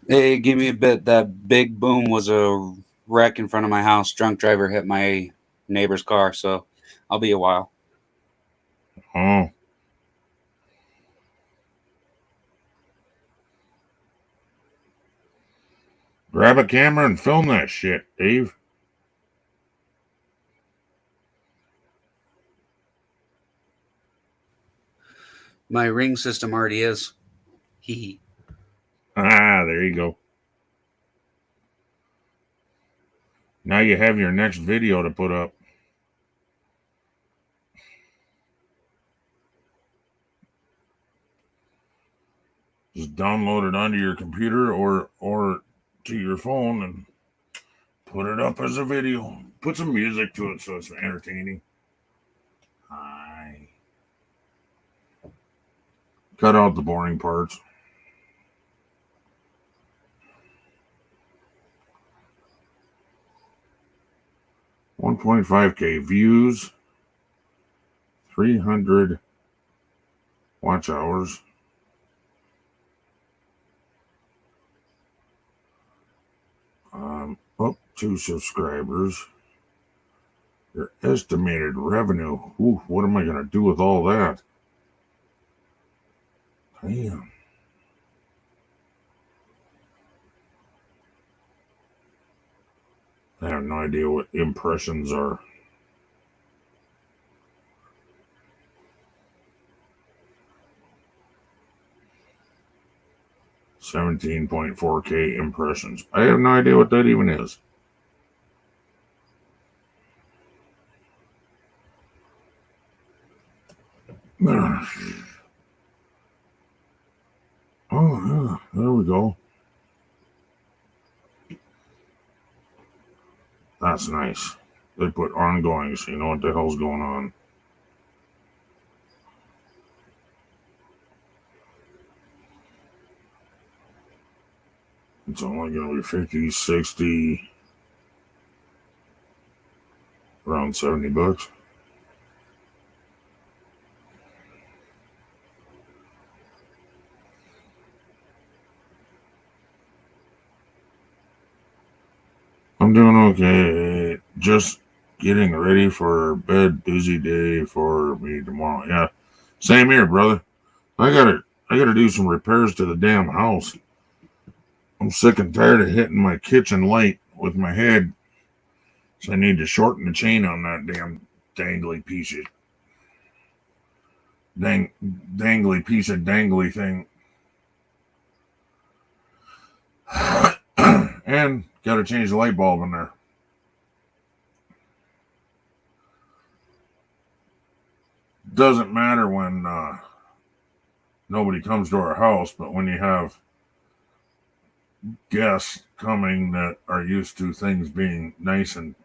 Hey, give me a bit. That big boom was a wreck in front of my house. Drunk driver hit my neighbor's car, so I'll be a while. Oh. Grab a camera and film that shit, Dave. My ring system already is. Hee hee. Ah, there you go. Now you have your next video to put up. Just download it onto your computer or to your phone and put it up as a video. Put some music to it so it's entertaining. Hi. Cut out the boring parts. $1.5K views, 300 watch hours. Up 2 subscribers. Your estimated revenue. Ooh, what am I going to do with all that? Damn. I have no idea what impressions are. $17.4K impressions. I have no idea what that even is. Oh, yeah, there we go. That's nice. They put ongoing, so you know what the hell's going on. It's only going to be 50, 60, around $70. I'm doing okay. Just getting ready for bed. Busy day for me tomorrow. Yeah, same here, brother. I gotta do some repairs to the damn house. I'm sick and tired of hitting my kitchen light with my head, so I need to shorten the chain on that damn dangly piece of dangly thing. And got to change the light bulb in there. Doesn't matter when nobody comes to our house, but when you have guests coming that are used to things being nice and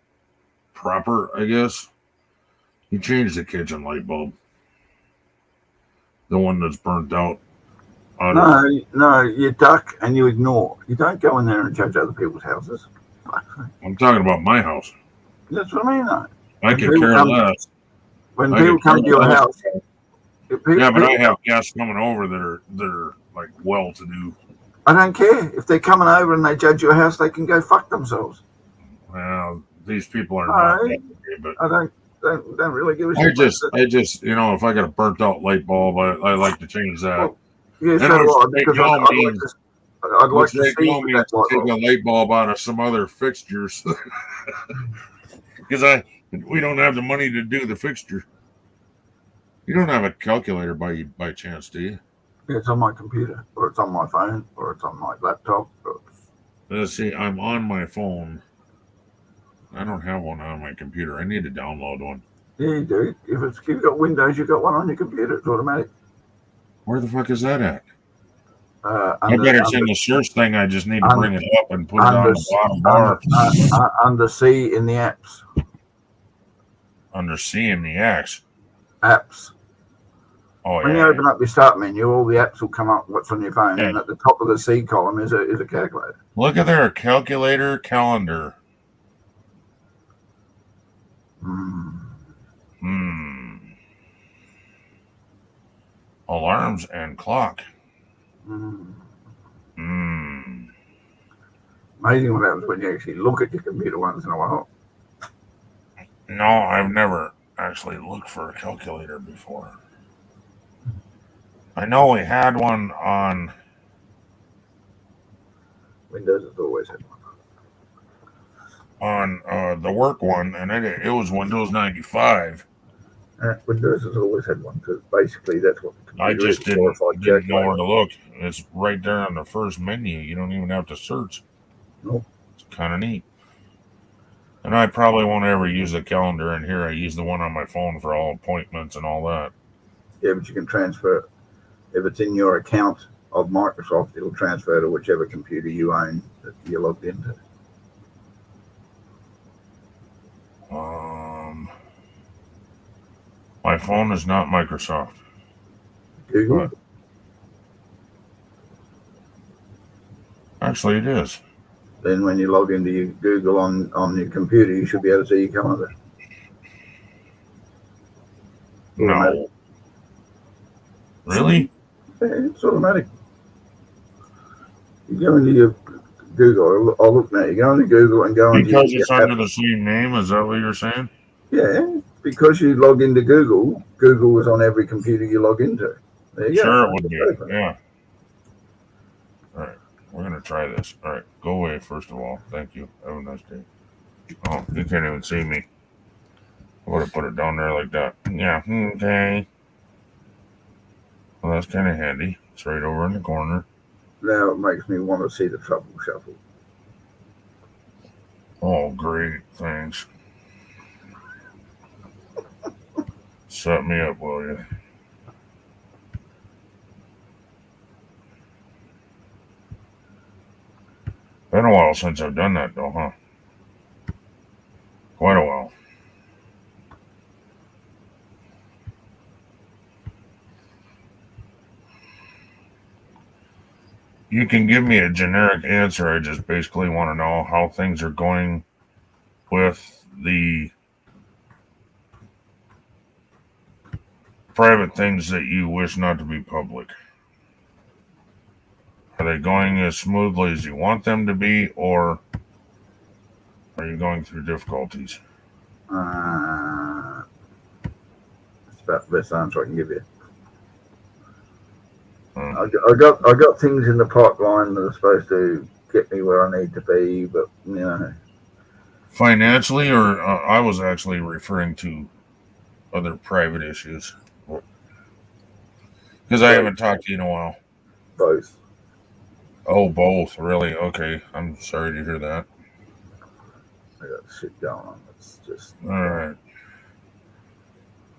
proper, I guess, you change the kitchen light bulb. The one that's burnt out. No, you duck and you ignore. You don't go in there and judge other people's houses. I'm talking about my house. That's what I mean. I could care less. When people come to your house, yeah, but I have guests coming over that are like well-to-do. I don't care if they're coming over and they judge your house. They can go fuck themselves. Well, these people are not. Right. But I don't really give a I shit. just, if I got a burnt out light bulb, I like to change that. Well, yeah, so do I, because I'd like to see that light take bulb. a light bulb out of some other fixtures, because we don't have the money to do the fixture. You don't have a calculator by chance, do you? It's on my computer, or it's on my phone, or it's on my laptop. Let's see. I'm on my phone. I don't have one on my computer. I need to download one. Yeah, you do. If you've got Windows, you've got one on your computer. It's automatic. Where the fuck is that at? I bet it's in the search thing. I just need to bring it up and put it on the bottom bar. Under C in the apps. Under C in the apps. Apps. Oh, when you open up your start menu, all the apps will come up. What's on your phone, and at the top of the C column is a calculator. Look at there, calculator, calendar. Alarms and clock. Amazing what happens when you actually look at your computer once in a while. No, I've never actually looked for a calculator before. I know we had one on Windows has always had one. On the work one, and it was Windows 95. Windows has always had one because basically that's what the computer I just is, didn't know where to look. It's right there on the first menu. You don't even have to search. Nope. It's kind of neat. And I probably won't ever use the calendar in here. I use the one on my phone for all appointments and all that. Yeah, but you can transfer. If it's in your account of Microsoft, it'll transfer to whichever computer you own that you're logged into. My phone is not Microsoft. Google? Actually, it is. Then when you log into your Google on your computer, you should be able to see your calendar. No. Really? Yeah, it's automatic. You go into your Google. I'll look now. You go into Google and go into because it's under the same name. Is that what you're saying? Yeah, because you log into Google. Google is on every computer you log into. There you Sure, go. it would be. Yeah. All right, we're gonna try this. All right, go away first of all. Thank you. Have a nice day. Oh, you can't even see me. I would have put it down there like that. Yeah. Okay. Well, that's kind of handy. It's right over in the corner. Now it makes me want to see the trouble shuffle. Oh, great. Thanks. Set me up, will you? Been a while since I've done that, though, huh? Quite a while. You can give me a generic answer. I just basically want to know how things are going with the private things that you wish not to be public. Are they going as smoothly as you want them to be, or Are you going through difficulties? It's about the best answer I can give you. Hmm. I got things in the pipeline that are supposed to get me where I need to be, but you know. Financially, or I was actually referring to other private issues. Because I haven't talked to you in a while. Both. Oh, both. Really? Okay. I'm sorry to hear that. I got shit going on. It's just. All right.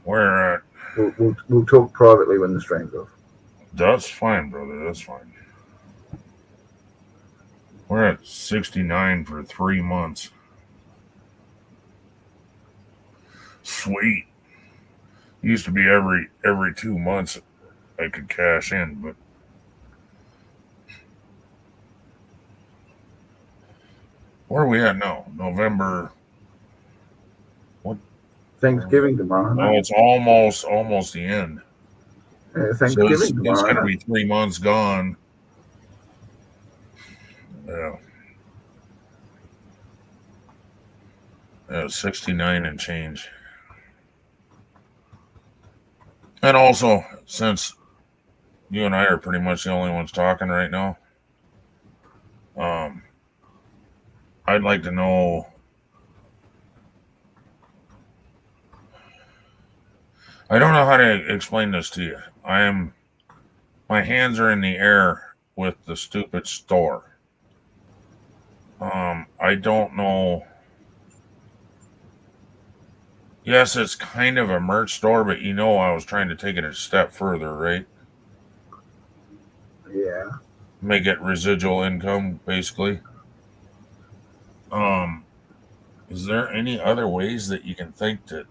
Where at? We'll talk privately when the stream's off. That's fine, brother. That's fine. We're at 69 for 3 months. Sweet. Used to be every 2 months I could cash in, but where are we at now? November. What? Thanksgiving tomorrow. Oh, it's almost the end. Thanksgiving so it's tomorrow. going to be 3 months gone. Yeah. 69 and change. And also, since you and I are pretty much the only ones talking right now, I'd like to know. I don't know how to explain this to you. My hands are in the air with the stupid store. I don't know. Yes, it's kind of a merch store, but I was trying to take it a step further, right? Yeah. Make it residual income, basically. Is there any other ways that you can think that?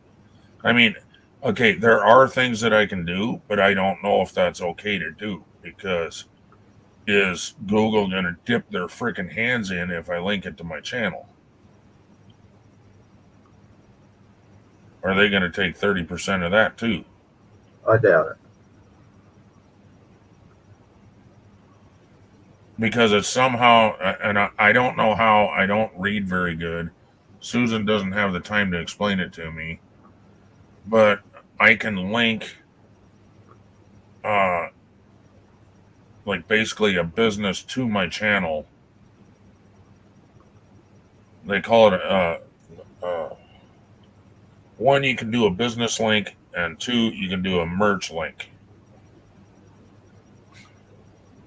I mean, okay, there are things that I can do, but I don't know if that's okay to do, because is Google going to dip their freaking hands in if I link it to my channel? Are they going to take 30% of that too? I doubt it. Because it's somehow, and I don't know how, I don't read very good. Susan doesn't have the time to explain it to me. But I can link, like basically a business to my channel. They call it, one, you can do a business link, and 2, you can do a merch link.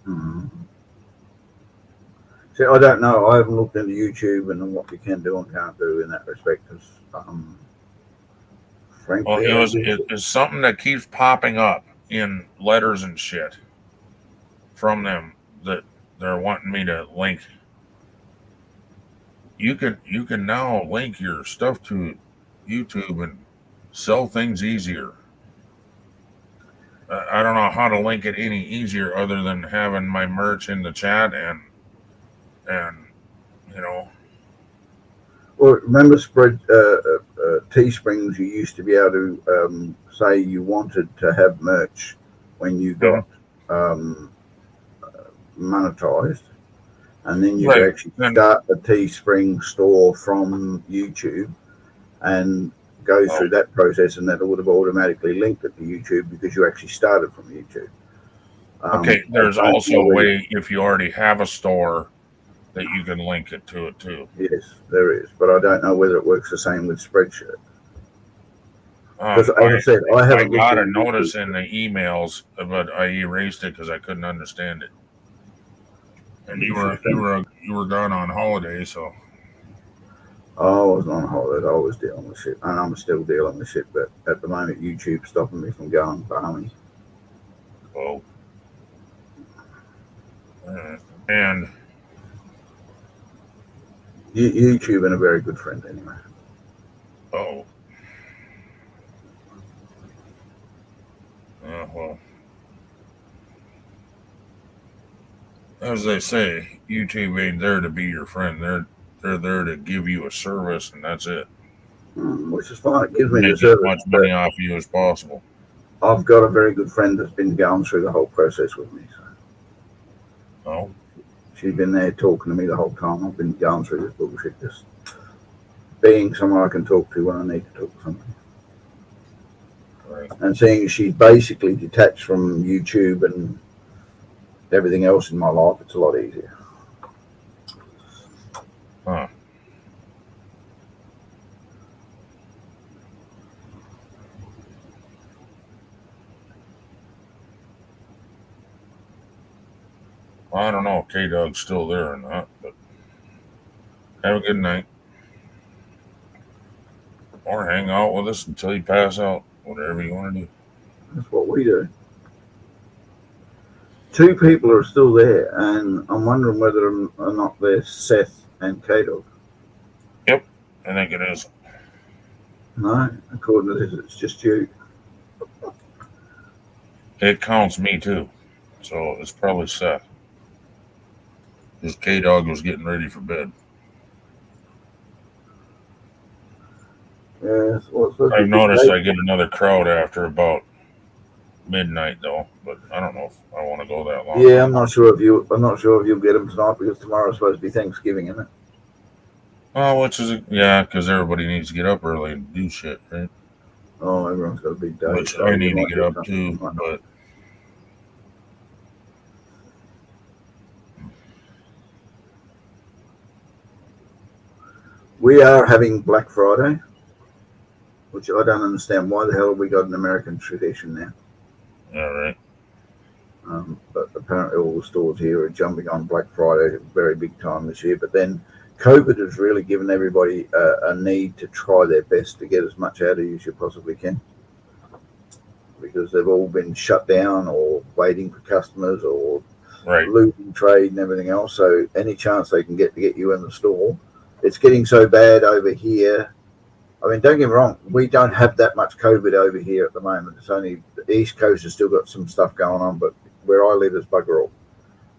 Mm-hmm. See, I don't know. I haven't looked into YouTube and what you can do and can't do in that respect. Because, frankly, Well, it's something that keeps popping up in letters and shit from them that they're wanting me to link. You can now link your stuff to YouTube and sell things easier. I don't know how to link it any easier other than having my merch in the chat and you know. Well, remember Teesprings, you used to be able to say you wanted to have merch when you got monetized, and then you could actually start a Teespring store from YouTube and go through that process, and that would have automatically linked it to YouTube because you actually started from YouTube. Okay, there's also a way, if you already have a store, that you can link it to it too. Yes, there is, but I don't know whether it works the same with Spreadshirt. Because, as I said, I got a notice in the emails, but I erased it because I couldn't understand it. And you were gone on holiday, so. I wasn't on holiday. I was dealing with shit, and I'm still dealing with shit. But at the moment, YouTube's stopping me from going balmy. Oh. And YouTube and a very good friend, anyway. Oh. Well, as they say, YouTube ain't there to be your friend. They're there to give you a service, and that's it. Which is fine. It gives me Make the service. as much money off you as possible. I've got a very good friend that's been going through the whole process with me. So. Oh. She's been there talking to me the whole time. I've been going through this bullshit. Just being someone I can talk to when I need to talk to somebody. Right. And seeing she's basically detached from YouTube and everything else in my life, it's a lot easier. Huh. Well, I don't know if K-Dog's still there or not, but have a good night. Or hang out with us until you pass out. Whatever you want to do. That's what we do. 2 people are still there, and I'm wondering whether or not they're Seth and K-Dog. Yep, I think it is. No, according to this, it's just you. It counts me too. So it's probably Seth. His K-Dog was getting ready for bed. Yeah, well, it's I've noticed I get another crowd after about midnight though, but I don't know if I want to go that long. Yeah, I'm not sure if you'll get them tonight because tomorrow's supposed to be Thanksgiving, isn't it? Oh, which is because everybody needs to get up early and do shit, right? Oh, everyone's got a big day. Which so I you need to might get get up something too, like that. but We are having Black Friday, which I don't understand. Why the hell have we got an American tradition now? all right. But apparently all the stores here are jumping on Black Friday very big time this year. But then COVID has really given everybody a need to try their best to get as much out of you as you possibly can, because they've all been shut down or waiting for customers or Right. losing trade and everything else. So any chance they can get to get you in the store. It's getting so bad over here. I mean, don't get me wrong, we don't have that much COVID over here at the moment. It's only the East Coast has still got some stuff going on, but where I live is bugger all.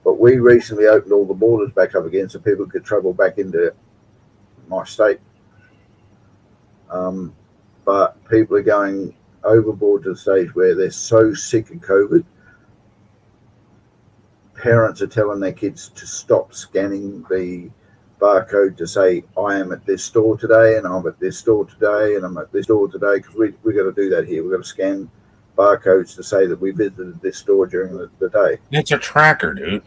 But we recently opened all the borders back up again so people could travel back into my state. But people are going overboard to the stage where they're so sick of COVID. Parents are telling their kids to stop scanning the barcode to say, I am at this store today, and I'm at this store today, and I'm at this store today, because we got to do that here. We've got to scan barcodes to say that we visited this store during the day. It's a tracker, dude.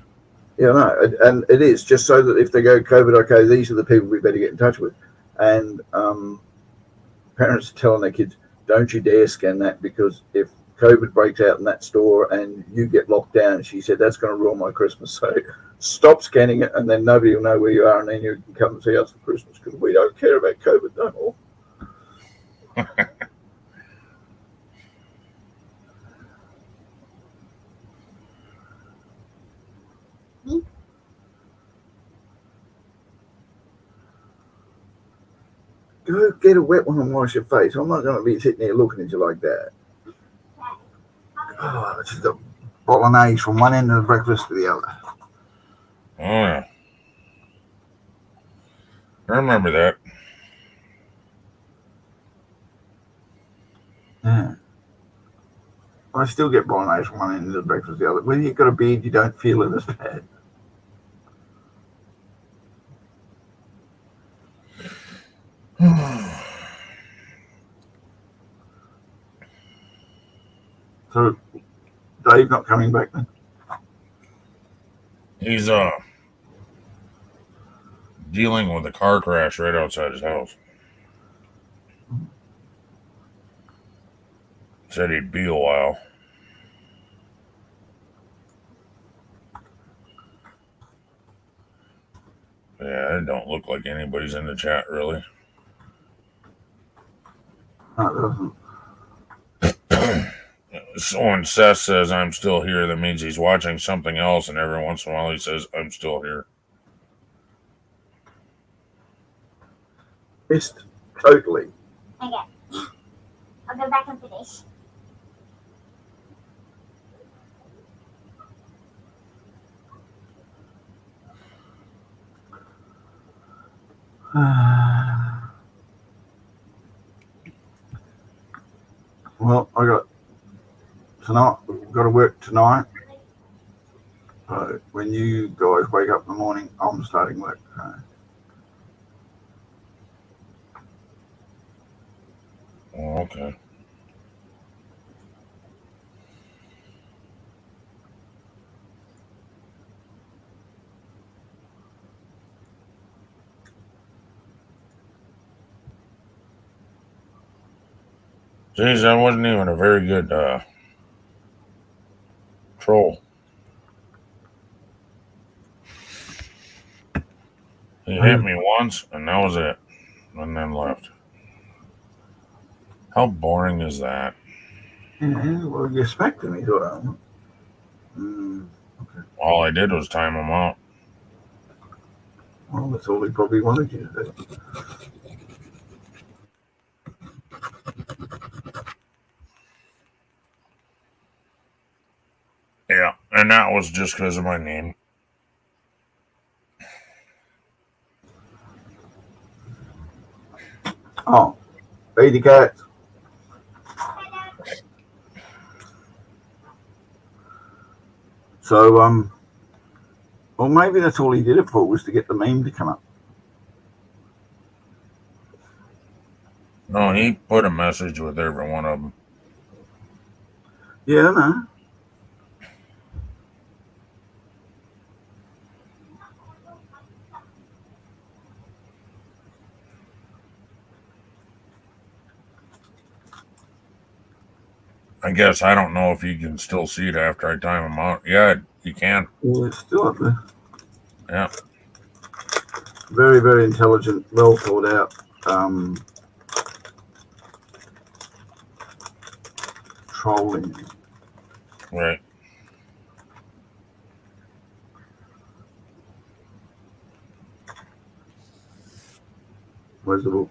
Yeah, no, and it is just so that if they go COVID, okay, these are the people we better get in touch with. And parents are telling their kids, don't you dare scan that, because if COVID breaks out in that store and you get locked down, she said, that's going to ruin my Christmas. So stop scanning it, and then nobody will know where you are, and then you can come and see us for Christmas, because we don't care about COVID no more. Go get a wet one and wash your face. I'm not going to be sitting here looking at you like that. Oh, it's just a bolognese from one end of the breakfast to the other. Oh, yeah. I remember that. Yeah. I still get bolognese from one end of the breakfast to the other. When you've got a beard, you don't feel it as bad. So, Dave not coming back then? He's dealing with a car crash right outside his house. Said he'd be a while. Yeah, it don't look like anybody's in the chat, really. No, it doesn't. So when Seth says I'm still here, that means he's watching something else, and every once in a while he says I'm still here. Missed totally. Okay. I'll go back and finish. Well, I got tonight. Got to work tonight. So when you guys wake up in the morning, I'm starting work. Oh, okay. Geez, that wasn't even a very good troll. He hit me once, and that was it, and then left. How boring is that? Yeah, well, you expecting me to. Okay. All I did was time him out. Well, that's all he probably wanted you to do. Yeah, and that was just because of my name. Oh, lady cat. So, well, maybe that's all he did it for, was to get the meme to come up. No, he put a message with every one of them. Yeah, I know. I guess I don't know if you can still see it after I time them out. Yeah, you can. Well, it's still up there. Yeah. Very, very intelligent, well thought out. Trolling. Right. Where's the book?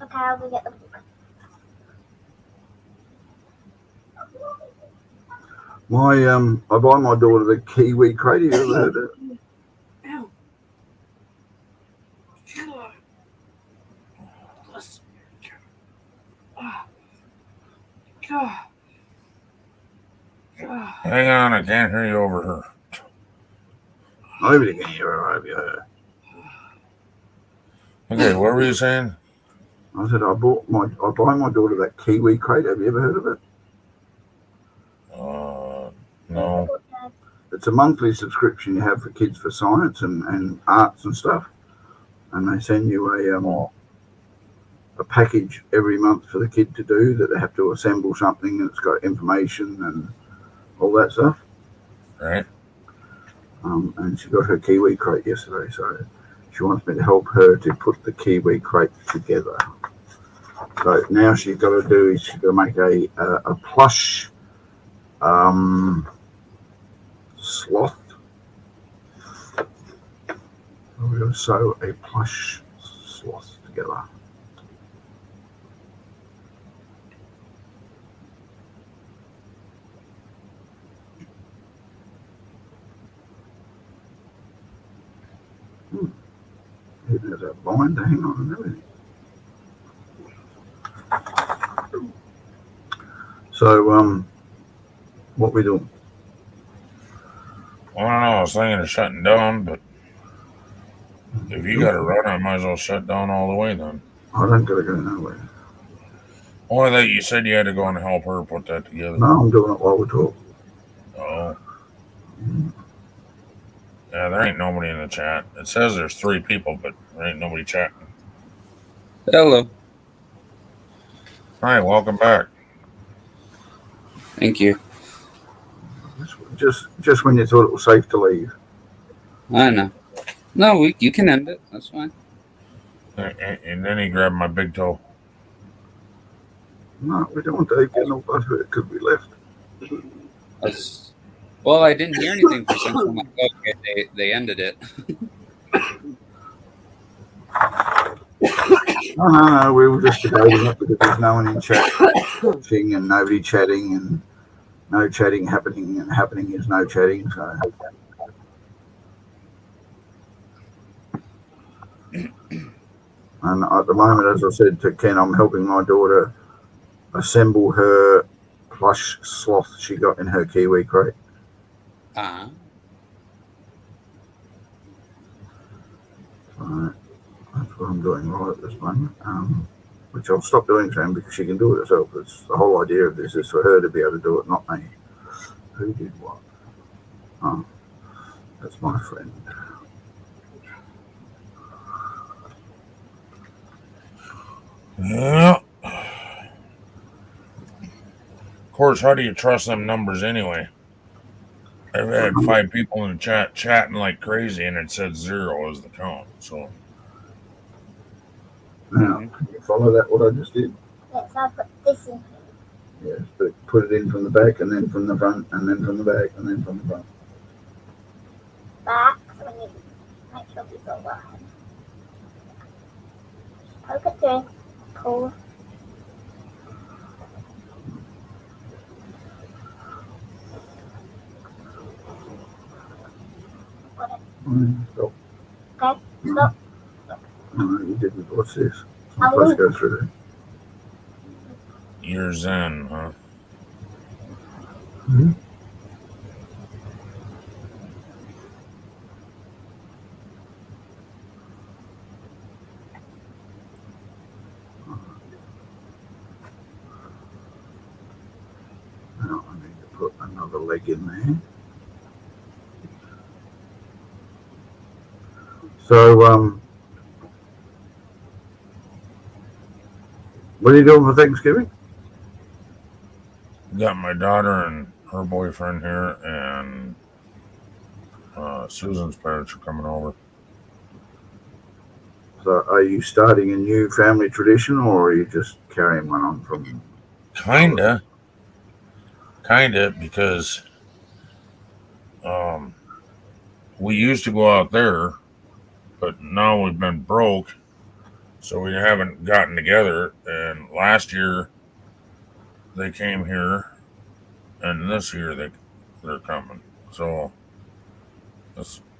Okay, I'll go get the book. I buy my daughter the kiwi crate. Have you ever heard of it? Ew. Hang on, I can't hear you over her. Nobody can hear her over her. Okay, what were you saying? I said I buy my daughter that kiwi crate. Have you ever heard of it? No. It's a monthly subscription you have for kids for science and arts and stuff, and they send you a package every month for the kid to do, that they have to assemble something, and it's got information and all that stuff. Right. And she got her kiwi crate yesterday, so she wants me to help her to put the kiwi crate together. So now she's got to do is she's got to make a plush sloth. We're going to sew a plush sloth together. It has a bind to hang on and everything. So, what we doing? I don't know. I was thinking of shutting down, but if you got to run, I might as well shut down all the way then. I don't got to go nowhere. Oh, I thought you said you had to go and help her put that together. No, I'm doing it while we talk. Oh. Yeah, there ain't nobody in the chat. It says there's 3 people, but there ain't nobody chatting. Hello. Hi, welcome back. Thank you. Just when you thought it was safe to leave. I know. No, you can end it. That's fine. And then he grabbed my big toe. No, we don't want Dave getting all butthurt because we left. Well, I didn't hear anything for some time. Like, okay, they ended it. No, we were just debating it because there's no one in chat watching and nobody chatting and no chatting happening, and happening is no chatting. So, and at the moment, as I said to Ken, I'm helping my daughter assemble her plush sloth she got in her kiwi crate. Uh-huh. So that's what I'm doing right at this moment. which I'll stop doing to him because she can do it herself. It's the whole idea of this is for her to be able to do it, not me. Who did what? Oh, that's my friend. Yeah. Of course, how do you trust them numbers anyway? I've had 5 people in the chat chatting like crazy, and it said 0 as the count. So Now, can you follow that? What I just did? Yes, I'll put this in here. Yes, but put it in from the back, and then from the front, and then from the back, and then from the front. Back, so we need to make sure people got him. Poke it through. Pull. Got it. Stop. Okay, stop. No, you didn't. What's this? I'm Oh. supposed to go through there. you're Zen, huh? Mm-hmm. Now I need to put another leg in there. So, what are you doing for Thanksgiving? Got my daughter and her boyfriend here, and Susan's parents are coming over. So, are you starting a new family tradition, or are you just carrying one on from? Kinda, because we used to go out there, but now we've been broke, so we haven't gotten together. And last year they came here, and this year they're coming. So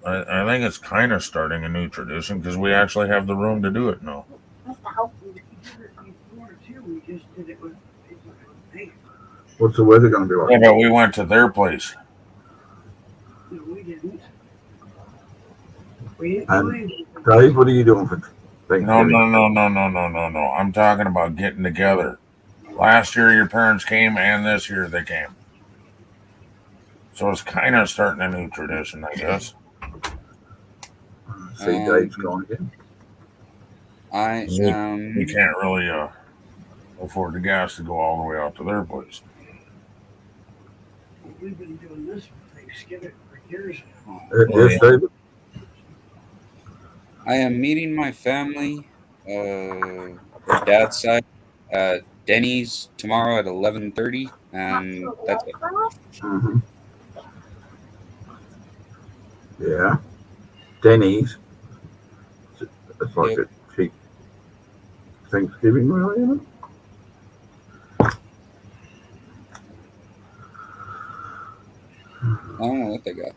I think it's kind of starting a new tradition because we actually have the room to do it now. What's the weather going to be like? Yeah, but we went to their place. No, we didn't. And Dave, what are you doing for Thanksgiving? No. I'm talking about getting together. Last year your parents came, and this year they came. So it's kind of starting a new tradition, I guess. See, Dave's gone again. We can't really afford the gas to go all the way out to their place. We've been doing this for Thanksgiving for years now. Yes, David. I am meeting my family, her dad's side, at Denny's tomorrow at 11:30, and that's it. Mm-hmm. Yeah, Denny's. It's like a cheap Thanksgiving meal, you know. I don't know what they got.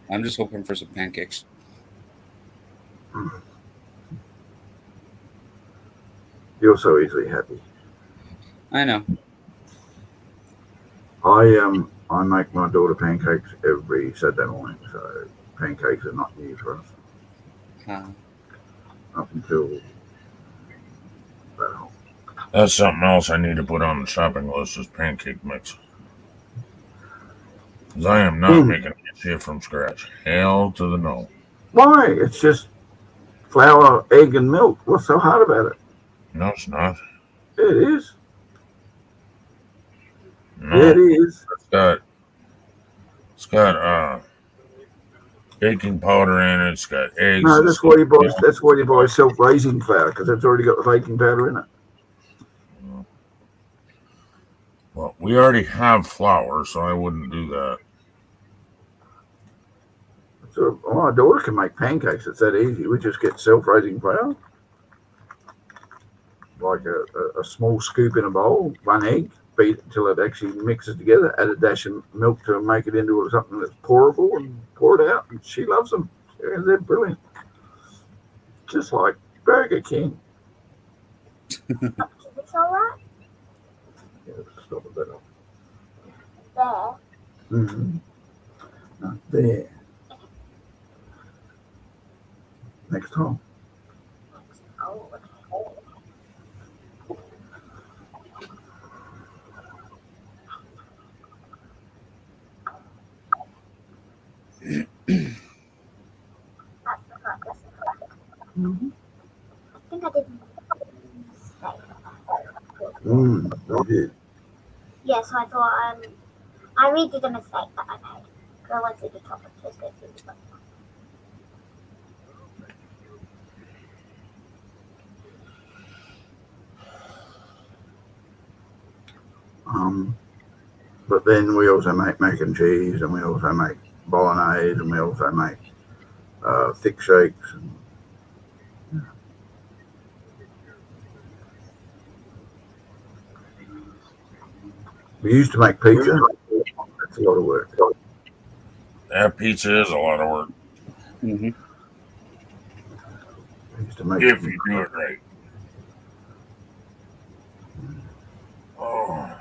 I'm just hoping for some pancakes. You're so easily happy. I know. I make my daughter pancakes every Saturday morning, so pancakes are not new for us. Up until that. That's something else I need to put on the shopping list is pancake mix. Because I am not making shit from scratch. Hell to the no. Why? It's just flour, egg, and milk. What's so hard about it? No, it's not. It is. No, it is. It's got baking powder in it. It's got eggs. No, that's why you buy. That's why you buy self-raising flour because it's already got the baking powder in it. Well, we already have flour, so I wouldn't do that. So my daughter can make pancakes. It's that easy. We just get self-raising flour, like a small scoop in a bowl, 1 egg, beat it until it actually mixes together. Add a dash of milk to make it into something that's pourable, and pour it out. And she loves them. They're brilliant. Just like Burger King. Is this alright? Yeah, stop it better. There. Mm-hmm. Not there. Next time. Oh, okay. I think I did mistake. You did. Yeah, so I thought I redid a mistake that I made. Because I went through the top and just go through the bottom. But then we also make mac and cheese, and we also make bolognese, and we also make thick shakes. We used to make pizza. That's a lot of work. That pizza is a lot of work. We used to make If you do it right. Oh.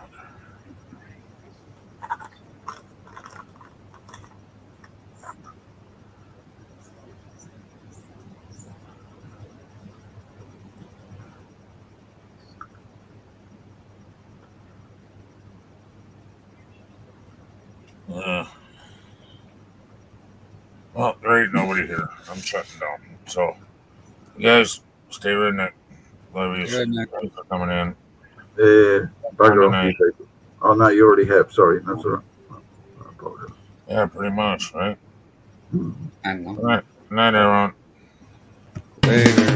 Well, there ain't nobody here. I'm shutting down. So, you guys, stay redneck. Love you. Redneck. Thanks for coming in. Bugger off, you people. Oh, no, you already have. Sorry. That's all right. I apologize. Yeah, pretty much, right? I know. All right. Good night, everyone. Later.